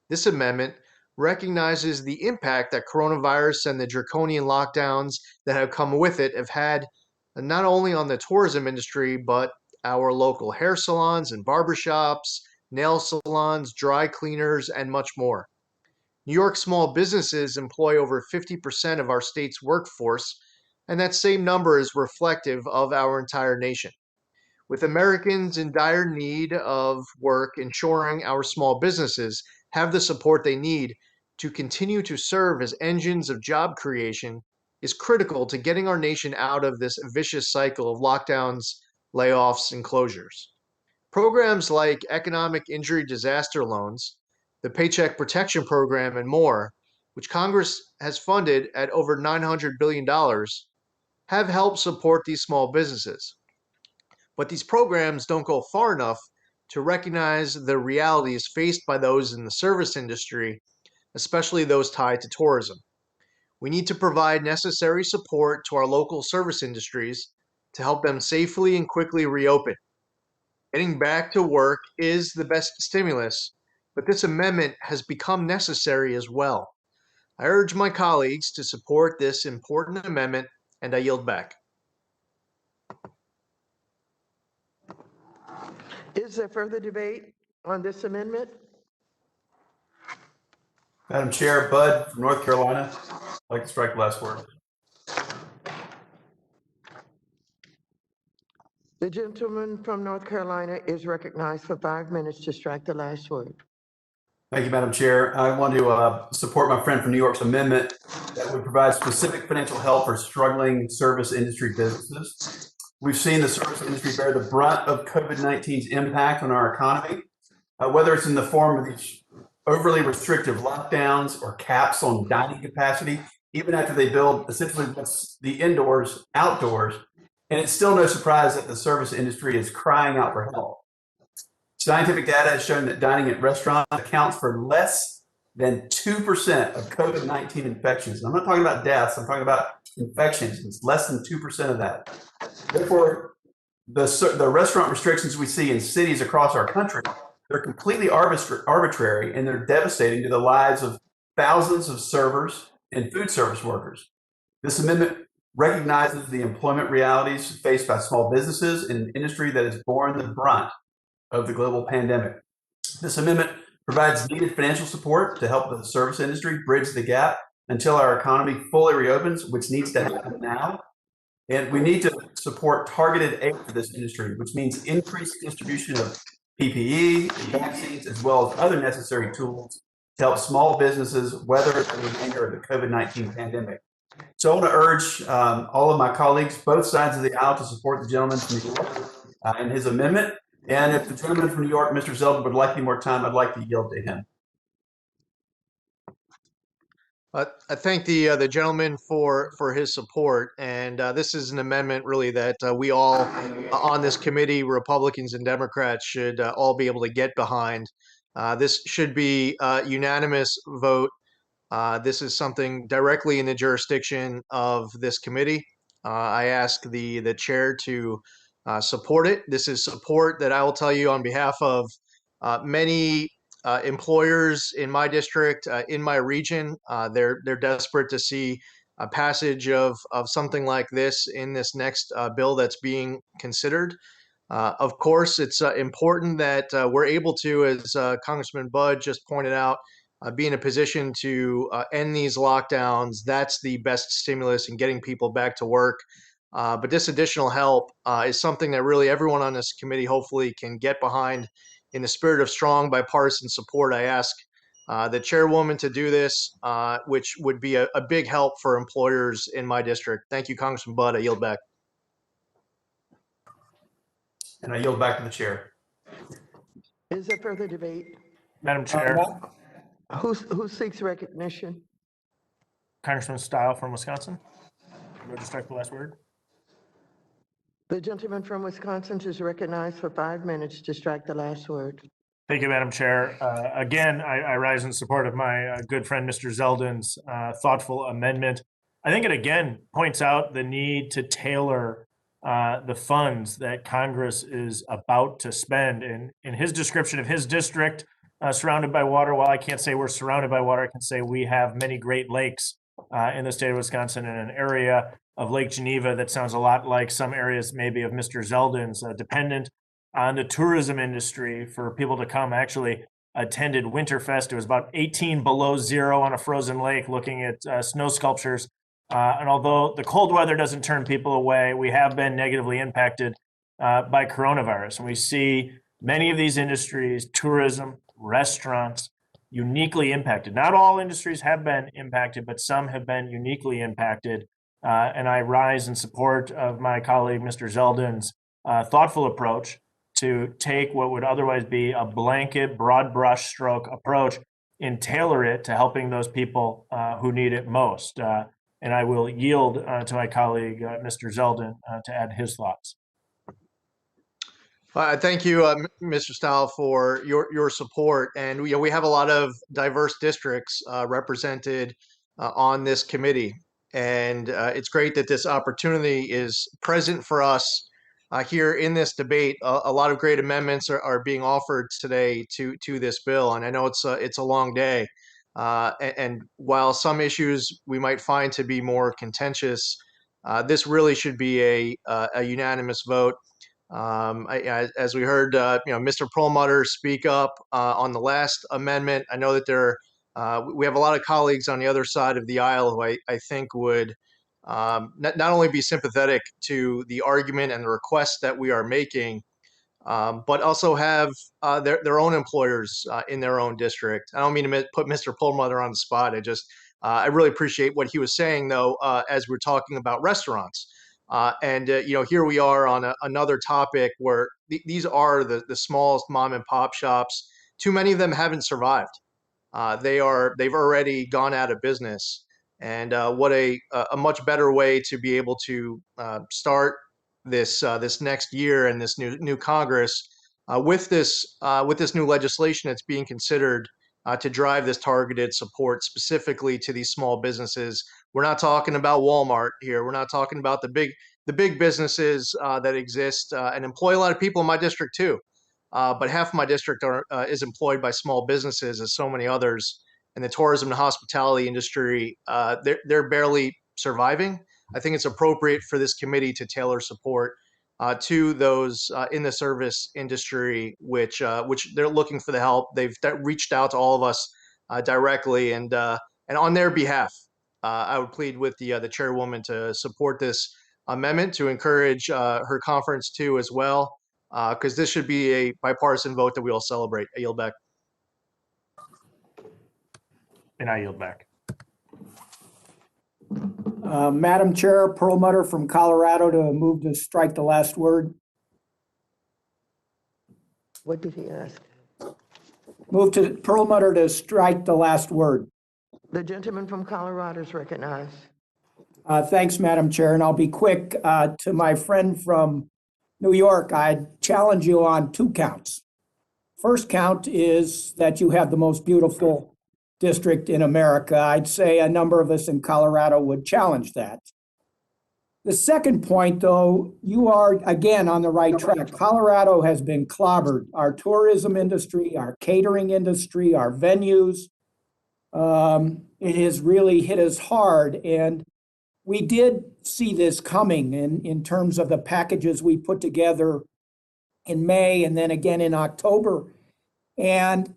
This amendment recognizes the impact that coronavirus and the draconian lockdowns that have come with it have had not only on the tourism industry, but our local hair salons and barbershops, nail salons, dry cleaners, and much more. New York small businesses employ over 50% of our state's workforce, and that same number is reflective of our entire nation. With Americans in dire need of work, ensuring our small businesses have the support they need to continue to serve as engines of job creation is critical to getting our nation out of this vicious cycle of lockdowns, layoffs, and closures. Programs like economic injury disaster loans, the Paycheck Protection Program, and more, which Congress has funded at over $900 billion, have helped support these small businesses. But these programs don't go far enough to recognize the realities faced by those in the service industry, especially those tied to tourism. We need to provide necessary support to our local service industries to help them safely and quickly reopen. Getting back to work is the best stimulus, but this amendment has become necessary as well. I urge my colleagues to support this important amendment, and I yield back. Is there further debate on this amendment? Madam Chair, Bud from North Carolina. I'd like to strike the last word. The gentleman from North Carolina is recognized for 5 minutes to strike the last word. Thank you, Madam Chair. I want to support my friend from New York's amendment that would provide specific financial help for struggling service industry businesses. We've seen the service industry bear the brunt of COVID-19's impact on our economy, whether it's in the form of these overly restrictive lockdowns or caps on dining capacity, even after they build essentially what's the indoors, outdoors. And it's still no surprise that the service industry is crying out for help. Scientific data has shown that dining at restaurants accounts for less than 2% of COVID-19 infections. And I'm not talking about deaths, I'm talking about infections. It's less than 2% of that. Therefore, the restaurant restrictions we see in cities across our country, they're completely arbitrary, and they're devastating to the lives of thousands of servers and food service workers. This amendment recognizes the employment realities faced by small businesses in an industry that has borne the brunt of the global pandemic. This amendment provides needed financial support to help the service industry bridge the gap until our economy fully reopens, which needs to happen now. And we need to support targeted aid for this industry, which means increased distribution of PPE, vaccines, as well as other necessary tools to help small businesses weather the remainder of the COVID-19 pandemic. So I want to urge all of my colleagues, both sides of the aisle, to support the gentleman from New York and his amendment. And if the gentleman from New York, Mr. Zeldin, would like any more time, I'd like to yield to him. I thank the gentleman for his support, and this is an amendment really that we all on this committee, Republicans and Democrats, should all be able to get behind. This should be a unanimous vote. This is something directly in the jurisdiction of this committee. I ask the chair to support it. This is support that I will tell you on behalf of many employers in my district, in my region. They're desperate to see a passage of something like this in this next bill that's being considered. Of course, it's important that we're able to, as Congressman Budd just pointed out, be in a position to end these lockdowns. That's the best stimulus in getting people back to work. But this additional help is something that really everyone on this committee hopefully can get behind. In the spirit of strong bipartisan support, I ask the chairwoman to do this, which would be a big help for employers in my district. Thank you, Congressman Budd. I yield back. And I yield back to the chair. Is there further debate? Madam Chair, Who seeks recognition? Congressman Stile from Wisconsin. Would you strike the last word? The gentleman from Wisconsin is recognized for 5 minutes to strike the last word. Thank you, Madam Chair. Again, I rise in support of my good friend, Mr. Zeldin's thoughtful amendment. I think it again points out the need to tailor the funds that Congress is about to spend. In his description of his district, surrounded by water, while I can't say we're surrounded by water, I can say we have many Great Lakes in the state of Wisconsin, in an area of Lake Geneva that sounds a lot like some areas maybe of Mr. Zeldin's, dependent on the tourism industry for people to come. Actually attended Winterfest. It was about 18 below zero on a frozen lake looking at snow sculptures. And although the cold weather doesn't turn people away, we have been negatively impacted by coronavirus. And we see many of these industries, tourism, restaurants, uniquely impacted. Not all industries have been impacted, but some have been uniquely impacted. And I rise in support of my colleague, Mr. Zeldin's thoughtful approach to take what would otherwise be a blanket, broad brush stroke approach and tailor it to helping those people who need it most. And I will yield to my colleague, Mr. Zeldin, to add his thoughts. Thank you, Mr. Stile, for your support. And we have a lot of diverse districts represented on this committee. And it's great that this opportunity is present for us here in this debate. A lot of great amendments are being offered today to this bill. And I know it's a long day. And while some issues we might find to be more contentious, this really should be a unanimous vote. As we heard, Mr. Perlmutter speak up on the last amendment. I know that we have a lot of colleagues on the other side of the aisle who I think would not only be sympathetic to the argument and the request that we are making, but also have their own employers in their own district. I don't mean to put Mr. Perlmutter on the spot. I really appreciate what he was saying, though, as we're talking about restaurants. Here we are on another topic where these are the smallest mom and pop shops. Too many of them haven't survived. They've already gone out of business. And what a much better way to be able to start this next year and this new Congress with this new legislation that's being considered to drive this targeted support specifically to these small businesses. We're not talking about Walmart here. We're not talking about the big businesses that exist and employ a lot of people in my district too. But half of my district is employed by small businesses, as so many others. And the tourism and hospitality industry, they're barely surviving. I think it's appropriate for this committee to tailor support to those in the service industry, which they're looking for the help. They've reached out to all of us directly, and on their behalf, I would plead with the chairwoman to support this amendment, to encourage her conference too as well, because this should be a bipartisan vote that we all celebrate. I yield back. And I yield back. Madam Chair, Perlmutter from Colorado to move to strike the last word. What did he ask? Move to Perlmutter to strike the last word. The gentleman from Colorado is recognized. Thanks, Madam Chair, and I'll be quick. To my friend from New York, I'd challenge you on 2 counts. First count is that you have the most beautiful district in America. I'd say a number of us in Colorado would challenge that. The second point, though, you are again on the right track. Colorado has been clobbered. Our tourism industry, our catering industry, our venues, it has really hit us hard. And we did see this coming in terms of the packages we put together in May and then again in October. And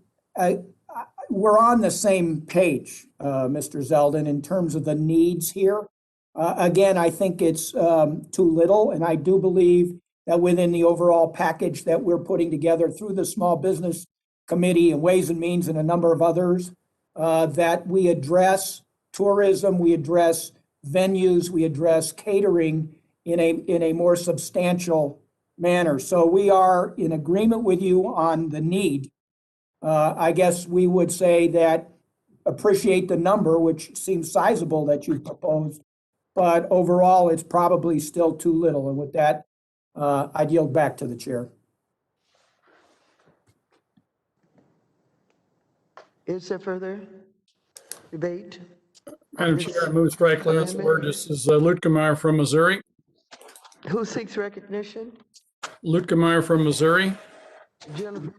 we're on the same page, Mr. Zeldin, in terms of the needs here. Again, I think it's too little, and I do believe that within the overall package that we're putting together through the Small Business Committee and Ways and Means and a number of others, that we address tourism, we address venues, we address catering in a more substantial manner. So we are in agreement with you on the need. I guess we would say that appreciate the number, which seems sizable that you proposed, but overall, it's probably still too little. And with that, I'd yield back to the chair. Is there further debate? Madam Chair, I move strike last word. This is Lutkemeyer from Missouri. Who seeks recognition? Lutkemeyer from Missouri.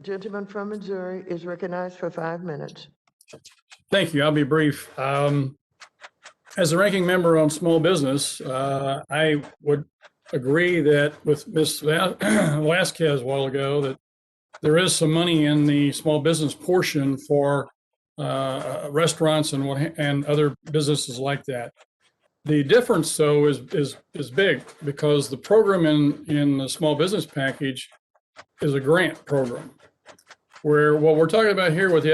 Gentleman from Missouri is recognized for 5 minutes. Thank you. I'll be brief. As a ranking member on small business, I would agree that with Ms. Vasquez a while ago, that there is some money in the small business portion for restaurants and other businesses like that. The difference, though, is big because the program in the small business package is a grant program, where what we're talking about here with the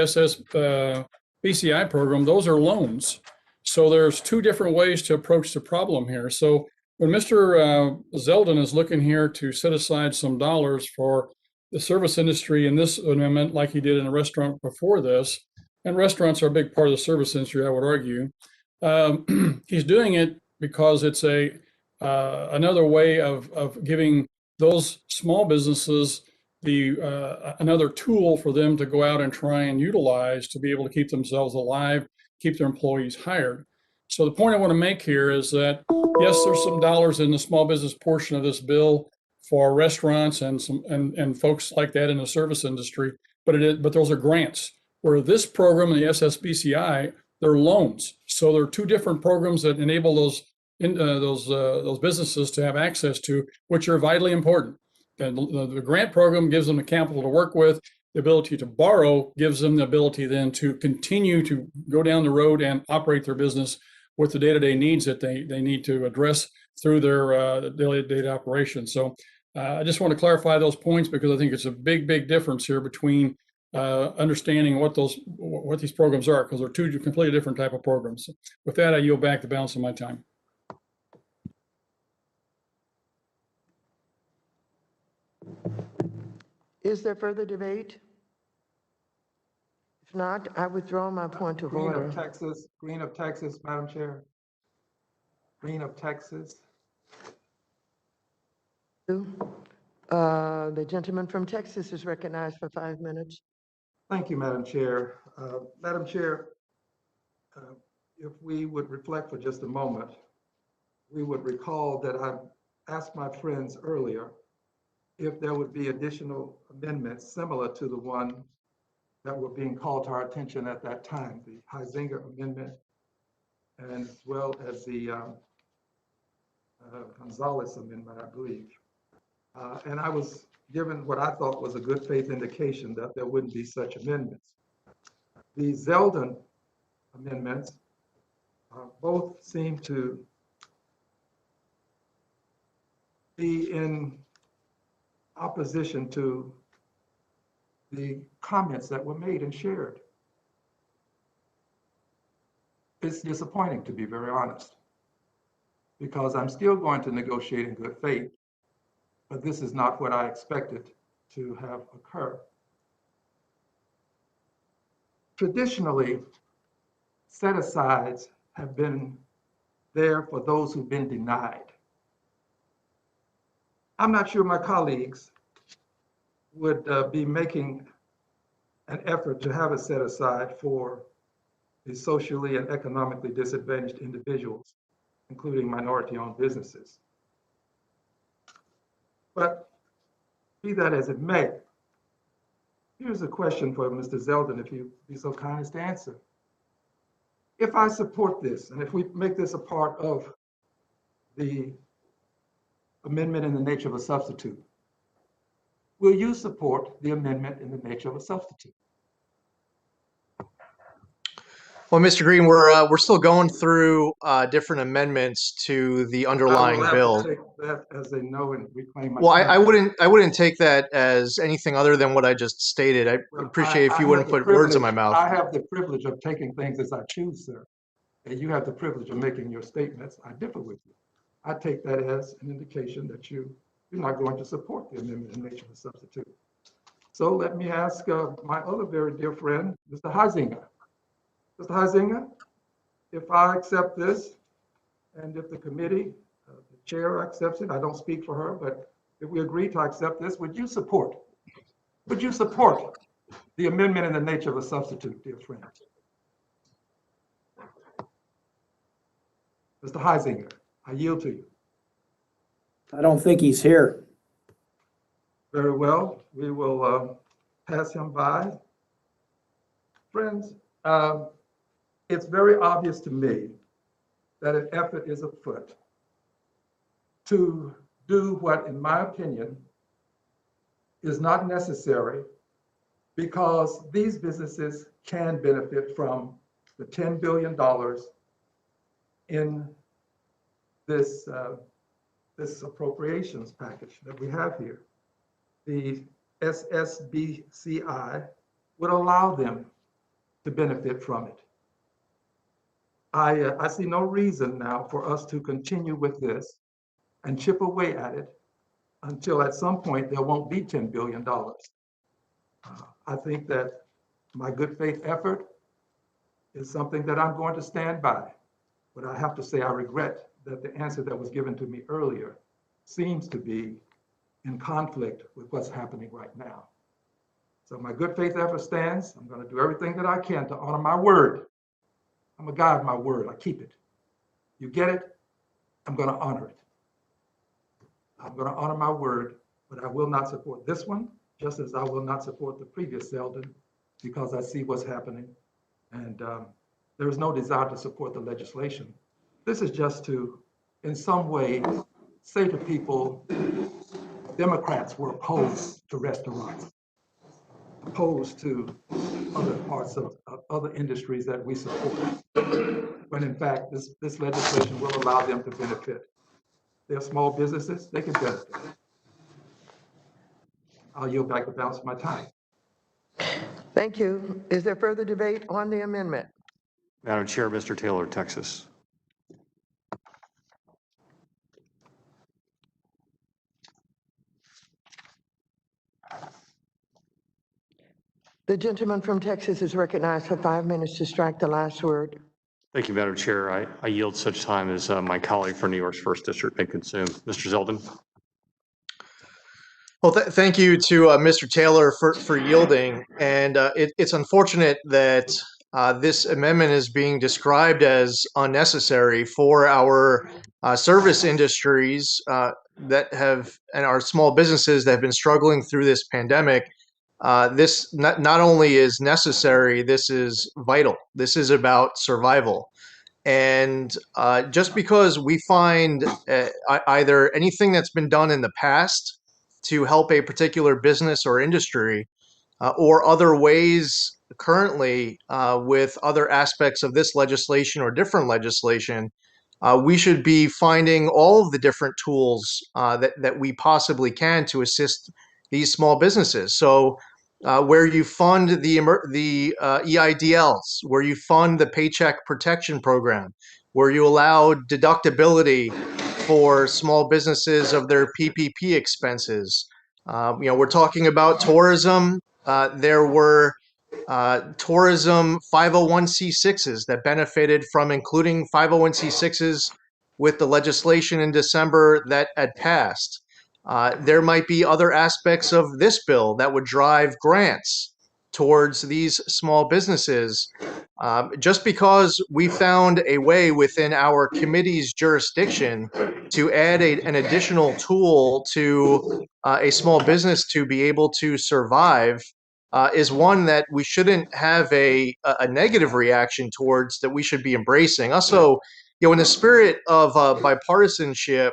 SSBCI program, those are loans. So there's two different ways to approach the problem here. So when Mr. Zeldin is looking here to set aside some dollars for the service industry in this amendment, like he did in a restaurant before this, and restaurants are a big part of the service industry, I would argue, he's doing it because it's another way of giving those small businesses another tool for them to go out and try and utilize to be able to keep themselves alive, keep their employees hired. So the point I want to make here is that, yes, there's some dollars in the small business portion of this bill for restaurants and folks like that in the service industry, but those are grants. Where this program and the SSBCI, they're loans. So there are two different programs that enable those businesses to have access to, which are vitally important. And the grant program gives them the capital to work with. The ability to borrow gives them the ability then to continue to go down the road and operate their business with the day-to-day needs that they need to address through their daily operations. So I just want to clarify those points because I think it's a big difference here between understanding what these programs are, because they're two completely different type of programs. With that, I yield back the balance of my time. Is there further debate? If not, I withdraw my point of order. Green of Texas, Madam Chair. Green of Texas. The gentleman from Texas is recognized for 5 minutes. Thank you, Madam Chair. Madam Chair, if we would reflect for just a moment, we would recall that I asked my friends earlier if there would be additional amendments similar to the one that were being called to our attention at that time, the Huizinga Amendment, and as well as the Gonzalez Amendment, I believe. And I was given what I thought was a good faith indication that there wouldn't be such amendments. The Zeldin amendments both seem to be in opposition to the comments that were made and shared. It's disappointing, to be very honest, because I'm still going to negotiate in good faith, but this is not what I expected to have occur. Traditionally, set-asides have been there for those who've been denied. I'm not sure my colleagues would be making an effort to have a set-aside for the socially and economically disadvantaged individuals, including minority-owned businesses. But be that as it may, here's a question for Mr. Zeldin, if you'd be so kind as to answer. If I support this, and if we make this a part of the amendment in the nature of a substitute, Will you support the amendment in the nature of a substitute? Well, Mr. Green, we're still going through different amendments to the underlying I will bill. have to take that as a no and reclaim my Well, time. I wouldn't take that as anything other than what I just stated. I appreciate if you wouldn't put words in my mouth. I have the privilege of taking things as I choose, sir. And you have the privilege of making your statements. I differ with you. I take that as an indication that you're not going to support the amendment in nature of a substitute. So let me ask my other very dear friend, Mr. Huizinga. Mr. Huizinga, if I accept this, and if the committee, the chair accepts it, I don't speak for her, but if we agree to accept this, would you support the amendment in the nature of a substitute, dear friend? Mr. Huizinga, I yield to you. I don't think he's here. Very well, we will pass him by. Friends, it's very obvious to me that an effort is afoot to do what, in my opinion, is not necessary, because these businesses can benefit from the $10 billion in this, this appropriations package that we have here. The SSBCI would allow them to benefit from it. I see no reason now for us to continue with this and chip away at it until at some point there won't be $10 billion. I think that my good faith effort is something that I'm going to stand by. But I have to say I regret that the answer that was given to me earlier seems to be in conflict with what's happening right now. So my good faith effort stands. I'm going to do everything that I can to honor my word. I'm a guy of my word. I keep it. You get it? I'm going to honor it. I'm going to honor my word, but I will not support this one, just as I will not support the previous Zeldin, because I see what's happening. And there is no desire to support the legislation. This is just to, in some way, say to people, Democrats were opposed to restaurants, opposed to other parts of other industries that we support, when in fact this legislation will allow them to benefit. They're small businesses, they can benefit. I'll yield back the balance of my time. Thank you. Is there further debate on the amendment? Madam Chair, Mr. Taylor, Texas. The gentleman from Texas is recognized for 5 minutes to strike the last word. Thank you, Madam Chair. I yield such time as my colleague for New York's 1st District may consume. Mr. Zeldin. Well, thank you to Mr. Taylor for yielding. And it's unfortunate that this amendment is being described as unnecessary for our service industries that have, and our small businesses that have been struggling through this pandemic. This not only is necessary, this is vital. This is about survival. And just because we find either anything that's been done in the past to help a particular business or industry, or other ways currently with other aspects of this legislation or different legislation, we should be finding all of the different tools that we possibly can to assist these small businesses. So where you fund the EIDLs, where you fund the Paycheck Protection Program, where you allow deductibility for small businesses of their PPP expenses. We're talking about tourism. There were tourism 501c6s that benefited from including 501c6s with the legislation in December that had passed. There might be other aspects of this bill that would drive grants towards these small businesses. Just because we found a way within our committee's jurisdiction to add an additional tool to a small business to be able to survive is one that we shouldn't have a negative reaction towards, that we should be embracing. Also, in the spirit of bipartisanship,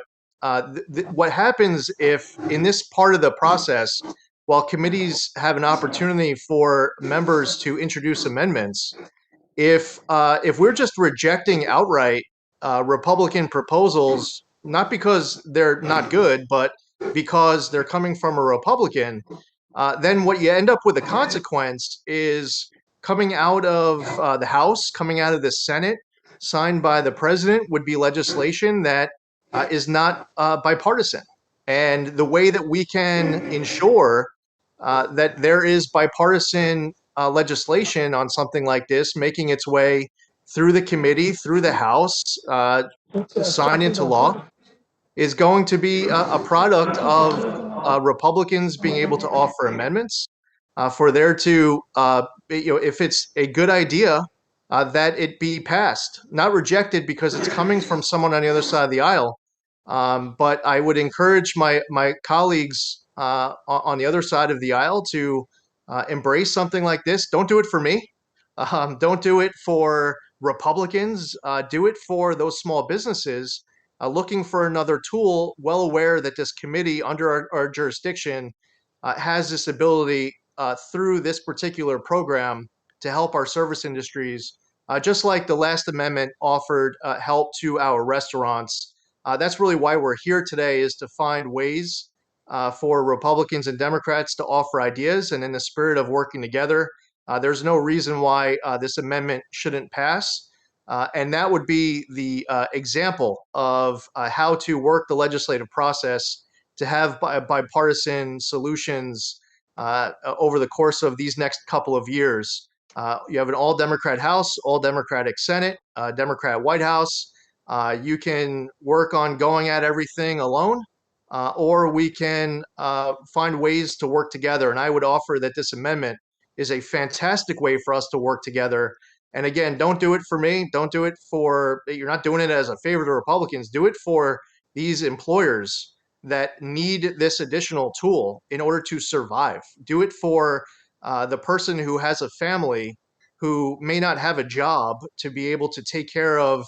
what happens if in this part of the process while committees have an opportunity for members to introduce amendments, if we're just rejecting outright Republican proposals, not because they're not good, but because they're coming from a Republican, then what you end up with, a consequence is coming out of the House, coming out of the Senate, signed by the president, would be legislation that is not bipartisan. And the way that we can ensure that there is bipartisan legislation on something like this making its way through the committee, through the House, signed into law, is going to be a product of Republicans being able to offer amendments for there to, if it's a good idea, that it be passed, not rejected because it's coming from someone on the other side of the aisle. But I would encourage my colleagues on the other side of the aisle to embrace something like this. Don't do it for me. Don't do it for Republicans. Do it for those small businesses looking for another tool, well aware that this committee under our jurisdiction has this ability through this particular program to help our service industries, just like the last amendment offered help to our restaurants. That's really why we're here today, is to find ways for Republicans and Democrats to offer ideas. And in the spirit of working together, there's no reason why this amendment shouldn't pass. And that would be the example of how to work the legislative process to have bipartisan solutions over the course of these next couple of years. You have an all Democrat House, all Democratic Senate, Democrat White House. You can work on going at everything alone, or we can find ways to work together. And I would offer that this amendment is a fantastic way for us to work together. And again, don't do it for me. Don't do it for, you're not doing it as a favor to Republicans. Do it for these employers that need this additional tool in order to survive. Do it for the person who has a family who may not have a job to be able to take care of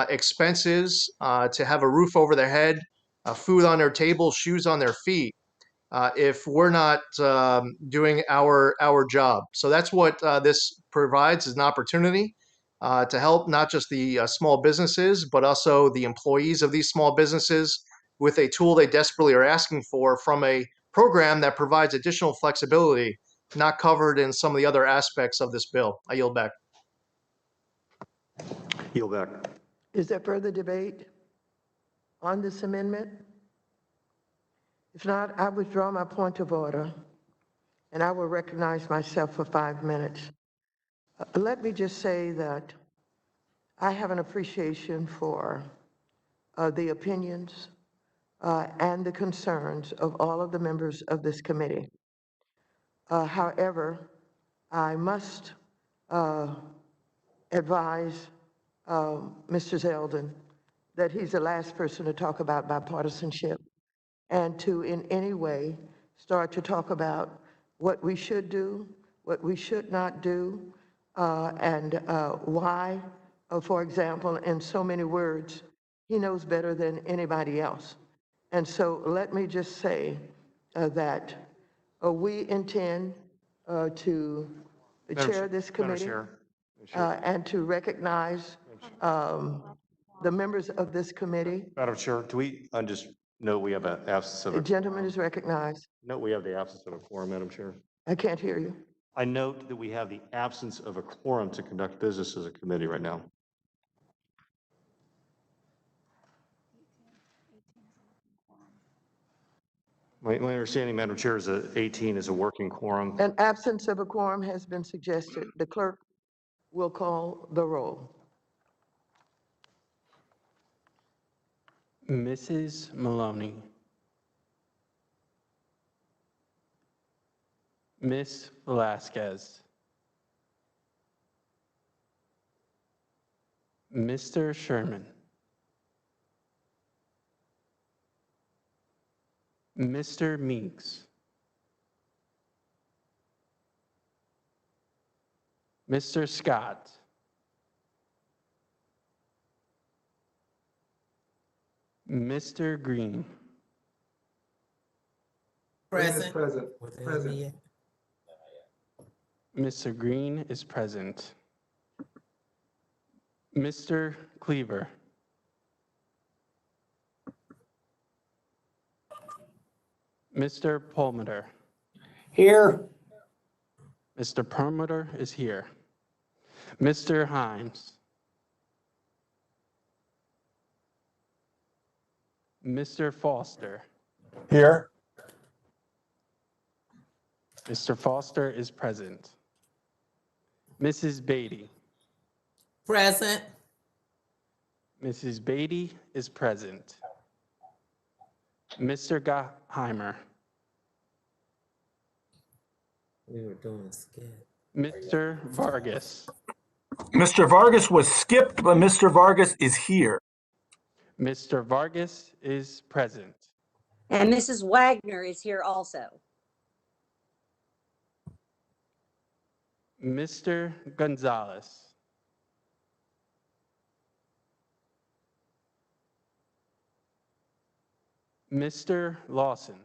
expenses, to have a roof over their head, food on their table, shoes on their feet. If we're not doing our job. So that's what this provides, is an opportunity to help not just the small businesses, but also the employees of these small businesses with a tool they desperately are asking for from a program that provides additional flexibility not covered in some of the other aspects of this bill. I yield back. Yield back. Is there further debate on this amendment? If not, I withdraw my point of order, and I will recognize myself for 5 minutes. Let me just say that I have an appreciation for the opinions and the concerns of all of the members of this committee. However, I must advise Mr. Zeldin that he's the last person to talk about bipartisanship and to in any way start to talk about what we should do, what we should not do, and why, for example, in so many words, he knows better than anybody else. And so let me just say that we intend to chair this committee and to recognize the members of this committee. Madam Chair, do we just know we have an absence of The a gentleman is recognized. note we have the absence of a quorum, Madam Chair? I can't hear you. I note that we have the absence of a quorum to conduct business as a committee right now. My understanding, Madam Chair, is that 18 is a working quorum. An absence of a quorum has been suggested. The clerk will call the roll. Mrs. Maloney. Ms. Velasquez. Mr. Sherman. Mr. Meeks. Mr. Scott. Mr. Green. Green is present. Present. Mr. Green is present. Mr. Cleaver. Mr. Perlmutter. Here. Mr. Perlmutter is here. Mr. Himes. Mr. Foster. Here. Mr. Foster is present. Mrs. Beatty. Present. Mrs. Beatty is present. Mr. Gottheimer. We were doing skip. Mr. Vargas. Mr. Vargas was skipped, but Mr. Vargas is here. Mr. Vargas is present. And Mrs. Wagner is here also. Mr. Gonzalez. Mr. Lawson.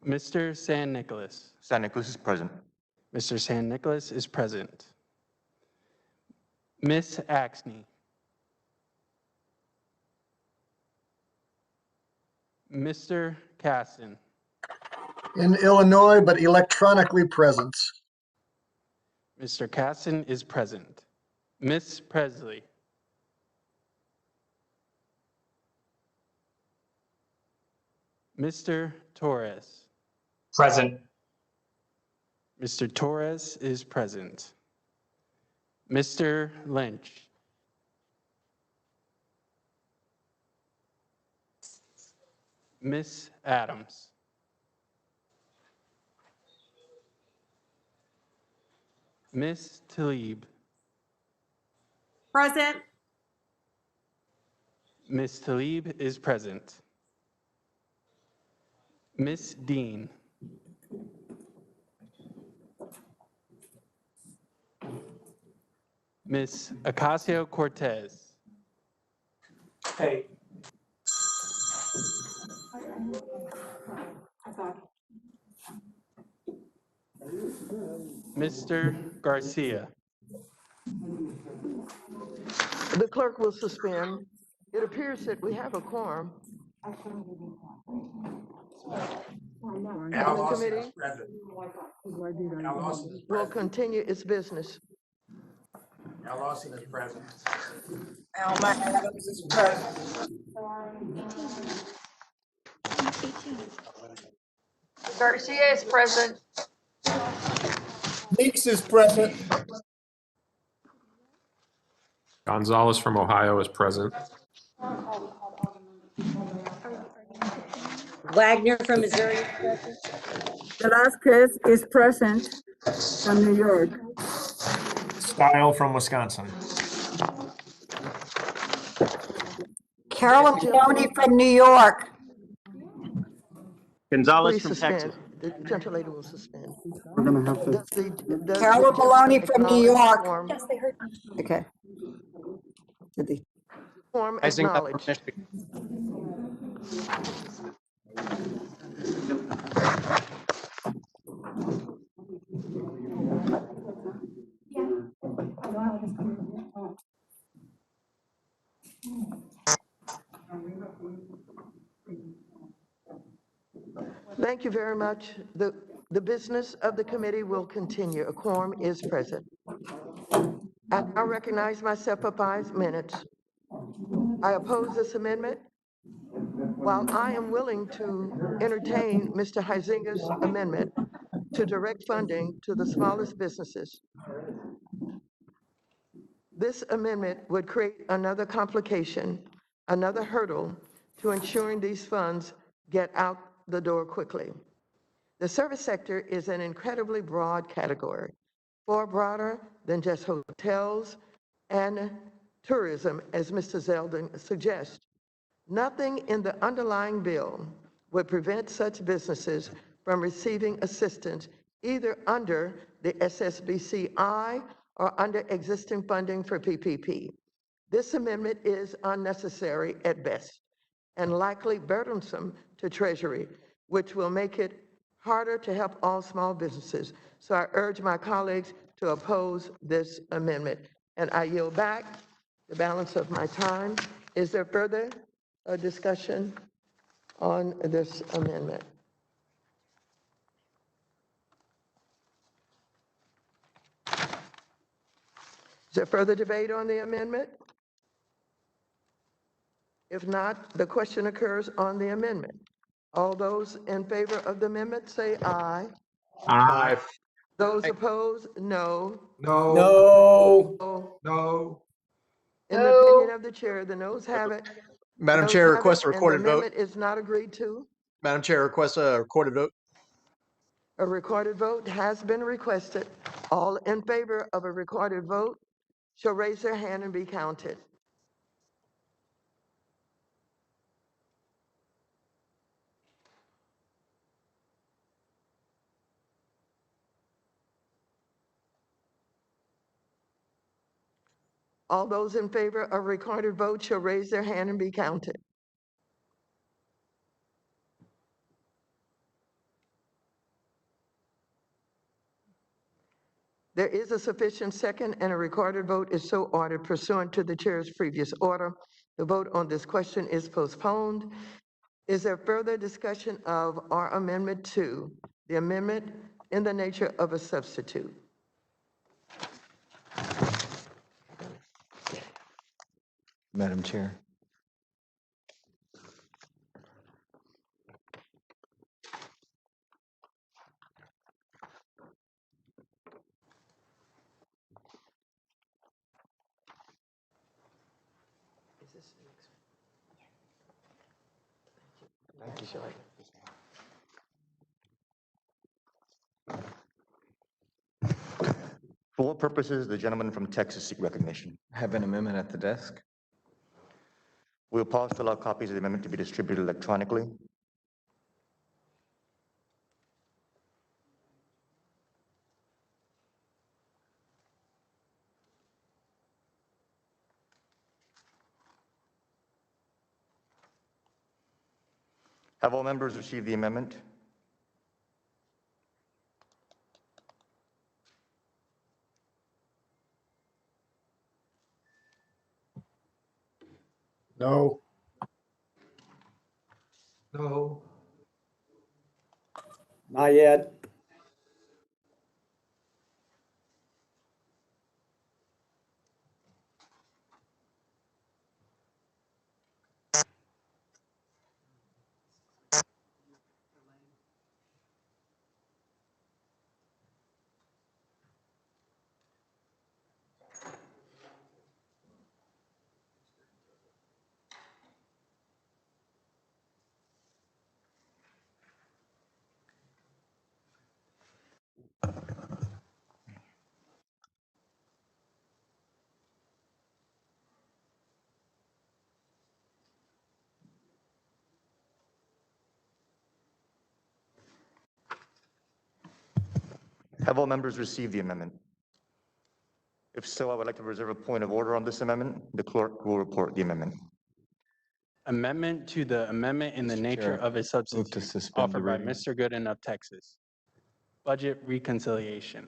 Mr. San Nicolas. San Nicolas is present. Mr. San Nicolas is present. Miss Axney. Mr. Casson. In Illinois, but electronically present. Mr. Casson is present. Miss Presley. Mr. Torres. Present. Mr. Torres is present. Mr. Lynch. Miss Adams. Miss Tlaib. Present. Miss Tlaib is present. Miss Dean. Miss Ocasio-Cortez. Hey. Mr. Garcia. The clerk will suspend. It appears that we have a quorum. Al The Lawson committee is present. Al Lawson is will present. continue its business. Al Lawson is present. Alma Adams is present. Garcia is present. Meeks is present. Gonzalez from Ohio is present. Wagner from Missouri is present. Velasquez is present from New York. Style from Wisconsin. Carolyn Maloney from New York. Gonzalez from Texas. The gentlelady will suspend. We're going to have to. Carolyn Maloney from New York. Yes, they heard. Okay. Form Rising up from acknowledged. Michigan. Thank you very much. The business of the committee will continue. A quorum is present. I now recognize myself for 5 minutes. I oppose this amendment. While I am willing to entertain Mr. Huizinga's amendment to direct funding to the smallest businesses, this amendment would create another complication, another hurdle to ensuring these funds get out the door quickly. The service sector is an incredibly broad category, far broader than just hotels and tourism, as Mr. Zeldin suggests. Nothing in the underlying bill would prevent such businesses from receiving assistance either under the SSBCI or under existing funding for PPP. This amendment is unnecessary at best and likely burdensome to Treasury, which will make it harder to help all small businesses. So I urge my colleagues to oppose this amendment. And I yield back the balance of my time. Is there further discussion on this amendment? Is there further debate on the amendment? If not, the question occurs on the amendment. All those in favor of the amendment say aye. Aye. Those opposed, no. No. No. No. In the opinion of the chair, the noes have it. Madam Noes Chair, have request it, a and the recorded vote. amendment is not agreed to. Madam Chair, request a recorded vote. A recorded vote has been requested. All in favor of a recorded vote shall raise their hand and be counted. All those in favor of recorded vote shall raise their hand and be counted. There is a sufficient second and a recorded vote is so ordered pursuant to the chair's previous order. The vote on this question is postponed. Is there further discussion of our amendment 2, the amendment in the nature of a substitute? Madam Chair. Thank you, Shelley. For what purposes the gentleman from Texas seek recognition? Have an amendment at the desk. We'll pause to allow copies of the amendment to be distributed electronically. Have all members received the amendment? No. No. Not yet. Have all members received the amendment? If so, I would like to reserve a point of order on this amendment. The clerk will report the amendment. Amendment to the amendment in the Mr. nature Chair, of a substitute suspend the offered by reading. Mr. Gooden of Texas. Budget reconciliation.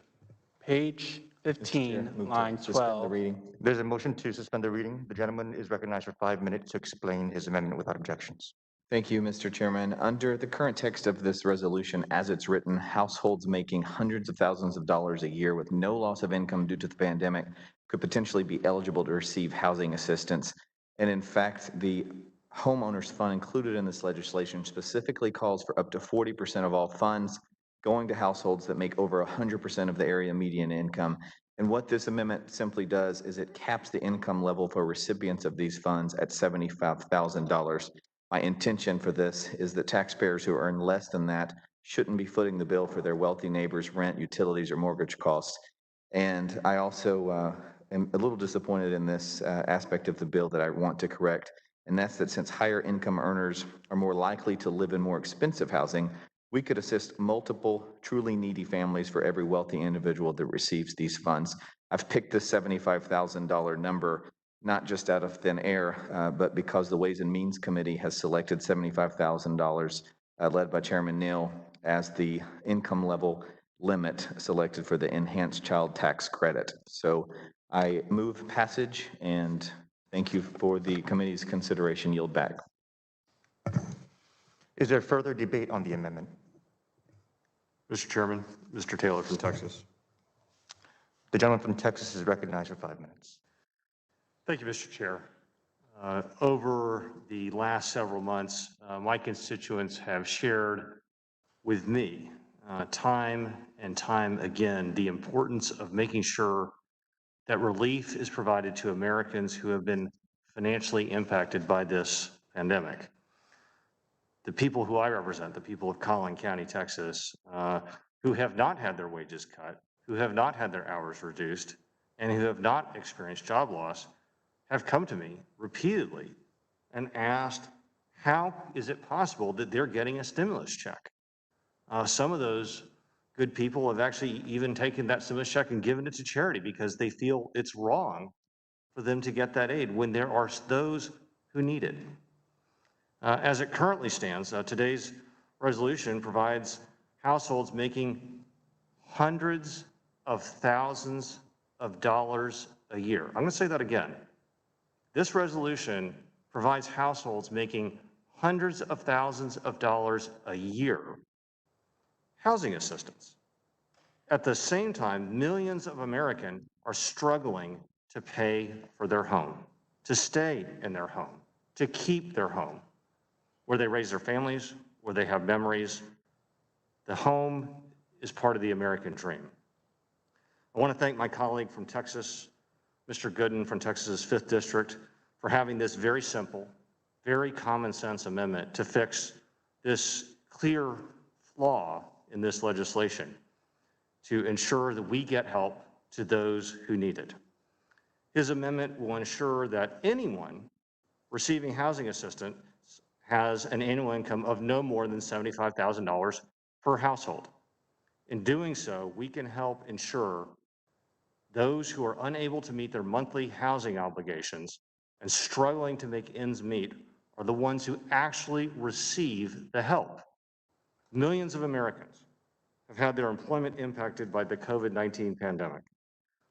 Page 15, Move to line suspend the 12. reading. There's a motion to suspend the reading. The gentleman is recognized for 5 minutes to explain his amendment without objections. Thank you, Mr. Chairman. Under the current text of this resolution, as it's written, households making hundreds of thousands of dollars a year with no loss of income due to the pandemic could potentially be eligible to receive housing assistance. And in fact, the homeowners fund included in this legislation specifically calls for up to 40% of all funds going to households that make over 100% of the area median income. And what this amendment simply does is it caps the income level for recipients of these funds at $75,000. My intention for this is that taxpayers who earn less than that shouldn't be footing the bill for their wealthy neighbors' rent, utilities, or mortgage costs. And I also am a little disappointed in this aspect of the bill that I want to correct, and that's that since higher income earners are more likely to live in more expensive housing, we could assist multiple truly needy families for every wealthy individual that receives these funds. I've picked this $75,000 number not just out of thin air, but because the Ways and Means Committee has selected $75,000, led by Chairman Neal, as the income level limit selected for the enhanced child tax credit. So I move passage and thank you for the committee's consideration. Yield back. Is there further debate on the amendment? Mr. Chairman, Mr. Taylor from Texas. The gentleman from Texas is recognized for 5 minutes. Thank you, Mr. Chair. Over the last several months, my constituents have shared with me time and time again the importance of making sure that relief is provided to Americans who have been financially impacted by this pandemic. The people who I represent, the people of Collin County, Texas, who have not had their wages cut, who have not had their hours reduced, and who have not experienced job loss, have come to me repeatedly and asked, how is it possible that they're getting a stimulus check? Some of those good people have actually even taken that stimulus check and given it to charity because they feel it's wrong for them to get that aid when there are those who need it. As it currently stands, today's resolution provides households making hundreds of thousands of dollars a year. I'm going to say that again. This resolution provides households making hundreds of thousands of dollars a year housing assistance. At the same time, millions of Americans are struggling to pay for their home, to stay in their home, to keep their home, where they raise their families, where they have memories. The home is part of the American dream. I want to thank my colleague from Texas, Mr. Gooden from Texas's 5th District, for having this very simple, very common sense amendment to fix this clear flaw in this legislation to ensure that we get help to those who need it. His amendment will ensure that anyone receiving housing assistance has an annual income of no more than $75,000 per household. In doing so, we can help ensure those who are unable to meet their monthly housing obligations and struggling to make ends meet are the ones who actually receive the help. Millions of Americans have had their employment impacted by the COVID-19 pandemic.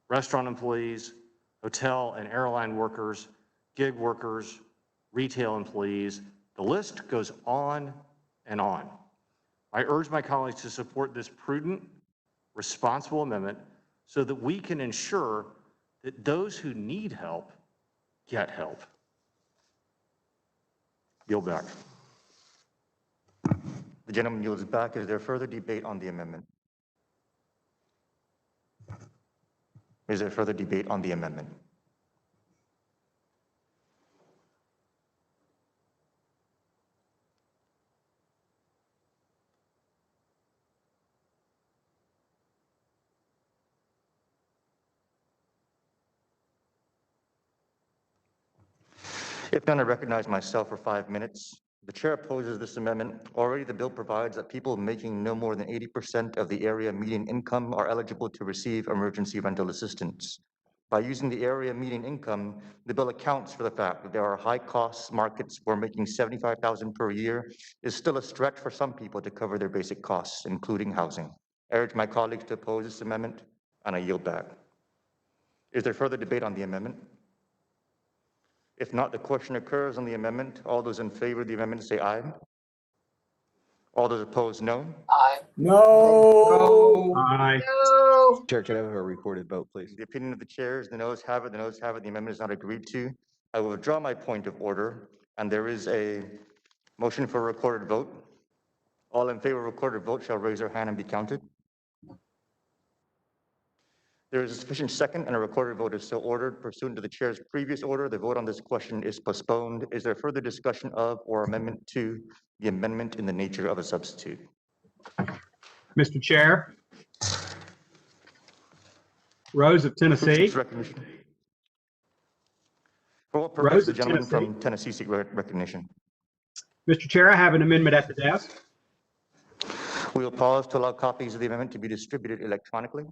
Restaurant employees, hotel and airline workers, gig workers, retail employees, the list goes on and on. I urge my colleagues to support this prudent, responsible amendment so that we can ensure that those who need help get help. Yield back. The gentleman yields back. Is there further debate on the amendment? Is there further debate on the amendment? If none, I recognize myself for 5 minutes. The chair opposes this amendment. Already the bill provides that people making no more than 80% of the area median income are eligible to receive emergency rental assistance. By using the area median income, the bill accounts for the fact that there are high cost markets where making $75,000 per year is still a stretch for some people to cover their basic costs, including housing. I urge my colleagues to oppose this amendment, and I yield back. Is there further debate on the amendment? If not, the question occurs on the amendment. All those in favor of the amendment say aye. All those opposed, no. Aye. No. Aye. No. Chair, could I have a recorded vote, please? The opinion of the chair is the noes have it, the noes have it, the amendment is not agreed to. I will withdraw my point of order, and there is a motion for a recorded vote. All in favor of a recorded vote shall raise their hand and be counted. There is a sufficient second, and a recorded vote is so ordered. Pursuant to the chair's previous order, the vote on this question is postponed. Is there further discussion of or amendment to the amendment in the nature of a substitute? Mr. Chair. Rose of Tennessee. Recognition. For what purpose Rose the of gentleman Tennessee. from Tennessee seek recognition? Mr. Chair, I have an amendment at the desk. We will pause to allow copies of the amendment to be distributed electronically.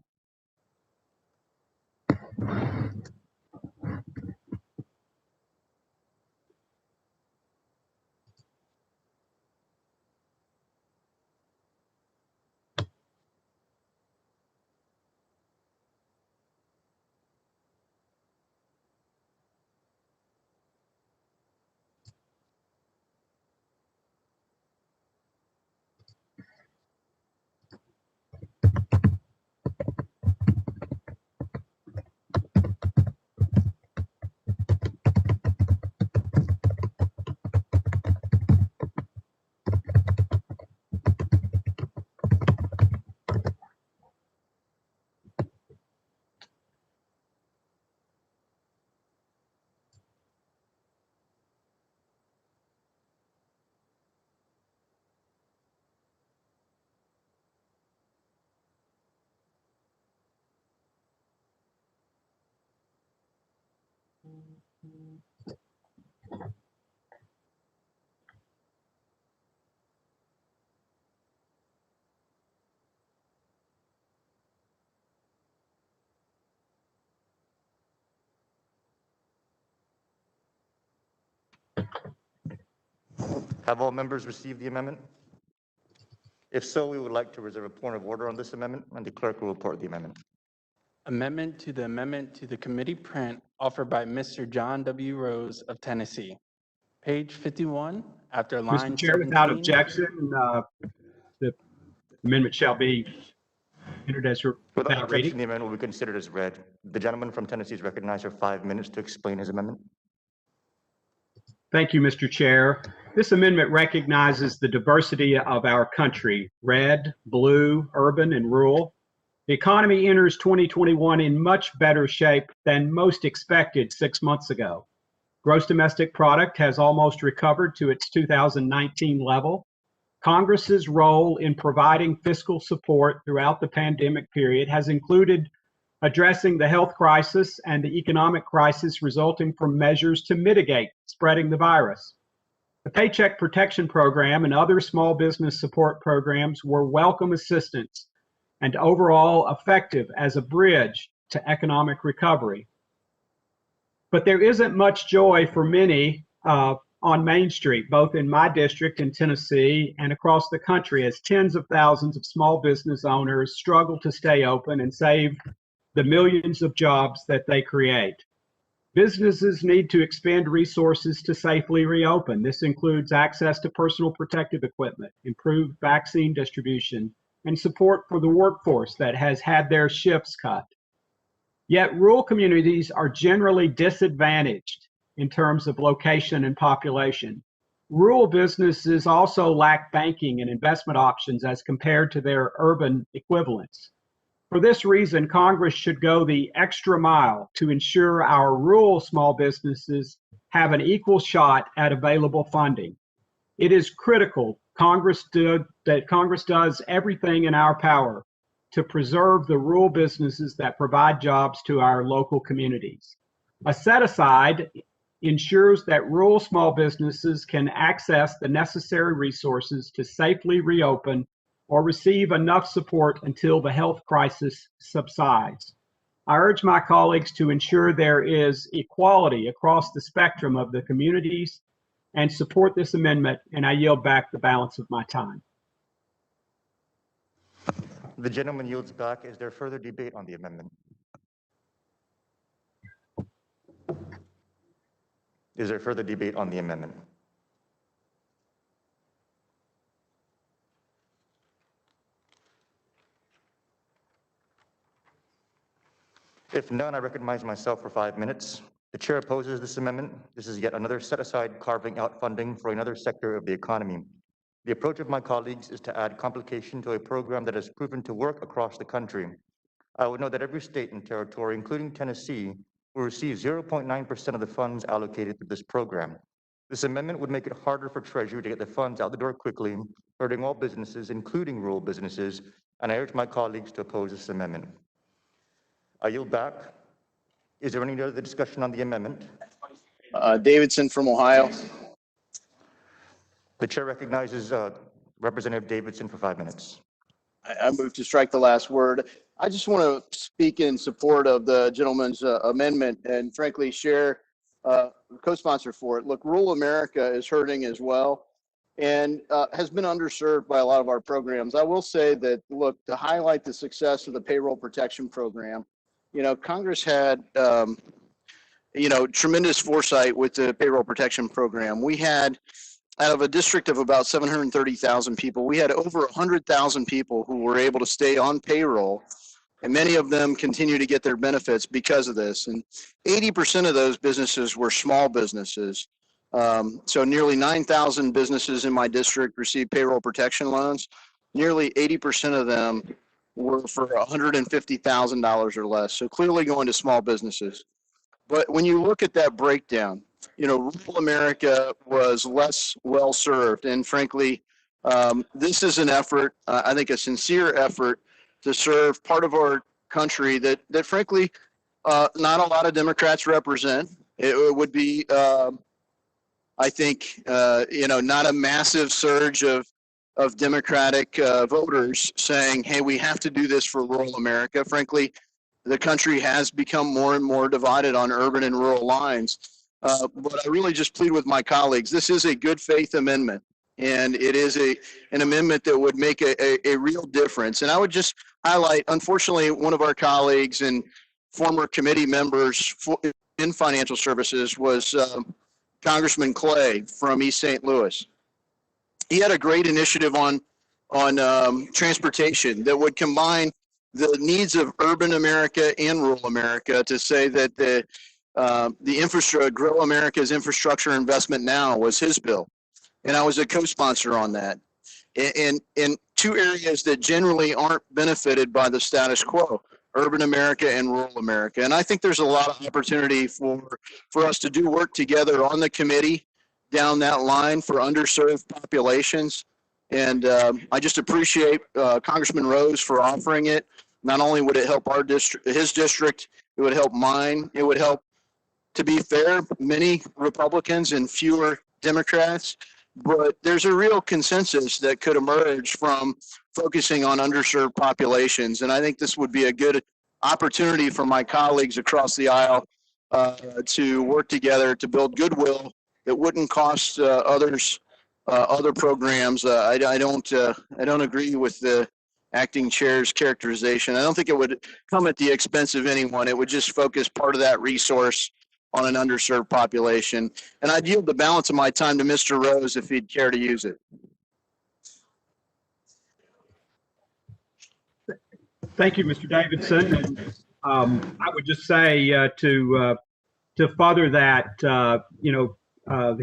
Have all members received the amendment? If so, we would like to reserve a point of order on this amendment, and the clerk will report the amendment. Amendment to the committee print offered by Mr. John W. Rose of Tennessee. Page 51, after line Mr. Chair, without 17. objection, the amendment shall be entered as Without without objection, reading. the amendment will be considered as read. The gentleman from Tennessee is recognized for 5 minutes to explain his amendment. Thank you, Mr. Chair. This amendment recognizes the diversity of our country, red, blue, urban, and rural. The economy enters 2021 in much better shape than most expected 6 months ago. Gross domestic product has almost recovered to its 2019 level. Congress's role in providing fiscal support throughout the pandemic period has included addressing the health crisis and the economic crisis resulting from measures to mitigate spreading the virus. The Paycheck Protection Program and other small business support programs were welcome assistance and overall effective as a bridge to economic recovery. But there isn't much joy for many on Main Street, both in my district in Tennessee and across the country, as tens of thousands of small business owners struggle to stay open and save the millions of jobs that they create. Businesses need to expend resources to safely reopen. This includes access to personal protective equipment, improved vaccine distribution, and support for the workforce that has had their shifts cut. Yet rural communities are generally disadvantaged in terms of location and population. Rural businesses also lack banking and investment options as compared to their urban equivalents. For this reason, Congress should go the extra mile to ensure our rural small businesses have an equal shot at available funding. It is critical that Congress does everything in our power to preserve the rural businesses that provide jobs to our local communities. A set-aside ensures that rural small businesses can access the necessary resources to safely reopen or receive enough support until the health crisis subsides. I urge my colleagues to ensure there is equality across the spectrum of the communities and support this amendment, and I yield back the balance of my time. The gentleman yields back. Is there further debate on the amendment? Is there further debate on the amendment? If none, I recognize myself for 5 minutes. The chair opposes this amendment. This is yet another set-aside carving out funding for another sector of the economy. The approach of my colleagues is to add complication to a program that has proven to work across the country. I would note that every state and territory, including Tennessee, will receive 0.9% of the funds allocated to this program. This amendment would make it harder for Treasury to get the funds out the door quickly, hurting all businesses, including rural businesses, and I urge my colleagues to oppose this amendment. I yield back. Is there any other discussion on the amendment? Davidson from Ohio. The chair recognizes Representative Davidson for 5 minutes. I move to strike the last word. I just want to speak in support of the gentleman's amendment and frankly share co-sponsor for it. Look, rural America is hurting as well and has been underserved by a lot of our programs. I will say that, look, to highlight the success of the payroll protection program, you know, Congress had, tremendous foresight with the payroll protection program. We had, out of a district of about 730,000 people, we had over 100,000 people who were able to stay on payroll, and many of them continue to get their benefits because of this. And 80% of those businesses were small businesses. So nearly 9,000 businesses in my district received payroll protection loans. Nearly 80% of them were for $150,000 or less. So clearly going to small businesses. But when you look at that breakdown, you know, rural America was less well served. And frankly, this is an effort, I think a sincere effort to serve part of our country that frankly, not a lot of Democrats represent. It would be, I think, not a massive surge of Democratic voters saying, hey, we have to do this for rural America. Frankly, the country has become more and more divided on urban and rural lines. But I really just plead with my colleagues. This is a good faith amendment, and it is an amendment that would make a real difference. And I would just highlight, unfortunately, one of our colleagues and former committee members in financial services was Congressman Clay from East St. Louis. He had a great initiative on transportation that would combine the needs of urban America and rural America to say that the infrastructure, Grow America's Infrastructure Investment Now was his bill. And I was a co-sponsor on that. In two areas that generally aren't benefited by the status quo, urban America and rural America. And I think there's a lot of opportunity for us to do work together on the committee down that line for underserved populations. And I just appreciate Congressman Rose for offering it. Not only would it help our district, his district, it would help mine. It would help, to be fair, many Republicans and fewer Democrats. But there's a real consensus that could emerge from focusing on underserved populations. And I think this would be a good opportunity for my colleagues across the aisle to work together to build goodwill that wouldn't cost others other programs. I don't agree with the acting chair's characterization. I don't think it would come at the expense of anyone. It would just focus part of that resource on an underserved population. And I'd yield the balance of my time to Mr. Rose if he'd care to use it. Thank you, Mr. Davidson. And I would just say to further that,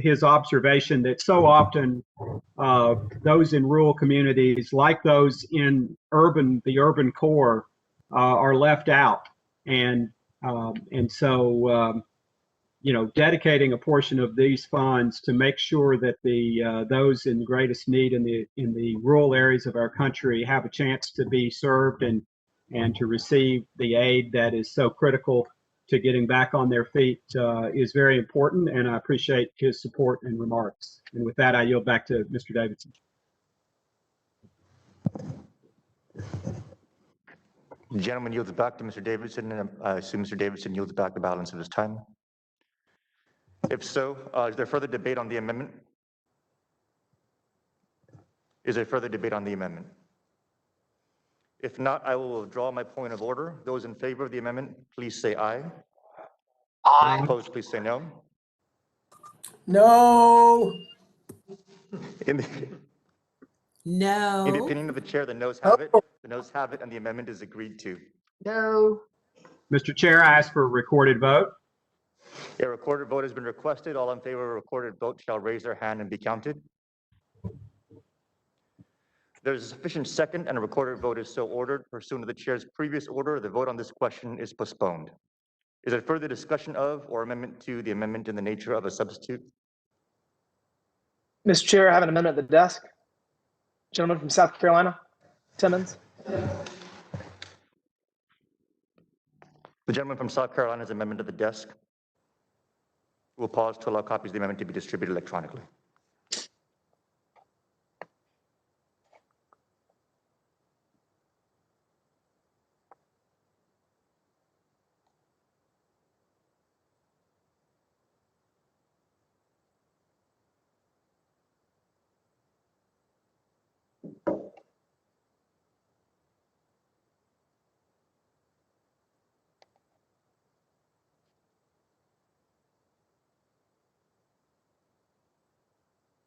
his observation that so often those in rural communities, like those in the urban core, are left out. And so dedicating a portion of these funds to make sure that those in greatest need in the rural areas of our country have a chance to be served and to receive the aid that is so critical to getting back on their feet is very important, and I appreciate his support and remarks. And with that, I yield back to Mr. Davidson. The gentleman yields back to Mr. Davidson, and I assume Mr. Davidson yields back the balance of his time. If so, is there further debate on the amendment? Is there further debate on the amendment? If not, I will withdraw my point of order. Those in favor of the amendment, please say aye. Aye. Opposed, please say no. No. In the opinion of the chair, the noes have it. The noes have it, and the amendment is agreed to. No. Mr. Chair, I ask for a recorded vote. A recorded vote has been requested. All in favor of a recorded vote shall raise their hand and be counted. There is a sufficient second, and a recorded vote is so ordered. Pursuant to the chair's previous order, the vote on this question is postponed. Is there further discussion of or amendment to the amendment in the nature of a substitute? Mr. Chair, I have an amendment at the desk. Gentleman from South Carolina, Timmons. The gentleman from South Carolina's amendment at the desk. We'll pause to allow copies of the amendment to be distributed electronically.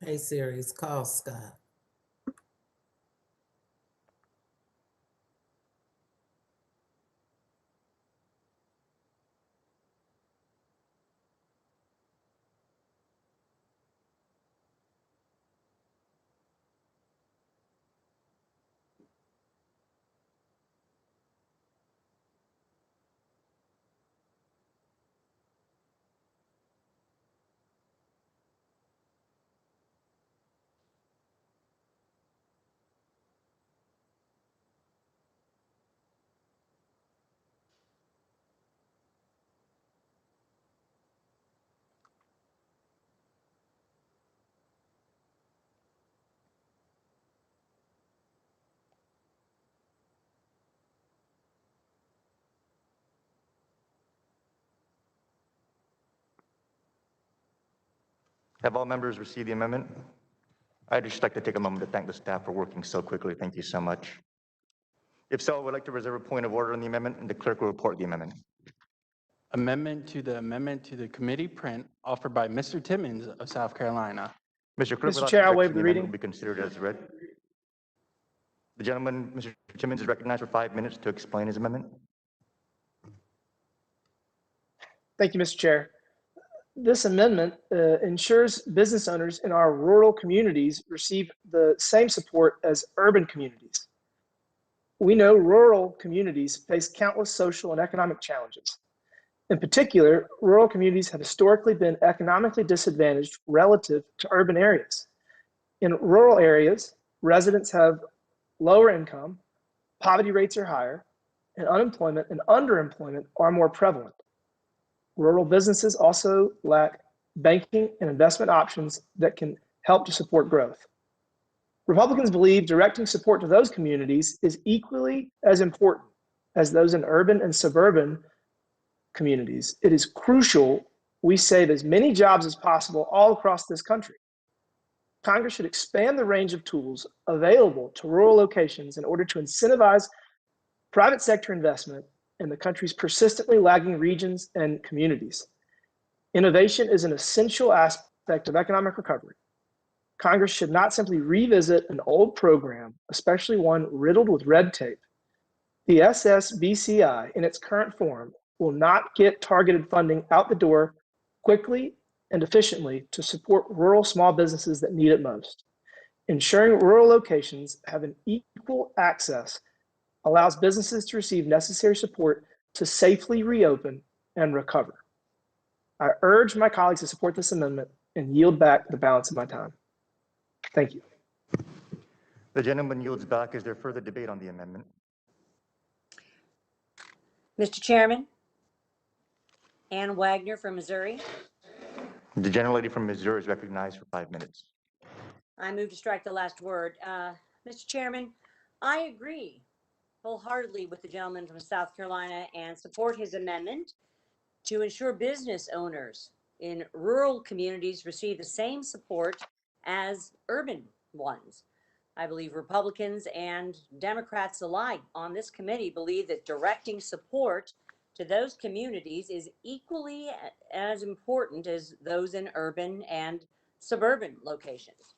Hey Siri, call Scott. Have all members received the amendment? I'd just like to take a moment to thank the staff for working so quickly. Thank you so much. If so, I would like to reserve a point of order on the amendment, and the clerk will report the amendment. Amendment to the committee print offered by Mr. Timmons of South Carolina. Mr. Clerk, Mr. without Chair, I'll objection, waive the the amendment reading. will be considered as read. The gentleman, Mr. Timmons, is recognized for 5 minutes to explain his amendment. Thank you, Mr. Chair. This amendment ensures business owners in our rural communities receive the same support as urban communities. We know rural communities face countless social and economic challenges. In particular, rural communities have historically been economically disadvantaged relative to urban areas. In rural areas, residents have lower income, poverty rates are higher, and unemployment and underemployment are more prevalent. Rural businesses also lack banking and investment options that can help to support growth. Republicans believe directing support to those communities is equally as important as those in urban and suburban communities. It is crucial we save as many jobs as possible all across this country. Congress should expand the range of tools available to rural locations in order to incentivize private sector investment in the country's persistently lagging regions and communities. Innovation is an essential aspect of economic recovery. Congress should not simply revisit an old program, especially one riddled with red tape. The SSBCI in its current form will not get targeted funding out the door quickly and efficiently to support rural small businesses that need it most. Ensuring rural locations have an equal access allows businesses to receive necessary support to safely reopen and recover. I urge my colleagues to support this amendment and yield back the balance of my time. Thank you. The gentleman yields back. Is there further debate on the amendment? Mr. Chairman, Ann Wagner from Missouri. The gentlelady from Missouri is recognized for 5 minutes. I move to strike the last word. Mr. Chairman, I agree wholeheartedly with the gentleman from South Carolina and support his amendment to ensure business owners in rural communities receive the same support as urban ones. I believe Republicans and Democrats alike on this committee believe that directing support to those communities is equally as important as those in urban and suburban locations.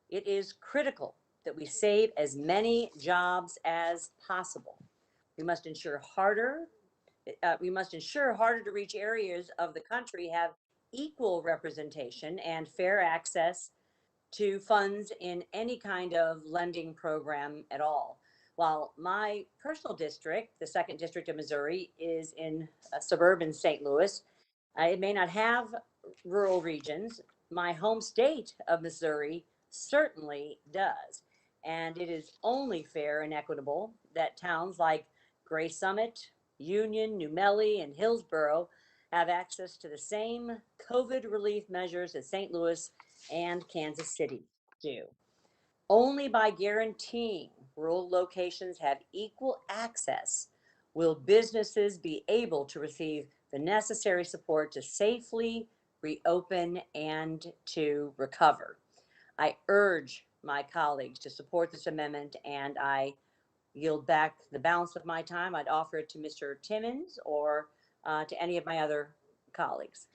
It is critical that we save as many jobs as possible. We must ensure harder to reach areas of the country have equal representation and fair access to funds in any kind of lending program at all. While my personal district, the 2nd District of Missouri, is in suburban St. Louis, it may not have rural regions. My home state of Missouri certainly does. And it is only fair and equitable that towns like Gray Summit, Union, New Melle, and Hillsborough have access to the same COVID relief measures as St. Louis and Kansas City do. Only by guaranteeing rural locations have equal access will businesses be able to receive the necessary support to safely reopen and to recover. I urge my colleagues to support this amendment, and I yield back the balance of my time. I'd offer it to Mr. Timmons or to any of my other colleagues.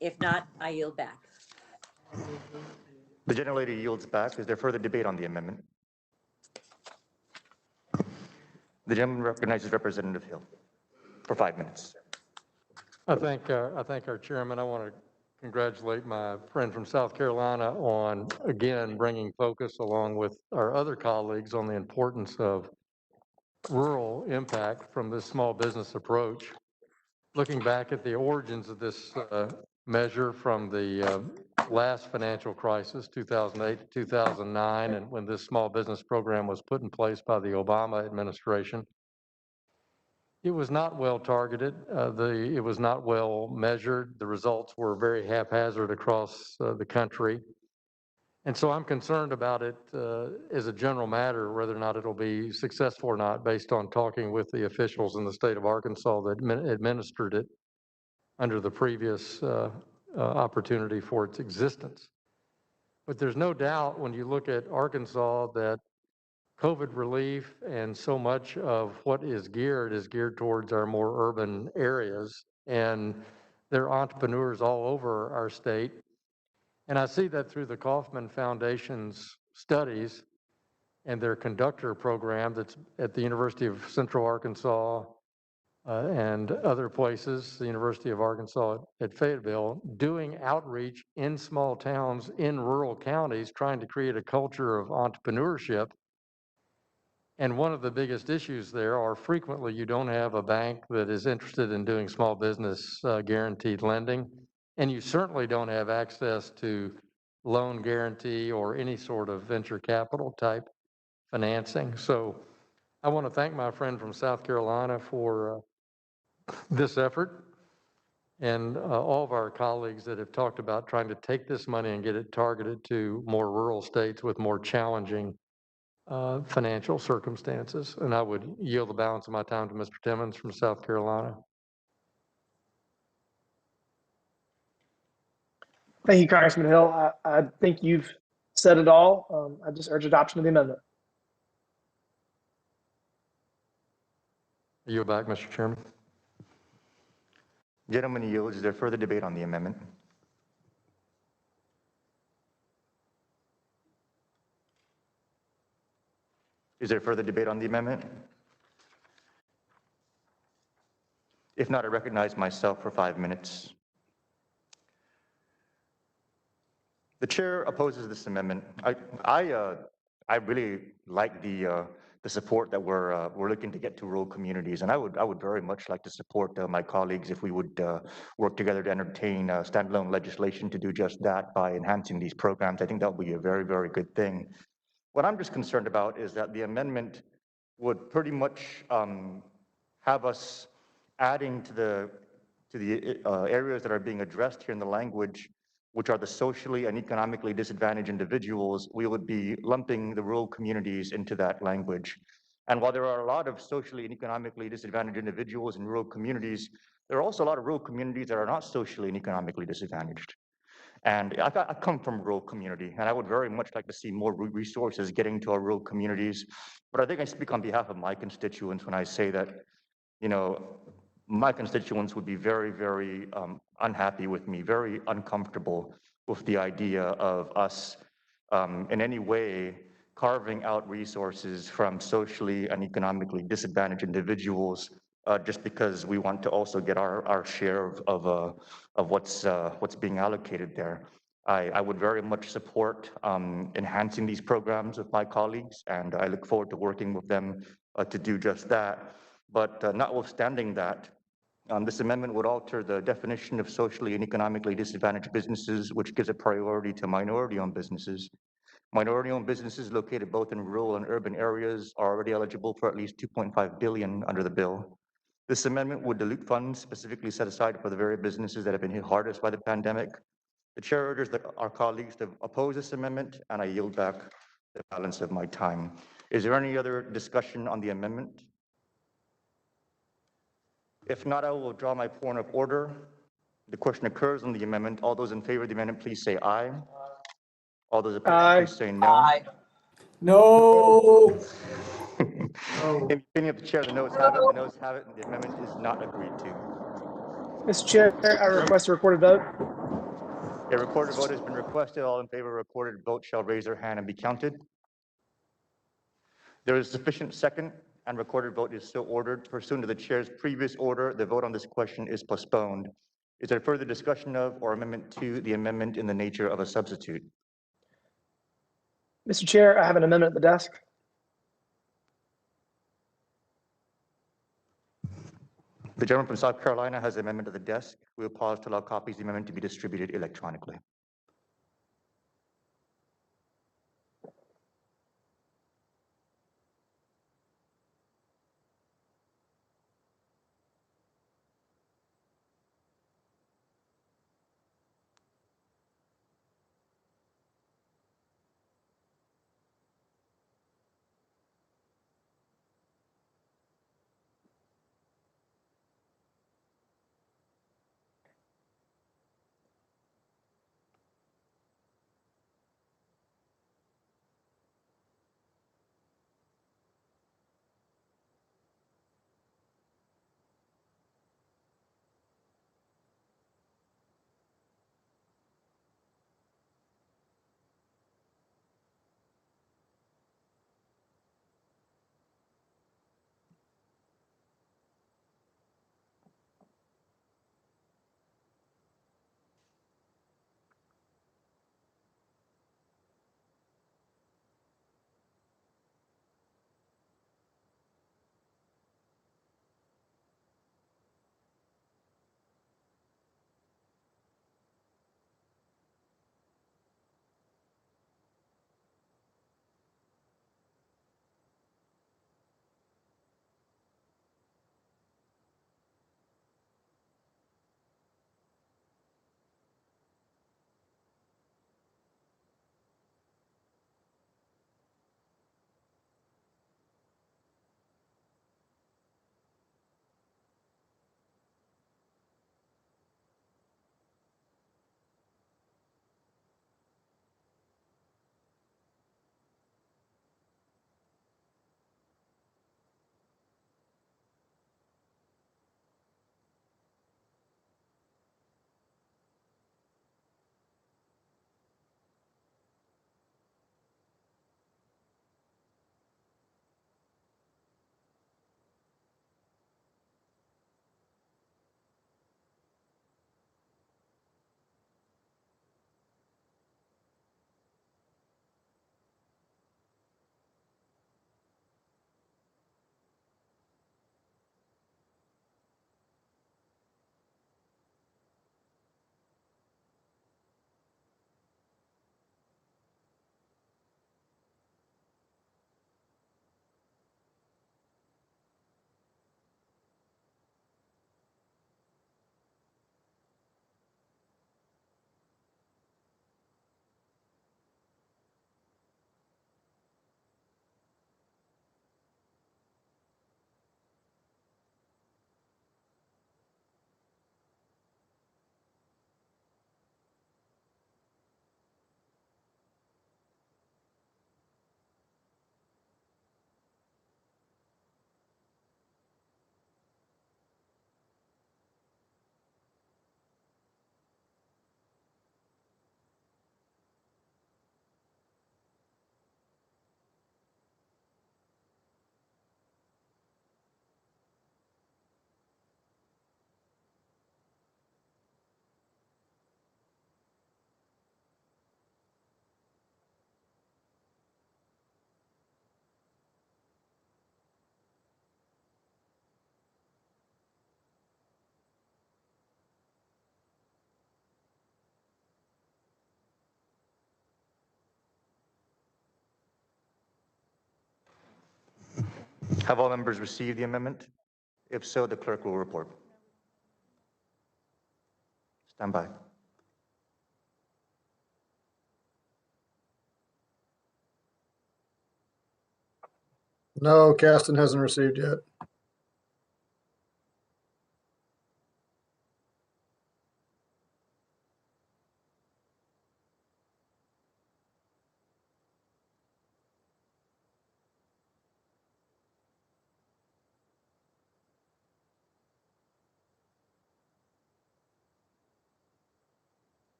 If not, I yield back. The gentlelady yields back. Is there further debate on the amendment? The gentleman recognizes Representative Hill for 5 minutes. I thank our chairman. I want to congratulate my friend from South Carolina on, again, bringing focus along with our other colleagues on the importance of rural impact from this small business approach. Looking back at the origins of this measure from the last financial crisis, 2008 to 2009, and when this small business program was put in place by the Obama administration, it was not well targeted. It was not well measured. The results were very haphazard across the country. And so I'm concerned about it as a general matter, whether or not it'll be successful or not, based on talking with the officials in the state of Arkansas that administered it. under the previous opportunity for its existence. But there's no doubt when you look at Arkansas that COVID relief and so much of what is geared towards our more urban areas, and there are entrepreneurs all over our state. And I see that through the Kauffman Foundation's studies and their conductor program that's at the University of Central Arkansas and other places, the University of Arkansas at Fayetteville, doing outreach in small towns in rural counties, trying to create a culture of entrepreneurship. And one of the biggest issues there are frequently you don't have a bank that is interested in doing small business guaranteed lending, and you certainly don't have access to loan guarantee or any sort of venture capital type financing. So I want to thank my friend from South Carolina for this effort, and all of our colleagues that have talked about trying to take this money and get it targeted to more rural states with more challenging financial circumstances. And I would yield the balance of my time to Mr. Timmons from South Carolina. Thank you, Congressman Hill. I think you've said it all. I just urge adoption of the amendment. I yield back, Mr. Chairman. Gentleman yields. Is there further debate on the amendment? Is there further debate on the amendment? If not, I recognize myself for 5 minutes. The chair opposes this amendment. I really like the support that we're looking to get to rural communities, and I would very much like to support my colleagues if we would work together to entertain standalone legislation to do just that by enhancing these programs. I think that would be a very, very good thing. What I'm just concerned about is that the amendment would pretty much have us adding to the areas that are being addressed here in the language, which are the socially and economically disadvantaged individuals. We would be lumping the rural communities into that language. And while there are a lot of socially and economically disadvantaged individuals in rural communities, there are also a lot of rural communities that are not socially and economically disadvantaged. And I come from a rural community, and I would very much like to see more resources getting to our rural communities. But I think I speak on behalf of my constituents when I say that, you know, my constituents would be very, very unhappy with me, very uncomfortable with the idea of us in any way carving out resources from socially and economically disadvantaged individuals just because we want to also get our share of what's being allocated there. I would very much support enhancing these programs with my colleagues, and I look forward to working with them to do just that. But notwithstanding that, this amendment would alter the definition of socially and economically disadvantaged businesses, which gives a priority to minority-owned businesses. Minority-owned businesses located both in rural and urban areas are already eligible for at least $2.5 billion under the bill. This amendment would dilute funds specifically set aside for the very businesses that have been hit hardest by the pandemic. The chair urges our colleagues to oppose this amendment, and I yield back the balance of my time. Is there any other discussion on the amendment? If not, I will withdraw my point of order. The question occurs on the amendment. All those in favor of the amendment, please say aye. All those opposed, please say no. Aye. No. In the opinion of the chair, the noes have it. The noes have it, and the amendment is not agreed to. Mr. Chair, I request a recorded vote. A recorded vote has been requested. All in favor of a recorded vote shall raise their hand and be counted. There is sufficient second, and recorded vote is so ordered. Pursuant to the chair's previous order, the vote on this question is postponed. Is there further discussion of or amendment to the amendment in the nature of a substitute? Mr. Chair, I have an amendment at the desk. The gentleman from South Carolina has the amendment at the desk. We will pause to allow copies of the amendment to be distributed electronically. Have all members received the amendment? If so, the clerk will report. Stand by. No, Caston hasn't received yet.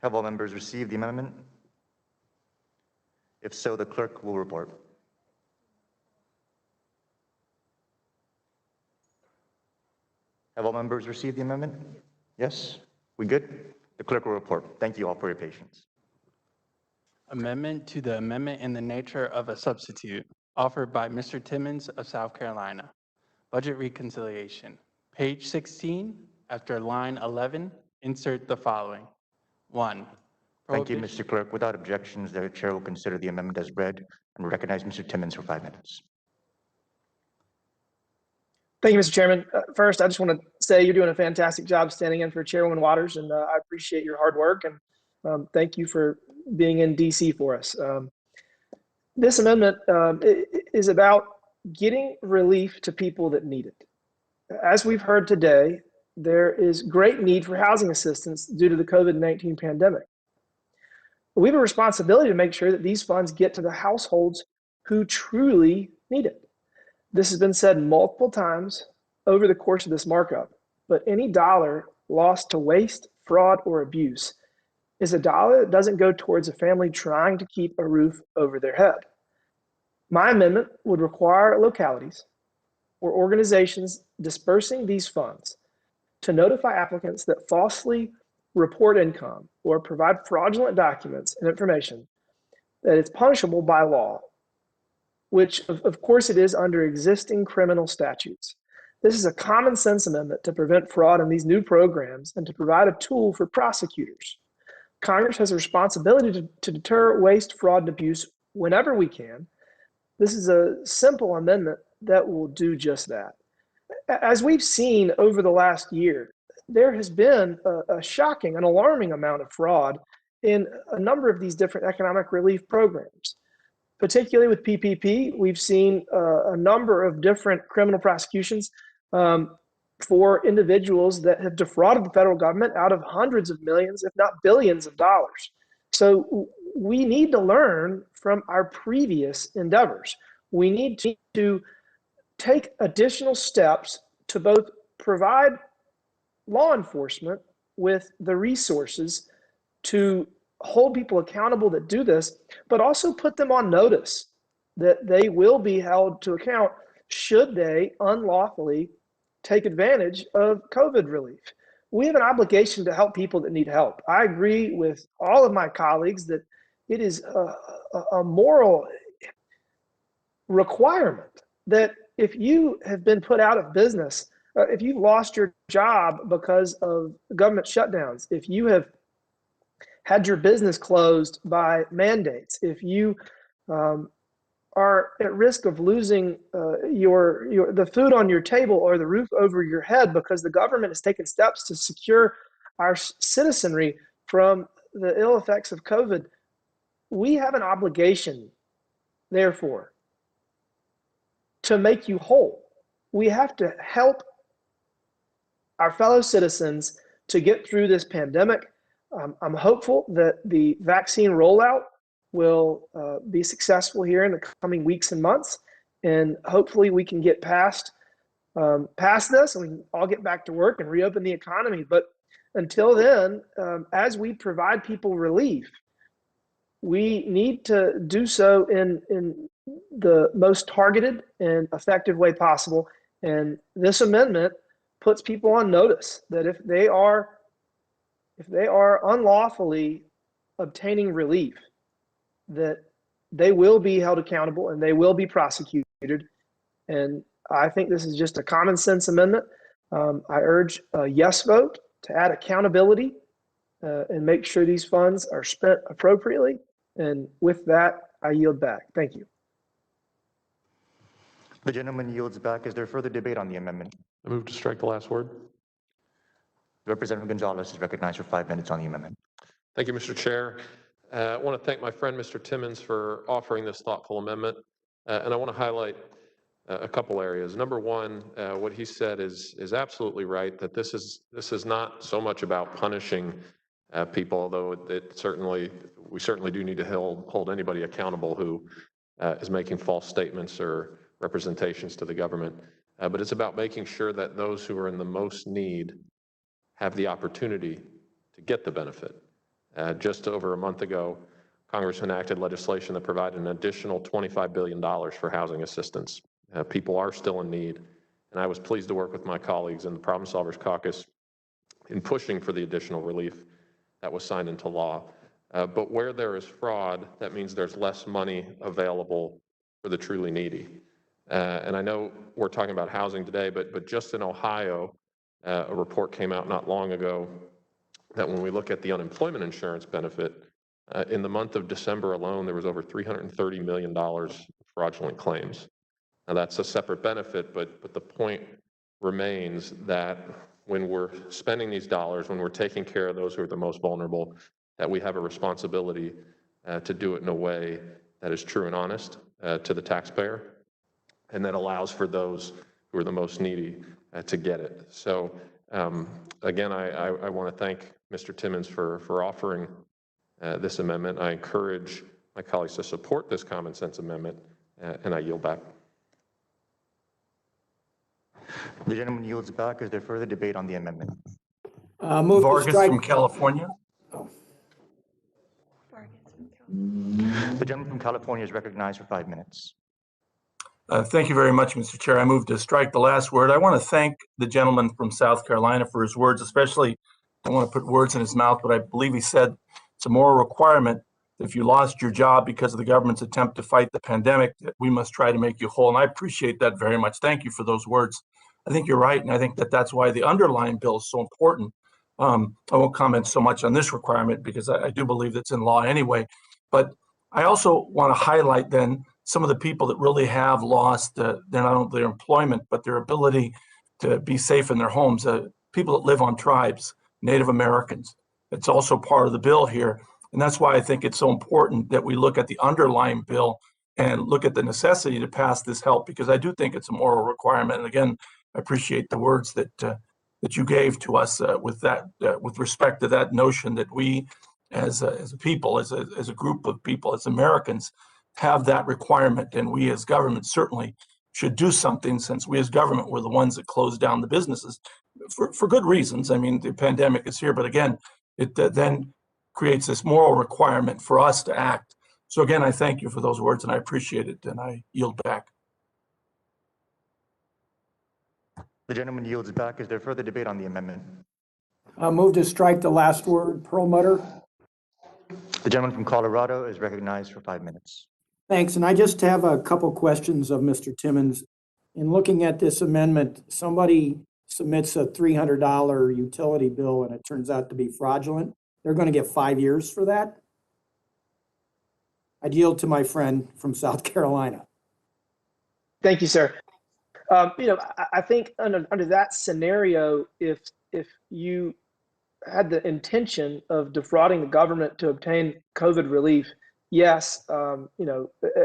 Have all members received the amendment? If so, the clerk will report. Have all members received the amendment? Yes? We good? The clerk will report. Thank you all for your patience. Amendment to the amendment in the nature of a substitute offered by Mr. Timmons of South Carolina. Budget reconciliation. Page 16, after line 11, insert the following. 1. Thank you, Mr. Clerk. Without objections, the chair will consider the amendment as read and recognize Mr. Timmons for 5 minutes. Thank you, Mr. Chairman. First, I just want to say you're doing a fantastic job standing in for Chairwoman Waters, and I appreciate your hard work, and thank you for being in DC for us. This amendment is about getting relief to people that need it. As we've heard today, there is great need for housing assistance due to the COVID-19 pandemic. We have a responsibility to make sure that these funds get to the households who truly need it. This has been said multiple times over the course of this markup, but any dollar lost to waste, fraud, or abuse is a dollar that doesn't go towards a family trying to keep a roof over their head. My amendment would require localities or organizations dispersing these funds to notify applicants that falsely report income or provide fraudulent documents and information that it's punishable by law, which of course it is under existing criminal statutes. This is a common sense amendment to prevent fraud in these new programs and to provide a tool for prosecutors. Congress has a responsibility to deter waste, fraud, and abuse whenever we can. This is a simple amendment that will do just that. As we've seen over the last year, there has been a shocking, an alarming amount of fraud in a number of these different economic relief programs. Particularly with PPP, we've seen a number of different criminal prosecutions for individuals that have defrauded the federal government out of hundreds of millions, if not billions of dollars. So we need to learn from our previous endeavors. We need to take additional steps to both provide law enforcement with the resources to hold people accountable that do this, but also put them on notice that they will be held to account should they unlawfully take advantage of COVID relief. We have an obligation to help people that need help. I agree with all of my colleagues that it is a moral requirement that if you have been put out of business, if you've lost your job because of government shutdowns, if you have had your business closed by mandates, if you are at risk of losing the food on your table or the roof over your head because the government has taken steps to secure our citizenry from the ill effects of COVID, we have an obligation, therefore, to make you whole. We have to help our fellow citizens to get through this pandemic. I'm hopeful that the vaccine rollout will be successful here in the coming weeks and months, and hopefully we can get past this and we can all get back to work and reopen the economy. But until then, as we provide people relief, we need to do so in the most targeted and effective way possible. And this amendment puts people on notice that if they are unlawfully obtaining relief, that they will be held accountable and they will be prosecuted. And I think this is just a common sense amendment. I urge a yes vote to add accountability and make sure these funds are spent appropriately. And with that, I yield back. Thank you. The gentleman yields back. Is there further debate on the amendment? I move to strike the last word. Representative Gonzalez is recognized for 5 minutes on the amendment. Thank you, Mr. Chair. I want to thank my friend, Mr. Timmons, for offering this thoughtful amendment. And I want to highlight a couple areas. Number one, what he said is absolutely right, that this is not so much about punishing people, although we certainly do need to hold anybody accountable who is making false statements or representations to the government. But it's about making sure that those who are in the most need have the opportunity to get the benefit. Just over a month ago, Congress enacted legislation that provided an additional $25 billion for housing assistance. People are still in need, and I was pleased to work with my colleagues in the Problem Solvers Caucus in pushing for the additional relief that was signed into law. But where there is fraud, that means there's less money available for the truly needy. And I know we're talking about housing today, but just in Ohio, a report came out not long ago that when we look at the unemployment insurance benefit, in the month of December alone, there was over $330 million of fraudulent claims. Now that's a separate benefit, but the point remains that when we're spending these dollars, when we're taking care of those who are the most vulnerable, that we have a responsibility to do it in a way that is true and honest to the taxpayer, and that allows for those who are the most needy to get it. So again, I want to thank Mr. Timmons for offering this amendment. I encourage my colleagues to support this common sense amendment, and I yield back. The gentleman yields back. Is there further debate on the amendment? Move to Vargas strike. from California. The gentleman from California is recognized for 5 minutes. Thank you very much, Mr. Chair. I move to strike the last word. I want to thank the gentleman from South Carolina for his words, especially, I don't want to put words in his mouth, but I believe he said it's a moral requirement that if you lost your job because of the government's attempt to fight the pandemic, that we must try to make you whole. And I appreciate that very much. Thank you for those words. I think you're right, and I think that that's why the underlying bill is so important. I won't comment so much on this requirement because I do believe it's in law anyway. But I also want to highlight then some of the people that really have lost not only their employment, but their ability to be safe in their homes. People that live on tribes, Native Americans. It's also part of the bill here. And that's why I think it's so important that we look at the underlying bill and look at the necessity to pass this help, because I do think it's a moral requirement. And again, I appreciate the words that you gave to us with respect to that notion that we as a people, as a group of people, as Americans, have that requirement, and we as government certainly should do something, since we as government were the ones that closed down the businesses for good reasons. I mean, the pandemic is here, but again, it then creates this moral requirement for us to act. So again, I thank you for those words, and I appreciate it, and I yield back. The gentleman yields back. Is there further debate on the amendment? Move to strike the last word, Perlmutter. The gentleman from Colorado is recognized for 5 minutes. Thanks, and I just have a couple questions of Mr. Timmons. In looking at this amendment, somebody submits a $300 utility bill and it turns out to be fraudulent. They're going to get 5 years for that? I'd yield to my friend from South Carolina. Thank you, sir. I think under that scenario, if you had the intention of defrauding the government to obtain COVID relief, yes,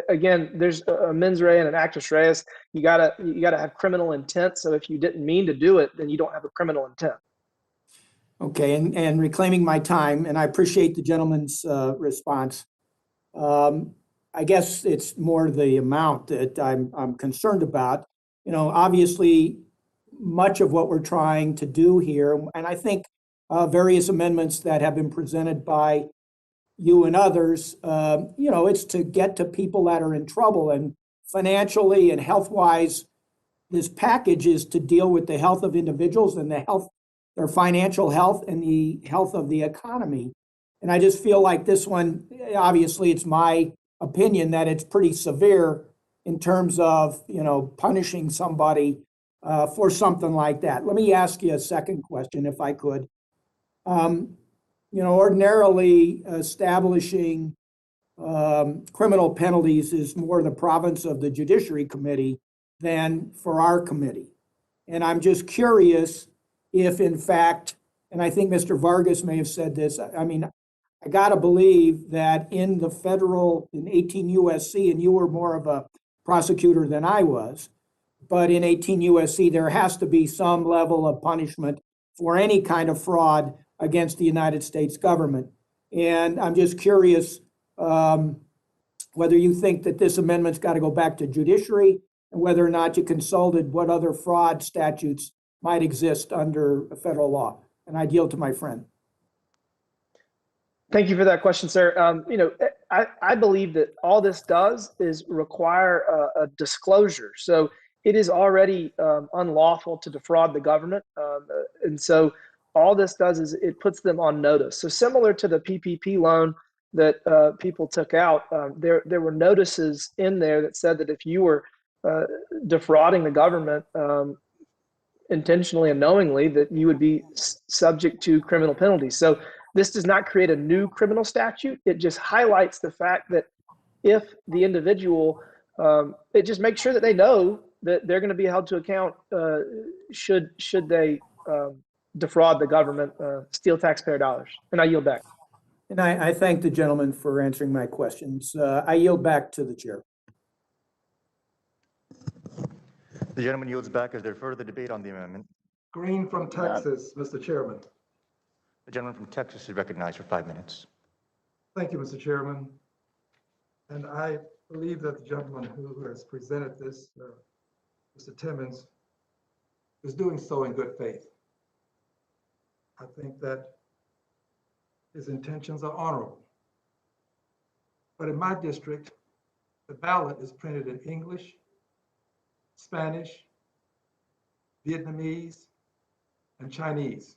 again, there's a mens rea and an actus reus. You gotta have criminal intent. So if you didn't mean to do it, then you don't have a criminal intent. Okay, and reclaiming my time, and I appreciate the gentleman's response. I guess it's more the amount that I'm concerned about. Obviously, much of what we're trying to do here, and I think various amendments that have been presented by you and others, it's to get to people that are in trouble, and financially and health-wise, this package is to deal with the health of individuals and the health, their financial health and the health of the economy. And I just feel like this one, obviously it's my opinion that it's pretty severe in terms of, punishing somebody for something like that. Let me ask you a second question, if I could. Ordinarily establishing criminal penalties is more the province of the Judiciary Committee than for our committee. And I'm just curious if in fact, and I think Mr. Vargas may have said this, I gotta believe that in the federal, in 18 USC, and you were more of a prosecutor than I was, but in 18 USC, there has to be some level of punishment for any kind of fraud against the United States government. And I'm just curious whether you think that this amendment's got to go back to judiciary and whether or not you consulted what other fraud statutes might exist under federal law. And I yield to my friend. Thank you for that question, sir. I believe that all this does is require a disclosure. So it is already unlawful to defraud the government. And so all this does is it puts them on notice. So similar to the PPP loan that people took out, there were notices in there that said that if you were defrauding the government intentionally and knowingly, that you would be subject to criminal penalties. So this does not create a new criminal statute. It just highlights the fact that if the individual, it just makes sure that they know that they're going to be held to account should they defraud the government, steal taxpayer dollars. And I yield back. And I thank the gentleman for answering my questions. I yield back to the chair. The gentleman yields back. Is there further debate on the amendment? Green from Texas, Mr. Chairman. The gentleman from Texas is recognized for 5 minutes. Thank you, Mr. Chairman. And I believe that the gentleman who has presented this, Mr. Timmons, is doing so in good faith. I think that his intentions are honorable. But in my district, the ballot is printed in English, Spanish, Vietnamese, and Chinese.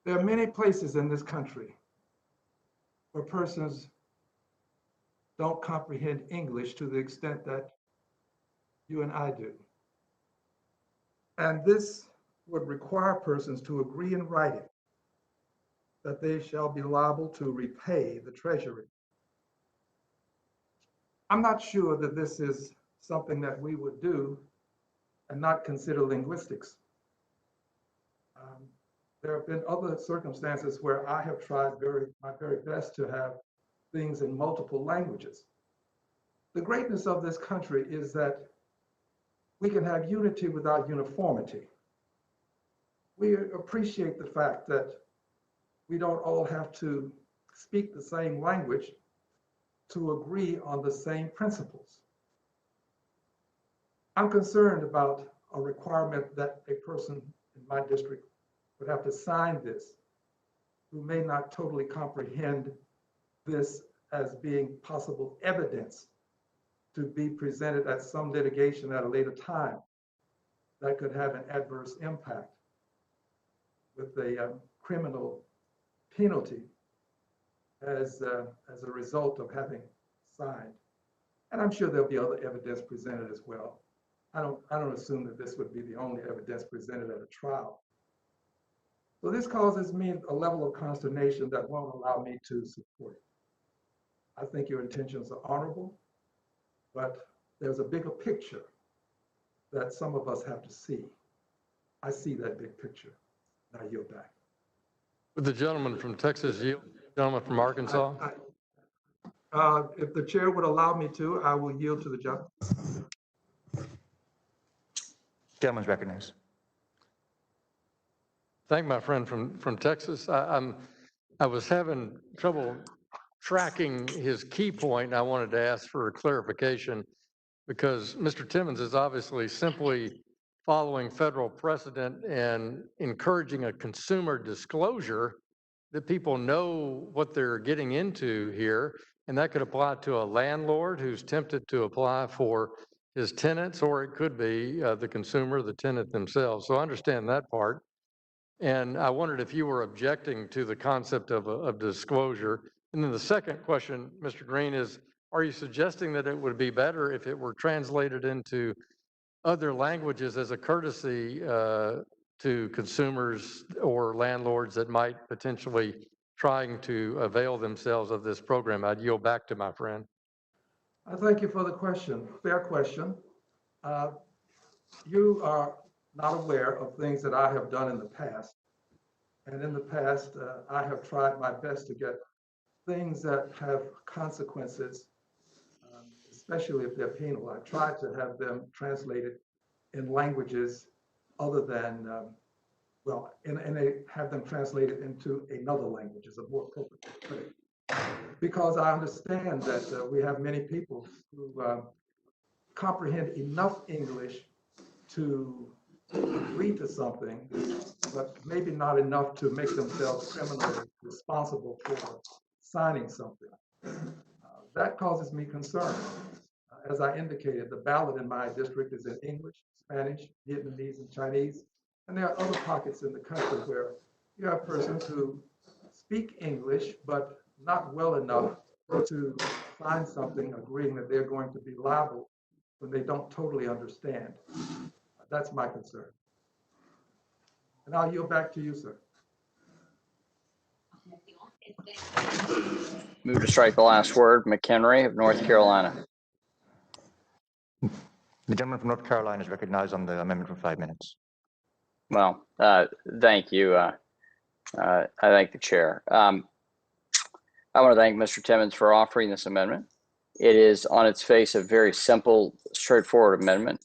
There are many places in this country where persons don't comprehend English to the extent that you and I do. And this would require persons to agree in writing that they shall be liable to repay the Treasury. I'm not sure that this is something that we would do and not consider linguistics. There have been other circumstances where I have tried my very best to have things in multiple languages. The greatness of this country is that we can have unity without uniformity. We appreciate the fact that we don't all have to speak the same language to agree on the same principles. I'm concerned about a requirement that a person in my district would have to sign this who may not totally comprehend this as being possible evidence to be presented at some litigation at a later time that could have an adverse impact with a criminal penalty as a result of having signed. And I'm sure there'll be other evidence presented as well. I don't assume that this would be the only evidence presented at a trial. So this causes me a level of consternation that won't allow me to support it. I think your intentions are honorable, but there's a bigger picture that some of us have to see. I see that big picture. Now yield back. Would the gentleman from Texas yield? Gentleman from Arkansas? If the chair would allow me to, I will yield to the gentleman. Gentleman's recognized. Thank my friend from Texas. I was having trouble tracking his key point, and I wanted to ask for a clarification because Mr. Timmons is obviously simply following federal precedent and encouraging a consumer disclosure that people know what they're getting into here. And that could apply to a landlord who's tempted to apply for his tenants, or it could be the consumer, the tenant themselves. So I understand that part. And I wondered if you were objecting to the concept of disclosure. And then the second question, Mr. Green, is, are you suggesting that it would be better if it were translated into other languages as a courtesy to consumers or landlords that might potentially trying to avail themselves of this program? I'd yield back to my friend. I thank you for the question. Fair question. You are not aware of things that I have done in the past. And in the past, I have tried my best to get things that have consequences, especially if they're penal. I tried to have them translated in languages other than, and they have them translated into another language is a more appropriate way to put it. Because I understand that we have many people who comprehend enough English to agree to something, but maybe not enough to make themselves criminally responsible for signing something. That causes me concern. As I indicated, the ballot in my district is in English, Spanish, Vietnamese, and Chinese. And there are other pockets in the country where you have persons who speak English, but not well enough to sign something agreeing that they're going to be liable when they don't totally understand. That's my concern. And I'll yield back to you, sir. Move to strike the last word, McHenry of North Carolina. The gentleman from North Carolina is recognized on the amendment for 5 minutes. Well, thank you. I thank the chair. I want to thank Mr. Timmons for offering this amendment. It is on its face a very simple, straightforward amendment.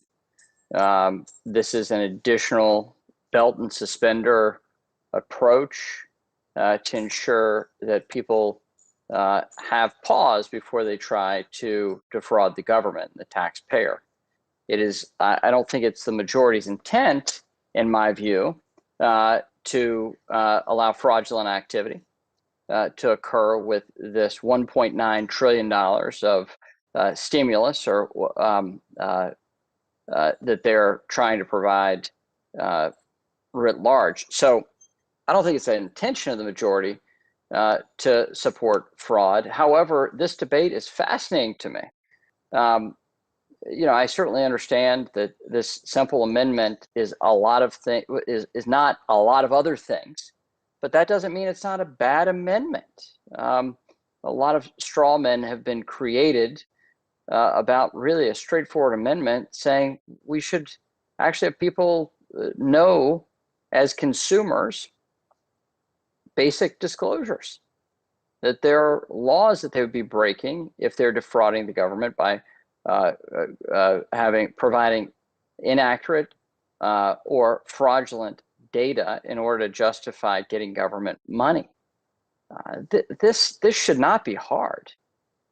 This is an additional belt and suspender approach to ensure that people have pause before they try to defraud the government, the taxpayer. It is, I don't think it's the majority's intent, in my view, to allow fraudulent activity to occur with this $1.9 trillion of stimulus or that they're trying to provide writ large. So I don't think it's an intention of the majority to support fraud. However, this debate is fascinating to me. You know, I certainly understand that this simple amendment is a lot of is not a lot of other things, but that doesn't mean it's not a bad amendment. A lot of straw men have been created about really a straightforward amendment saying we should actually have people know as consumers basic disclosures, that there are laws that they would be breaking if they're defrauding the government by providing inaccurate or fraudulent data in order to justify getting government money. This should not be hard.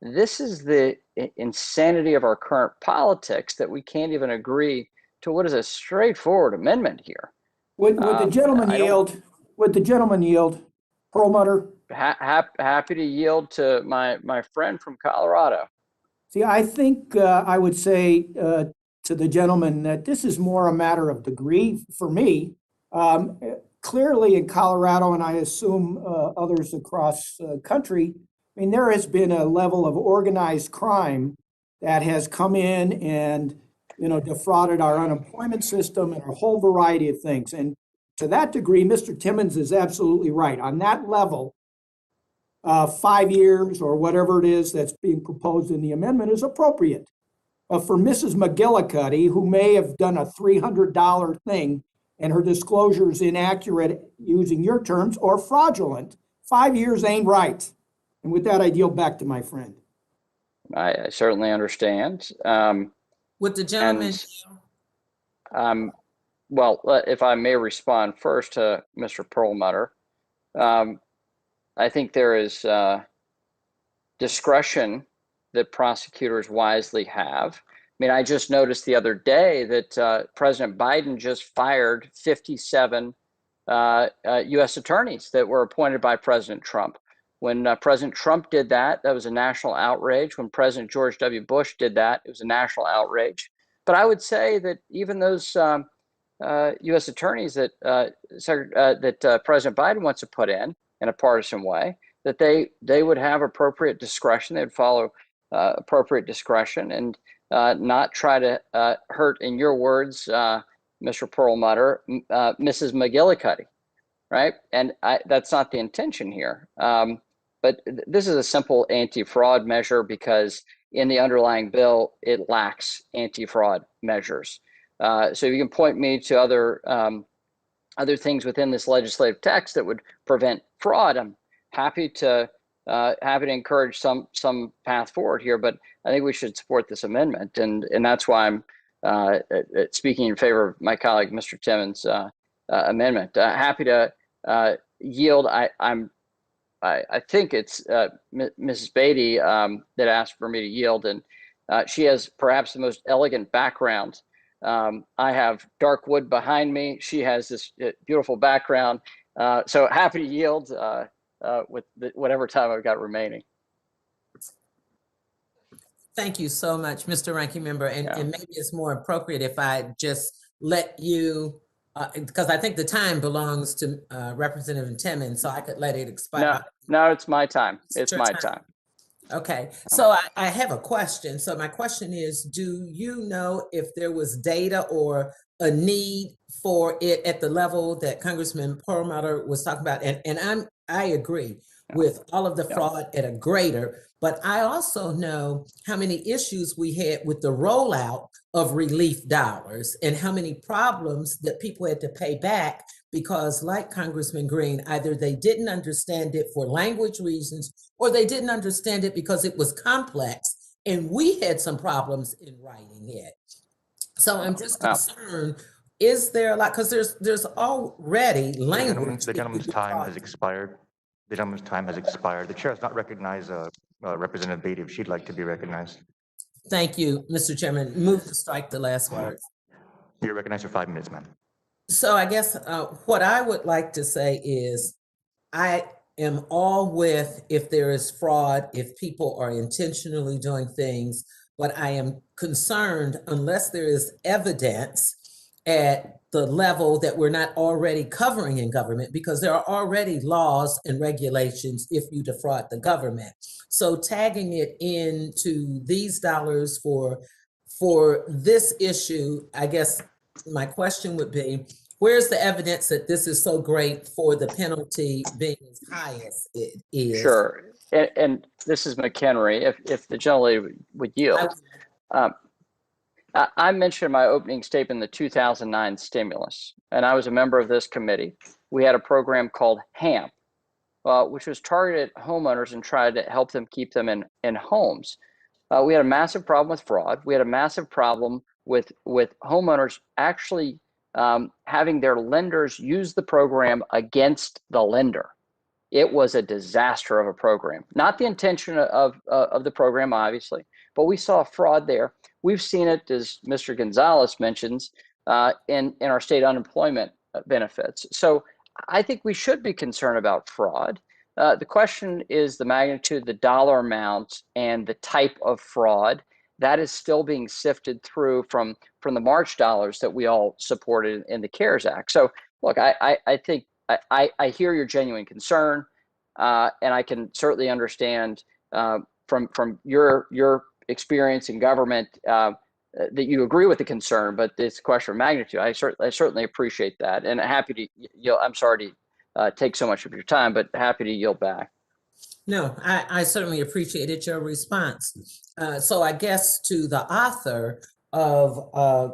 This is the insanity of our current politics that we can't even agree to what is a straightforward amendment here. Would the gentleman yield? Would the gentleman yield? Perlmutter? Happy to yield to my friend from Colorado. See, I think I would say to the gentleman that this is more a matter of degree for me. Clearly in Colorado, and I assume others across the country, I mean, there has been a level of organized crime that has come in and, you know, defrauded our unemployment system and a whole variety of things. And to that degree, Mr. Timmons is absolutely right. On that level, 5 years or whatever it is that's being proposed in the amendment is appropriate. For Mrs. McGillicuddy, who may have done a $300 thing and her disclosure is inaccurate, using your terms, or fraudulent, 5 years ain't right. And with that, I yield back to my friend. I certainly understand. Would the gentleman? Well, if I may respond first to Mr. Perlmutter, I think there is discretion that prosecutors wisely have. I mean, I just noticed the other day that President Biden just fired 57 U.S. attorneys that were appointed by President Trump. When President Trump did that, that was a national outrage. When President George W. Bush did that, it was a national outrage. But I would say that even those U.S. attorneys that President Biden wants to put in a partisan way, that they would have appropriate discretion. They'd follow appropriate discretion and not try to hurt, in your words, Mr. Perlmutter, Mrs. McGillicuddy, right? And that's not the intention here. But this is a simple anti-fraud measure because in the underlying bill, it lacks anti-fraud measures. So you can point me to other things within this legislative text that would prevent fraud. I'm happy to encourage some path forward here, but I think we should support this amendment, and that's why I'm speaking in favor of my colleague Mr. Timmons' amendment. Happy to yield. I think it's Mrs. Beatty that asked for me to yield, and she has perhaps the most elegant background. I have dark wood behind me. She has this beautiful background. So happy to yield with whatever time I've got remaining. Thank you so much, Mr. Ranking Member. And maybe it's more appropriate if I just let you, because I think the time belongs to Representative Timmons, so I could let it expire. No, it's my time. It's my time. Okay, so I have a question. So my question is, do you know if there was data or a need for it at the level that Congressman Perlmutter was talking about? And I agree with all of the fraud at a greater, but I also know how many issues we had with the rollout of relief dollars and how many problems that people had to pay back because, like Congressman Green, either they didn't understand it for language reasons or they didn't understand it because it was complex and we had some problems in writing it. So I'm just concerned, is there a lot, because there's already language. The gentleman's time has expired. The gentleman's time has expired. The chair has not recognized Representative Beatty if she'd like to be recognized. Thank you, Mr. Chairman. Move to strike the last words. You're recognized for 5 minutes, ma'am. So I guess what I would like to say is I am all with if there is fraud, if people are intentionally doing things, but I am concerned unless there is evidence at the level that we're not already covering in government, because there are already laws and regulations if you defraud the government. So tagging it into these dollars for this issue, I guess my question would be, where's the evidence that this is so great for the penalty being as high as it is? Sure. And this is McHenry, if the gentlelady would yield. I mentioned in my opening statement the 2009 stimulus, and I was a member of this committee. We had a program called HAMP, which was targeted at homeowners and tried to help them keep them in homes. We had a massive problem with fraud. We had a massive problem with homeowners actually having their lenders use the program against the lender. It was a disaster of a program. Not the intention of the program, obviously, but we saw fraud there. We've seen it, as Mr. Gonzalez mentions, in our state unemployment benefits. So I think we should be concerned about fraud. The question is the magnitude, the dollar amount, and the type of fraud that is still being sifted through from the March dollars that we all supported in the CARES Act. So look, I think I hear your genuine concern, and I can certainly understand from your experience in government that you agree with the concern, but it's a question of magnitude. I certainly appreciate that, and happy to. I'm sorry to take so much of your time, but happy to yield back. No, I certainly appreciated your response. So I guess to the author of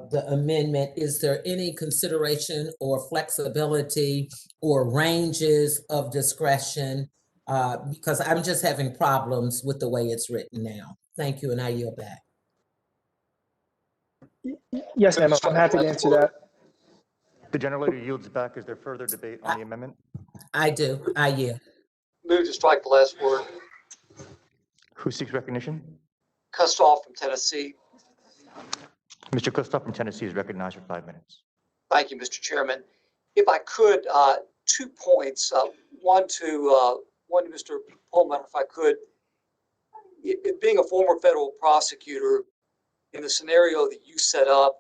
the amendment, is there any consideration or flexibility or ranges of discretion? Because I'm just having problems with the way it's written now. Thank you, and I yield back. Yes, ma'am, I'm happy to answer that. The gentlelady yields back. Is there further debate on the amendment? I do. I yield. Move to strike the last word. Who seeks recognition? Kustoff from Tennessee. Mr. Kustoff from Tennessee is recognized for 5 minutes. Thank you, Mr. Chairman. If I could, 2 points. One to Mr. Pullman, if I could. Being a former federal prosecutor, in the scenario that you set up,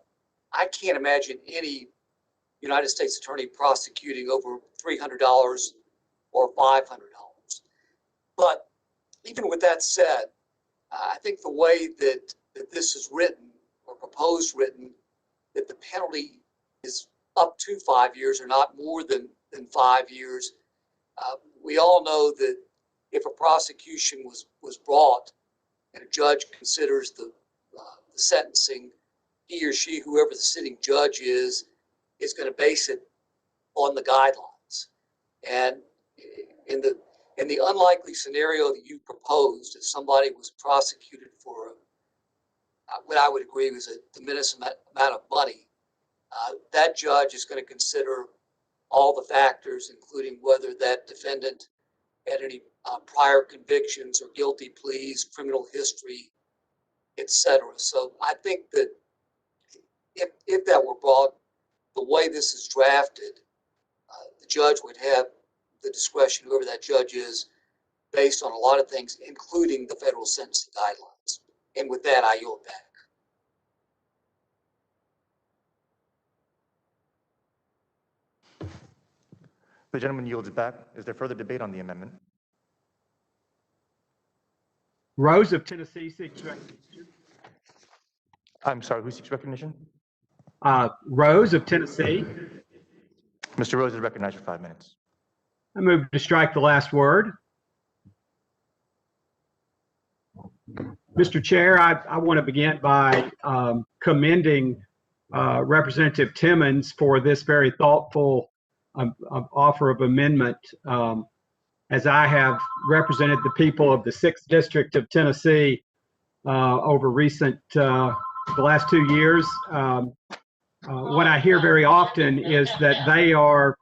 I can't imagine any United States attorney prosecuting over $300 or $500. But even with that said, I think the way that this is written or proposed written, that the penalty is up to 5 years or not more than 5 years. We all know that if a prosecution was brought and a judge considers the sentencing, he or she, whoever the sitting judge is going to base it on the guidelines. And in the unlikely scenario that you proposed, if somebody was prosecuted for what I would agree was a de minimis amount of money, that judge is going to consider all the factors, including whether that defendant had any prior convictions or guilty pleas, criminal history, etc. So I think that if that were brought, the way this is drafted, the judge would have the discretion, whoever that judge is, based on a lot of things, including the federal sentencing guidelines. And with that, I yield back. The gentleman yields back. Is there further debate on the amendment? Rose of Tennessee seeks recognition. I'm sorry, who seeks recognition? Rose of Tennessee. Mr. Rose is recognized for 5 minutes. I move to strike the last word. Mr. Chair, I want to begin by commending Representative Timmons for this very thoughtful offer of amendment. As I have represented the people of the 6th District of Tennessee over the last 2 years, what I hear very often is that they are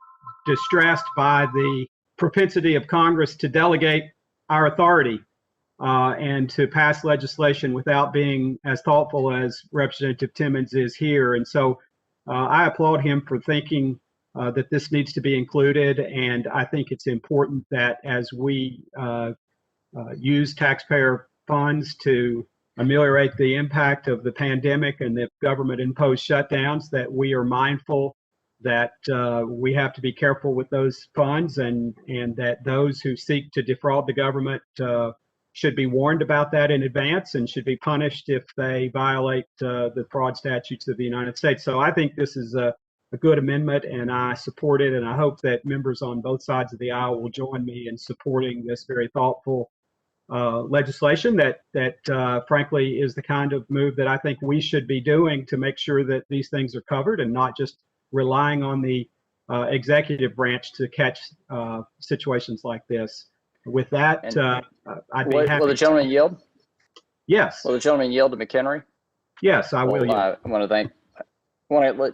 distressed by the propensity of Congress to delegate our authority and to pass legislation without being as thoughtful as Representative Timmons is here. And so I applaud him for thinking that this needs to be included. And I think it's important that as we use taxpayer funds to ameliorate the impact of the pandemic and the government imposed shutdowns, that we are mindful that we have to be careful with those funds, and that those who seek to defraud the government should be warned about that in advance and should be punished if they violate the fraud statutes of the United States. So I think this is a good amendment, and I support it, and I hope that members on both sides of the aisle will join me in supporting this very thoughtful legislation that frankly is the kind of move that I think we should be doing to make sure that these things are covered and not just relying on the executive branch to catch situations like this. With that, I'd be happy. Will the gentleman yield? Yes. Will the gentleman yield to McHenry? Yes, I will yield. I want to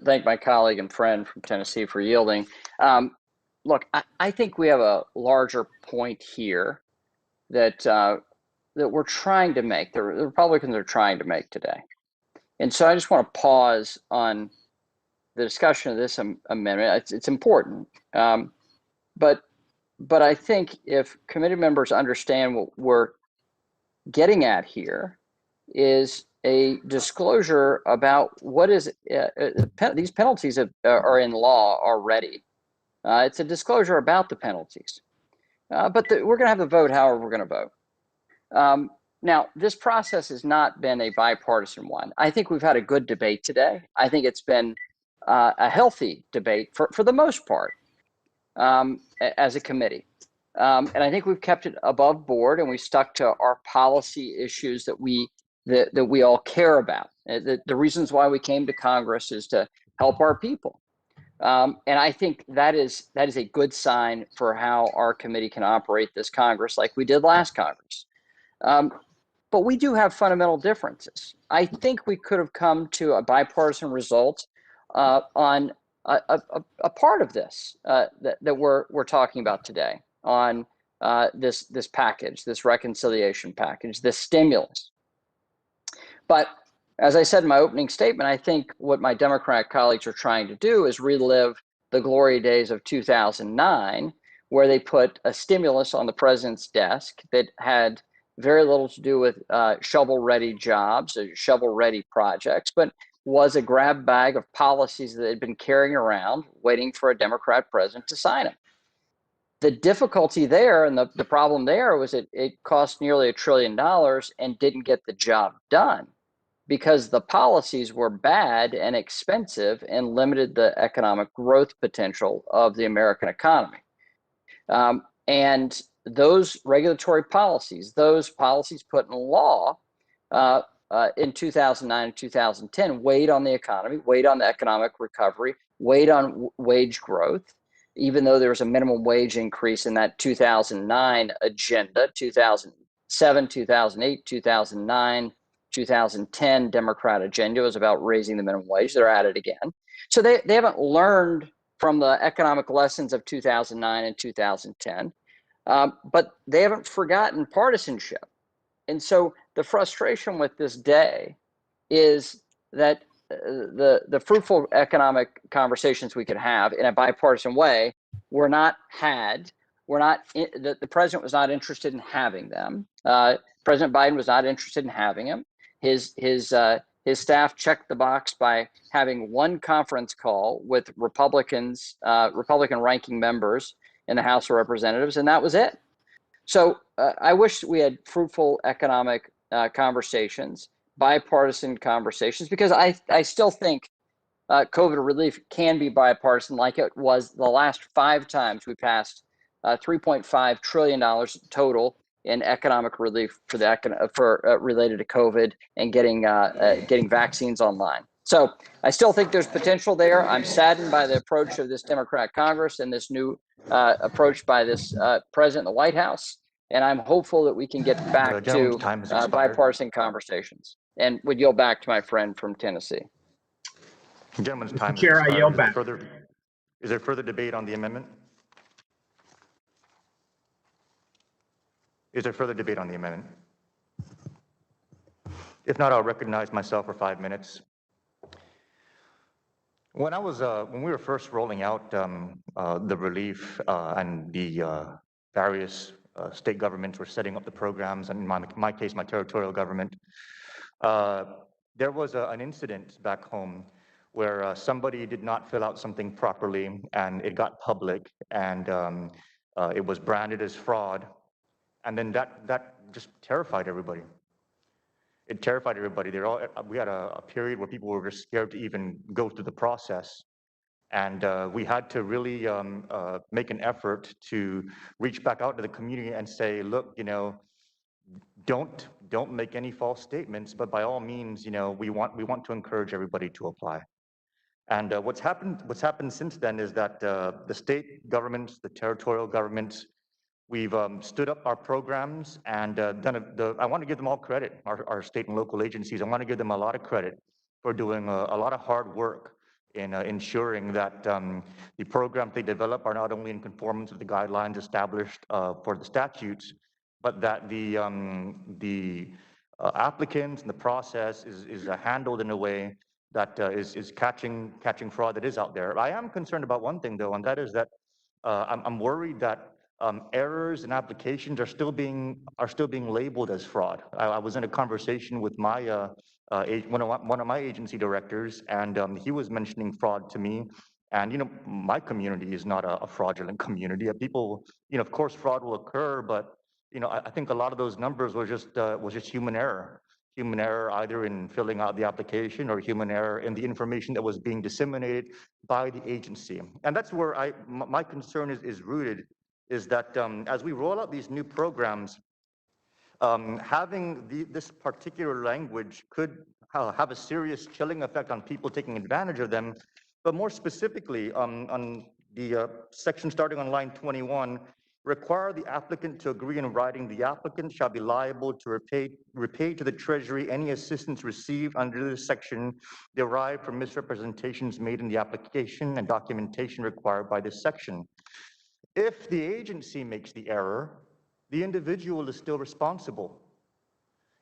thank my colleague and friend from Tennessee for yielding. Look, I think we have a larger point here that we're trying to make, the Republicans are trying to make today. And so I just want to pause on the discussion of this amendment. It's important, but I think if committee members understand what we're getting at here is a disclosure about what is these penalties are in law already. It's a disclosure about the penalties, but we're going to have the vote however we're going to vote. Now, this process has not been a bipartisan one. I think we've had a good debate today. I think it's been a healthy debate for the most part as a committee. And I think we've kept it above board, and we stuck to our policy issues that we all care about. The reasons why we came to Congress is to help our people. And I think that is a good sign for how our committee can operate this Congress like we did last Congress. But we do have fundamental differences. I think we could have come to a bipartisan result on a part of this that we're talking about today, on this package, this reconciliation package, this stimulus. But as I said in my opening statement, I think what my Democratic colleagues are trying to do is relive the glory days of 2009, where they put a stimulus on the president's desk that had very little to do with shovel-ready jobs or shovel-ready projects, but was a grab bag of policies that they'd been carrying around, waiting for a Democrat president to sign them. The difficulty there and the problem there was it cost nearly $1 trillion and didn't get the job done because the policies were bad and expensive and limited the economic growth potential of the American economy. And those regulatory policies, those policies put in law in 2009 and 2010 weighed on the economy, weighed on the economic recovery, weighed on wage growth, even though there was a minimum wage increase in that 2009 agenda, 2007, 2008, 2009, 2010 Democrat agenda was about raising the minimum wage. They're at it again. So they haven't learned from the economic lessons of 2009 and 2010, but they haven't forgotten partisanship. And so the frustration with this day is that the fruitful economic conversations we could have in a bipartisan way were not had. The president was not interested in having them. President Biden was not interested in having them. His staff checked the box by having one conference call with Republican ranking members in the House of Representatives, and that was it. So I wish we had fruitful economic conversations, bipartisan conversations, because I still think COVID relief can be bipartisan, like it was the last 5 times we passed $3.5 trillion total in economic relief for related to COVID and getting vaccines online. So I still think there's potential there. I'm saddened by the approach of this Democrat Congress and this new approach by this president in the White House. And I'm hopeful that we can get back to bipartisan conversations. And would yield back to my friend from Tennessee. Gentleman's time Chair, has I yield back. Is there further debate on the amendment? Is there further debate on the amendment? If not, I'll recognize myself for 5 minutes. When we were first rolling out the relief and the various state governments were setting up the programs, and in my case, my territorial government, there was an incident back home where somebody did not fill out something properly, and it got public, and it was branded as fraud, and then that just terrified everybody. It terrified everybody. We had a period where people were just scared to even go through the process. And we had to really make an effort to reach back out to the community and say, look, don't make any false statements, but by all means, we want to encourage everybody to apply. And what's happened since then is that the state governments, the territorial governments, we've stood up our programs and I want to give them all credit, our state and local agencies. I want to give them a lot of credit for doing a lot of hard work in ensuring that the programs they develop are not only in conformance with the guidelines established for the statutes, but that the applicants and the process is handled in a way that is catching fraud that is out there. I am concerned about one thing though, and that is that I'm worried that errors and applications are still being labeled as fraud. I was in a conversation with my one of my agency directors, and he was mentioning fraud to me. And my community is not a fraudulent community. People, of course, fraud will occur, but I think a lot of those numbers was just human error. Human error either in filling out the application or human error in the information that was being disseminated by the agency. And that's where my concern is rooted, is that as we roll out these new programs, having this particular language could have a serious chilling effect on people taking advantage of them. But more specifically, on the section starting on line 21, require the applicant to agree in writing the applicant shall be liable to repay to the Treasury any assistance received under this section derived from misrepresentations made in the application and documentation required by this section. If the agency makes the error, the individual is still responsible.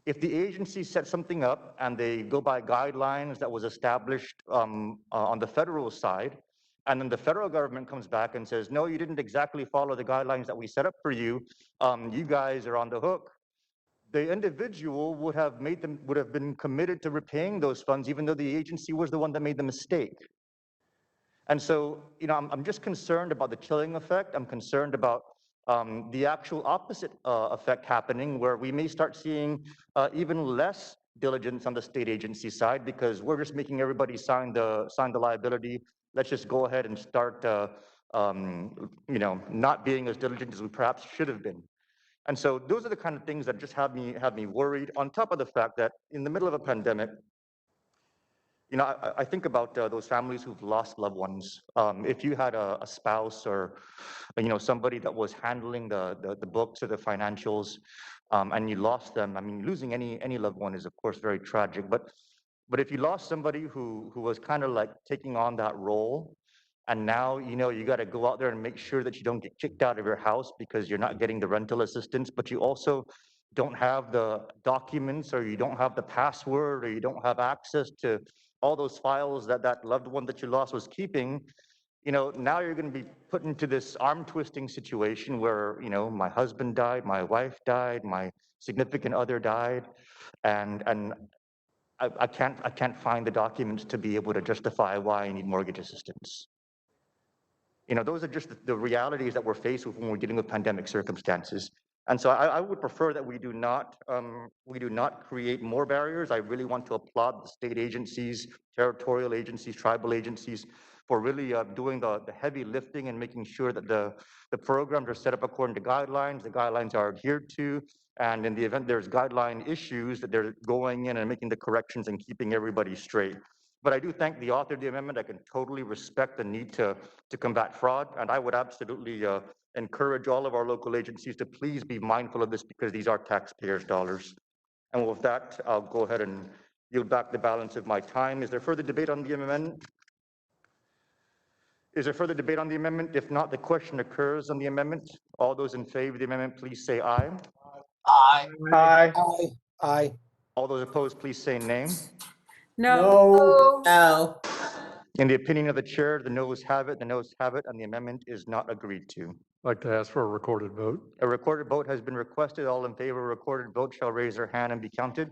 If the agency sets something up and they go by guidelines that was established on the federal side, and then the federal government comes back and says, no, you didn't exactly follow the guidelines that we set up for you, you guys are on the hook, the individual would have been committed to repaying those funds, even though the agency was the one that made the mistake. And so, I'm just concerned about the chilling effect. I'm concerned about the actual opposite effect happening, where we may start seeing even less diligence on the state agency side, because we're just making everybody sign the liability. Let's just go ahead and start, not being as diligent as we perhaps should have been. And so those are the kind of things that just have me worried, on top of the fact that in the middle of a pandemic, I think about those families who've lost loved ones. If you had a spouse or, somebody that was handling the books or the financials, and you lost them, I mean, losing any loved one is, of course, very tragic. But if you lost somebody who was kind of like taking on that role, and now, you got to go out there and make sure that you don't get kicked out of your house because you're not getting the rental assistance, but you also don't have the documents, or you don't have the password, or you don't have access to all those files that loved one that you lost was keeping. Now you're going to be put into this arm twisting situation where, my husband died, my wife died, my significant other died, and I can't find the documents to be able to justify why I need mortgage assistance. Those are just the realities that we're faced with when we're dealing with pandemic circumstances. And so I would prefer that we do not create more barriers. I really want to applaud the state agencies, territorial agencies, tribal agencies for really doing the heavy lifting and making sure that the programs are set up according to guidelines, the guidelines are adhered to, and in the event there's guideline issues, that they're going in and making the corrections and keeping everybody straight. But I do thank the author of the amendment. I can totally respect the need to combat fraud, and I would absolutely encourage all of our local agencies to please be mindful of this, because these are taxpayers' dollars. And with that, I'll go ahead and yield back the balance of my time. Is there further debate on the amendment? Is there further debate on the amendment? If not, the question occurs on the amendment. All those in favor of the amendment, please say aye. Aye. Aye. Aye. Aye. All those opposed, please say nay. No. No. In the opinion of the chair, the noes have it, and the amendment is not agreed to. I'd like to ask for a recorded vote. A recorded vote has been requested. All in favor of a recorded vote shall raise their hand and be counted.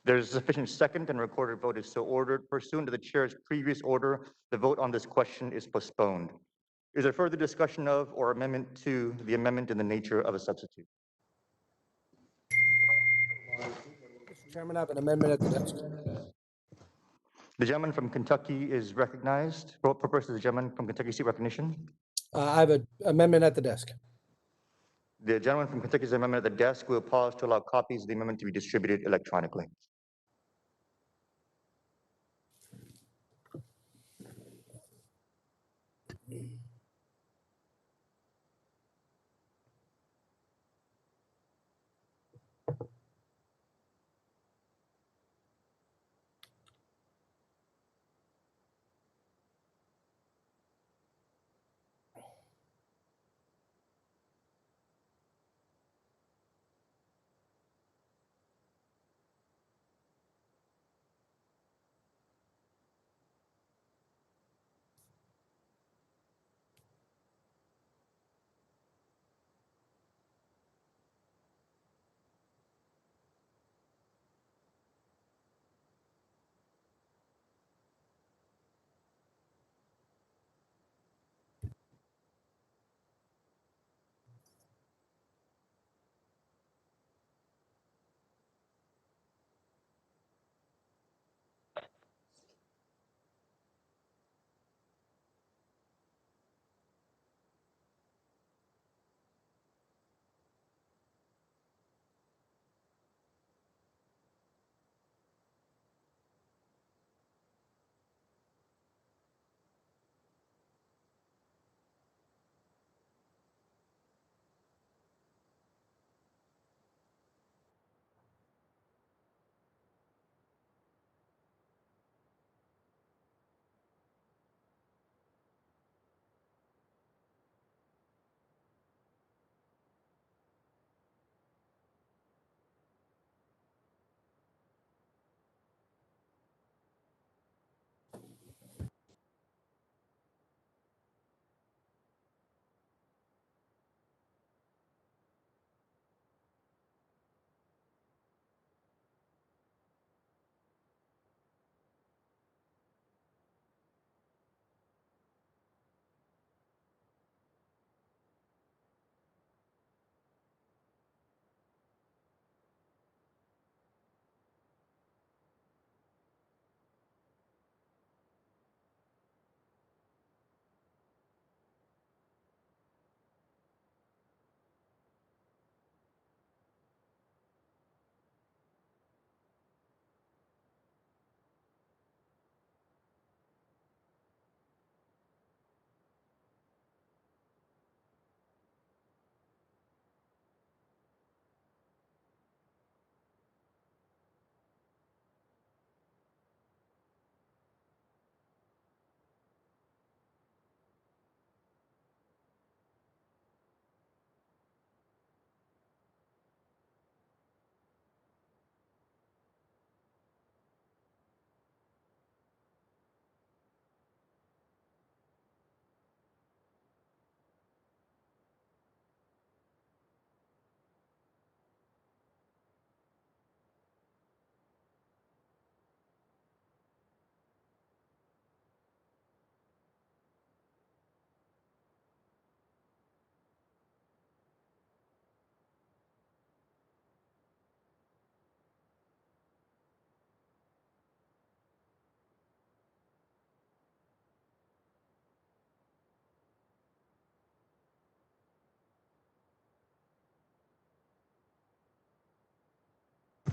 There is a sufficient second, and recorded vote is so ordered. Pursuant to the chair's previous order, the vote on this question is postponed. Is there further discussion of or amendment to the amendment in the nature of a substitute? Mr. Chairman, I have an amendment at the desk. The gentleman from Kentucky is recognized. For what purpose is the gentleman from Kentucky seek recognition? I have an amendment at the desk. The gentleman from Kentucky's amendment at the desk. Will pause to allow copies of the amendment to be distributed electronically.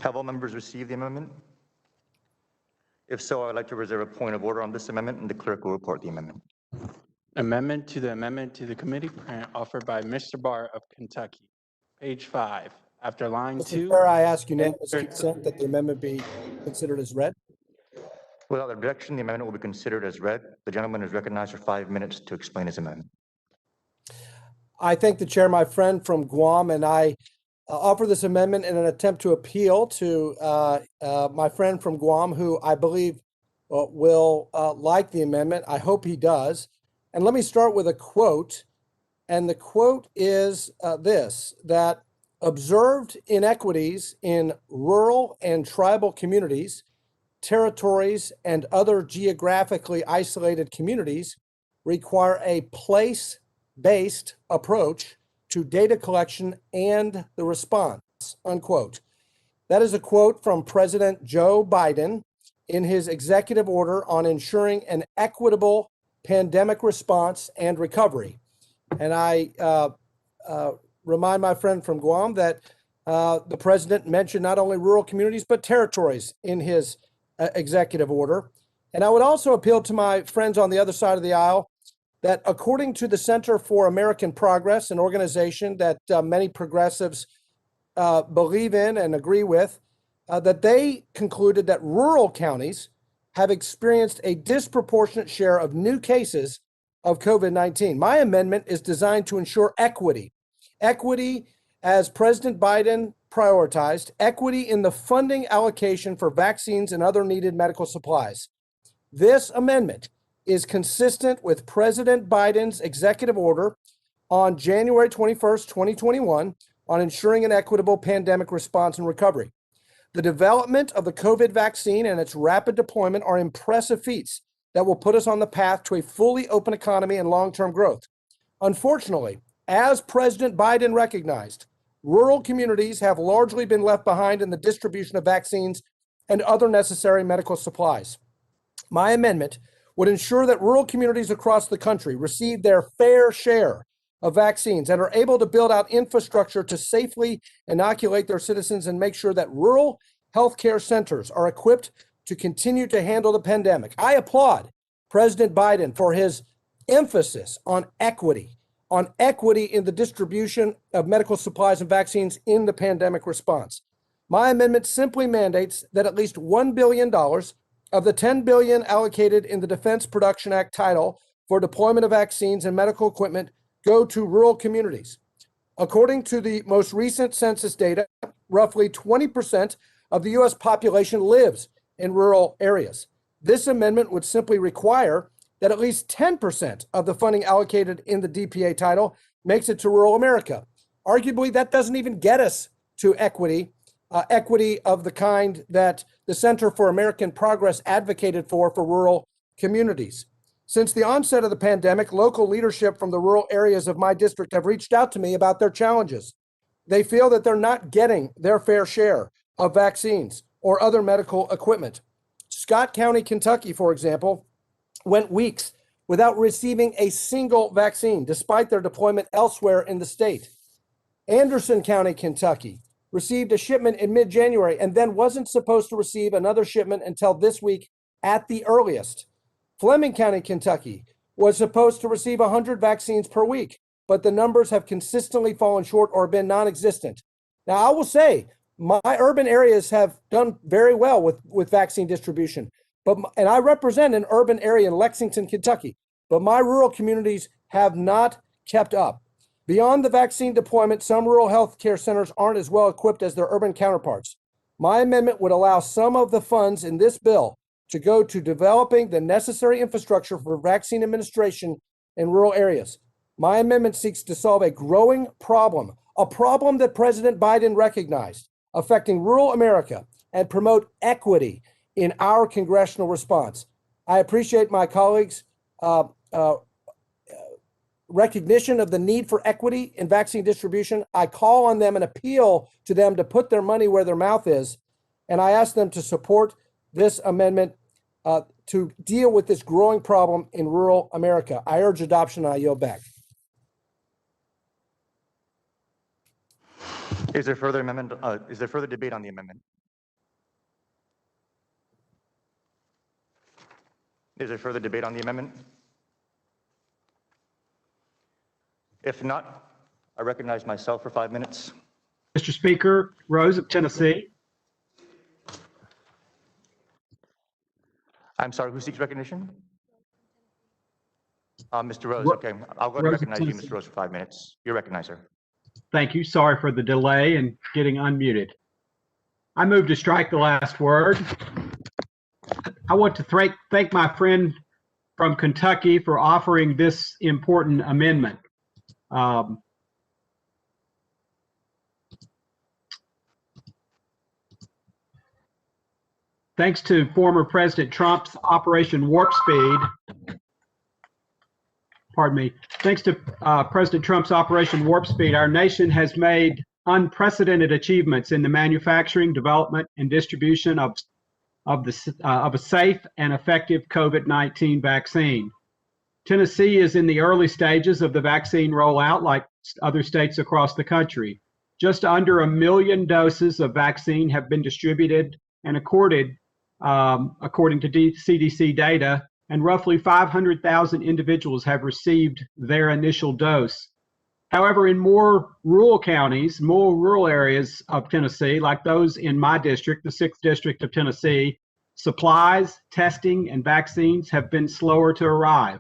Have all members received the amendment? If so, I would like to reserve a point of order on this amendment, and the clerk will report the amendment. Amendment to the committee print offered by Mr. Barr of Kentucky. Page 5, after line Mr. 2. Chair, I ask unanimous consent that the amendment be considered as read. Without objection, the amendment will be considered as read. The gentleman is recognized for 5 minutes to explain his amendment. I thank the chair, my friend from Guam, and I offer this amendment in an attempt to appeal to my friend from Guam, who I believe will like the amendment. I hope he does. And let me start with a quote. And the quote is this, that observed inequities in rural and tribal communities, territories, and other geographically isolated communities require a place-based approach to data collection and the response, unquote. That is a quote from President Joe Biden in his executive order on ensuring an equitable pandemic response and recovery. And I remind my friend from Guam that the president mentioned not only rural communities, but territories in his executive order. And I would also appeal to my friends on the other side of the aisle that according to the Center for American Progress, an organization that many progressives believe in and agree with, that they concluded that rural counties have experienced a disproportionate share of new cases of COVID-19. My amendment is designed to ensure equity. Equity, as President Biden prioritized, equity in the funding allocation for vaccines and other needed medical supplies. This amendment is consistent with President Biden's executive order on January 21st, 2021, on ensuring an equitable pandemic response and recovery. The development of the COVID vaccine and its rapid deployment are impressive feats that will put us on the path to a fully open economy and long-term growth. Unfortunately, as President Biden recognized, rural communities have largely been left behind in the distribution of vaccines and other necessary medical supplies. My amendment would ensure that rural communities across the country receive their fair share of vaccines and are able to build out infrastructure to safely inoculate their citizens and make sure that rural healthcare centers are equipped to continue to handle the pandemic. I applaud President Biden for his emphasis on equity in the distribution of medical supplies and vaccines in the pandemic response. My amendment simply mandates that at least $1 billion of the $10 billion allocated in the Defense Production Act title for deployment of vaccines and medical equipment go to rural communities. According to the most recent census data, roughly 20% of the U.S. population lives in rural areas. This amendment would simply require that at least 10% of the funding allocated in the DPA title makes it to rural America. Arguably, that doesn't even get us to equity of the kind that the Center for American Progress advocated for rural communities. Since the onset of the pandemic, local leadership from the rural areas of my district have reached out to me about their challenges. They feel that they're not getting their fair share of vaccines or other medical equipment. Scott County, Kentucky, for example, went weeks without receiving a single vaccine, despite their deployment elsewhere in the state. Anderson County, Kentucky, received a shipment in mid-January and then wasn't supposed to receive another shipment until this week at the earliest. Fleming County, Kentucky, was supposed to receive 100 vaccines per week, but the numbers have consistently fallen short or been non-existent. Now, I will say, my urban areas have done very well with vaccine distribution, and I represent an urban area in Lexington, Kentucky, but my rural communities have not kept up. Beyond the vaccine deployment, some rural health care centers aren't as well equipped as their urban counterparts. My amendment would allow some of the funds in this bill to go to developing the necessary infrastructure for vaccine administration in rural areas. My amendment seeks to solve a growing problem, a problem that President Biden recognized, affecting rural America, and promote equity in our congressional response. I appreciate my colleagues' recognition of the need for equity in vaccine distribution. I call on them and appeal to them to put their money where their mouth is, and I ask them to support this amendment to deal with this growing problem in rural America. I urge adoption, and I yield back. Is there further amendment? Is there further debate on the amendment? Is there further debate on the amendment? If not, I recognize myself for 5 minutes. Mr. Speaker, Rose of Tennessee. I'm sorry, who seeks recognition? Mr. Rose, Ro- okay. I'll go ahead and Rose of recognize you, Tennessee. Mr. Rose, for 5 minutes. You're recognized, sir. Thank you. Sorry for the delay in getting unmuted. I move to strike the last word. I want to thank my friend from Kentucky for offering this important amendment. Thanks to former President Trump's Operation Warp Speed, thanks to President Trump's Operation Warp Speed, our nation has made unprecedented achievements in the manufacturing, development, and distribution of a safe and effective COVID-19 vaccine. Tennessee is in the early stages of the vaccine rollout, like other states across the country. Just under 1 million doses of vaccine have been distributed and accorded, according to CDC data, and roughly 500,000 individuals have received their initial dose. However, in more rural counties, more rural areas of Tennessee, like those in my district, the 6th District of Tennessee, supplies, testing, and vaccines have been slower to arrive.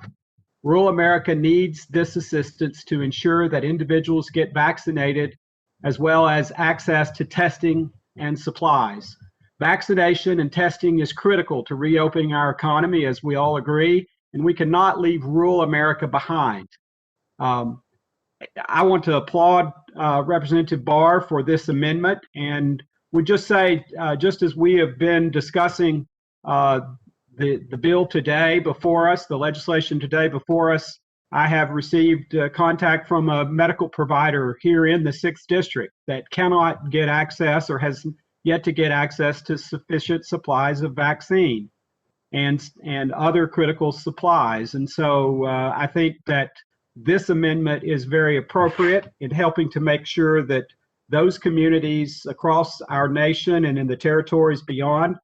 Rural America needs this assistance to ensure that individuals get vaccinated, as well as access to testing and supplies. Vaccination and testing is critical to reopening our economy, as we all agree, and we cannot leave rural America behind. I want to applaud Representative Barr for this amendment, and would just say, just as we have been discussing the bill today before us, the legislation today before us, I have received contact from a medical provider here in the 6th District that cannot get access or has yet to get access to sufficient supplies of vaccine and other critical supplies. And so I think that this amendment is very appropriate in helping to make sure that those communities across our nation and in the territories beyond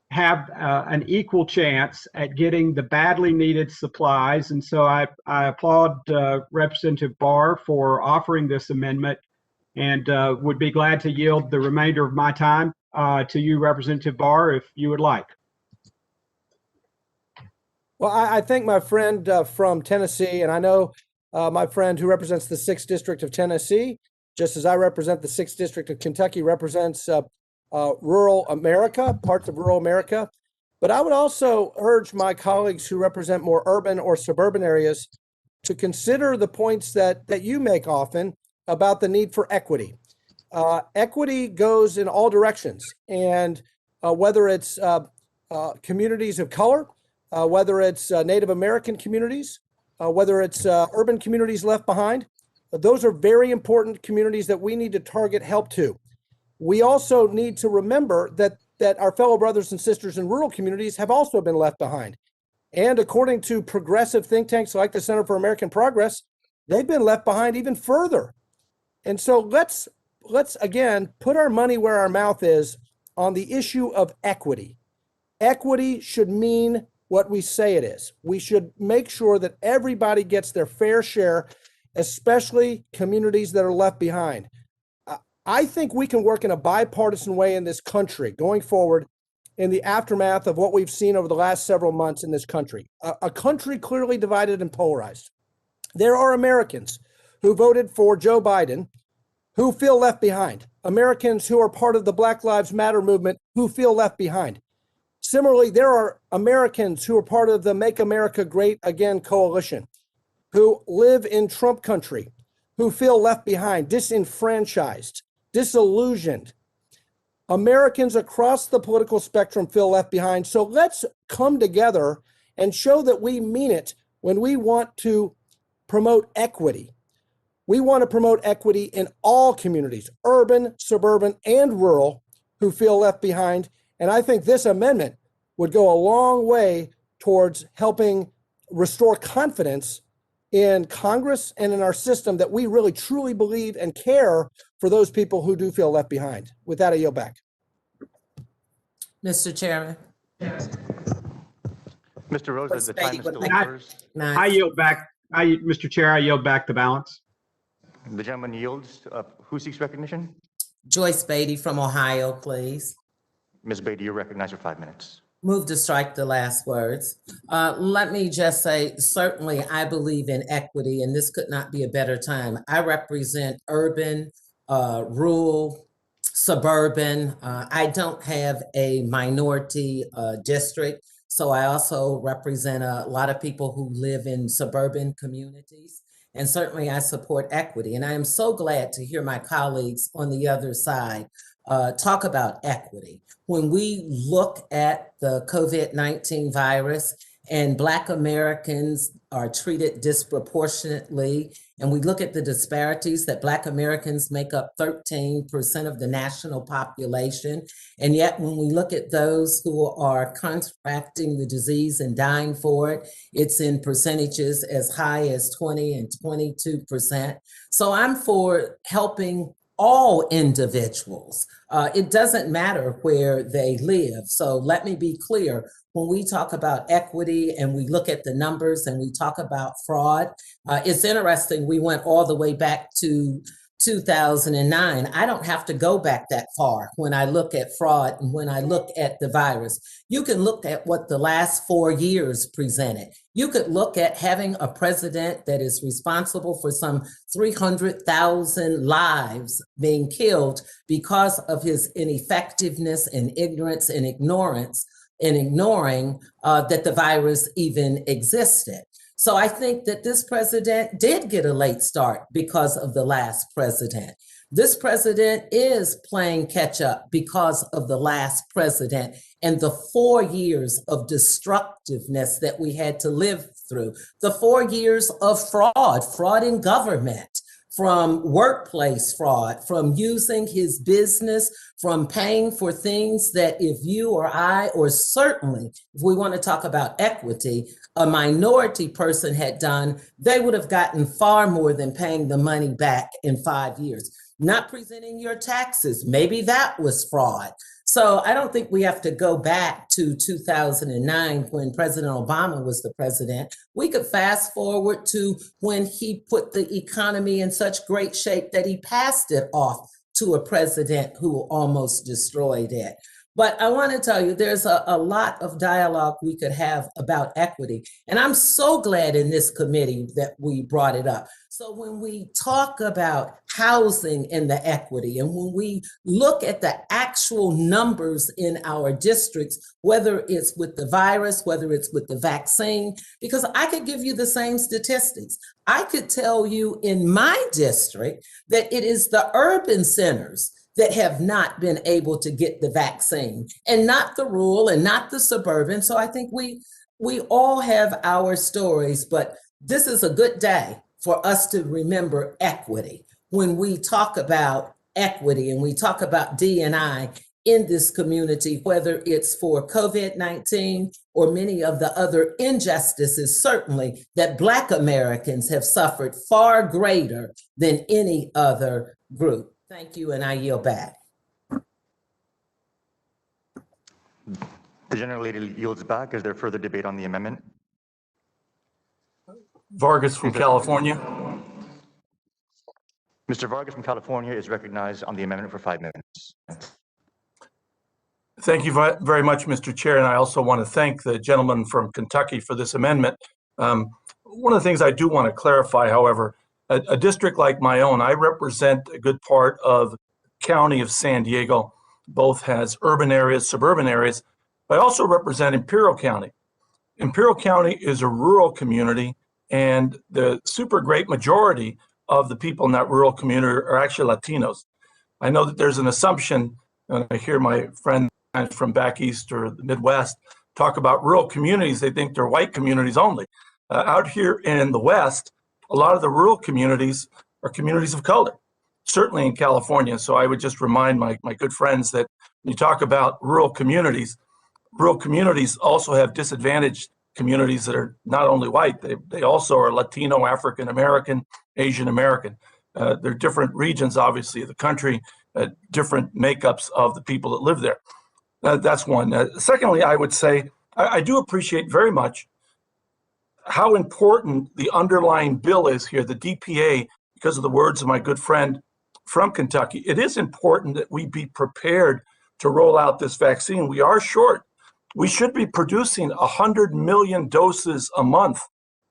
have an equal chance at getting the badly needed supplies. And so I applaud Representative Barr for offering this amendment, and would be glad to yield the remainder of my time to you, Representative Barr, if you would like. Well, I thank my friend from Tennessee, and I know my friend who represents the 6th District of Tennessee, just as I represent the 6th District of Kentucky, represents rural America, parts of rural America. But I would also urge my colleagues who represent more urban or suburban areas to consider the points that you make often about the need for equity. Equity goes in all directions, and whether it's communities of color, whether it's Native American communities, whether it's urban communities left behind, those are very important communities that we need to target help to. We also need to remember that our fellow brothers and sisters in rural communities have also been left behind. And according to progressive think tanks like the Center for American Progress, they've been left behind even further. And so let's again put our money where our mouth is on the issue of equity. Equity should mean what we say it is. We should make sure that everybody gets their fair share, especially communities that are left behind. I think we can work in a bipartisan way in this country going forward in the aftermath of what we've seen over the last several months in this country. A country clearly divided and polarized. There are Americans who voted for Joe Biden who feel left behind. Americans who are part of the Black Lives Matter movement who feel left behind. Similarly, there are Americans who are part of the Make America Great Again coalition who live in Trump country, who feel left behind, disenfranchised, disillusioned. Americans across the political spectrum feel left behind. So let's come together and show that we mean it when we want to promote equity. We want to promote equity in all communities, urban, suburban, and rural, who feel left behind. And I think this amendment would go a long way towards helping restore confidence in Congress and in our system that we really truly believe and care for those people who do feel left behind. With that, I yield back. Mr. Chairman. Mr. Rose, the time is still Thank yours. I yield back. Mr. Chair, I yield back the balance. The gentleman yields. Who seeks recognition? Joyce Beatty from Ohio, please. Ms. Beatty, you're recognized for 5 minutes. Move to strike the last words. Let me just say, certainly I believe in equity, and this could not be a better time. I represent urban, rural, suburban. I don't have a minority district, so I also represent a lot of people who live in suburban communities. And certainly I support equity. And I am so glad to hear my colleagues on the other side talk about equity. When we look at the COVID-19 virus and Black Americans are treated disproportionately, and we look at the disparities that Black Americans make up 13% of the national population, and yet when we look at those who are contracting the disease and dying for it, it's in percentages as high as 20 and 22%. So I'm for helping all individuals. It doesn't matter where they live. So let me be clear, when we talk about equity and we look at the numbers and we talk about fraud, it's interesting, we went all the way back to 2009. I don't have to go back that far when I look at fraud and when I look at the virus. You can look at what the last 4 years presented. You could look at having a president that is responsible for some 300,000 lives being killed because of his ineffectiveness and ignorance and ignorance and ignoring that the virus even existed. So I think that this president did get a late start because of the last president. This president is playing catch up because of the last president and the 4 years of destructiveness that we had to live through, the 4 years of fraud in government, from workplace fraud, from using his business, from paying for things that if you or I, or certainly if we want to talk about equity, a minority person had done, they would have gotten far more than paying the money back in 5 years. Not presenting your taxes, maybe that was fraud. So I don't think we have to go back to 2009 when President Obama was the president. We could fast forward to when he put the economy in such great shape that he passed it off to a president who almost destroyed it. But I want to tell you, there's a lot of dialogue we could have about equity. And I'm so glad in this committee that we brought it up. So when we talk about housing and the equity, and when we look at the actual numbers in our districts, whether it's with the virus, whether it's with the vaccine, because I could give you the same statistics. I could tell you in my district that it is the urban centers that have not been able to get the vaccine, and not the rural and not the suburban. So I think we all have our stories, but this is a good day for us to remember equity. When we talk about equity and we talk about D&I in this community, whether it's for COVID-19 or many of the other injustices, certainly that Black Americans have suffered far greater than any other group. Thank you, and I yield back. The gentlelady yields back. Is there further debate on the amendment? Vargas from California. Mr. Vargas from California is recognized on the amendment for 5 minutes. Thank you very much, Mr. Chair, and I also want to thank the gentleman from Kentucky for this amendment. One of the things I do want to clarify, however, a district like my own, I represent a good part of the county of San Diego, both has urban areas, suburban areas, but I also represent Imperial County. Imperial County is a rural community, and the super great majority of the people in that rural community are actually Latinos. I know that there's an assumption, and I hear my friends from back east or the Midwest talk about rural communities, they think they're white communities only. Out here in the West, a lot of the rural communities are communities of color, certainly in California. So I would just remind my good friends that when you talk about rural communities also have disadvantaged communities that are not only white, they also are Latino, African American, Asian American. There are different regions, obviously, of the country, different makeups of the people that live there. That's one. Secondly, I would say I do appreciate very much how important the underlying bill is here, the DPA, because of the words of my good friend from Kentucky. It is important that we be prepared to roll out this vaccine. We are short. We should be producing 100 million doses a month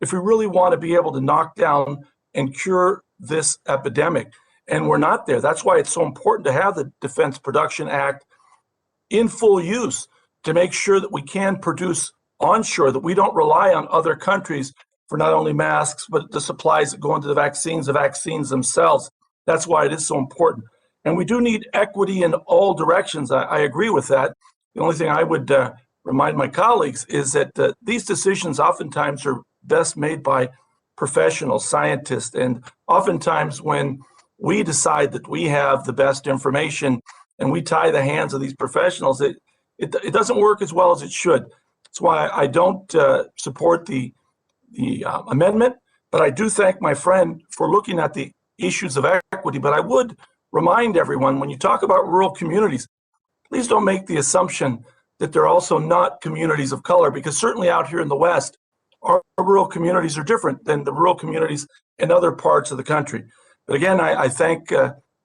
if we really want to be able to knock down and cure this epidemic. And we're not there. That's why it's so important to have the Defense Production Act in full use to make sure that we can produce onshore, that we don't rely on other countries for not only masks, but the supplies that go into the vaccines themselves. That's why it is so important. And we do need equity in all directions. I agree with that. The only thing I would remind my colleagues is that these decisions oftentimes are best made by professional scientists. And oftentimes when we decide that we have the best information and we tie the hands of these professionals, it doesn't work as well as it should. That's why I don't support the amendment, but I do thank my friend for looking at the issues of equity. But I would remind everyone, when you talk about rural communities, please don't make the assumption that they're also not communities of color, because certainly out here in the West, our rural communities are different than the rural communities in other parts of the country. But again, I thank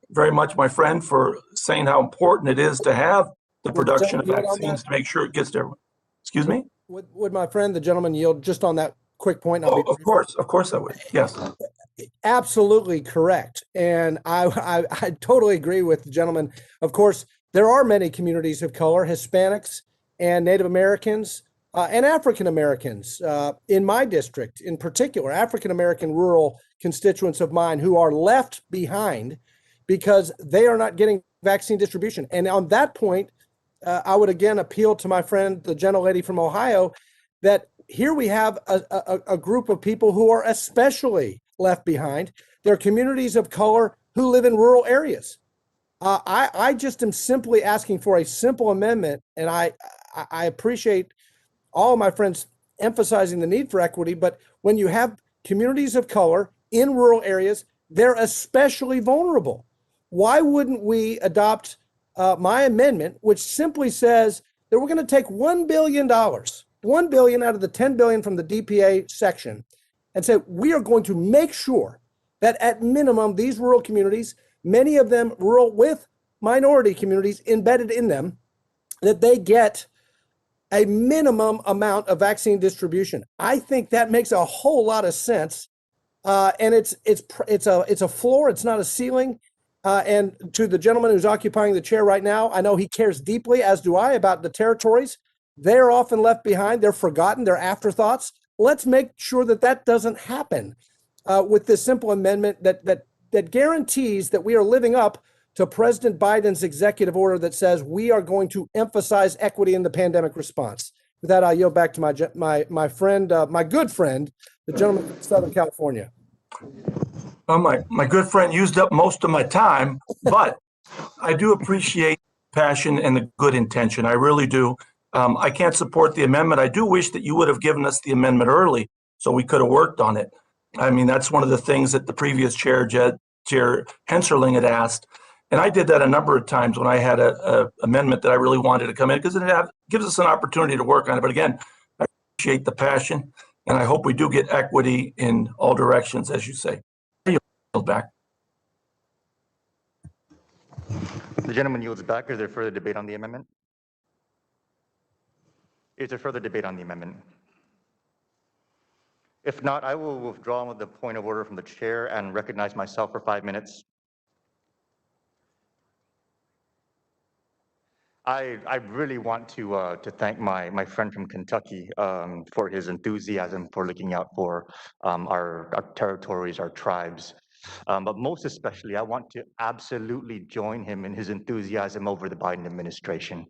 very much my friend for saying how important it is to have the production of vaccines to make sure it gets to everyone. Excuse me? Would my friend, the gentleman, yield just on that quick point? Oh, of course I would. Yes. Absolutely correct. And I totally agree with the gentleman. Of course, there are many communities of color, Hispanics and Native Americans and African Americans in my district, in particular, African American rural constituents of mine who are left behind because they are not getting vaccine distribution. And on that point, I would again appeal to my friend, the gentlelady from Ohio, that here we have a group of people who are especially left behind. They're communities of color who live in rural areas. I just am simply asking for a simple amendment, and I appreciate all of my friends emphasizing the need for equity, but when you have communities of color in rural areas, they're especially vulnerable. Why wouldn't we adopt my amendment, which simply says that we're going to take $1 billion, $1 billion out of the $10 billion from the DPA section, and say we are going to make sure that at minimum these rural communities, many of them rural with minority communities embedded in them, that they get a minimum amount of vaccine distribution. I think that makes a whole lot of sense, and it's a floor. It's not a ceiling. And to the gentleman who's occupying the chair right now, I know he cares deeply, as do I, about the territories. They're often left behind. They're forgotten. They're afterthoughts. Let's make sure that that doesn't happen with this simple amendment that guarantees that we are living up to President Biden's executive order that says we are going to emphasize equity in the pandemic response. With that, I'll yield back to my friend, my good friend, the gentleman from Southern California. Well, my good friend used up most of my time, but I do appreciate passion and the good intention. I really do. I can't support the amendment. I do wish that you would have given us the amendment early so we could have worked on it. I mean, that's one of the things that the previous Chair Hensarling had asked. And I did that a number of times when I had an amendment that I really wanted to come in, because it gives us an opportunity to work on it. But again, I appreciate the passion, and I hope we do get equity in all directions, as you say. Back. The gentleman yields back. Is there further debate on the amendment? Is there further debate on the amendment? If not, I will withdraw with the point of order from the chair and recognize myself for 5 minutes. I really want to thank my friend from Kentucky for his enthusiasm for looking out for our territories, our tribes. But most especially, I want to absolutely join him in his enthusiasm over the Biden administration.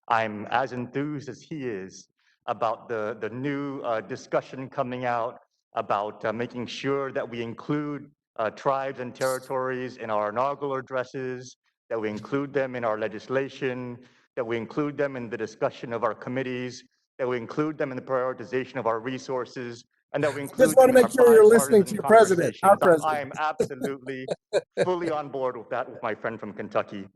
I'm as enthused as he is about the new discussion coming out about making sure that we include tribes and territories in our inaugural addresses, that we include them in our legislation, that we include them in the discussion of our committees, that we include them in the prioritization of our resources, and that we include Just want to them in make sure you're listening to your president, our conversations. president. I am absolutely fully on board with that with my friend from Kentucky.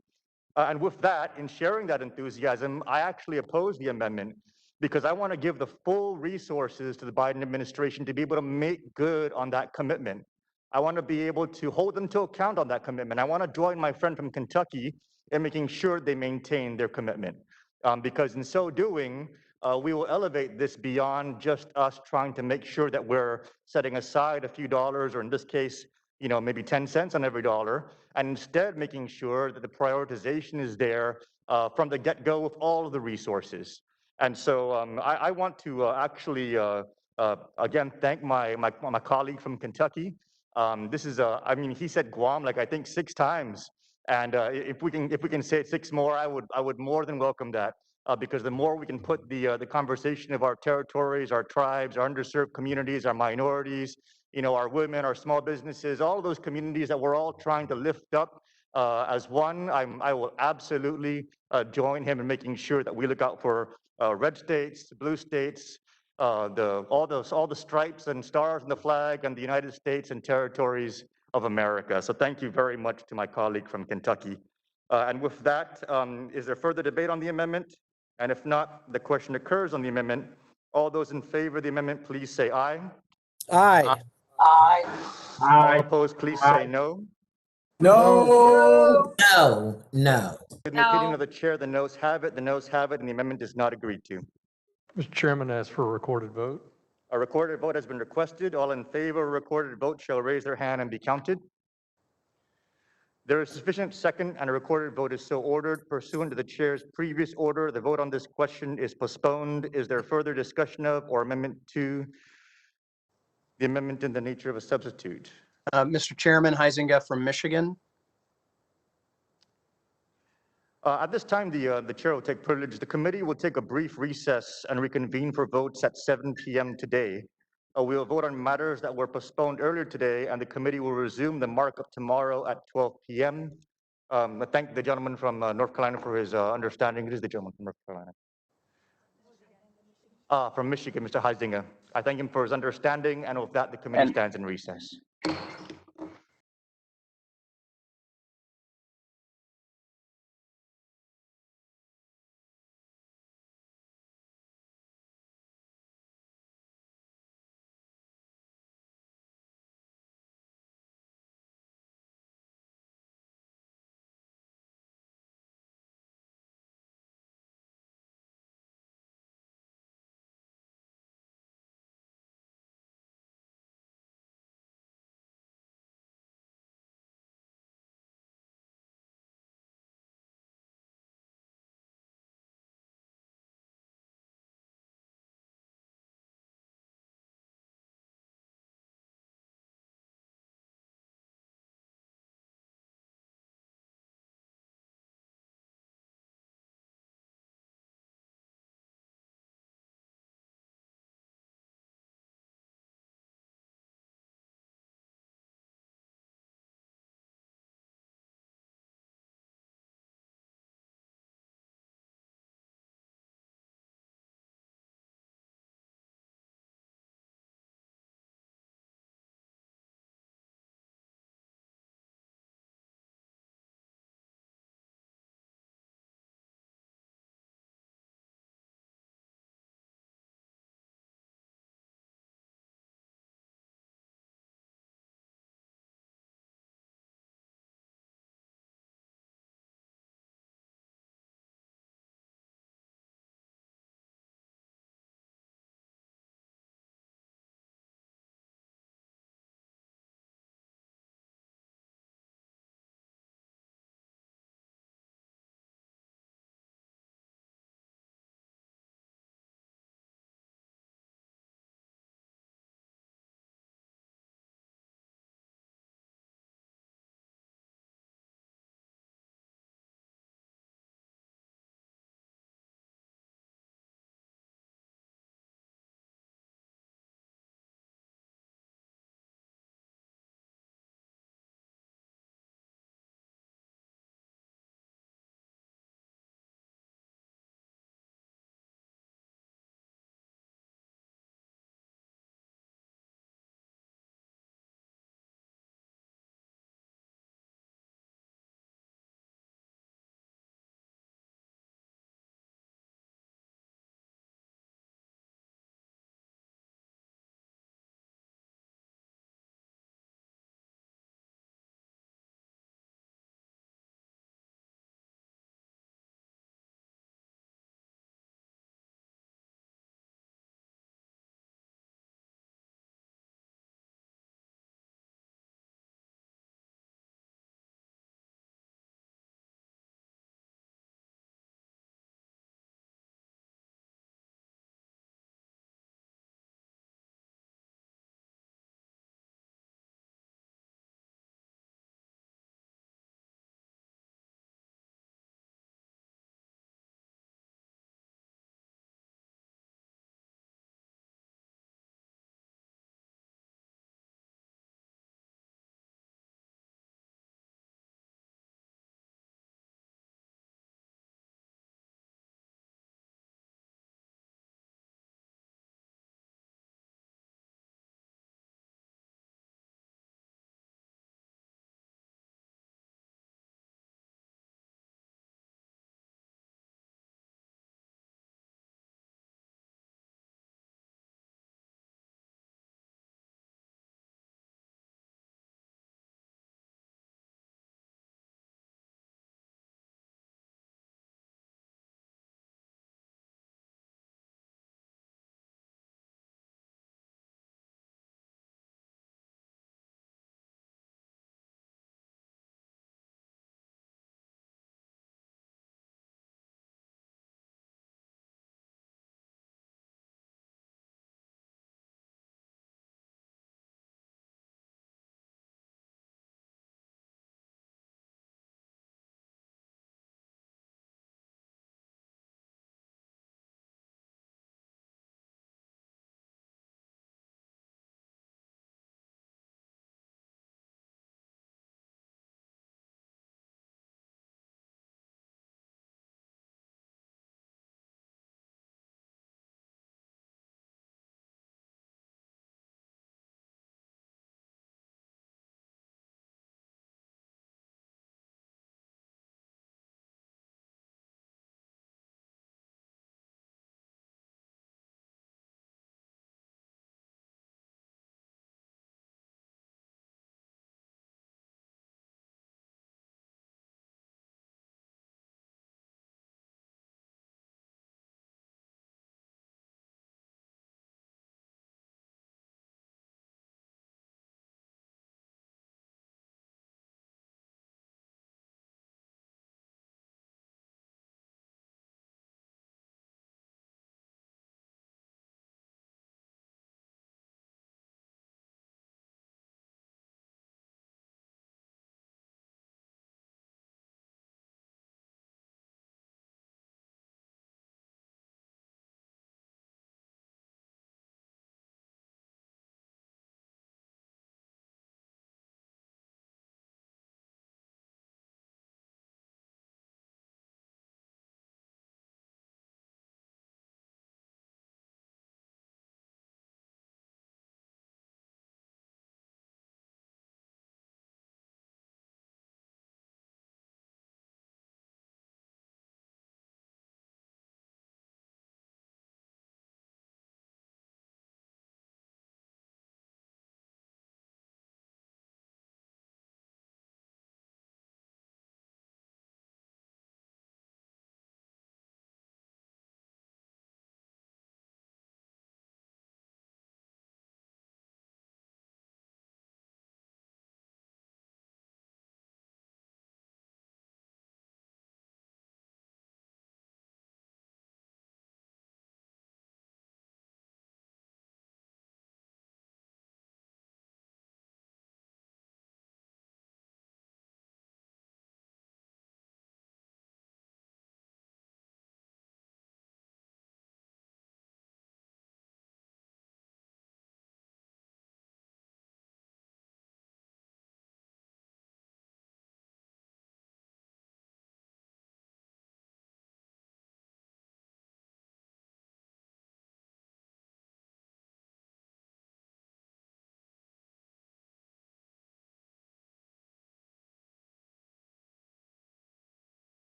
And with that, in sharing that enthusiasm, I actually oppose the amendment because I want to give the full resources to the Biden administration to be able to make good on that commitment. I want to be able to hold them to account on that commitment. I want to join my friend from Kentucky in making sure they maintain their commitment. Because in so doing, we will elevate this beyond just us trying to make sure that we're setting aside a few dollars, or in this case, maybe 10 cents on every dollar, and instead making sure that the prioritization is there from the get-go with all of the resources. And so I want to actually, again, thank my colleague from Kentucky. This is, I mean, he said Guam like I think 6 times, and if we can say it 6 more, I would more than welcome that, because the more we can put the conversation of our territories, our tribes, our underserved communities, our minorities, our women, our small businesses, all of those communities that we're all trying to lift up as one, I will absolutely join him in making sure that we look out for red states, blue states, all the stripes and stars in the flag, and the United States and territories of America. So thank you very much to my colleague from Kentucky. And with that, is there further debate on the amendment? And if not, the question occurs on the amendment. All those in favor of the amendment, please say aye. Aye. Aye. All opposed, please say no. No. No, no. In the opinion of the chair, the noes have it, and the amendment is not agreed to. Mr. Chairman, ask for a recorded vote. A recorded vote has been requested. All in favor of a recorded vote shall raise their hand and be counted. There is sufficient second, and a recorded vote is so ordered. Pursuant to the chair's previous order, the vote on this question is postponed. Is there further discussion of or amendment to the amendment in the nature of a substitute? Mr. Chairman, Huizinga from Michigan. At this time, the chair will take privilege. The committee will take a brief recess and reconvene for votes at 7 p.m. today. We will vote on matters that were postponed earlier today, and the committee will resume the markup tomorrow at 12 p.m. I thank the gentleman from North Carolina for his understanding. It is the gentleman from North Carolina. From Michigan, Mr. Huizinga. I thank him for his understanding, and with that, the committee stands in recess.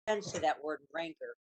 to that word rancor.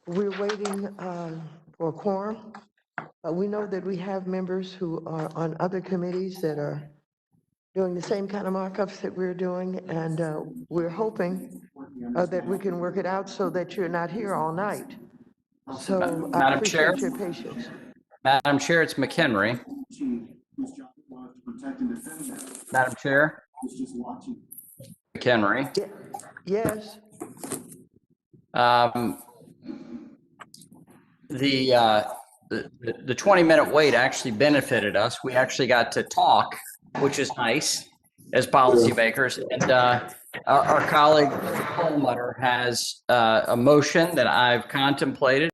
we're waiting for a quorum. We know that we have members who are on other committees that are doing the same kind of markups that we're doing, and we're hoping that we can work it out so that you're not here all night. So I Madam Chair, appreciate your patience. Madam Chair, it's McHenry. Madam Chair, McHenry. Yes. The 20-minute wait actually benefited us. We actually got to talk, which is nice as policymakers. And our colleague Perlmutter has a motion that I've contemplated.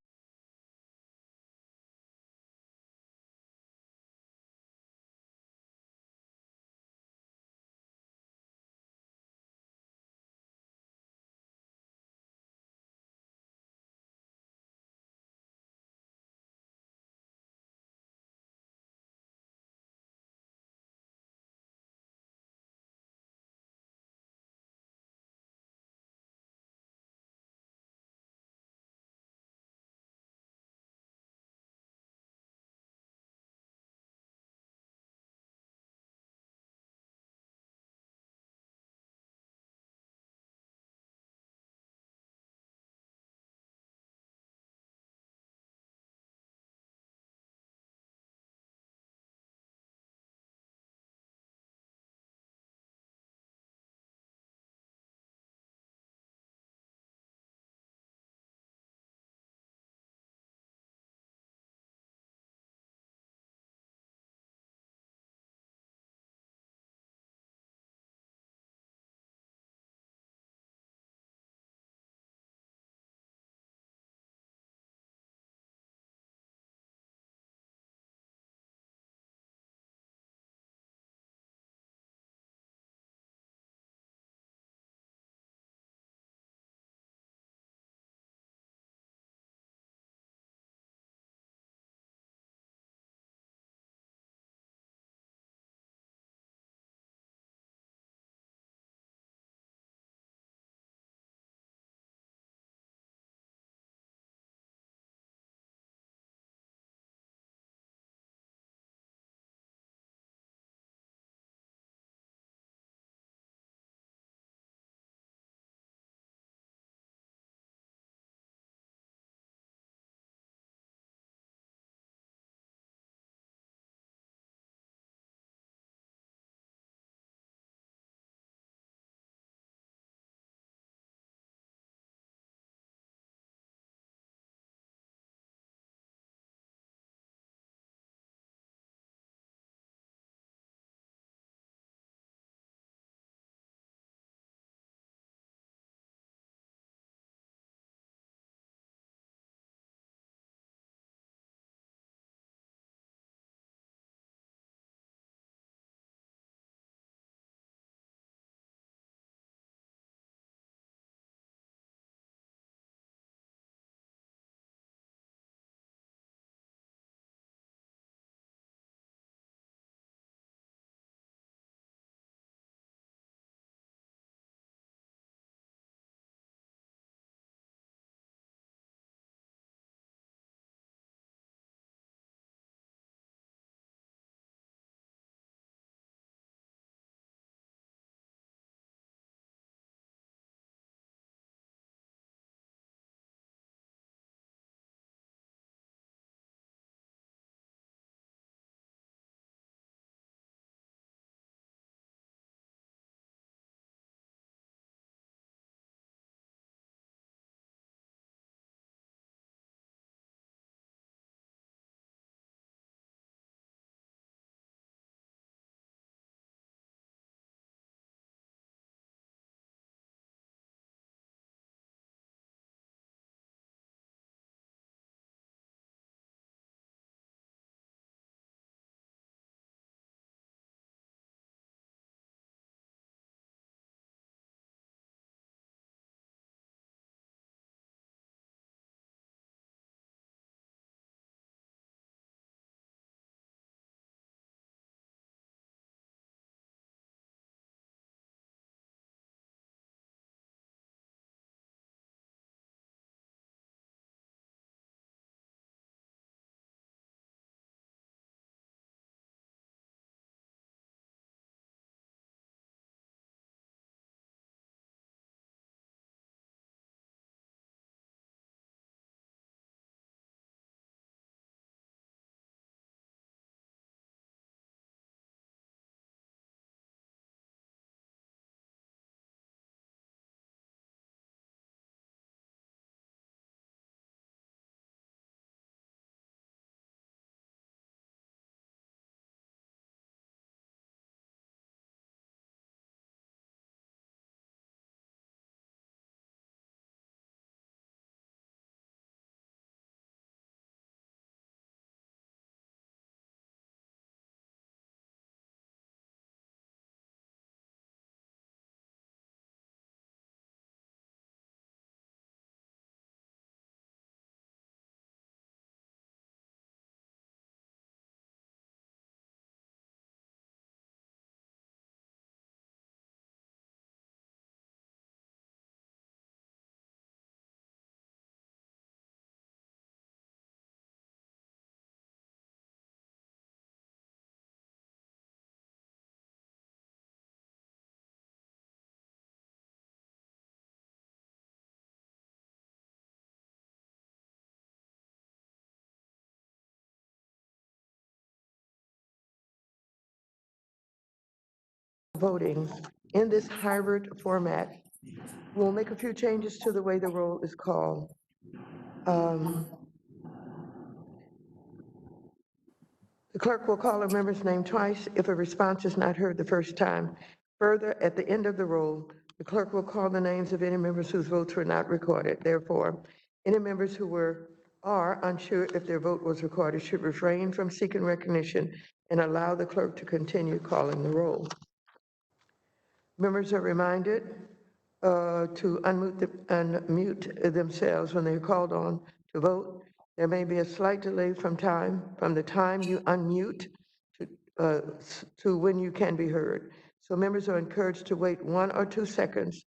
voting in this hybrid format. We'll make a few changes to the way the roll is called. The clerk will call a member's name twice if a response is not heard the first time. Further, at the end of the roll, the clerk will call the names of any members whose votes were not recorded. Therefore, any members who are unsure if their vote was recorded should refrain from seeking recognition and allow the clerk to continue calling the roll. Members are reminded to unmute themselves when they're called on to vote. There may be a slight delay from the time you unmute to when you can be heard. So members are encouraged to wait 1 or 2 seconds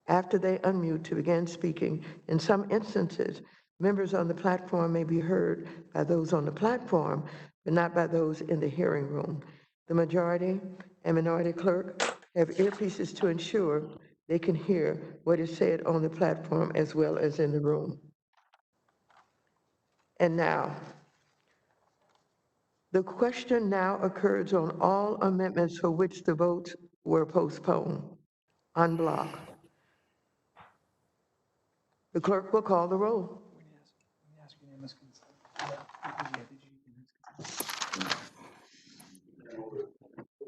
after they unmute to begin speaking. In some instances, members on the platform may be heard by those on the platform, but not by those in the hearing room. The majority and minority clerk have earpieces to ensure they can hear what is said on the platform as well as in the room. And now, the question now occurs on all amendments for which the votes were postponed en bloc. The clerk will call the roll.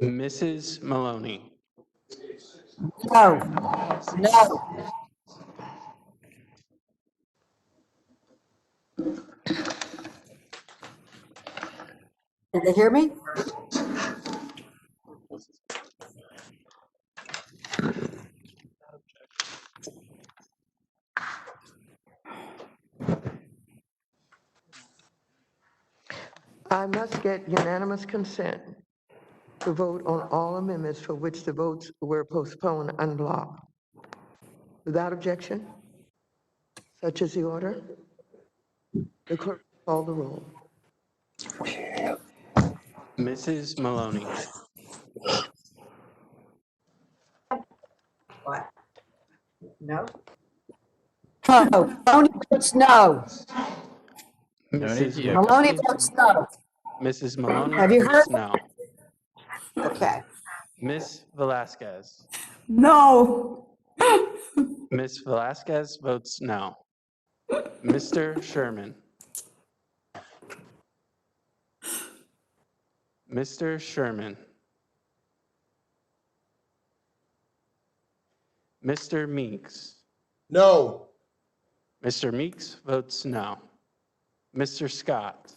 Mrs. Maloney. No. No. Did they hear me? I must get unanimous consent to vote on all amendments for which the votes were postponed en bloc. Without objection, such is the order. The clerk will call the roll. Mrs. Maloney. What? No. No. Maloney votes no. Mrs. Maloney Wachowski. votes no. Mrs. Maloney Have you heard? votes no. Okay. Ms. Velasquez. No. Ms. Velasquez votes no. Mr. Sherman. Mr. Sherman. Mr. Meeks. No. Mr. Meeks votes no. Mr. Scott.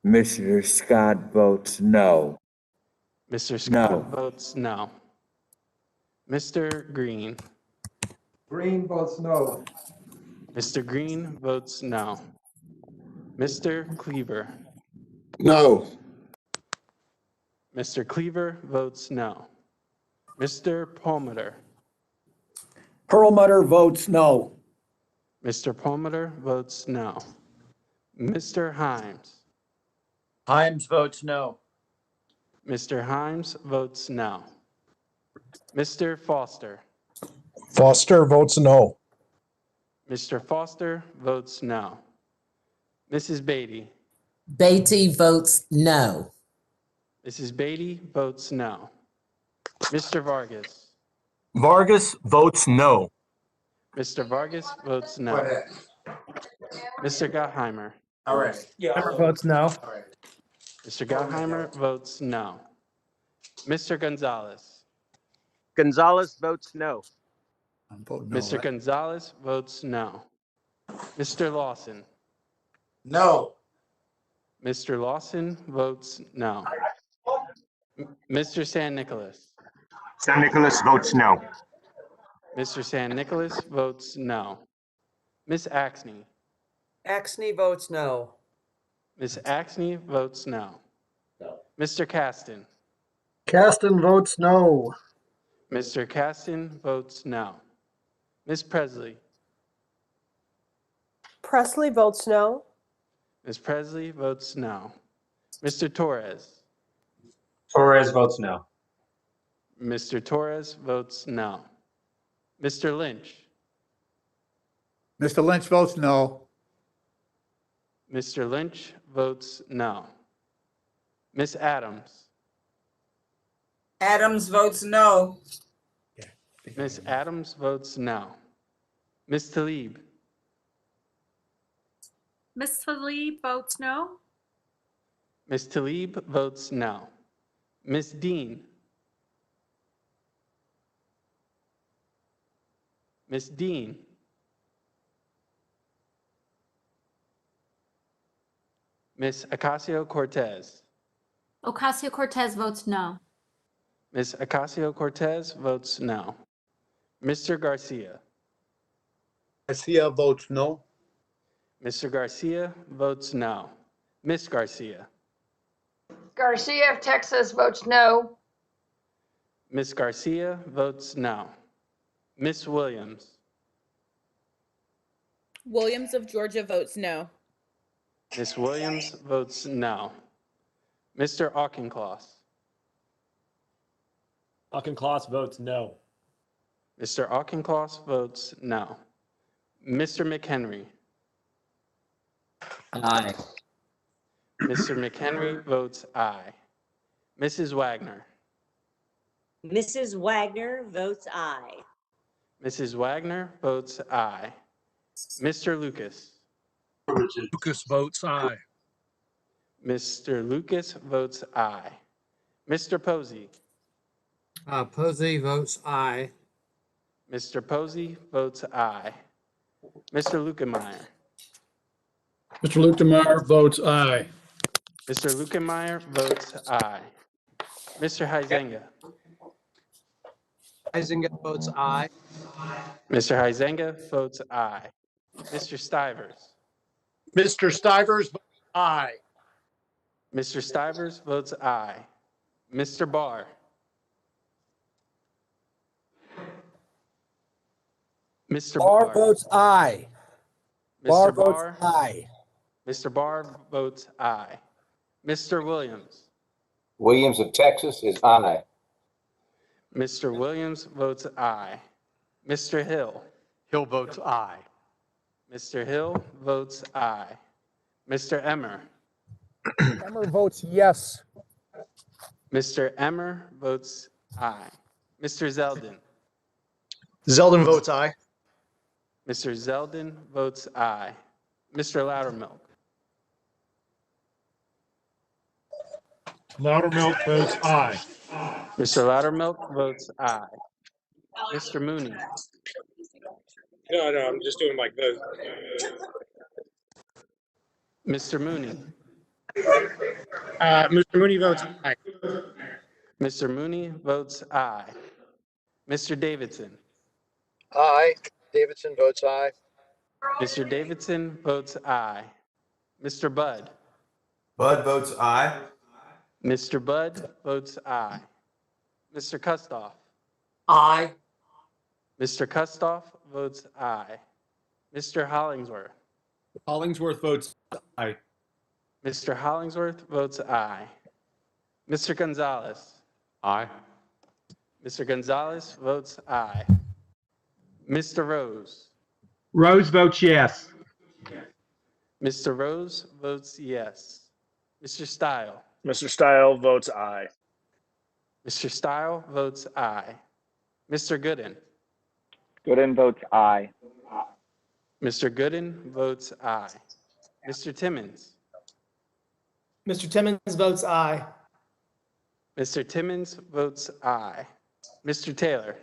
Mr. Scott votes no. Mr. Scott No. votes no. Mr. Green. Green votes no. Mr. Green votes no. Mr. Cleaver. No. Mr. Cleaver votes no. Mr. Palmer. Perlmutter votes no. Mr. Palmer votes no. Mr. Himes. Himes votes no. Mr. Himes votes no. Mr. Foster. Foster votes no. Mr. Foster votes no. Mrs. Beatty. Beatty votes no. Mrs. Beatty votes no. Mr. Vargas. Vargas votes no. Mr. Vargas votes no. Mr. Gottheimer. All right. Member votes no. Mr. Gottheimer votes no. Mr. Gonzalez. Gonzalez votes no. Mr. Gonzalez votes no. Mr. Lawson. No. Mr. Lawson votes no. Mr. San Nicolas. San Nicolas votes no. Mr. San Nicolas votes no. Miss Axney. Axney votes no. Miss Axney votes no. Mr. Caston. Caston votes no. Mr. Caston votes no. Miss Presley. Presley votes no. Miss Presley votes no. Mr. Torres. Torres votes no. Mr. Torres votes no. Mr. Lynch. Mr. Lynch votes no. Mr. Lynch votes no. Miss Adams. Adams votes no. Ms. Adams votes no. Ms. Talib. Ms. Talib votes no. Ms. Talib votes no. Ms. Dean. Ms. Dean. Ms. Ocasio-Cortez. Ocasio-Cortez votes no. Ms. Ocasio-Cortez votes no. Mr. Garcia. Garcia votes no. Mr. Garcia votes no. Ms. Garcia. Garcia of Texas votes no. Ms. Garcia votes no. Ms. Williams. Williams of Georgia votes no. Ms. Williams votes no. Mr. Auchincloss. Auchincloss votes no. Mr. Auchincloss votes no. Mr. McHenry. Aye. Mr. McHenry votes aye. Mrs. Wagner. Mrs. Wagner votes aye. Mrs. Wagner votes aye. Mr. Lucas. Lucas votes aye. Mr. Lucas votes aye. Mr. Posey. Posey votes aye. Mr. Posey votes aye. Mr. Lukemeyer. Mr. Lukemeyer votes aye. Mr. Lukemeyer votes aye. Mr. Huizenga. Huizenga votes aye. Mr. Huizenga votes aye. Mr. Stivers. Mr. Stivers votes aye. Mr. Stivers votes aye. Mr. Barr. Mr. Barr Barr. votes aye. Barr Mr. votes Barr. aye. Mr. Barr votes aye. Mr. Williams. Williams of Texas is aye. Mr. Williams votes aye. Mr. Hill. Hill votes aye. Mr. Hill votes aye. Mr. Emmer. Emmer votes yes. Mr. Emmer votes aye. Mr. Zeldin. Zeldin votes aye. Mr. Zeldin votes aye. Mr. Loudermilk. Loudermilk votes aye. Mr. Loudermilk votes aye. Mr. Mooney. No, I'm just doing my vote. Mr. Mooney. Mr. Mooney votes aye. Mr. Mooney votes aye. Mr. Davidson. Aye. Davidson votes aye. Mr. Davidson votes aye. Mr. Budd. Bud votes aye. Mr. Budd votes aye. Mr. Kustoff. Aye. Mr. Kustoff votes aye. Mr. Hollingsworth. Hollingsworth votes aye. Mr. Hollingsworth votes aye. Mr. Gonzalez. Aye. Mr. Gonzalez votes aye. Mr. Rose. Rose votes yes. Mr. Rose votes yes. Mr. Stile. Mr. Stile votes aye. Mr. Stile votes aye. Mr. Gooden. Gooden votes aye. Mr. Gooden votes aye. Mr. Timmons. Mr. Timmons votes aye. Mr. Timmons votes aye. Mr. Taylor.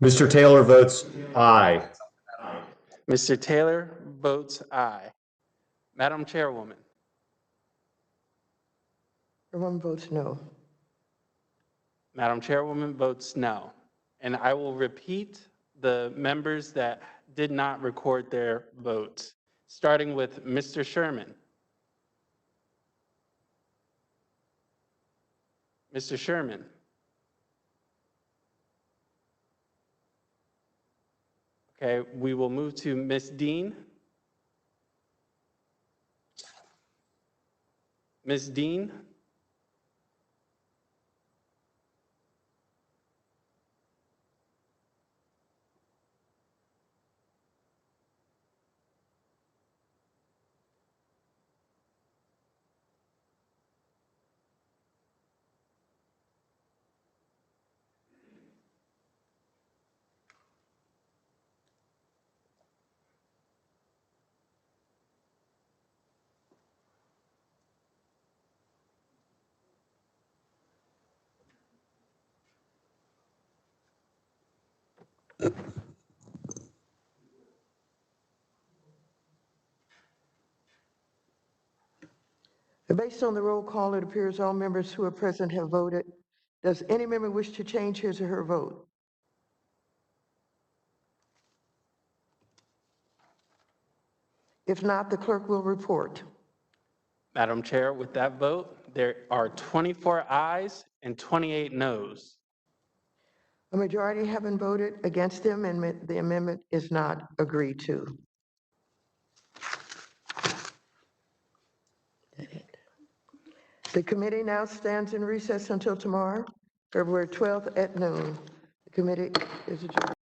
Mr. Taylor votes aye. Mr. Taylor votes aye. Madam Chairwoman. Chairwoman votes no. Madam Chairwoman votes no. And I will repeat the members that did not record their votes, starting with Mr. Sherman. Mr. Sherman. Okay, we will move to Ms. Dean. Ms. Dean. Based on the roll call, it appears all members who are present have voted. Does any member wish to change his or her vote? If not, the clerk will report. Madam Chair, with that vote, there are 24 ayes and 28 noes. A majority haven't voted against the amendment. The amendment is not agreed to. The committee now stands in recess until tomorrow, February 12th at noon. The committee is adjourned.